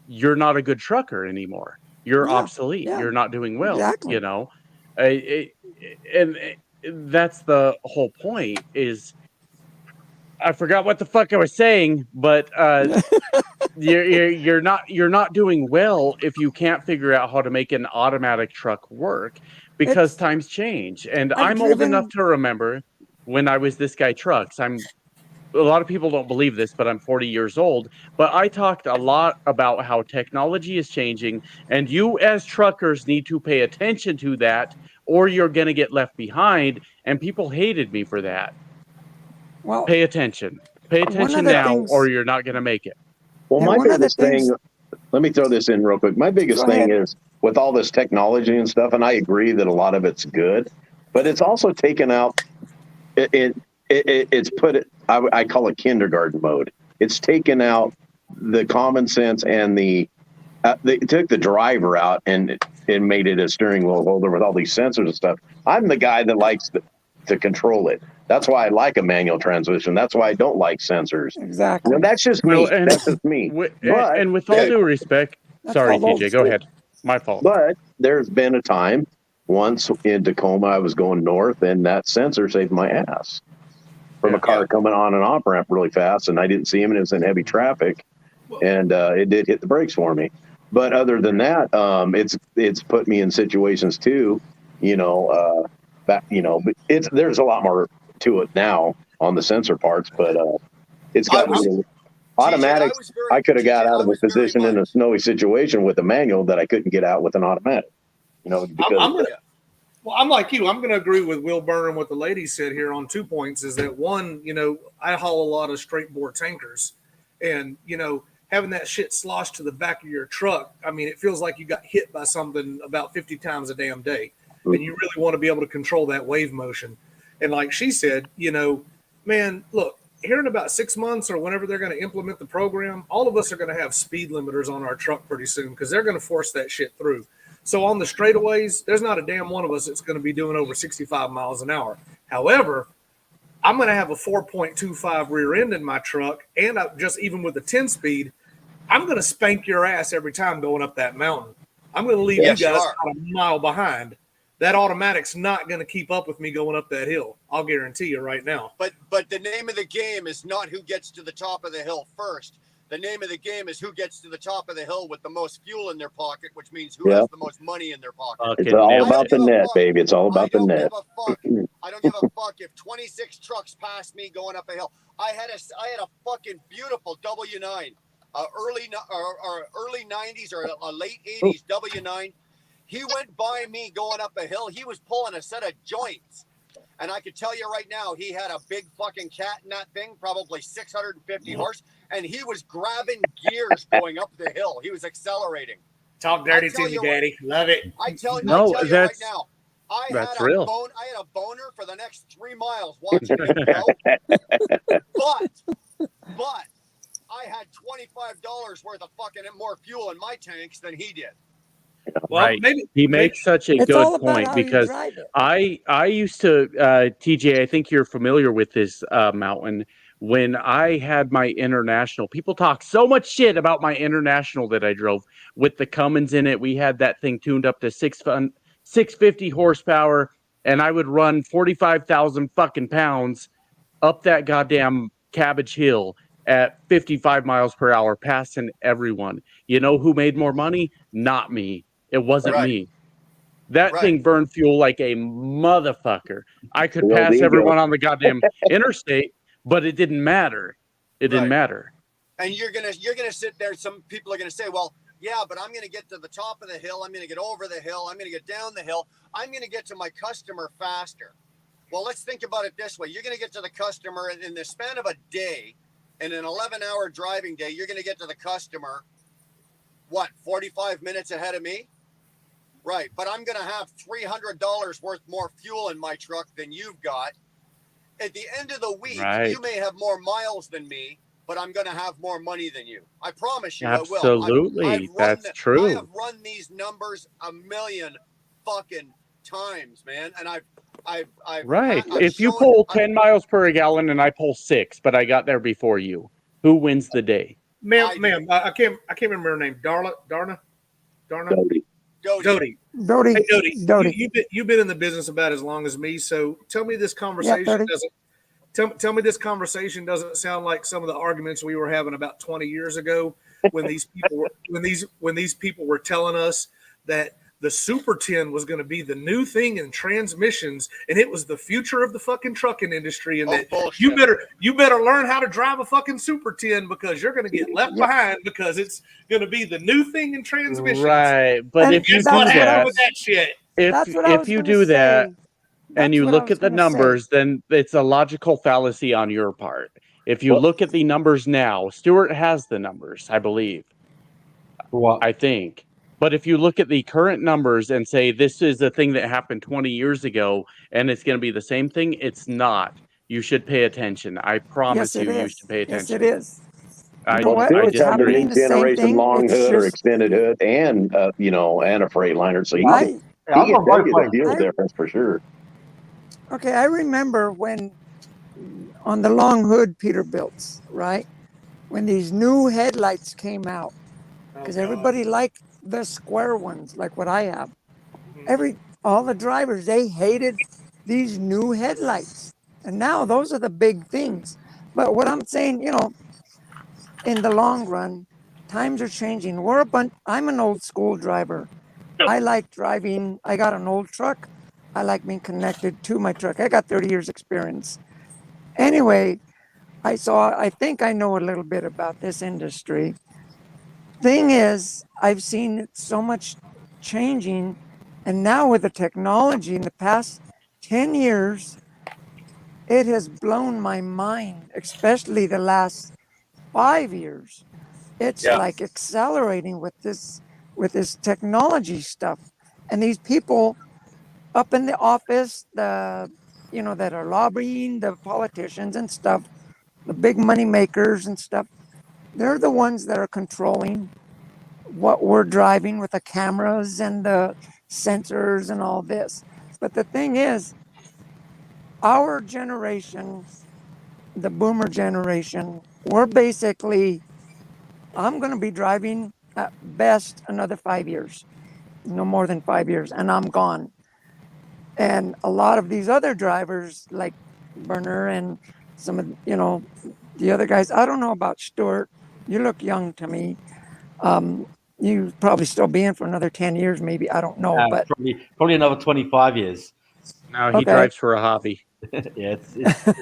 you're not a good trucker anymore. You're obsolete. You're not doing well. Exactly. And that's the whole point. Is I forgot what the fuck I was saying, but you're not doing well if you can't figure out how to make an automatic truck work, because times change. And I'm old enough to remember when I was this guy trucks. I'm a lot of people don't believe this, but I'm 40 years old. But I talked a lot about how technology is changing, and you as truckers need to pay attention to that, or you're going to get left behind. And people hated me for that. Well, pay attention. Pay attention now, or you're not going to make it. Well, my biggest thing, let me throw this in real quick. My biggest thing is with all this technology and stuff, and I agree that a lot of it's good, but it's also taken out, it's put it, I call it kindergarten mode. It's taken out the common sense and they took the driver out and made it a steering wheel holder with all these sensors and stuff. I'm the guy that likes to control it. That's why I like a manual transmission. That's why I don't like sensors. Exactly. Well, that's just me. That's just me. And with all due respect, sorry, TJ, go ahead. My fault. But there's been a time once in Tacoma, I was going north, and that sensor saved my ass from a car coming on an off ramp really fast, and I didn't see him, and it was in heavy traffic, and it did hit the brakes for me. But other than that, it's put me in situations too, but there's a lot more to it now on the sensor parts, but it's got automatics. I could have got out of a position in a snowy situation with a manual that I couldn't get out with an automatic. Because I'm like you. I'm going to agree with Will Burner and what the lady said here on 2 points. Is that one? I haul a lot of straight bore tankers, and having that shit sloshed to the back of your truck. I mean, it feels like you got hit by something about 50 times a damn day, and you really want to be able to control that wave motion. And like she said, man, look, here in about 6 months or whenever they're going to implement the program, all of us are going to have speed limiters on our truck pretty soon because they're going to force that shit through. So on the straightaways, there's not a damn one of us that's going to be doing over 65 miles an hour. However, I'm going to have a 4.25 rear end in my truck, and just even with a 10 speed, I'm going to spank your ass every time going up that mountain. I'm going to leave you guys about a mile behind. That automatic's not going to keep up with me going up that hill. I'll guarantee you right now. But the name of the game is not who gets to the top of the hill first. The name of the game is who gets to the top of the hill with the most fuel in their pocket, which means who has the most money in their pocket. It's all about the net, baby. It's all about the net. I don't give a fuck if 26 trucks pass me going up a hill. I had a fucking beautiful W9, early 90s or a late 80s W9. He went by me going up a hill. He was pulling a set of joints. And I could tell you right now, he had a big fucking cat in that thing, probably 650 horse. And he was grabbing gears going up the hill. He was accelerating. Talk dirty to you, Daddy. Love it. I tell you right now, I had a boner for the next 3 miles watching him go. But I had $25 worth of fucking more fuel in my tanks than he did. Well, right. He makes such a good point because I used to, TJ, I think you're familiar with this mountain. When I had my International, people talk so much shit about my International that I drove with the Cummins in it. We had that thing tuned up to 650 horsepower, and I would run 45,000 fucking pounds up that goddamn Cabbage Hill at 55 miles per hour, passing everyone. You know who made more money? Not me. It wasn't me. That thing burned fuel like a motherfucker. I could pass everyone on the goddamn interstate, but it didn't matter. It didn't matter. And you're gonna sit there. Some people are gonna say, "Well, yeah, but I'm gonna get to the top of the hill. I'm gonna get over the hill. I'm gonna get down the hill. I'm gonna get to my customer faster." Well, let's think about it this way: you're gonna get to the customer in the span of a day, in an 11-hour driving day. You're gonna get to the customer, 45 minutes ahead of me? Right, but I'm going to have $300 worth more fuel in my truck than you've got. At the end of the week, you may have more miles than me, but I'm going to have more money than you. I promise you I will. Absolutely, that's true. I have run these numbers a million fucking times, man, and I've if you pull 10 miles per gallon and I pull 6, but I got there before you, who wins the day? Ma'am, I can't remember her name. Darna. Dodie. Hey, Dodie. You've been in the business about as long as me. So tell me this conversation tell me this conversation doesn't sound like some of the arguments we were having about 20 years ago when these people were telling us that the Super 10 was going to be the new thing in transmissions, and it was the future of the fucking trucking industry. And that you better learn how to drive a fucking Super 10 because you're going to get left behind because it's going to be the new thing in transmissions. Right, but if you do that, with that shit? if you do that and you look at the numbers, then it's a logical fallacy on your part. If you look at the numbers now, Stuart has the numbers, I believe. What? I think. But if you look at the current numbers and say this is a thing that happened 20 years ago and it's going to be the same thing, it's not. You should pay attention. I promise you should pay attention. Yes, it is. I It's having a disagree. new generation long hood or extended hood and, and a Freightliner. So he can get a deal difference for sure. Okay, I remember when on the long hood Peterbilts, right? When these new headlights came out, because everybody liked the square ones, like what I have. All the drivers, they hated these new headlights. And now those are the big things. But what I'm saying, in the long run, times are changing. I'm an old school driver. I like driving. I got an old truck. I like being connected to my truck. I got 30 years experience. Anyway, I think I know a little bit about this industry. Thing is, I've seen so much changing, and now with the technology in the past 10 years, it has blown my mind, especially the last 5 years. It's like accelerating with this technology stuff. And these people up in the office, that are lobbying, the politicians and stuff, the big money makers and stuff, they're the ones that are controlling what we're driving with the cameras and the sensors and all this. But the thing is, our generation, the boomer generation, we're basically, I'm going to be driving at best another 5 years, no more than 5 years, and I'm gone. And a lot of these other drivers like Berner and some of, the other guys, I don't know about Stuart. You look young to me. You probably still be in for another 10 years, maybe. I don't know, but probably another 25 years. Now he drives for a hobby. Yeah,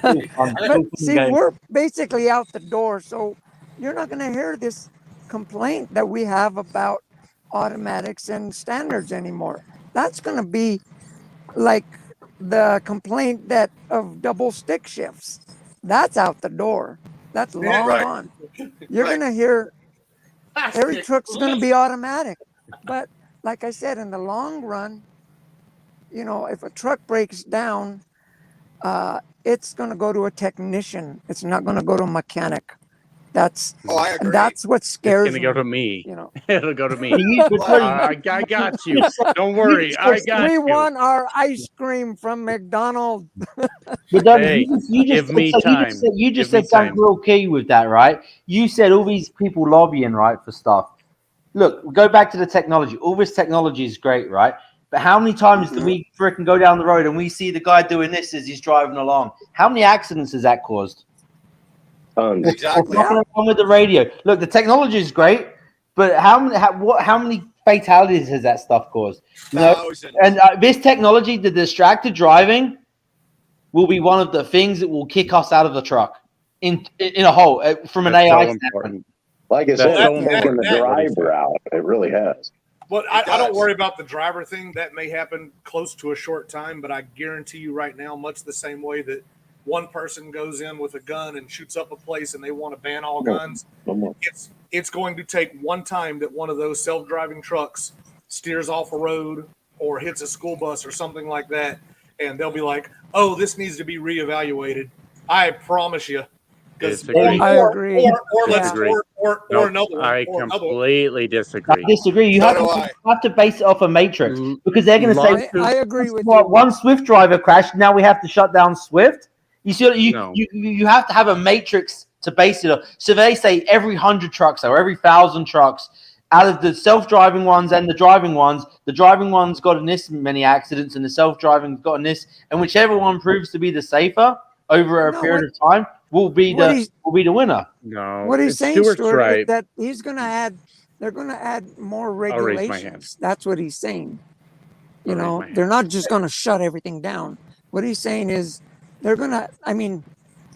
but see, we're basically out the door, so you're not going to hear this complaint that we have about automatics and standards anymore. That's going to be like the complaint of double stick shifts. That's out the door. That's long gone. You're going to hear every truck's going to be automatic. But like I said, in the long run, if a truck breaks down, it's going to go to a technician. It's not going to go to a mechanic. That's what scares me. It's going to go to me. It'll go to me. I got you. Don't worry. I got we you. want our ice cream from McDonald's. But Hey, give me time. You just Give me said something time. real key with that, right? You said all these people lobbying, right, for stuff. Look, go back to the technology. All this technology is great, right? But how many times do we freaking go down the road and we see the guy doing this as he's driving along? How many accidents has that caused? Exactly. What's going on with the radio? Look, the technology is great, but how many fatalities has that stuff caused? And this technology, the distracted driving, will be one of the things that will kick us out of the truck in a hole from an AI standpoint. Like I said, it's taken the driver out. It really has. Well, I don't worry about the driver thing. That may happen close to a short time, but I guarantee you right now, much the same way that one person goes in with a gun and shoots up a place and they want to ban all guns, it's going to take one time that one of those self-driving trucks steers off a road or hits a school bus or something like that, and they'll be like, oh, this needs to be reevaluated. I promise you. I agree. Or another one. I completely disagree. I disagree. You have to base it off a matrix because they're going to say, I agree with you. One Swift driver crashed. Now we have to shut down Swift. You see, you have to have a matrix to base it on. So they say every 100 trucks or every 1,000 trucks, out of the self-driving ones and the driving ones got in this many accidents and the self-driving got in this, and whichever one proves to be the safer over a period of time will be the winner. No, what he's saying, Stuart, is that he's going to add they're going to add more I'll raise my hand. regulations. That's what he's saying. You I'll raise know, my hand. they're not just going to shut everything down. What he's saying is they're going to, I mean,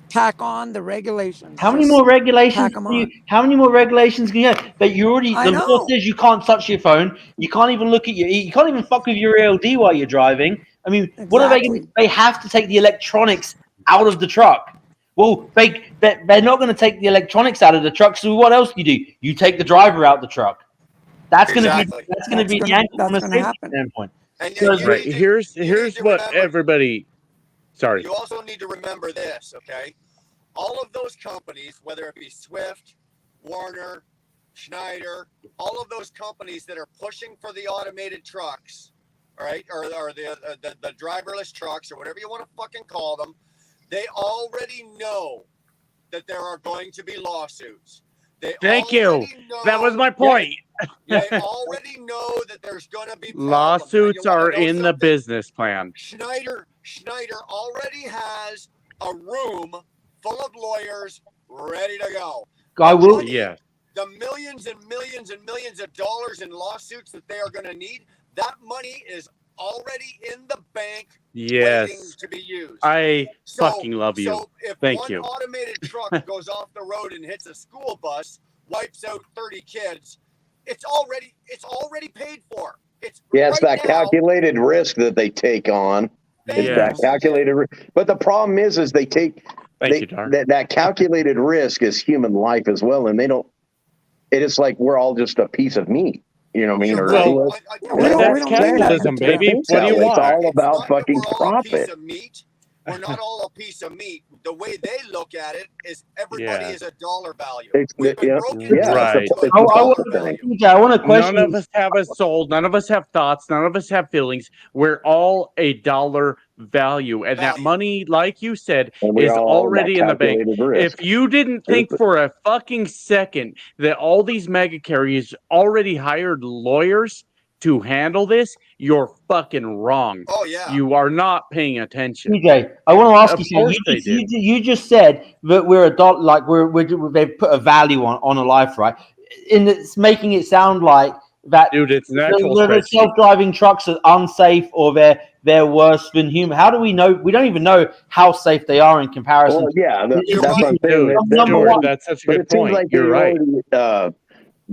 tack on the regulations. How many Just more regulations? tack 'em on. How many more regulations can you have? That you already I the law know. says you can't touch your phone. You can't even look at you can't even fuck with your ALD while you're driving. I mean, what are they going to? Exactly. They have to take the electronics out of the truck. Well, they're not going to take the electronics out of the truck. So what else do? You take the driver out the truck. That's going to Exactly. be the angle from a That's gonna safety happen. standpoint. And Because- you Right. need to- Here's you need to what remember- everybody. Sorry. You also need to remember this, okay? All of those companies, whether it be Swift, Warner, Schneider, all of those companies that are pushing for the automated trucks, all right, or the driverless trucks, or whatever you want to fucking call them, they already know that there are going to be lawsuits. They Thank you. already know- That was my point. They already know that there's going to be problems. Lawsuits And you wanna are know in the something? business plan. Schneider already has a room full of lawyers ready to go. I will. Yeah. The millions and millions and millions of dollars in lawsuits that they are going to need, that money is already in the bank waiting Yes. to be used. I So- fucking love you. So if Thank one you. automated truck goes off the road and hits a school bus, wipes out 30 kids, it's already paid for. It's Yeah, it's right that now. calculated risk that they take on. It's that Yes. calculated risk. But the problem is they take Thank you, Dar. that calculated risk is human life as well, and they don't. It is like we're all just a piece of meat. You know what I mean? You're Or right. Well, Yeah, we don't That's need that. capitalism, baby. Think What do you so. It's want? all It's about not that fucking we're all a piece profit. of meat. We're not all a piece of meat. The way they look at it is everybody Yeah. is a dollar value. It's We've been yeah, broken yeah. down Right. It's to a I dollar want value. to question. None of us have a soul. None of us have thoughts. None of us have feelings. We're all a dollar value. And that Value. money, like you said, And we're is all already that in the bank. calculated risk. If you didn't think for a fucking second that all these mega carriers already hired lawyers to handle this, you're fucking wrong. Oh yeah. You are not paying attention. TJ, I want to ask Of you something. course they You just said that we're a dot, like they've put a value on a life, right? And it's making it sound like that Dude, it's natural the spreadsheet. self-driving trucks are unsafe or they're worse than human. How do we know? We don't even know how safe they are in comparison. Well, yeah, You're that's what I'm right. saying. Dude, Number Stuart, one. that's such a But good it seems point. like You're they right. already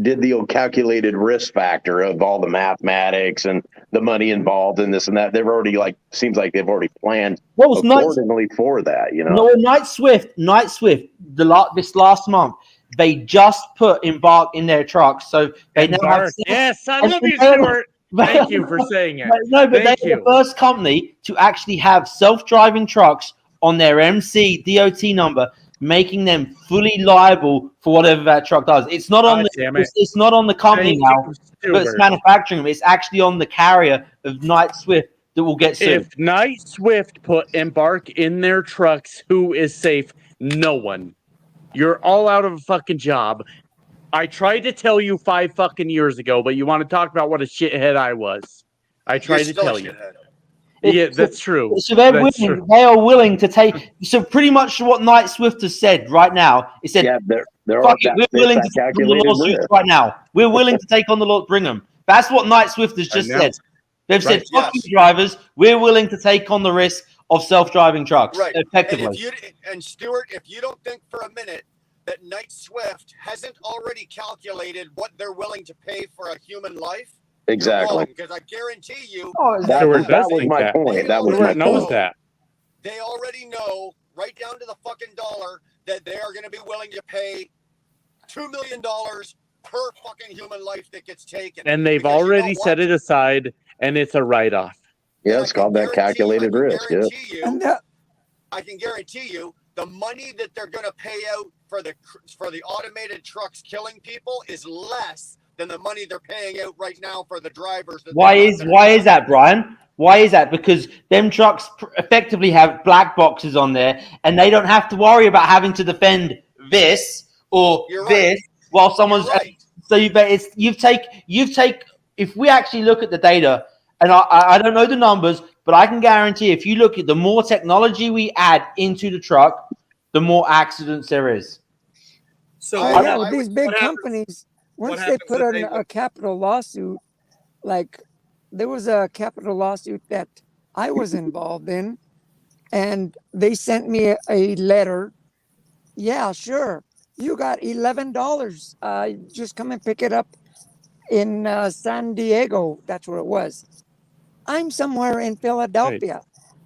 did the old calculated risk factor of all the mathematics and the money involved in this and that. They've already seems like they've already planned What was nice? accordingly for that. You know, No, Night Swift, this last month, they just put Embark in their trucks, so they now have. Embark. Yes, I and love you, they- Stuart. Thank you for saying it. No, but Thank they're you. the first company to actually have self-driving trucks on their MC DOT number, making them fully liable for whatever that truck does. It's not on God damn it. it's not on the company Thank now, you, but it's Stuart. manufacturing them. It's actually on the carrier of Night Swift that will get sued. If Night Swift put Embark in their trucks, who is safe? No one. You're all out of a fucking job. I tried to tell you 5 fucking years ago, but you want to talk about what a shithead I was. I tried You're to still a tell you. shithead. Yeah, that's true. So they're That's willing. true. They are willing to take. So pretty much what Night Swift has said right now. It said, yeah, they're all "Fuck it, we're willing to that take on the calculated lawsuits risk. right now. We're willing to take on the law. Bring them." That's what Night Swift has I just know. said. They've said, Right. "Fuck you, drivers. We're willing to take on the risk of self-driving trucks." Right. Effectively. And Stuart, if you don't think for a minute that Night Swift hasn't already calculated what they're willing to pay for a human life, Exactly. because I guarantee you, That, Stuart that does was think my that. point. That was my Stuart knows point. that. they already know right down to the fucking dollar that they are going to be willing to pay $2 million per fucking human life that gets taken. And they've Because you know already what? set it aside, and it's a write-off. Yeah, it's called that calculated risk. Yeah. And I can guarantee you the money that they're going to pay out for the automated trucks killing people is less than the money they're paying out right now for the drivers. Why is that, Brian? Why is that? Because them trucks effectively have black boxes on there, and they don't have to worry about having to defend this or You're this right. while someone's. You're right. So you've take. If we actually look at the data, and I don't know the numbers, but I can guarantee if you look at the more technology we add into the truck, the more accidents there is. So Oh, yeah, with these big what happens- companies, once they happens put if in they- a capital lawsuit, like there was a capital lawsuit that I was involved in, and they sent me a letter. Yeah, sure. You got $11. Just come and pick it up in San Diego. That's where it was. I'm somewhere in Philadelphia.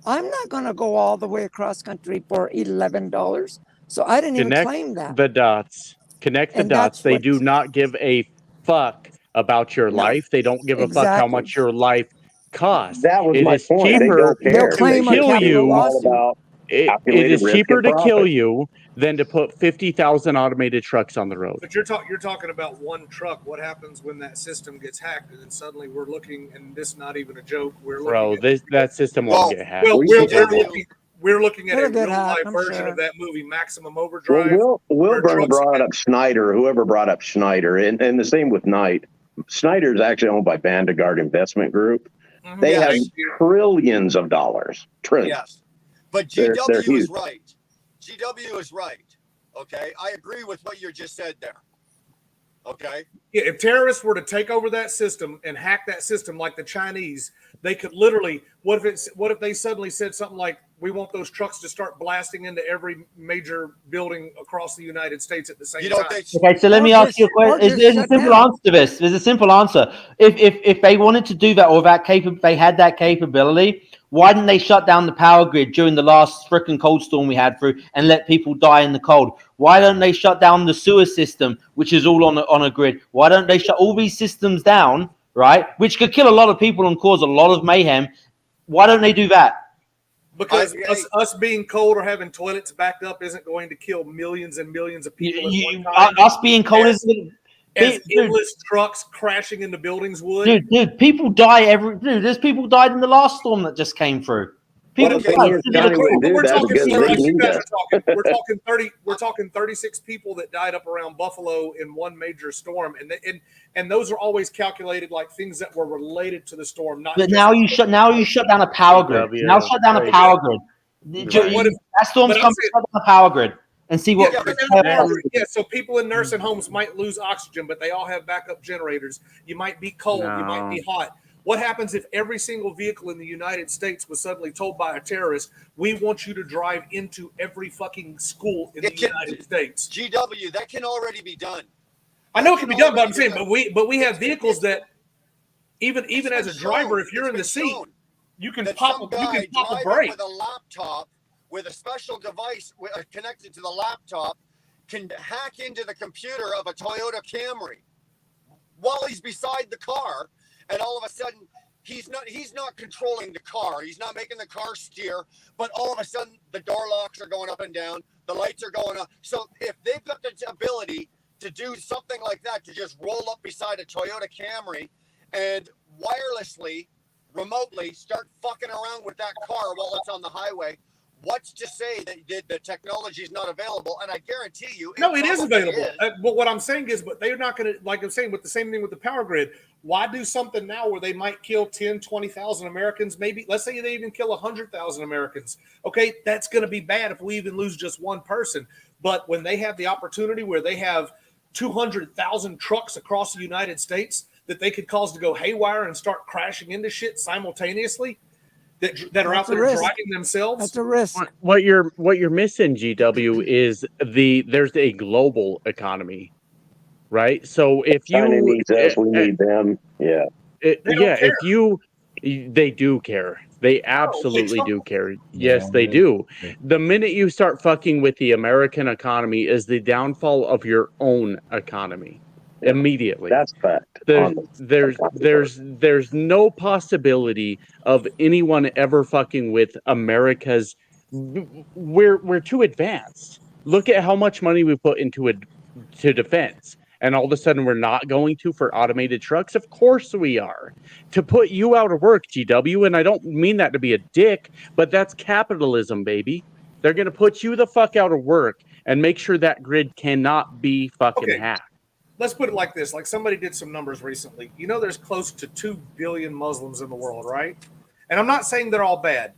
I'm not going to go all the way across country for $11. So I didn't even Connect claim that. the dots. Connect the And dots. that's They what- do not give a fuck about your No, life. They don't give a fuck how exactly. much your life costs. That was It my is point. They cheaper don't care. They'll to claim a kill capital you. lawsuit. All about It calculated is risk cheaper and to kill profit. you than to put 50,000 automated trucks on the road. But you're talking about one truck. What happens when that system gets hacked, and then suddenly we're looking, and this is not even a joke. We're Bro, looking at, that system won't get hacked. well, we're looking at a It'll get real hacked, life I'm version sure. of that movie, Maximum Well, Overdrive. Wilburn brought up Schneider, whoever brought up Schneider, and the same with Knight. Schneider is actually owned by Vanguard Investment Group. They Yes. have trillions of dollars. Trillions. Yes. But They're GW is huge. right. GW is right. Okay. I agree with what you just said there. Okay. Yeah, if terrorists were to take over that system and hack that system like the Chinese, they could literally. What if they suddenly said something like, "We want those trucks to start blasting into every major building across the United States at the same time"? Okay, so let me ask you a question. There's a simple answer to this. There's a simple answer. If they wanted to do that, or they had that capability, why didn't they shut down the power grid during the last freaking cold storm we had through and let people die in the cold? Why don't they shut down the sewer system, which is all on a grid? Why don't they shut all these systems down, right? Which could kill a lot of people and cause a lot of mayhem. Why don't they do that? Because us being cold or having toilets backed up isn't going to kill millions and millions of people at one time. Us being cold as dude, endless trucks crashing into buildings would. dude, people die there's people died in the last storm that just came through. People died. We're talking 36 people that died up around Buffalo in one major storm, and those are always calculated like things that were related to the storm. Not But just now you shut down a power grid. Now shut down a power grid. That storm's coming. Shut down a power grid and see what. So people in nursing homes might lose oxygen, but they all have backup generators. You might be cold. You might be hot. What happens if every single vehicle in the United States was suddenly told by a terrorist, "We want you to drive into every fucking school in the United States"? GW, that can already be done. I know it can be done, but I'm saying, but we have vehicles that even as a driver, if you're in the seat, you can pop a brake with a laptop with a special device connected to the laptop can hack into the computer of a Toyota Camry while he's beside the car, and all of a sudden he's not controlling the car, he's not making the car steer, but all of a sudden the door locks are going up and down, the lights are going up. So if they've got the ability to do something like that, to just roll up beside a Toyota Camry and wirelessly, remotely start fucking around with that car while it's on the highway, what's to say that the technology is not available? And I guarantee you, no, it is probably available. is. But what I'm saying is, but they're not going to, like I'm saying, with the same thing with the power grid. Why do something now where they might kill 10, 20,000 Americans? Maybe, let's say they even kill 100,000 Americans. Okay, that's going to be bad if we even lose just one person. But when they have the opportunity where they have 200,000 trucks across the United States that they could cause to go haywire and start crashing into shit simultaneously, that are out there driving themselves. That's a risk. What you're missing, GW, is there's a global economy, right? So if China you needs us, we need them. Yeah. If they do care. They absolutely do care. Yes, they do. The minute you start fucking with the American economy is the downfall of your own economy. Immediately. That's fact. There's no possibility of anyone ever fucking with America's. We're too advanced. Look at how much money we put into to defense, and all of a sudden we're not going to for automated trucks. Of course we are. To put you out of work, GW, and I don't mean that to be a dick, but that's capitalism, baby. They're gonna put you the fuck out of work and make sure that grid cannot be fucking hacked. Let's put it like this. Like somebody did some numbers recently. You know, there's close to 2 billion Muslims in the world, right? And I'm not saying they're all bad.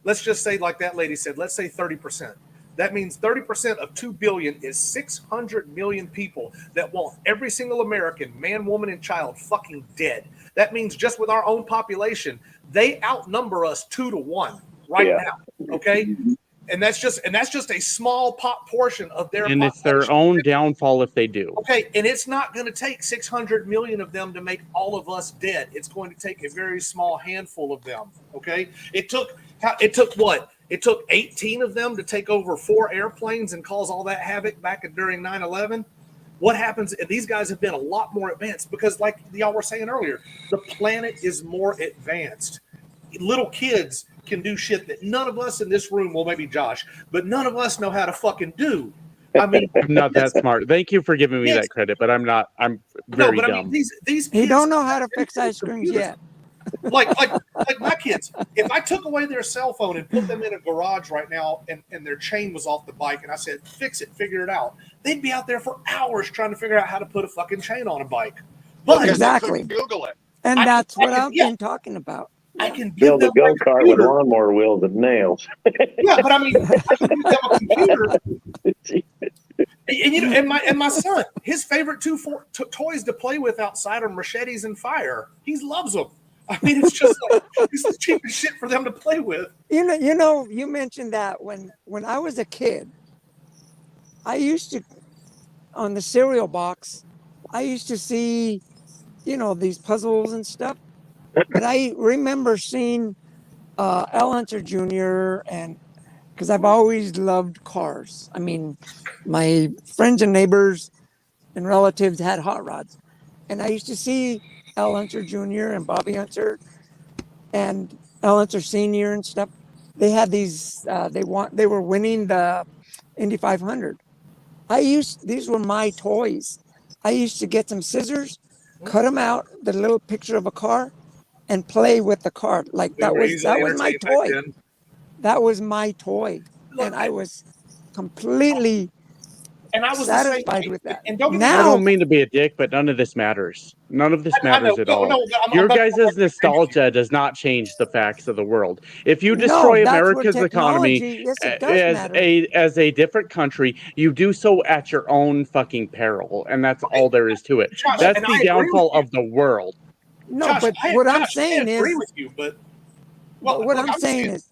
Let's just say, like that lady said, let's say 30%. That means 30% of 2 billion is 600 million people that want every single American, man, woman, and child fucking dead. That means just with our own population, they outnumber us 2 to 1 right now. Okay. And that's just a small portion of their And population. it's their own downfall if they do. Okay, and it's not going to take 600 million of them to make all of us dead. It's going to take a very small handful of them. Okay, it took what? It took 18 of them to take over 4 airplanes and cause all that havoc back during 9/11. What happens? And these guys have been a lot more advanced because, like y'all were saying earlier, the planet is more advanced. Little kids can do shit that none of us in this room, well, maybe Josh, but none of us know how to fucking do. I mean, I'm not that smart. Thank you for giving me Yes. that credit, but I'm not. I'm very no, but dumb. I mean, these He kids don't know how to fix ice creams yet. like my kids. If I took away their cell phone and put them in a garage right now, and their chain was off the bike, and I said, "Fix it, figure it out," they'd be out there for hours trying to figure out how to put a fucking chain on a bike. But Exactly. Google it. And I- that's I what can- I've yeah. been talking about. I can Build a give them my go-kart with computer. lawnmower wheels and nails. Yeah, but I mean, I can give them a computer. And you know, and my son, his favorite two toys to play with outside are machetes and fire. He loves them. I mean, it's just like it's the cheapest shit for them to play with. You mentioned that when I was a kid, I used to, on the cereal box, I used to see, these puzzles and stuff. But I remember seeing Al Hunter Jr. and because I've always loved cars. I mean, my friends and neighbors and relatives had hot rods, and I used to see Al Hunter Jr. and Bobby Hunter and Al Hunter Sr. and stuff. They had these. They were winning the Indy 500. These were my toys. I used to get some scissors, cut them out, the little picture of a car, and play with the car. Like that was my toy. That was my toy, and I was completely And I was satisfied with that. And don't get me I wrong. don't mean to be a dick, but none of this matters. None of this matters at all. I'm Your about to- guys' nostalgia does not change the facts of the world. If you destroy that's where America's economy technology- yes, it does matter. as a different country, you do so at your own fucking peril, and that's all there is to it. Josh, That's and I the agree downfall with of the world. No, Josh, but I- what I'm Josh, I saying agree is, with you, but what look, I'm saying is,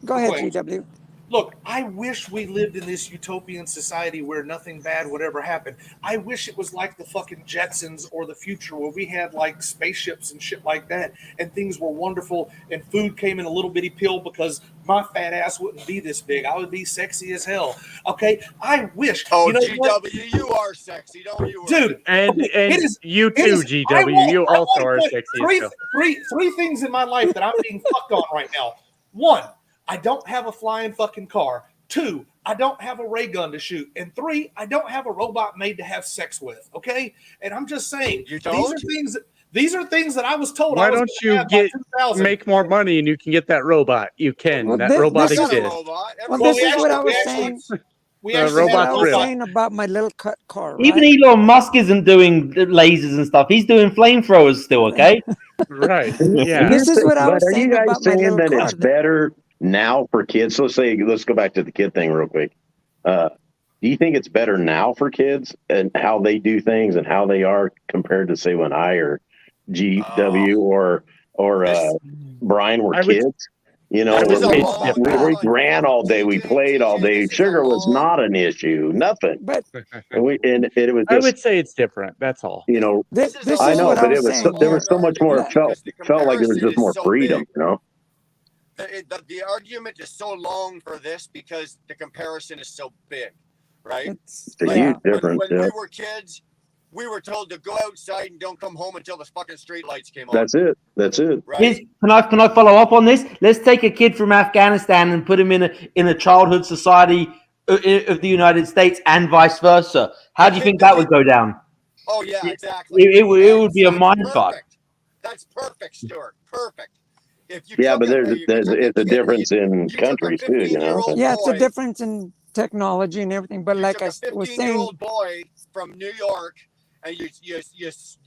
go ahead, GW. Look, I wish we lived in this utopian society where nothing bad would ever happen. I wish it was like the fucking Jetsons or the future where we had like spaceships and shit like that and things were wonderful and food came in a little bitty pill because my fat ass wouldn't be this big. I would be sexy as hell. Okay? I wish. Oh, you know what? GW, you are sexy, don't you? Dude, And okay, and it is- you it too, is- I GW. want- You I also are want sexy. as hell. three things in my life that I'm being fucked on right now. One, I don't have a flying fucking car. 2, I don't have a ray gun to shoot. And 3, I don't have a robot made to have sex with. Okay? And I'm just saying, these are things that I was told. Why I was don't gonna you have by 2000. make more money and you can get that robot? You can. Well, that this- robot this is- exists. Well, Well, this we is what I actually- was we actually- saying. We The actually have What I a was real. saying about my little cut car. Right? Even Elon Musk isn't doing lasers and stuff. He's doing flamethrowers still, okay? Right. Yeah. This is what I was But are you saying guys about my saying little that car. it's better now for kids? Let's go back to the kid thing real quick. Do you think it's better now for kids and how they do things and how they are compared to say when I or GW or Brian were I would- kids? You know, It was a we long ran all day, we played all day. Sugar was not an issue, nothing. But And it was I just, would say it's different. That's all. you know, this I is know, what but I it was was saying. there was so much more. It felt like there was comparison just more is so freedom, big. you know. The argument is so long for this because the comparison is so big, right? It's a huge difference, When yeah. we were kids, we were told to go outside and don't come home until the fucking street lights came on. That's it. That's it. Here's- Can I follow up on this? Let's take a kid from Afghanistan and put him in a childhood society of the United States and vice versa. How do you think that would go down? Oh yeah, exactly. It would be a mind fuck. That's perfect, Stuart. Perfect. If you Yeah, took but a- it's a difference in countries too, you know. Yeah, it's a boy. difference in technology and everything. But like I was saying, 15-year-old boy from New York, and you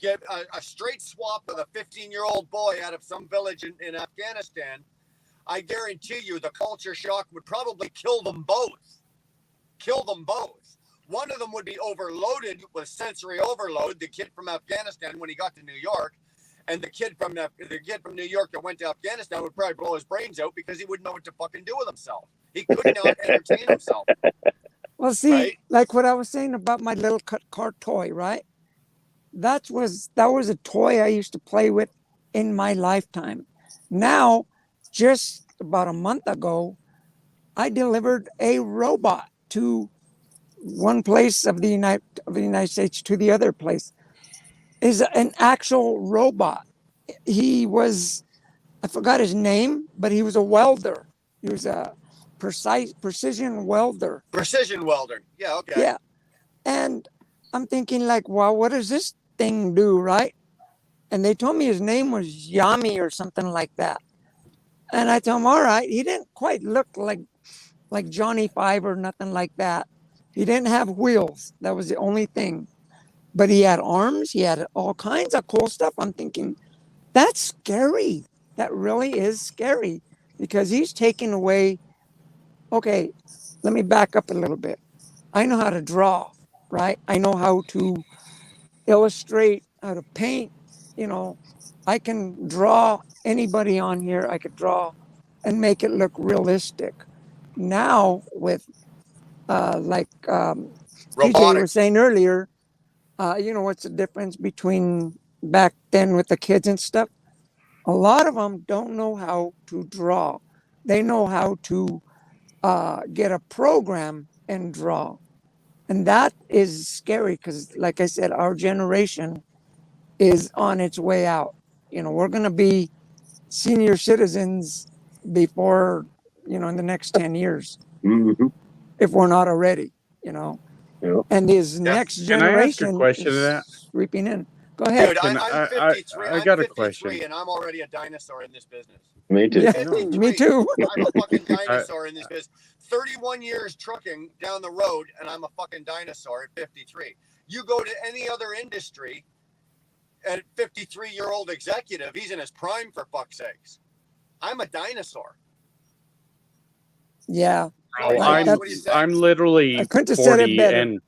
get a straight swap of a 15-year-old boy out of some village in Afghanistan, I guarantee you the culture shock would probably kill them both. Kill them both. One of them would be overloaded with sensory overload, the kid from Afghanistan when he got to New York, and the kid from New York that went to Afghanistan would probably blow his brains out because he wouldn't know what to fucking do with himself. He could not entertain himself. Well, see, Right? like what I was saying about my little car toy, right? That was a toy I used to play with in my lifetime. Now, just about a month ago, I delivered a robot to one place of the United States to the other place. Is an actual robot. He was, I forgot his name, but he was a welder. He was a precision welder. Precision welder. Yeah, okay. Yeah. And I'm thinking like, well, what does this thing do, right? And they told me his name was Yami or something like that. And I told him, all right. He didn't quite look like Johnny Five or nothing like that. He didn't have wheels. That was the only thing. But he had arms. He had all kinds of cool stuff. I'm thinking, that's scary. That really is scary because he's taking away. Okay, let me back up a little bit. I know how to draw, right? I know how to illustrate, how to paint. You know, I can draw anybody on here. I could draw and make it look realistic. Now with TJ was saying earlier, you know, what's the difference between back then with the kids and stuff? A lot of them don't know how to draw. They know how to get a program and draw. And that is scary because, like I said, our generation is on its way out. You know, we're going to be senior citizens before, you know, in the next 10 years, if we're not already, you know. And his next generation Can I ask a question to that? Sweeping in. Go ahead. Dude, I'm 53. I got I'm a question. 53 and I'm already a dinosaur in this business. Me too. Yeah, 53, me too. I'm a fucking dinosaur in this business. 31 years trucking down the road and I'm a fucking dinosaur at 53. You go to any other industry and 53-year-old executive, he's in his prime for fuck's sakes. I'm a dinosaur. Yeah. Oh, I'm literally 40 and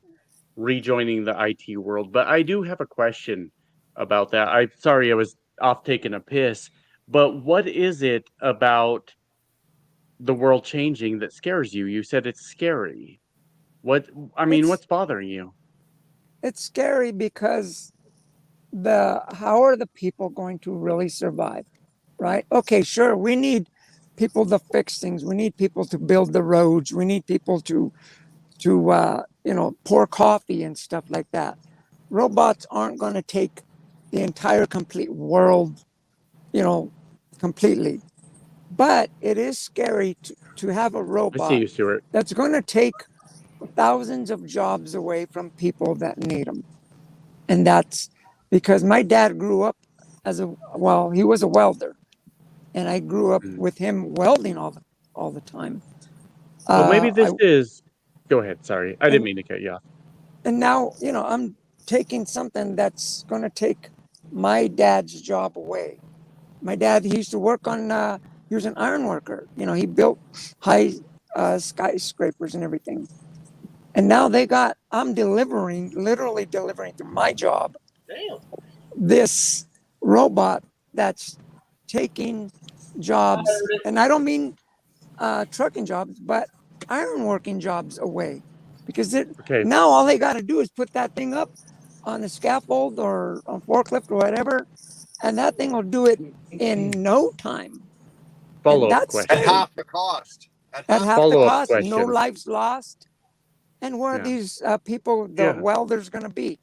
rejoining the IT world, but I do have a question about that. I'm sorry I was off taking a piss, but what is it about the world changing that scares you? You said it's scary. What's bothering you? It's scary because how are the people going to really survive? Right? Okay, sure. We need people to fix things. We need people to build the roads. We need people to pour coffee and stuff like that. Robots aren't going to take the entire complete world, completely. But it is scary to have a robot I see you, Stuart. that's going to take thousands of jobs away from people that need them. And that's because my dad grew up he was a welder. And I grew up with him welding all the time. Well, maybe this is... Go ahead. Sorry. I didn't mean to cut you off. And now, I'm taking something that's going to take my dad's job away. My dad, he used to work on, he was an iron worker. He built high skyscrapers and everything. And now I'm literally delivering through my job. Damn. This robot that's taking jobs, and I don't mean trucking jobs, but ironworking jobs away, because now all they got to do is put that thing up on a scaffold or on forklift or whatever, and that thing will do it in no time. Follow-up question. At half the cost. At half the cost, no lives lost. And where are these people, the welders, going to be?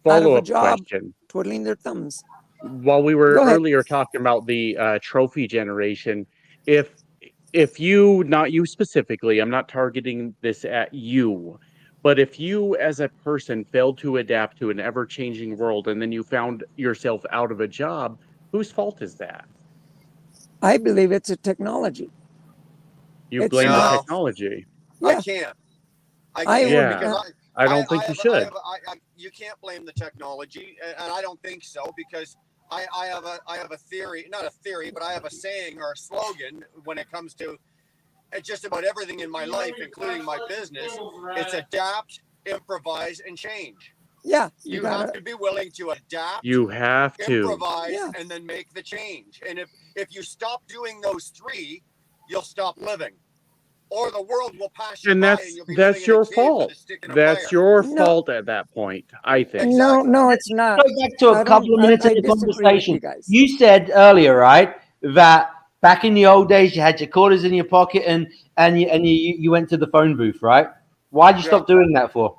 Follow-up question. Twiddling their thumbs. While we were earlier talking about the trophy generation, if you, not you specifically, I'm not targeting this at you, but if you as a person failed to adapt to an ever-changing world and then you found yourself out of a job, whose fault is that? I believe it's a technology. You blame the technology. Yeah. I can't. I don't think you should. You can't blame the technology, and I don't think so, because I have a theory, not a theory, but I have a saying or a slogan when it comes to at just about everything in my life, including my business. It's adapt, improvise, and change. Yeah, You have to be willing to adapt, You have to. improvise, and then make the change. And if you stop doing those three, you'll stop living, or the world will pass you And by, that's and you'll be that's living in a your cave with fault. a stick in a That's fire. your No. fault at that point, I think. No, no, it's not. Go back to I a couple of don't- minutes I of the disagree with conversation. you guys. You said earlier, right, that back in the old days you had your quarters in your pocket and you went to the phone booth, right? Why'd you stop doing that for?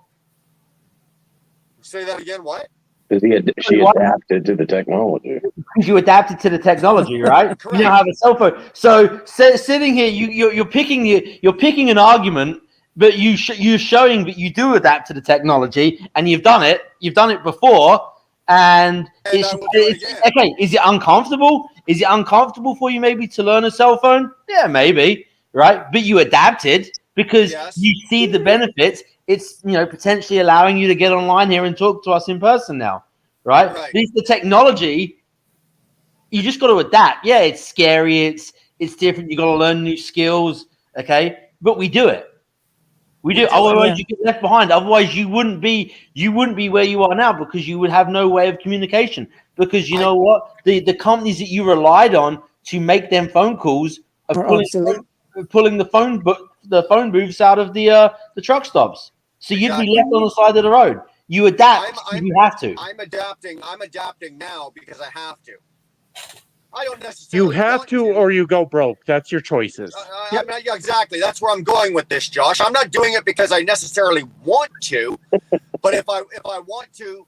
Say that again. What? Because she adapted to the technology. Because you adapted to the technology, right? You now have a cell phone. So sitting here, you're picking an argument, but you're showing that you do adapt to the technology, and you've done it. You've done it before, and it's okay. Is it uncomfortable? Is it uncomfortable for you maybe to learn a cell phone? Yeah, maybe, right? But you adapted because you see the benefits. It's potentially allowing you to get online here and talk to us in person now, right? It's the technology. You just got to adapt. Yeah, it's scary. It's different. You got to learn new skills. Okay, but we do it. We do. Otherwise, you get left behind. Otherwise, you wouldn't be where you are now because you would have no way of communication. Because you know what, the companies that you relied on to make them phone calls are pulling the phone booths out of the truck stops. So you'd be left on the side of the road. You adapt. You have to. I'm adapting now because I have to. I don't necessarily. You have to, or you go broke. That's your choices. Yeah, exactly. That's where I'm going with this, Josh. I'm not doing it because I necessarily want to, but if I want to,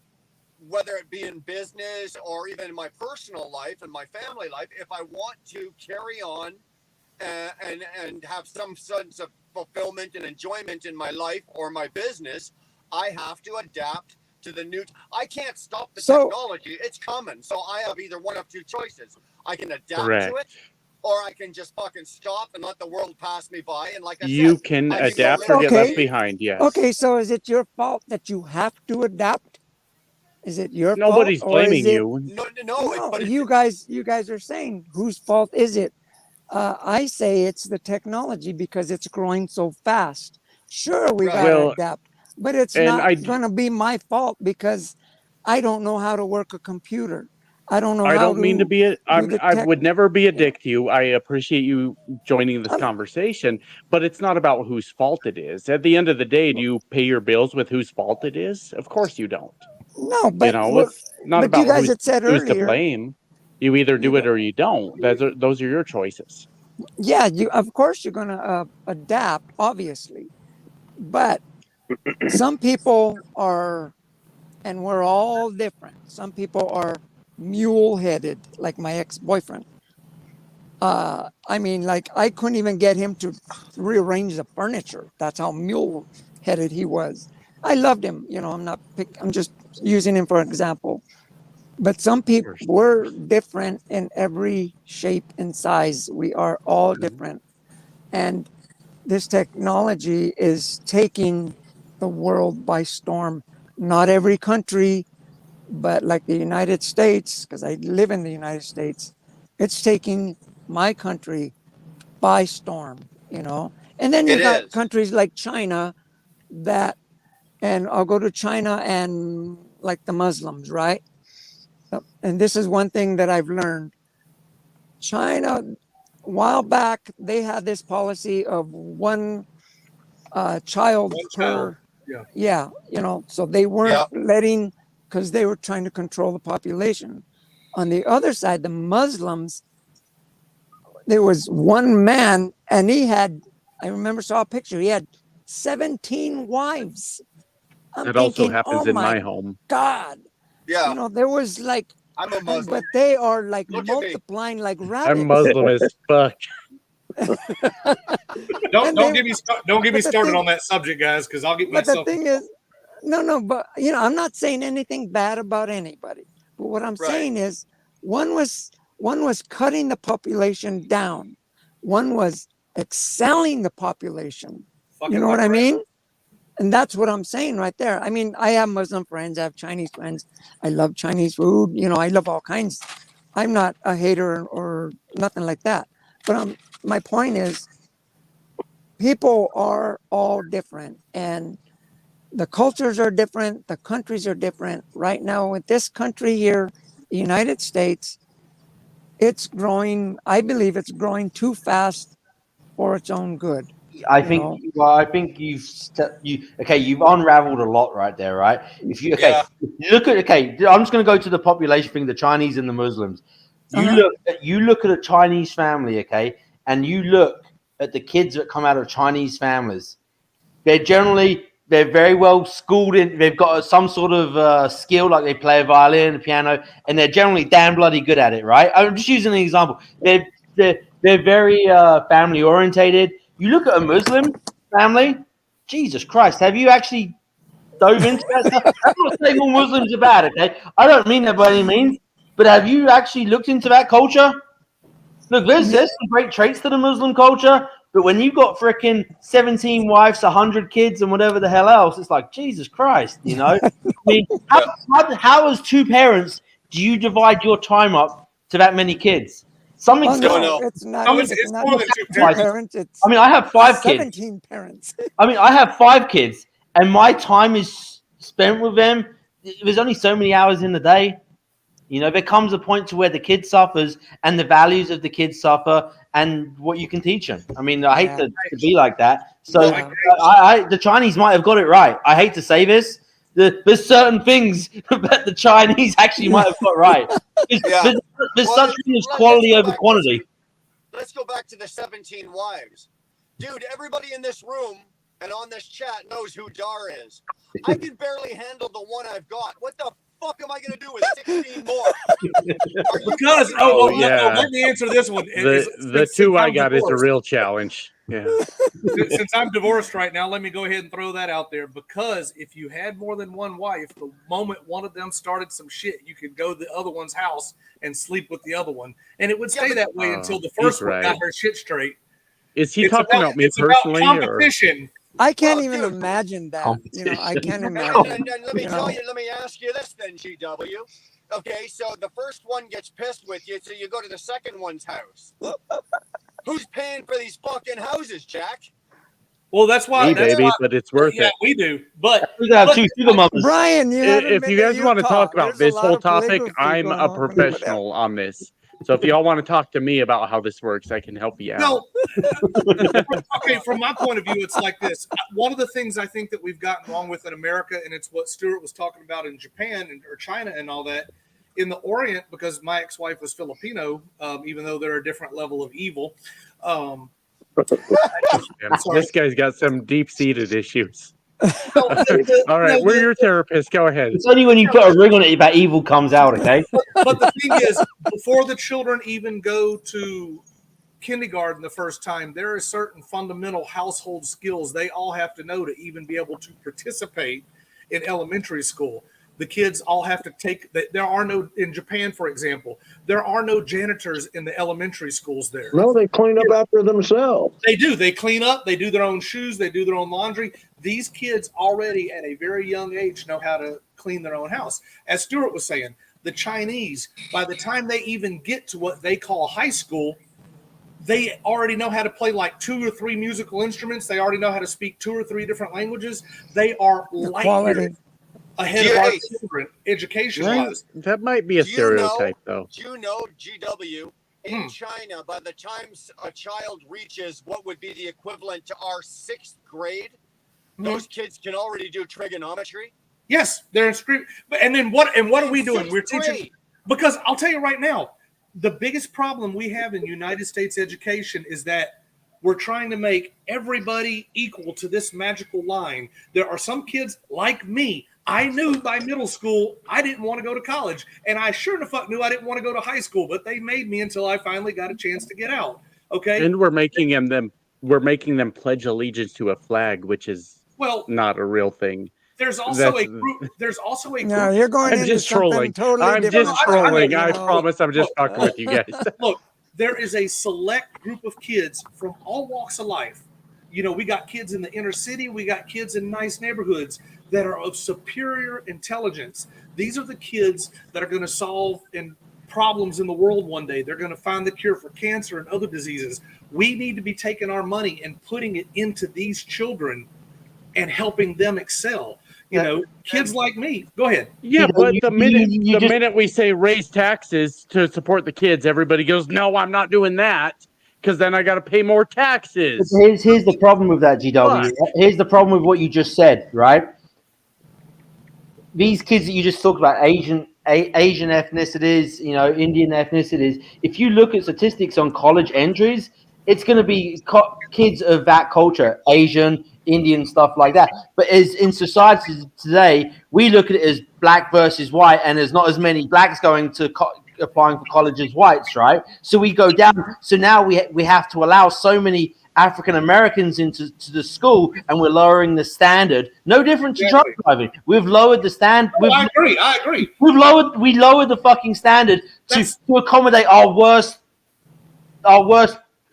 whether it be in business or even in my personal life and my family life, if I want to carry on and have some sense of fulfillment and enjoyment in my life or my business, I have to adapt to the new. I can't stop the technology. It's coming. So I have either one of two choices. I can adapt to it, or I can just fucking stop and let the world pass me by. And like I said, You can adapt or get left behind. Yes. Okay, so is it your fault that you have to adapt? Is it your Nobody's fault? Or is blaming it, you. No, you guys are saying whose fault is it? I say it's the technology because it's growing so fast. Sure, we gotta adapt, but it's not gonna be my fault because I don't know how to work a computer. I don't know. I don't mean to be. I would never be a dick to you. I appreciate you joining this conversation, but it's not about whose fault it is. At the end of the day, do you pay your bills with whose fault it is? Of course you don't. No, but it's not but about you guys who's, had said who's to earlier. blame. You either do it or you don't. Those are your choices. Yeah, of course you're gonna adapt, obviously, but some people are, and we're all different. Some people are mule-headed, like my ex-boyfriend. I mean, like I couldn't even get him to rearrange the furniture. That's how mule-headed he was. I loved him, I'm just using him for example. But some people, we're different in every shape and size. We are all different. And this technology is taking the world by storm. Not every country, but like the United States, because I live in the United States, it's taking my country by storm, And then you got countries like China and I'll go to China and like the Muslims, right? And this is one thing that I've learned. China, a while back, they had this policy of one child per. Yeah, so they weren't letting, because they were trying to control the population. On the other side, the Muslims, there was one man, and I remember saw a picture, he had 17 wives. That also happens in my home. God. Yeah. There was like, I'm a Muslim. but they are like multiplying like rabbits. I'm Muslim as fuck. Don't get me started on that subject, guys, because I'll get myself. But the thing is, but I'm not saying anything bad about anybody. But what I'm saying is, one was cutting the population down, one was excelling the population. You know what I mean? And that's what I'm saying right there. I mean, I have Muslim friends, I have Chinese friends. I love Chinese food. I love all kinds. I'm not a hater or nothing like that. But my point is, people are all different, and the cultures are different, the countries are different. Right now, with this country here, the United States, it's growing, I believe it's growing too fast for its own good. I you think. know? Well, I think you've unraveled a lot right there, right? If you you look at I'm just going to go to the population thing, the Chinese and the Muslims. You look at a Chinese family, okay, and you look at the kids that come out of Chinese families. They're very well schooled in. They've got some sort of skill, like they play a violin, a piano, and they're generally damn bloody good at it, right? I'm just using an example. They're very family orientated. You look at a Muslim family, Jesus Christ, have you actually dove into that stuff? I'm not saying all Muslims are bad, okay? I don't mean that by any means, but have you actually looked into that culture? Look, there's some great traits to the Muslim culture, but when you've got freaking 17 wives, 100 kids, and whatever the hell else, it's like, Jesus Christ, you know? I mean, how as two parents do you divide your time up to that many kids? Something's It's not. It's not more than two parents. It's I mean, I have 5 kids. 17 parents. I mean, I have 5 kids, and my time is spent with them. There's only so many hours in the day. You know, there comes a point to where the kid suffers, and the values of the kids suffer, and what you can teach them. I mean, I hate to be like that. So, the Chinese might have got it right. I hate to say this. There's certain things that the Chinese actually might have got right. There's such thing as quality over quantity. Let's go back to the 17 wives. Dude, everybody in this room and on this chat knows who Dar is. I can barely handle the one I've got. What the fuck am I going to do with 16 more? Because, let me answer this one. The two I got is a real challenge. Yeah. Since I'm divorced right now, let me go ahead and throw that out there. Because if you had more than one wife, the moment one of them started some shit, you could go to the other one's house and sleep with the other one, and it would stay that way until the first one got her shit straight. Is he talking about me personally? About competition. I can't even imagine that. You know, I can't imagine. And let me tell you, let me ask you this then, GW. Okay, so the first one gets pissed with you, so you go to the second one's house. Who's paying for these fucking houses, Jack? Well, that's why, but it's worth it. We do. But Brian, if you guys want to talk about this whole topic, I'm a professional on this. So if y'all want to talk to me about how this works, I can help you out. No. Okay, from my point of view, it's like this. One of the things I think that we've gotten wrong with in America, and it's what Stuart was talking about in Japan or China and all that, in the Orient, because my ex-wife was Filipino, even though they're a different level of evil. This guy's got some deep-seated issues. All right, we're your therapist. Go ahead. It's only when you put a ring on it that evil comes out, okay? But the thing is, before the children even go to kindergarten the first time, there are certain fundamental household skills they all have to know to even be able to participate in elementary school. The kids all have to take, there are no, in Japan, for example, there are no janitors in the elementary schools there. No, they clean up after themselves. They do. They clean up. They do their own shoes. They do their own laundry. These kids already at a very young age know how to clean their own house. As Stuart was saying, the Chinese, by the time they even get to what they call high school, they already know how to play like 2 or 3 musical instruments. They already know how to speak 2 or 3 different languages. They are light years ahead of our children, education-wise. That might be a stereotype, though. Do you know, GW, in China, by the time a child reaches what would be the equivalent to our 6th grade, those kids can already do trigonometry? Yes, they're in street. And then what are we doing? We're teaching, because I'll tell you right now, the biggest problem we have in United States education is that we're trying to make everybody equal to this magical line. There are some kids like me. I knew by middle school I didn't want to go to college, and I sure the fuck knew I didn't want to go to high school, but they made me until I finally got a chance to get out. Okay. And we're making them pledge allegiance to a flag, which is not a real thing. There's also a group. No, you're going I'm just trolling. Totally I'm different. just trolling. I promise. I'm just fucking with you guys. Look, there is a select group of kids from all walks of life. You know, we got kids in the inner city. We got kids in nice neighborhoods that are of superior intelligence. These are the kids that are going to solve problems in the world one day. They're going to find the cure for cancer and other diseases. We need to be taking our money and putting it into these children and helping them excel. You know, kids like me. Go ahead. Yeah, but the minute we say raise taxes to support the kids, everybody goes, "No, I'm not doing that because then I got to pay more taxes." Here's the problem with that, GW. Here's the problem with what you just said, right? These kids that you just talked about, Asian ethnicities, you know, Indian ethnicities. If you look at statistics on college entries, it's going to be kids of that culture, Asian, Indian, stuff like that. But as in society today, we look at it as black versus white, and there's not as many blacks going to applying for college as whites, right? So we go down. So now we have to allow so many African Americans into the school, and we're lowering the standard. No different to truck driving. We've lowered the standard. I agree. We lowered the fucking standard to accommodate our worst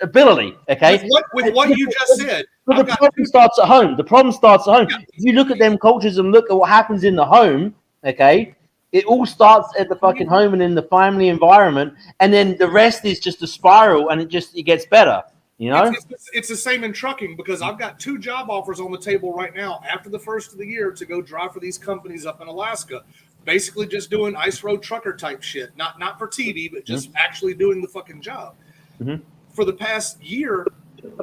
ability. Okay. With what you just said. But the problem starts at home. Yeah. If you look at them cultures and look at what happens in the home, okay, it all starts at the fucking home and in the family environment, and then the rest is just a spiral, and it gets better. You know, it's the same in trucking, because I've got 2 job offers on the table right now after the first of the year to go drive for these companies up in Alaska. Basically, just doing ice road trucker type shit, not for TV, but just actually doing the fucking job. For the past year,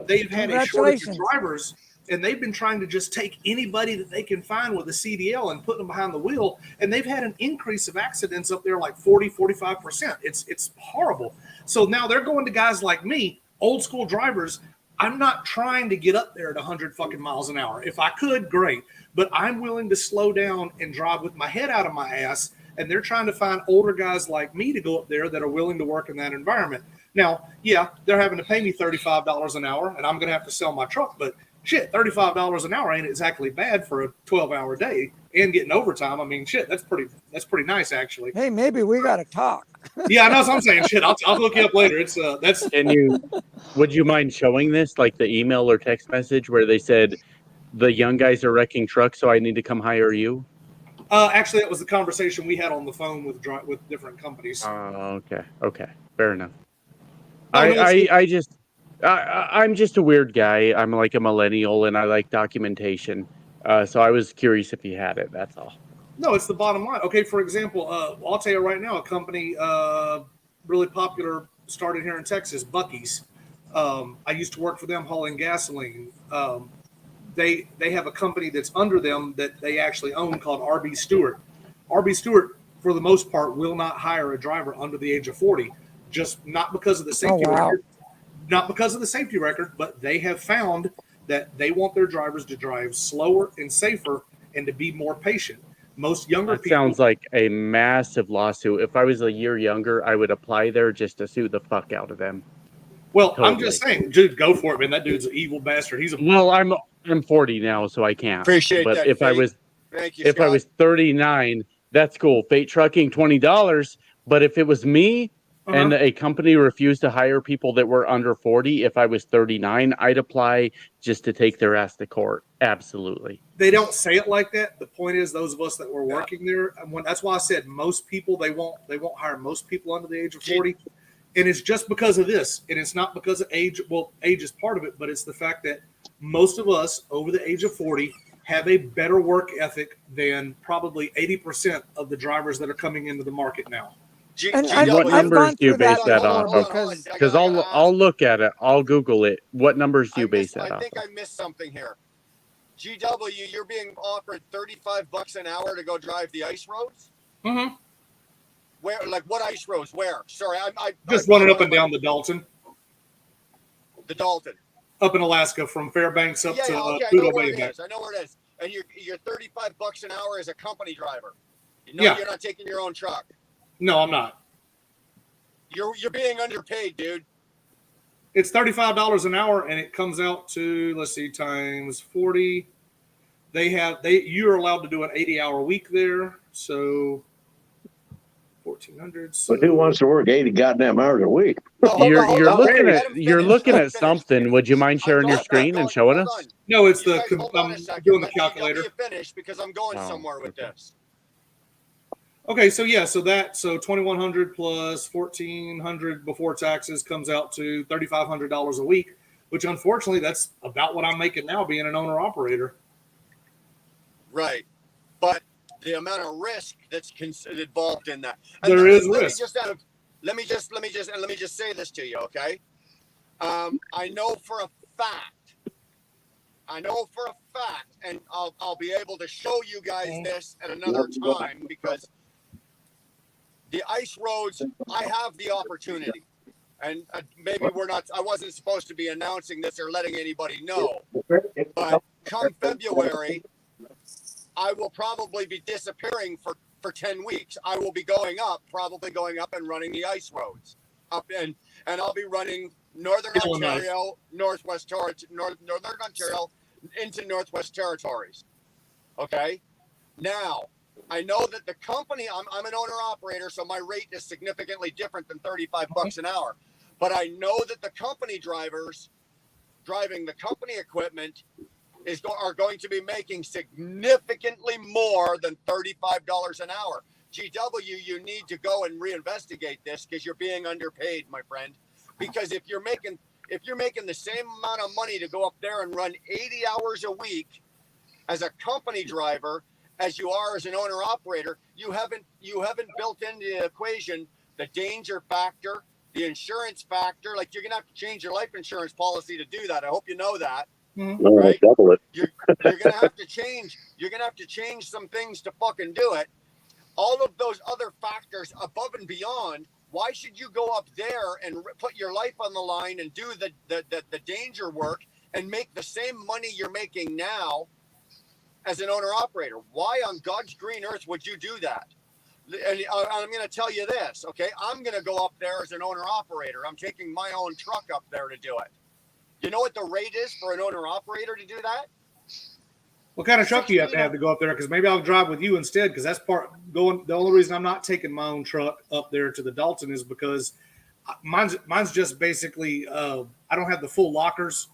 they've had a shortage of drivers, and they've been trying to just take anybody that they can find with a CDL and put them behind the wheel. And they've had an increase of accidents up there like 40-45%. It's horrible. So now they're going to guys like me, old school drivers. I'm not trying to get up there at 100 fucking miles an hour. If I could, great. But I'm willing to slow down and drive with my head out of my ass. And they're trying to find older guys like me to go up there that are willing to work in that environment. Now, yeah, they're having to pay me $35 an hour, and I'm going to have to sell my truck. But shit, $35 an hour ain't exactly bad for a 12-hour day and getting overtime. I mean, shit, that's pretty nice, actually. Hey, maybe we got to talk. Yeah, I know what I'm saying. Shit, I'll look you up later. That's. Would you mind showing this, like the email or text message where they said the young guys are wrecking trucks, so I need to come hire you? Actually, that was the conversation we had on the phone with different companies. Okay, fair enough. I'm just a weird guy. I'm like a millennial, and I like documentation. So I was curious if you had it. That's all. No, it's the bottom line. Okay, for example, I'll tell you right now, a company really popular started here in Texas, Buc-ee's. I used to work for them hauling gasoline. They have a company that's under them that they actually own called RB Stewart. RB Stewart, for the most part, will not hire a driver under the age of 40. Just not because of the safety record, not because of the safety record, but they have found that they want their drivers to drive slower and safer and to be more patient. Most younger people. Sounds like a massive lawsuit. If I was a year younger, I would apply there just to sue the fuck out of them. Well, totally. I'm just saying, dude, go for it, man. That dude's an evil bastard. Well, I'm 40 now, so I can't. Appreciate but that. If I was, Thank you, if Scott. I was 39, that's cool. Fate Trucking, $20. But if it was me and a company refused to hire people that were under 40, if I was 39, I'd apply just to take their ass to court. Absolutely. They don't say it like that. The point is, those of us that were working there, that's why I said most people, they won't hire most people under the age of 40. And it's just because of this. And it's not because of age. Well, age is part of it, but it's the fact that most of us over the age of 40 have a better work ethic than probably 80% of the drivers that are coming into the market now. What numbers do you base that on? Because I'll look at it. I'll Google it. What numbers do you base that on? I think I missed something here. GW, you're being offered $35 an hour to go drive the ice roads? Mm-hmm. Where, like, what ice roads? Where? Sorry, I just running up and down the Dalton. The Dalton. Up in Alaska, from Fairbanks up to okay, Prudhoe Bay. I know where it is. And you're $35 an hour as a company driver. You're not taking your own truck. No, I'm not. You're being underpaid, dude. It's $35 an hour, and it comes out to, let's see, times 40. You're allowed to do an 80-hour week there, so 1,400. So. But who wants to work 80 goddamn hours a week? You're looking at something. Would you mind sharing your screen and showing us? No, it's I'm doing the calculator. Let me finish because I'm going somewhere with this. Okay, so yeah, so 2,100 plus 1,400 before taxes comes out to $3,500 a week, which unfortunately that's about what I'm making now being an owner operator. Right, but the amount of risk that's involved in that. And There is risk. Let me just say this to you, okay? I know for a fact, and I'll be able to show you guys this at another time, because the ice roads, I have the opportunity, and maybe I wasn't supposed to be announcing this or letting anybody know, but come February, I will probably be disappearing for 10 weeks. I will be probably going up and running the ice roads and I'll be running Northern Ontario, Northern Ontario into Northwest Territories. Okay. Now, I know that the company, I'm an owner operator, so my rate is significantly different than $35 an hour. But I know that the company drivers driving the company equipment are going to be making significantly more than $35 an hour. GW, you need to go and reinvestigate this, because you're being underpaid, my friend. Because if you're making the same amount of money to go up there and run 80 hours a week as a company driver as you are as an owner operator, you haven't built into the equation the danger factor, the insurance factor. Like, you're gonna have to change your life insurance policy to do that. I hope you know that. Right? Double it. You're gonna have to change. You're gonna have to change some things to fucking do it. All of those other factors above and beyond. Why should you go up there and put your life on the line and do the danger work and make the same money you're making now as an owner operator? Why on God's green earth would you do that? And I'm going to tell you this, okay? I'm going to go up there as an owner operator. I'm taking my own truck up there to do it. You know what the rate is for an owner operator to do that? What kind of truck do you have to go up there? Because maybe I'll drive with you instead. Because that's the only reason I'm not taking my own truck up there to the Dalton is because mine's just basically I don't have the full lockers,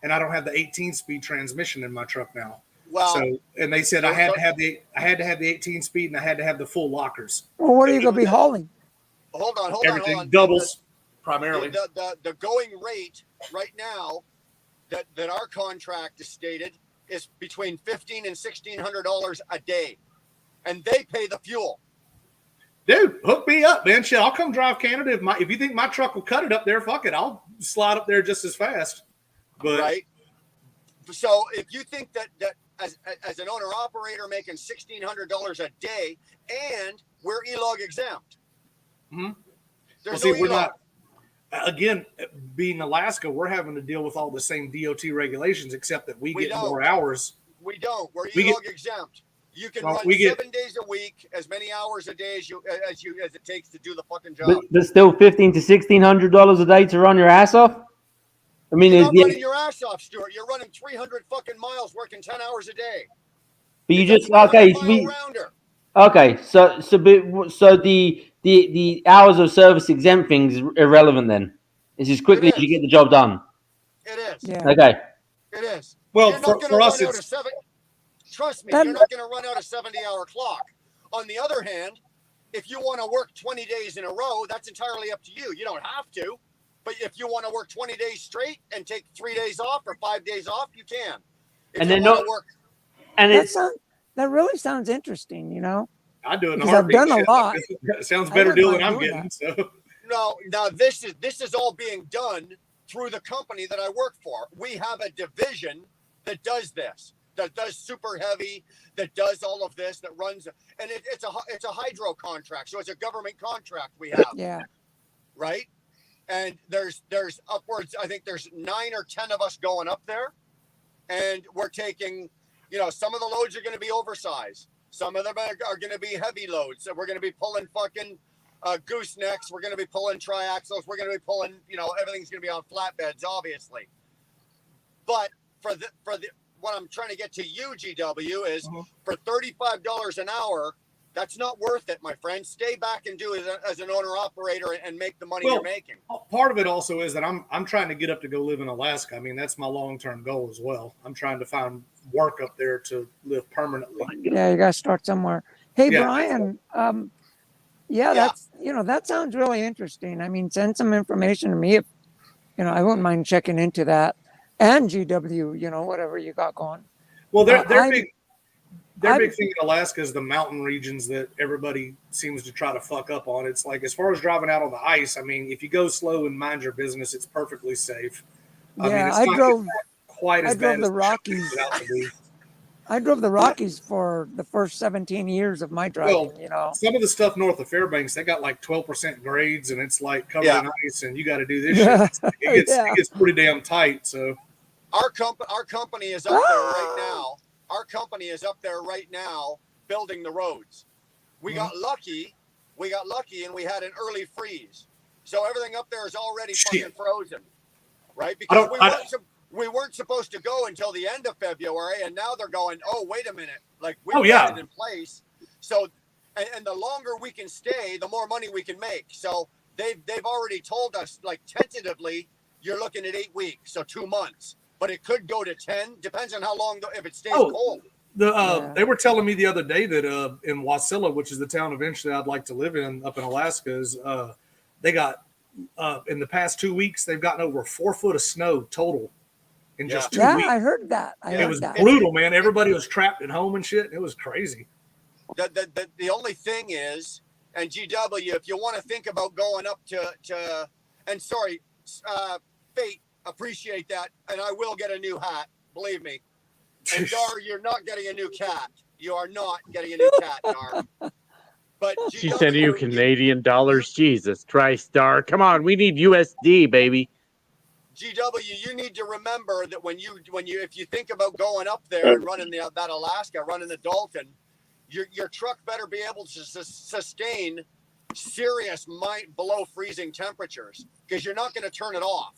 and I don't have the 18-speed transmission in my truck now. Well, so, and they said I had to have the 18-speed, and I had to have the full lockers. Well, what are you going to be hauling? Hold on. Everything doubles primarily. The going rate right now that our contract is stated is between $1,500 and $1,600 a day, and they pay the fuel. Dude, hook me up, man. Shit, I'll come drive Canada. If you think my truck will cut it up there, fuck it. I'll slide up there just as fast. But right. So if you think that as an owner operator making $1,600 a day, and we're ELOG exempt. Mm-hmm. There's well, no see, we're ELOG. not. Again, being Alaska, we're having to deal with all the same DOT regulations, except that we get more hours. We don't. We're ELOG exempt. You can run 7 days a week, as many hours a day as it takes to do the fucking job. But still $1,500 to $1,600 a day to run your ass off. I mean, you're not running your ass off, Stuart. You're running 300 fucking miles, working 10 hours a day. But you just okay. Okay, so the hours of service exempt thing is irrelevant then. It's as quickly as you get the job done. It is. Yeah. Okay. It is. Well, for us, it's trust me, you're not going to run out a 70-hour clock. On the other hand, if you want to work 20 days in a row, that's entirely up to you. You don't have to. But if you want to work 20 days straight and take 3 days off or 5 days off, you can. And then that really sounds interesting, you know. I do it. Because I've done a lot. It sounds better deal than I'm getting. So no, now this is all being done through the company that I work for. We have a division that does this, that does super heavy, that does all of this, that runs, and it's a hydro contract, so it's a government contract we have. Yeah. Right. And there's upwards, I think there's 9 or 10 of us going up there, and we're taking, some of the loads are going to be oversized. Some of them are going to be heavy loads. So we're going to be pulling fucking goosenecks. We're going to be pulling triaxles. We're going to be pulling, everything's going to be on flatbeds, obviously. But for what I'm trying to get to you, GW, is for $35 an hour, that's not worth it, my friend. Stay back and do it as an owner operator and make the money you're making. Part of it also is that I'm trying to get up to go live in Alaska. I mean, that's my long-term goal as well. I'm trying to find work up there to live permanently. Yeah, you got to start somewhere. Hey, Brian, Yeah, that's, that sounds really interesting. I mean, send some information to me if, I wouldn't mind checking into that. And GW, whatever you got going. Well, their I'm- big thing in Alaska is the mountain regions that everybody seems to try to fuck up on. It's like, as far as driving out on the ice, I mean, if you go slow and mind your business, it's perfectly safe. Yeah, I drove quite as bad the as Rockies. it out to be. I drove the Rockies for the first 17 years of my driving, Some of the stuff north of Fairbanks, they got like 12% grades, and it's like covered in ice, and you got to do this shit. It gets pretty damn tight. So our company is up there right now. Our company is up there right now building the roads. We got lucky, and we had an early freeze, so everything up there is already fucking frozen, right? Because we weren't supposed to go until the end of February, and now they're going, oh, wait a minute, like we got it in place. So, and the longer we can stay, the more money we can make. So they've already told us, like, tentatively, you're looking at 8 weeks, so 2 months, but it could go to 10. Depends on how long, if it stays cold. They were telling me the other day that in Wasilla, which is the town eventually I'd like to live in up in Alaska, is they got in the past 2 weeks they've gotten over 4 foot of snow total. In just 2 weeks. I heard that. It was brutal, man. Everybody was trapped at home and shit. It was crazy. The only thing is, and GW, if you want to think about going up to and sorry, Fate, appreciate that, and I will get a new hat, believe me. And Dar, you're not getting a new cat. You are not getting a new cat, Dar. But She sent you Canadian dollars. Jesus Christ, Dar. Come on, we need USD, baby. GW, you need to remember that when you if you think about going up there and running that Alaska, running the Dalton, your truck better be able to sustain serious below freezing temperatures, because you're not going to turn it off,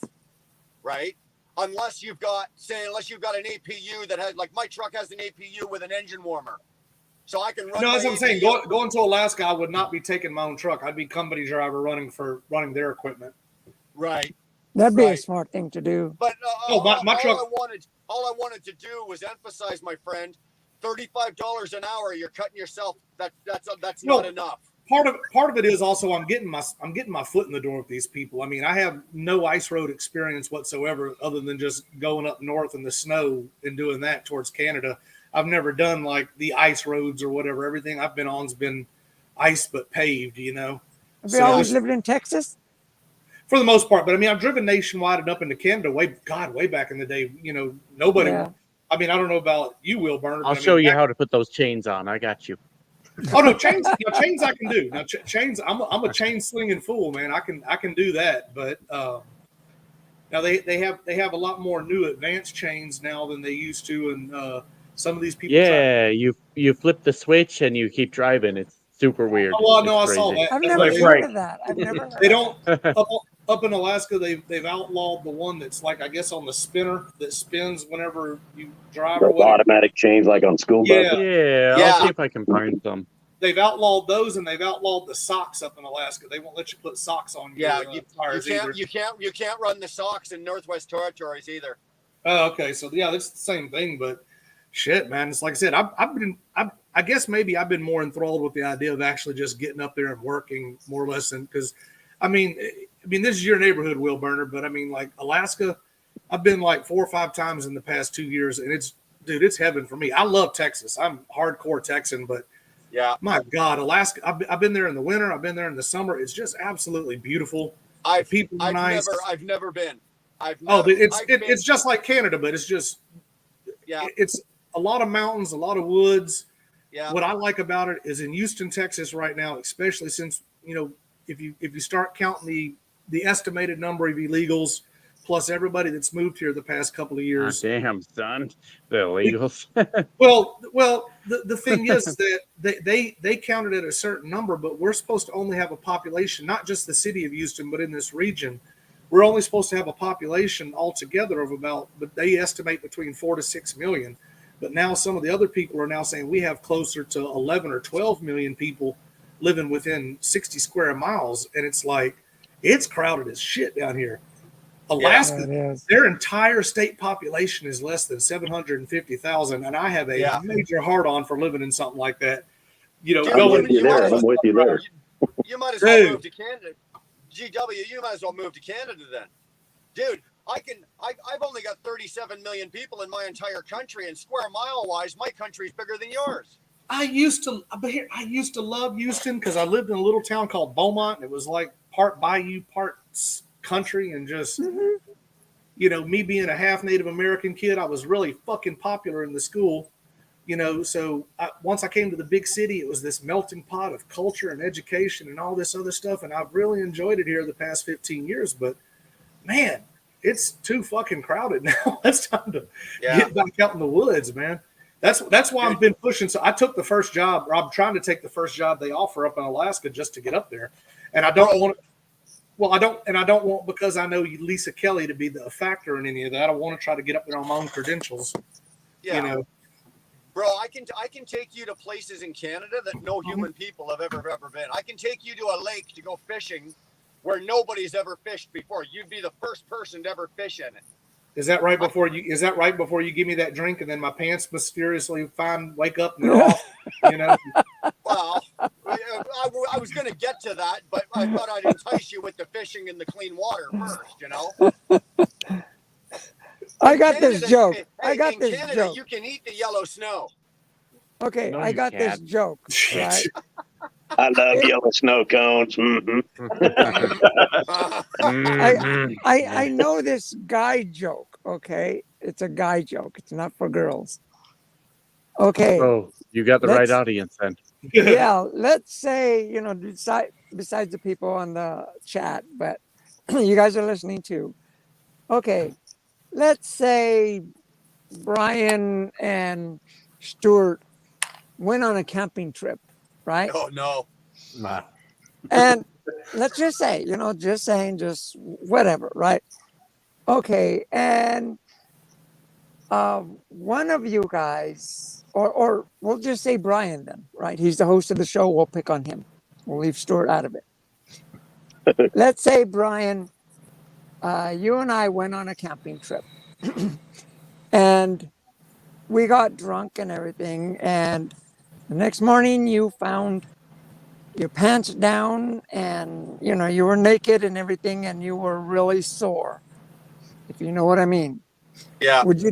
right? Unless you've got an APU that has, like, my truck has an APU with an engine warmer, so I can run. No, that's what I'm saying. Going to Alaska, I would not be taking my own truck. I'd be company driver running their equipment. Right. That'd be a smart thing to do. But my truck. All I wanted to do was emphasize, my friend, $35 an hour. You're cutting yourself. That's not enough. Part of it is also I'm getting my foot in the door with these people. I mean, I have no ice road experience whatsoever, other than just going up north in the snow and doing that towards Canada. I've never done like the ice roads or whatever. Everything I've been on's been ice but paved. Have you always lived in Texas? For the most part, but I mean, I've driven nationwide and up into Canada way back in the day. Nobody. Yeah. I mean, I don't know about you, Will Burner. I'll show you how to put those chains on. I got you. Oh no, chains! Chains I can do. Now chains, I'm a chain slinging fool, man. I can do that. But now they have a lot more new advanced chains now than they used to, and some of these people. Yeah, you flip the switch and you keep driving. It's super weird. Oh, well, no, I saw that. I've never heard of that. I've never heard. They don't. Up in Alaska, they've outlawed the one that's, like, I guess on the spinner that spins whenever you drive. Those automatic chains, like on school buses. Yeah. I'll see if I can find some. They've outlawed those, and they've outlawed the socks up in Alaska. They won't let you put socks on your tires either. You can't run the socks in Northwest Territories either. Oh, okay. So yeah, that's the same thing. But shit, man, it's like I said, I guess maybe I've been more enthralled with the idea of actually just getting up there and working more or less, because I mean, this is your neighborhood, Will Burner, but I mean, like, Alaska, I've been like 4 or 5 times in the past 2 years, and it's heaven for me. I love Texas. I'm hardcore Texan, but yeah, my God, Alaska, I've been there in the winter. I've been there in the summer. It's just absolutely beautiful. People are nice. I've never been. It's just like Canada, but it's just, it's a lot of mountains, a lot of woods. Yeah. What I like about it is in Houston, Texas right now, especially since, if you start counting the estimated number of illegals plus everybody that's moved here the past couple of years. Oh, damn, son, the illegals. well, the thing is that they counted at a certain number, but we're supposed to only have a population, not just the city of Houston, but in this region, we're only supposed to have a population altogether of but they estimate between 4 to 6 million. But now some of the other people are now saying we have closer to 11 or 12 million people living within 60 square miles. And it's like, it's crowded as shit down here. Alaska, their entire state population is less than 750,000. And I have a major hard on for living in something like that. I'm with you there. You might as well Dude. move to Canada. GW, you might as well move to Canada then. Dude, I've only got 37 million people in my entire country, and square mile wise, my country's bigger than yours. I used to love Houston because I lived in a little town called Beaumont. And it was like part bayou, part country, and just you know, me being a half Native American kid, I was really fucking popular in the school. You know, so once I came to the big city, it was this melting pot of culture and education and all this other stuff, and I've really enjoyed it here the past 15 years. But man, it's too fucking crowded now. It's time to get back out in the woods, man. That's why I've been pushing. So I took the first job, or I'm trying to take the first job they offer up in Alaska just to get up there. And I don't want to. Well, I don't want, because I know Lisa Kelly to be the factor in any of that. I want to try to get up there on my own credentials. Yeah. You know, bro, I can take you to places in Canada that no human people have ever been. I can take you to a lake to go fishing where nobody's ever fished before. You'd be the first person to ever fish in it. Is that right before you give me that drink and then my pants mysteriously wake up and they're off? You know. Well, I was going to get to that, but I thought I'd entice you with the fishing in the clean water first. You know. I got this Canada, joke. hey, I got in this Canada, joke. you can eat the yellow snow. Okay, No, I you got this can't. joke. Right? I love yellow snow cones. I know this guy joke. Okay, it's a guy joke. It's not for girls. Okay. Oh, you got the right Let's- audience then. Yeah, let's say, you know, besides the people on the chat, but you guys are listening too. Okay, let's say Brian and Stuart went on a camping trip, right? Oh no. Nah. And let's just say, you know, just whatever, right? Okay, and one of you guys, or we'll just say Brian then, right? He's the host of the show. We'll pick on him. We'll leave Stuart out of it. Let's say, Brian, you and I went on a camping trip and we got drunk and everything. And the next morning you found your pants down and, you know, you were naked and everything and you were really sore, if you know what I mean. Yeah. Would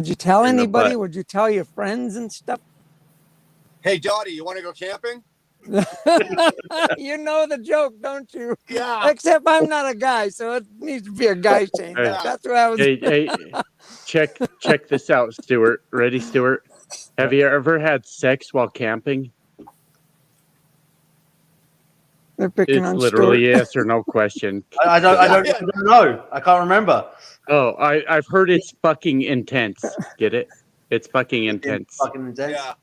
you tell In the anybody? butt. Would you tell your friends and stuff? Hey, Dottie, you want to go camping? You know the joke, don't you? Yeah. Except I'm not a guy, so it needs to be a guy thing. Hey. That's what I was. Hey, check this out, Stuart. Ready, Stuart? Have you ever had sex while camping? They're picking It's on literally Stuart. yes or no question. I don't know. I can't remember. Oh, I've heard it's fucking intense. Get it? It's fucking intense. Fucking intense. Yeah.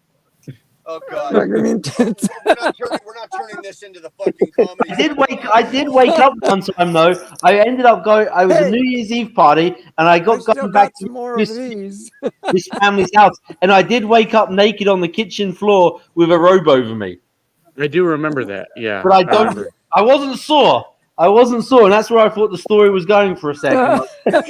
Oh God. Fucking intense. We're not turning this into the fucking comedy. I did wake up one time though. I ended up going. I was a New Year's Eve party, and I got still going back got some more to of this, these. this family's house, and I did wake up naked on the kitchen floor with a robe over me. I do remember that. Yeah. But I don't. remember. I wasn't sore. And that's where I thought the story was going for a second. Isn't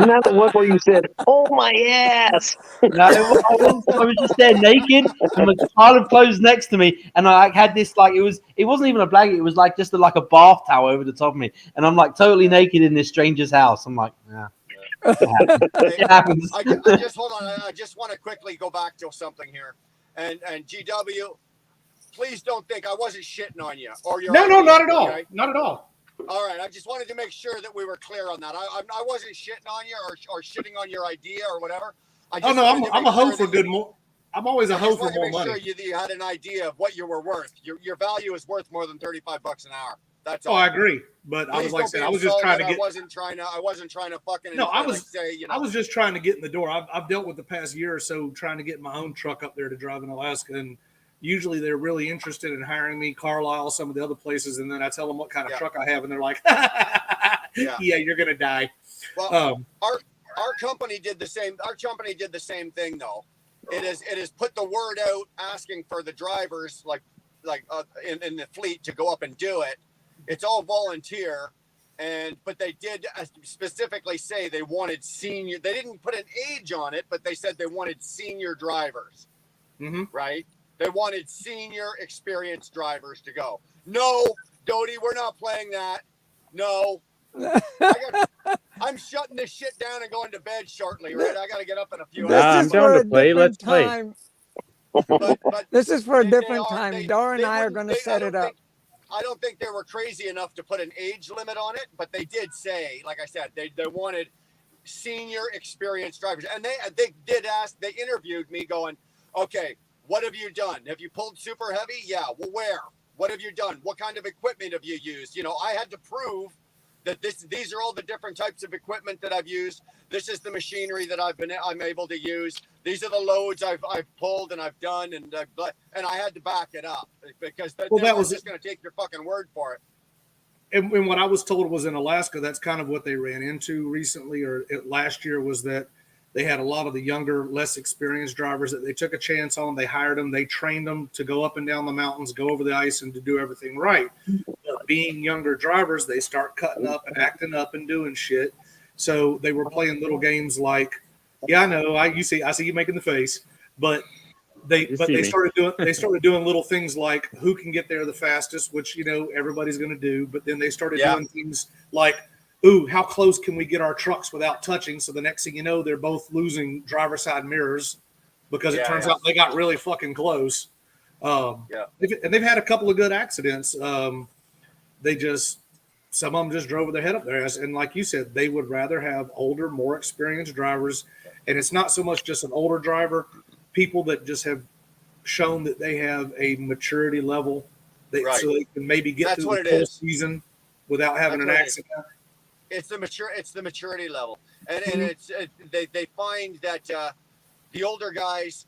that the one where you said, "Oh my ass"? No, I was just there naked, and the pile of clothes next to me, and I had this like it wasn't even a blanket; it was like just like a bath towel over the top of me, and I'm like totally naked in this stranger's house. I'm like, yeah. It happens. I just hold on. I just want to quickly go back to something here, and GW. Please don't think I wasn't shitting on you or your. No, not at all. Okay? Not at all. All right, I just wanted to make sure that we were clear on that. I wasn't shitting on you or shitting on your idea or whatever. I just wanted to I'm make a hoe sure for that good you- more. I'm always a I hoe just for wanted to more make money. sure you had an idea of what you were worth. Your value is worth more than $35 an hour. That's all. Oh, I agree. But I was Please like I don't said, be I was just trying to insulted. get. I wasn't trying to fucking. No, I was. like, say, you know. I was just trying to get in the door. I've dealt with the past year or so trying to get my own truck up there to drive in Alaska, and usually they're really interested in hiring me. Carlisle, some of the other places, and then I tell them what kind of truck I have, and they're like, "Yeah, you're gonna die." Well, our company did the same. Our company did the same thing, though. It is put the word out asking for the drivers, in the fleet, to go up and do it. It's all volunteer, but they did specifically say they wanted senior. They didn't put an age on it, but they said they wanted senior drivers. Mm-hmm. Right. They wanted senior experienced drivers to go. No, Doty, we're not playing that. No. I'm shutting this shit down and going to bed shortly, right? I got to get up in a few hours. I'm down to play. Let's play. But This is for a different are- time. they- Dora and they I are wouldn't- going to they- set it up. I don't think they were crazy enough to put an age limit on it, but they did say, like I said, they wanted senior experienced drivers. And they did ask, they interviewed me going, okay, what have you done? Have you pulled super heavy? Yeah. Well, where? What have you done? What kind of equipment have you used? You know, I had to prove that these are all the different types of equipment that I've used. This is the machinery that I'm able to use. These are the loads I've pulled and I've done, and I had to back it up because they were just going to take your fucking word for it. And what I was told was in Alaska, that's kind of what they ran into recently or last year, was that they had a lot of the younger, less experienced drivers that they took a chance on. They hired them. They trained them to go up and down the mountains, go over the ice, and to do everything right. But being younger drivers, they start cutting up and acting up and doing shit. So they were playing little games like, yeah, I know, I see you making the face, but they started doing little things like who can get there the fastest, which, you know, everybody's going to do. But then they started doing things like, ooh, how close can we get our trucks without touching? So the next thing you know, they're both losing driver's side mirrors because it turns out they got really fucking close. And they've had a couple of good accidents. Some of them just drove with their head up their ass. And like you said, they would rather have older, more experienced drivers. And it's not so much just an older driver, people that just have shown that they have a maturity level so they can maybe get through the whole season without having an accident. It's the maturity level, and it's they find that the older guys,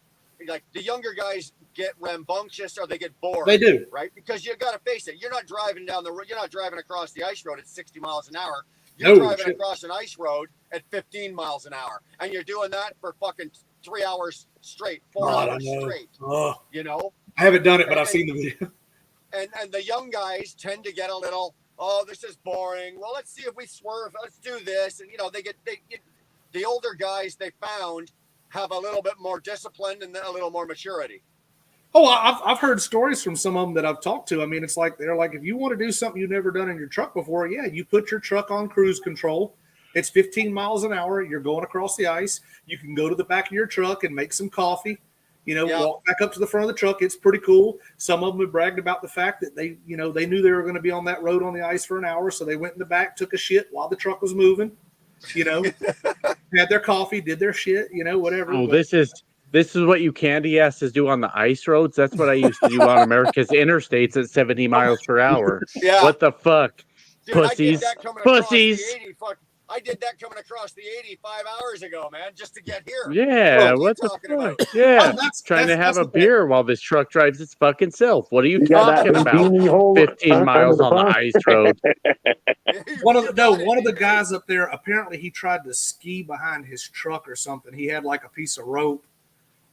like the younger guys, get rambunctious or they get bored. They do, right? Because you got to face it. You're not driving you're not driving across the ice road at 60 miles an hour. You're driving across an ice road at 15 miles an hour, and you're doing that for fucking 3 hours straight, 4 hours straight. You know, I haven't done it, but I've seen the video. And the young guys tend to get a little, oh, this is boring. Well, let's see if we swerve. Let's do this. And, you know, the older guys they found have a little bit more discipline and a little more maturity. Oh, I've heard stories from some of them that I've talked to. I mean, it's like, they're like, if you want to do something you've never done in your truck before, yeah, you put your truck on cruise control. It's 15 miles an hour. You're going across the ice. You can go to the back of your truck and make some coffee. You know, walk back up to the front of the truck. It's pretty cool. Some of them have bragged about the fact that they knew they were going to be on that road on the ice for an hour. So they went in the back, took a shit while the truck was moving, had their coffee, did their shit, whatever. Oh, this is what you candy asses do on the ice roads. That's what I used to do on America's interstates at 70 miles per hour. Yeah. What the fuck? Dude, Pussies. I did that coming across the 85 hours ago, man, just to get here. Yeah, what the fuck? Yeah, trying to have a beer while this truck drives its fucking self. What are you talking about? 15 miles on the ice road. One of the guys up there, apparently he tried to ski behind his truck or something. He had like a piece of rope,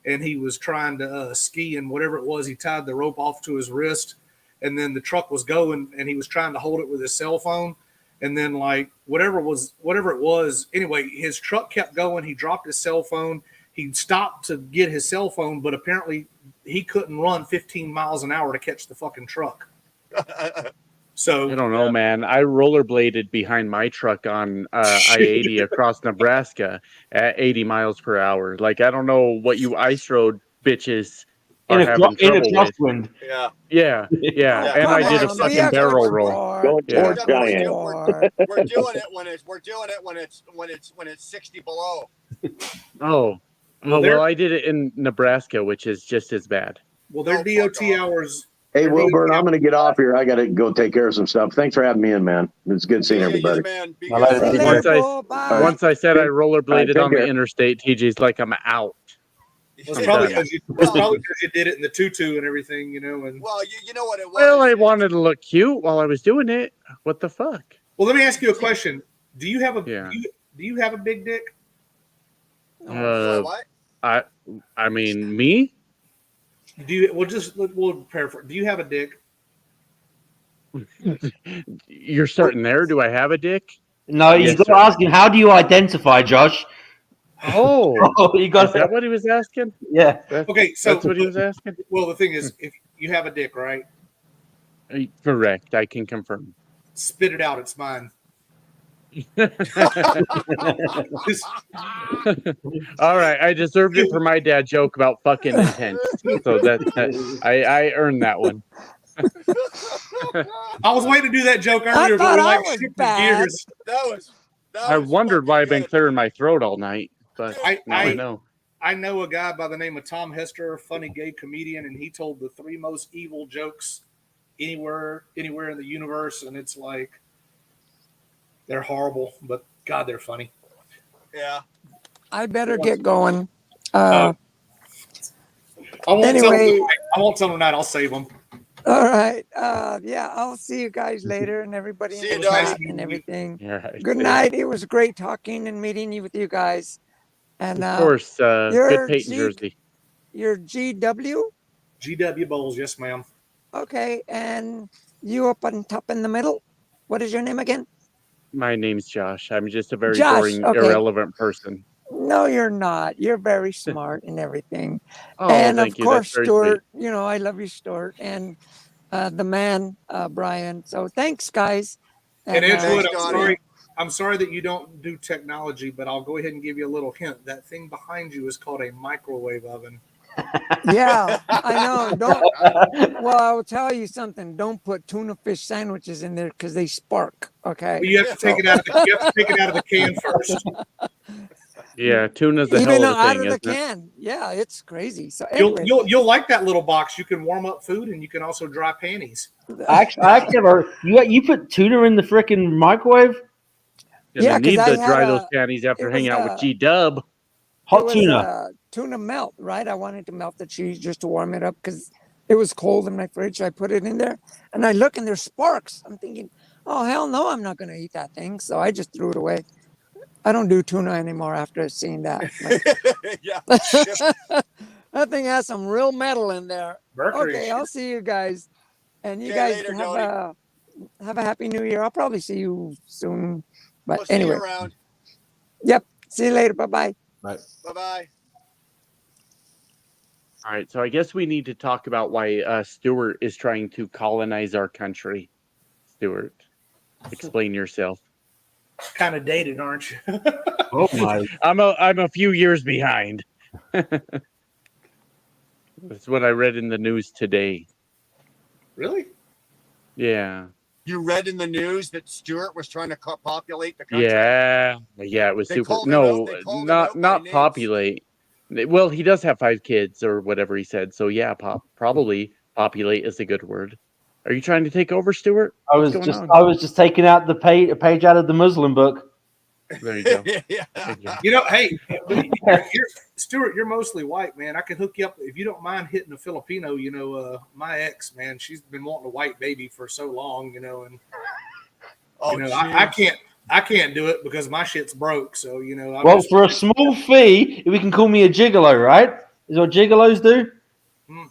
and he was trying to ski, and whatever it was, he tied the rope off to his wrist, and then the truck was going, and he was trying to hold it with his cell phone. And then like whatever it was, anyway, his truck kept going. He dropped his cell phone. He stopped to get his cell phone, but apparently he couldn't run 15 miles an hour to catch the fucking truck. So I don't know, man. I rollerbladed behind my truck on I-80 across Nebraska at 80 miles per hour. Like, I don't know what you ice road bitches are having trouble with. Yeah. And I did a fucking barrel roll. Going towards Giant. We're doing it when it's 60 below. Oh, well, I did it in Nebraska, which is just as bad. Well, their DOT hours. Hey, Wilbert, I'm going to get off here. I got to go take care of some stuff. Thanks for having me in, man. It's good seeing everybody. Once I said I rollerbladed on the interstate, TJ's like, I'm out. It's probably because you did it in the tutu and everything, And well, you know what it was. Well, I wanted to look cute while I was doing it. What the fuck? Well, let me ask you a question. Do you have a do you have a big dick? What? I mean, me? We'll paraphrase. Do you have a dick? You're starting there. Do I have a dick? No, you've got to ask him. How do you identify, Josh? Oh, you got is that what he was asking? Yeah. Okay, so That's what he was asking? Well, the thing is, if you have a dick, right? Correct. I can confirm. Spit it out. It's mine. All right, I deserved it for my dad joke about fucking intent. So I earned that one. I was waiting to do that joke earlier, but thought we're I like was shifting bad. gears. I wondered why I've been clearing my throat all night, but now I know. I know a guy by the name of Tom Hester, funny gay comedian, and he told the 3 most evil jokes anywhere in the universe, and it's like they're horrible, but God, they're funny. Yeah. I better get going. I won't Anyway. tell them tonight. I'll save them. All right. Yeah, I'll see you guys later and everybody in See you, the Dog. chat and everything. All right. Good night. It was great talking and meeting you with you guys. And Of course, you're good Peyton jersey. You're GW? GW Bowles, yes, ma'am. Okay. And you up on top in the middle? What is your name again? My name's Josh. I'm just a very Josh, boring, okay. irrelevant person. No, you're not. You're very smart and everything. Oh, and thank of you. course, That's very Stuart, you know, I love you, Stuart, and the man, Brian. So thanks, guys. And Edgewood, Scotty. I'm sorry that you don't do technology, but I'll go ahead and give you a little hint. That thing behind you is called a microwave oven. Yeah, I know. Don't. Well, I will tell you something. Don't put tuna fish sandwiches in there because they spark. Okay. But you have to take it out of the can first. Yeah, tuna's a Even hell of a out thing, of the isn't it? can. Yeah, it's crazy. So anyway, You'll like that little box. You can warm up food and you can also dry panties. I actually never. You put tuna in the freaking microwave? Yeah, You need 'cause I to had dry a- those panties after it hanging was out with G-Dub. it Hot was, tuna. Tuna melt, right? I wanted to melt the cheese just to warm it up because it was cold in my fridge. So I put it in there, and I look and there's sparks. I'm thinking, oh hell no, I'm not gonna eat that thing. So I just threw it away. I don't do tuna anymore after seeing that. Like, Yeah. that thing has some real metal in there. Mercury. Okay, I'll see you guys, and you Okay, guys later, have a happy New Year. I'll probably see you soon, but We'll see anyway. you around. Yep. See you later. Bye bye. Right. Bye-bye. All right, so I guess we need to talk about why Stuart is trying to colonize our country. Stuart, explain yourself. Kind of dated, aren't you? Oh my! I'm a few years behind. That's what I read in the news today. Really? Yeah. You read in the news that Stuart was trying to populate the country? Yeah, it was They super. called him No, out- they called him out by not names. populate. Well, he does have 5 kids or whatever he said. So yeah, probably populate is a good word. Are you trying to take over, Stuart? I What's was going on? I was just taking out the page out of the Muslim book. There you go. Yeah. There you go. You know, hey, Stuart, you're mostly white, man. I can hook you up if you don't mind hitting a Filipino. You know, my ex, man, she's been wanting a white baby for so long. You know, and Oh, you know, jeez. I can't do it because my shit's broke. So you know, Well, for a small fee, we can call me a gigolo, right? Is what gigolos do? Hmm.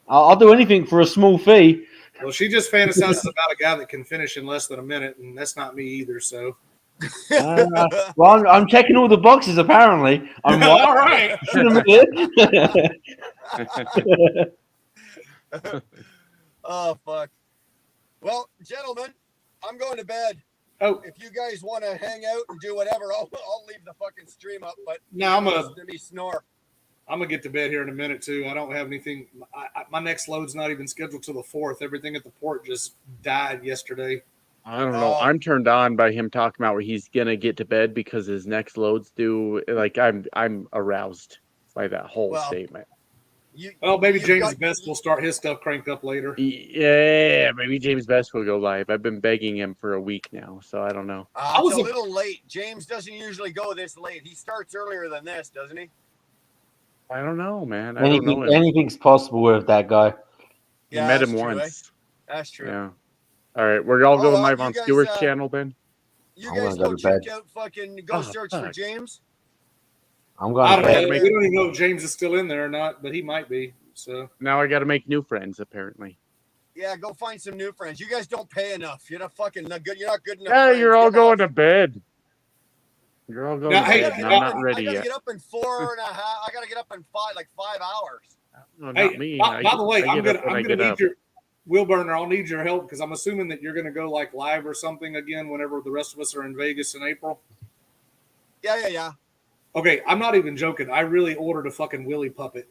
I'll do anything for a small fee. Well, she just fantasizes about a guy that can finish in less than a minute, and that's not me either. So, Well, I'm checking all the boxes. Apparently, I'm all right. Oh, fuck. Well, gentlemen, I'm going to bed. Oh, if you guys want to hang out and do whatever, I'll leave the fucking stream up. But No, I'm gonna- listen to me snore. I'm gonna get to bed here in a minute too. I don't have anything. My next load's not even scheduled till the 4th. Everything at the port just died yesterday. I don't know. I'm turned on by him talking about where he's gonna get to bed because his next load's due. Like I'm aroused by that whole statement. Well, maybe James Best will start his stuff cranked up later. Yeah, maybe James Best will go live. I've been begging him for a week now, so I don't know. It's a little late. James doesn't usually go this late. He starts earlier than this, doesn't he? I don't know, man. I don't know him. Anything's possible with that guy. You met him that's true, once. That's true. Yeah. All right, we're all going live you on guys, Stuart's channel then. You I'm guys gonna go go to check bed. out fucking go Oh, search for fuck. James. I'm I going don't to know. bed. We don't even know if James is still in there or not, but he might be. So Now I got to make new friends apparently. Yeah, go find some new friends. You guys don't pay enough. You're not fucking not good. You're not good enough. Yeah, friends. you're all Get going off. to bed. You're all going Now, to hey, bed, and I'm not ready I gotta yet. get up in 4.5. I gotta get up in 5 hours. No, not Hey, me. by the way, I I'm get up gonna when I get need up. your Will Burner. I'll need your help because I'm assuming that you're gonna go like live or something again whenever the rest of us are in Vegas in April. Yeah. Okay, I'm not even joking. I really ordered a fucking Willy puppet.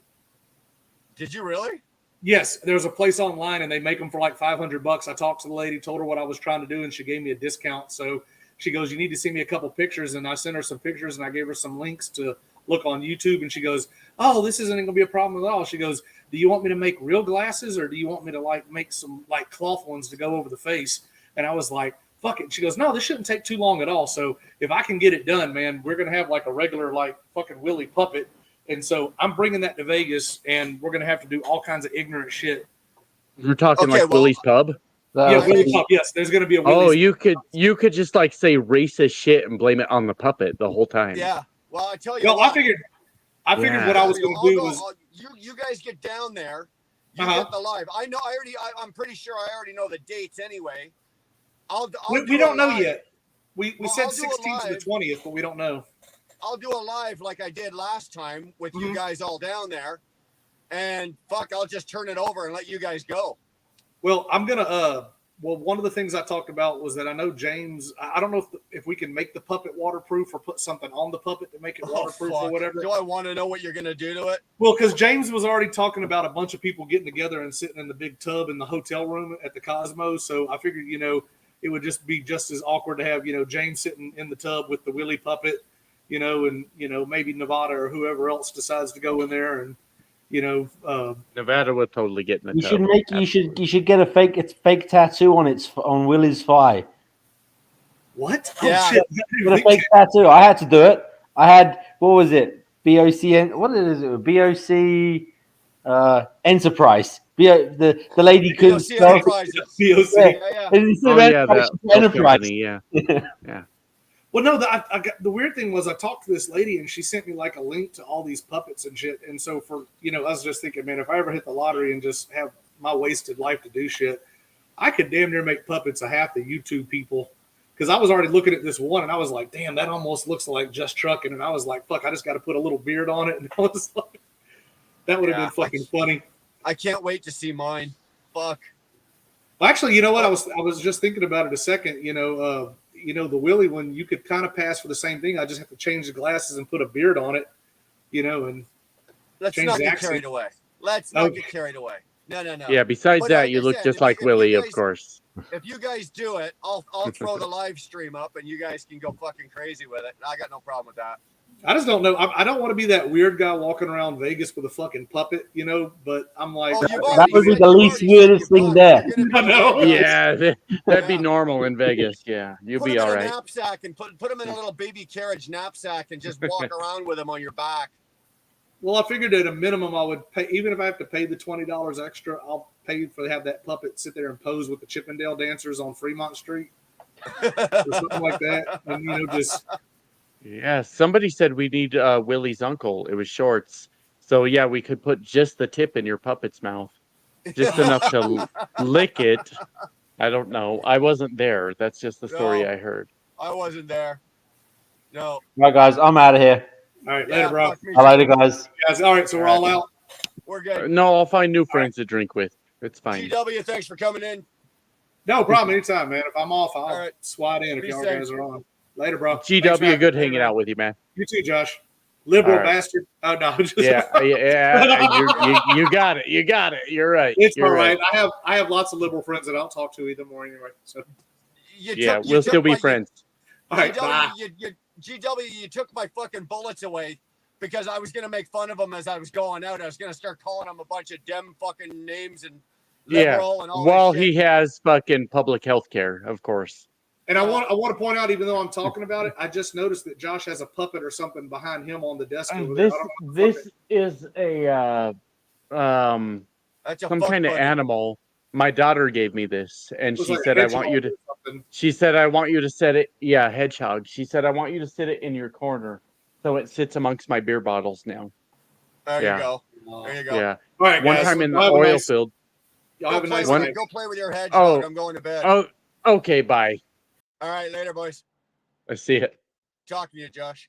Did you really? Yes, there's a place online and they make them for like $500. I talked to the lady, told her what I was trying to do, and she gave me a discount. So she goes, "You need to send me a couple pictures," and I sent her some pictures and I gave her some links to look on YouTube. And she goes, "Oh, this isn't going to be a problem at all." She goes, "Do you want me to make real glasses or do you want me to like make some like cloth ones to go over the face?" And I was like, "Fuck it." She goes, "No, this shouldn't take too long at all. So if I can get it done, man, we're going to have like a regular like fucking Willy puppet." And so I'm bringing that to Vegas, and we're going to have to do all kinds of ignorant shit. You're talking Okay, like well, Willie's Pub? Yeah, Willy Pub. Yes, there's going to be a Willy's. Oh, you could just like say racist shit and blame it on the puppet the whole time. Yeah. Well, I tell you. No, what, I figured what I was going to do was you guys get down there. You Uh-huh. get the live. I know. I'm pretty sure I already know the dates anyway. we don't know live. yet. We Well, said I'll do a 16th to the live. 20th, but we don't know. I'll do a live like I did last time with you guys all down there, and fuck, I'll just turn it over and let you guys go. Well, I'm gonna. Well, one of the things I talked about was that I know James. I don't know if we can make the puppet waterproof or put something on the puppet to make it waterproof or fuck. whatever. Do I want to know what you're gonna do to it? Well, because James was already talking about a bunch of people getting together and sitting in the big tub in the hotel room at the Cosmo. So I figured, it would just be just as awkward to have, James sitting in the tub with the Willy puppet, and maybe Nevada or whoever else decides to go in there, and Nevada would totally get in the You tub. should get a fake tattoo on Willie's thigh. What? Yeah. Oh, shit. Get a fake tattoo. I had to do it. I had, what was it? BOC, what is it? BOC Enterprise. The lady couldn't BOC spell. Enterprises. BOC. Yeah. And instead Oh of yeah, Enterprise, that she said Enterprise. company, yeah. Well, no, the weird thing was I talked to this lady and she sent me like a link to all these puppets and shit. And so I was just thinking, man, if I ever hit the lottery and just have my wasted life to do shit, I could damn near make puppets of half the YouTube people. Because I was already looking at this one and I was like, damn, that almost looks like Just Trucking. And I was like, fuck, I just got to put a little beard on it. And I was like, that would have been fucking funny. I can't wait to see mine. Fuck. Actually, you know what? I was just thinking about it a second. The Willy one, you could kind of pass for the same thing. I just have to change the glasses and put a beard on it, and Let's change not the get accent. carried away. Let's not Okay. get carried away. No. Yeah, besides But that, like you I look said, just if like you Willie, of guys- course. If you guys do it, I'll throw the live stream up and you guys can go fucking crazy with it. I got no problem with that. I just don't know. I don't want to be that weird guy walking around Vegas with a fucking puppet, But I'm like, That would be the least weirdest thing there. I know. Yeah, that'd be normal in Vegas. Yeah, you'll Put be them all in a right. knapsack and put them in a little baby carriage knapsack and just walk around with them on your back. Well, I figured at a minimum I would pay, even if I have to pay the $20 extra, I'll pay for to have that puppet sit there and pose with the Chippendale dancers on Fremont Street or something like that, and just. Yeah, somebody said we need Willie's uncle. It was Shorts. So yeah, we could put just the tip in your puppet's mouth, just enough to lick it. I don't know. I wasn't there. That's just the story No. I heard. I wasn't there. No. All right, guys, I'm out of here. All right, later, bro. fuck me I like too. it, guys. Guys, all right, so we're all out. We're good. No, I'll find new friends to drink with. It's fine. GW, thanks for coming in. No problem. Anytime, man. If I'm off, I'll All right. swat in if Be y'all safe. guys are on. Later, bro. Thanks for GW, having good me. hanging out with you, man. You too, Josh. Liberal All right. bastard. Oh no. Just Yeah, you got it. You got it. You're right. It's You're all right. I have lots of liberal friends that I don't talk to either more anyway. So Yeah, we'll still be friends. all right, bye. GW, you took my fucking bullets away because I was going to make fun of them as I was going out. I was going to start calling them a bunch of dem fucking names and Yeah. liberal and all Well, that shit. he has fucking public health care, of course. And I want to point out, even though I'm talking about it, I just noticed that Josh has a puppet or something behind him on the desk over there. I don't know what the This puppet- is a That's a some fuck kind of buddy. animal. My daughter gave me this, and Looks she like a said, "I want you hedgehog to." or something. She said, "I want you to set it." Yeah, hedgehog. She said, "I want you to sit it in your corner, so it sits amongst my beer bottles now." There Yeah. you go. There you go. Yeah. All right, One guys. time in the Y'all have a oil nice- field. Y'all have a nice One- night. Go play with your hedgehog. I'm going to bed. Oh, okay. Bye. All right, later, boys. I see it. talking to you, Josh.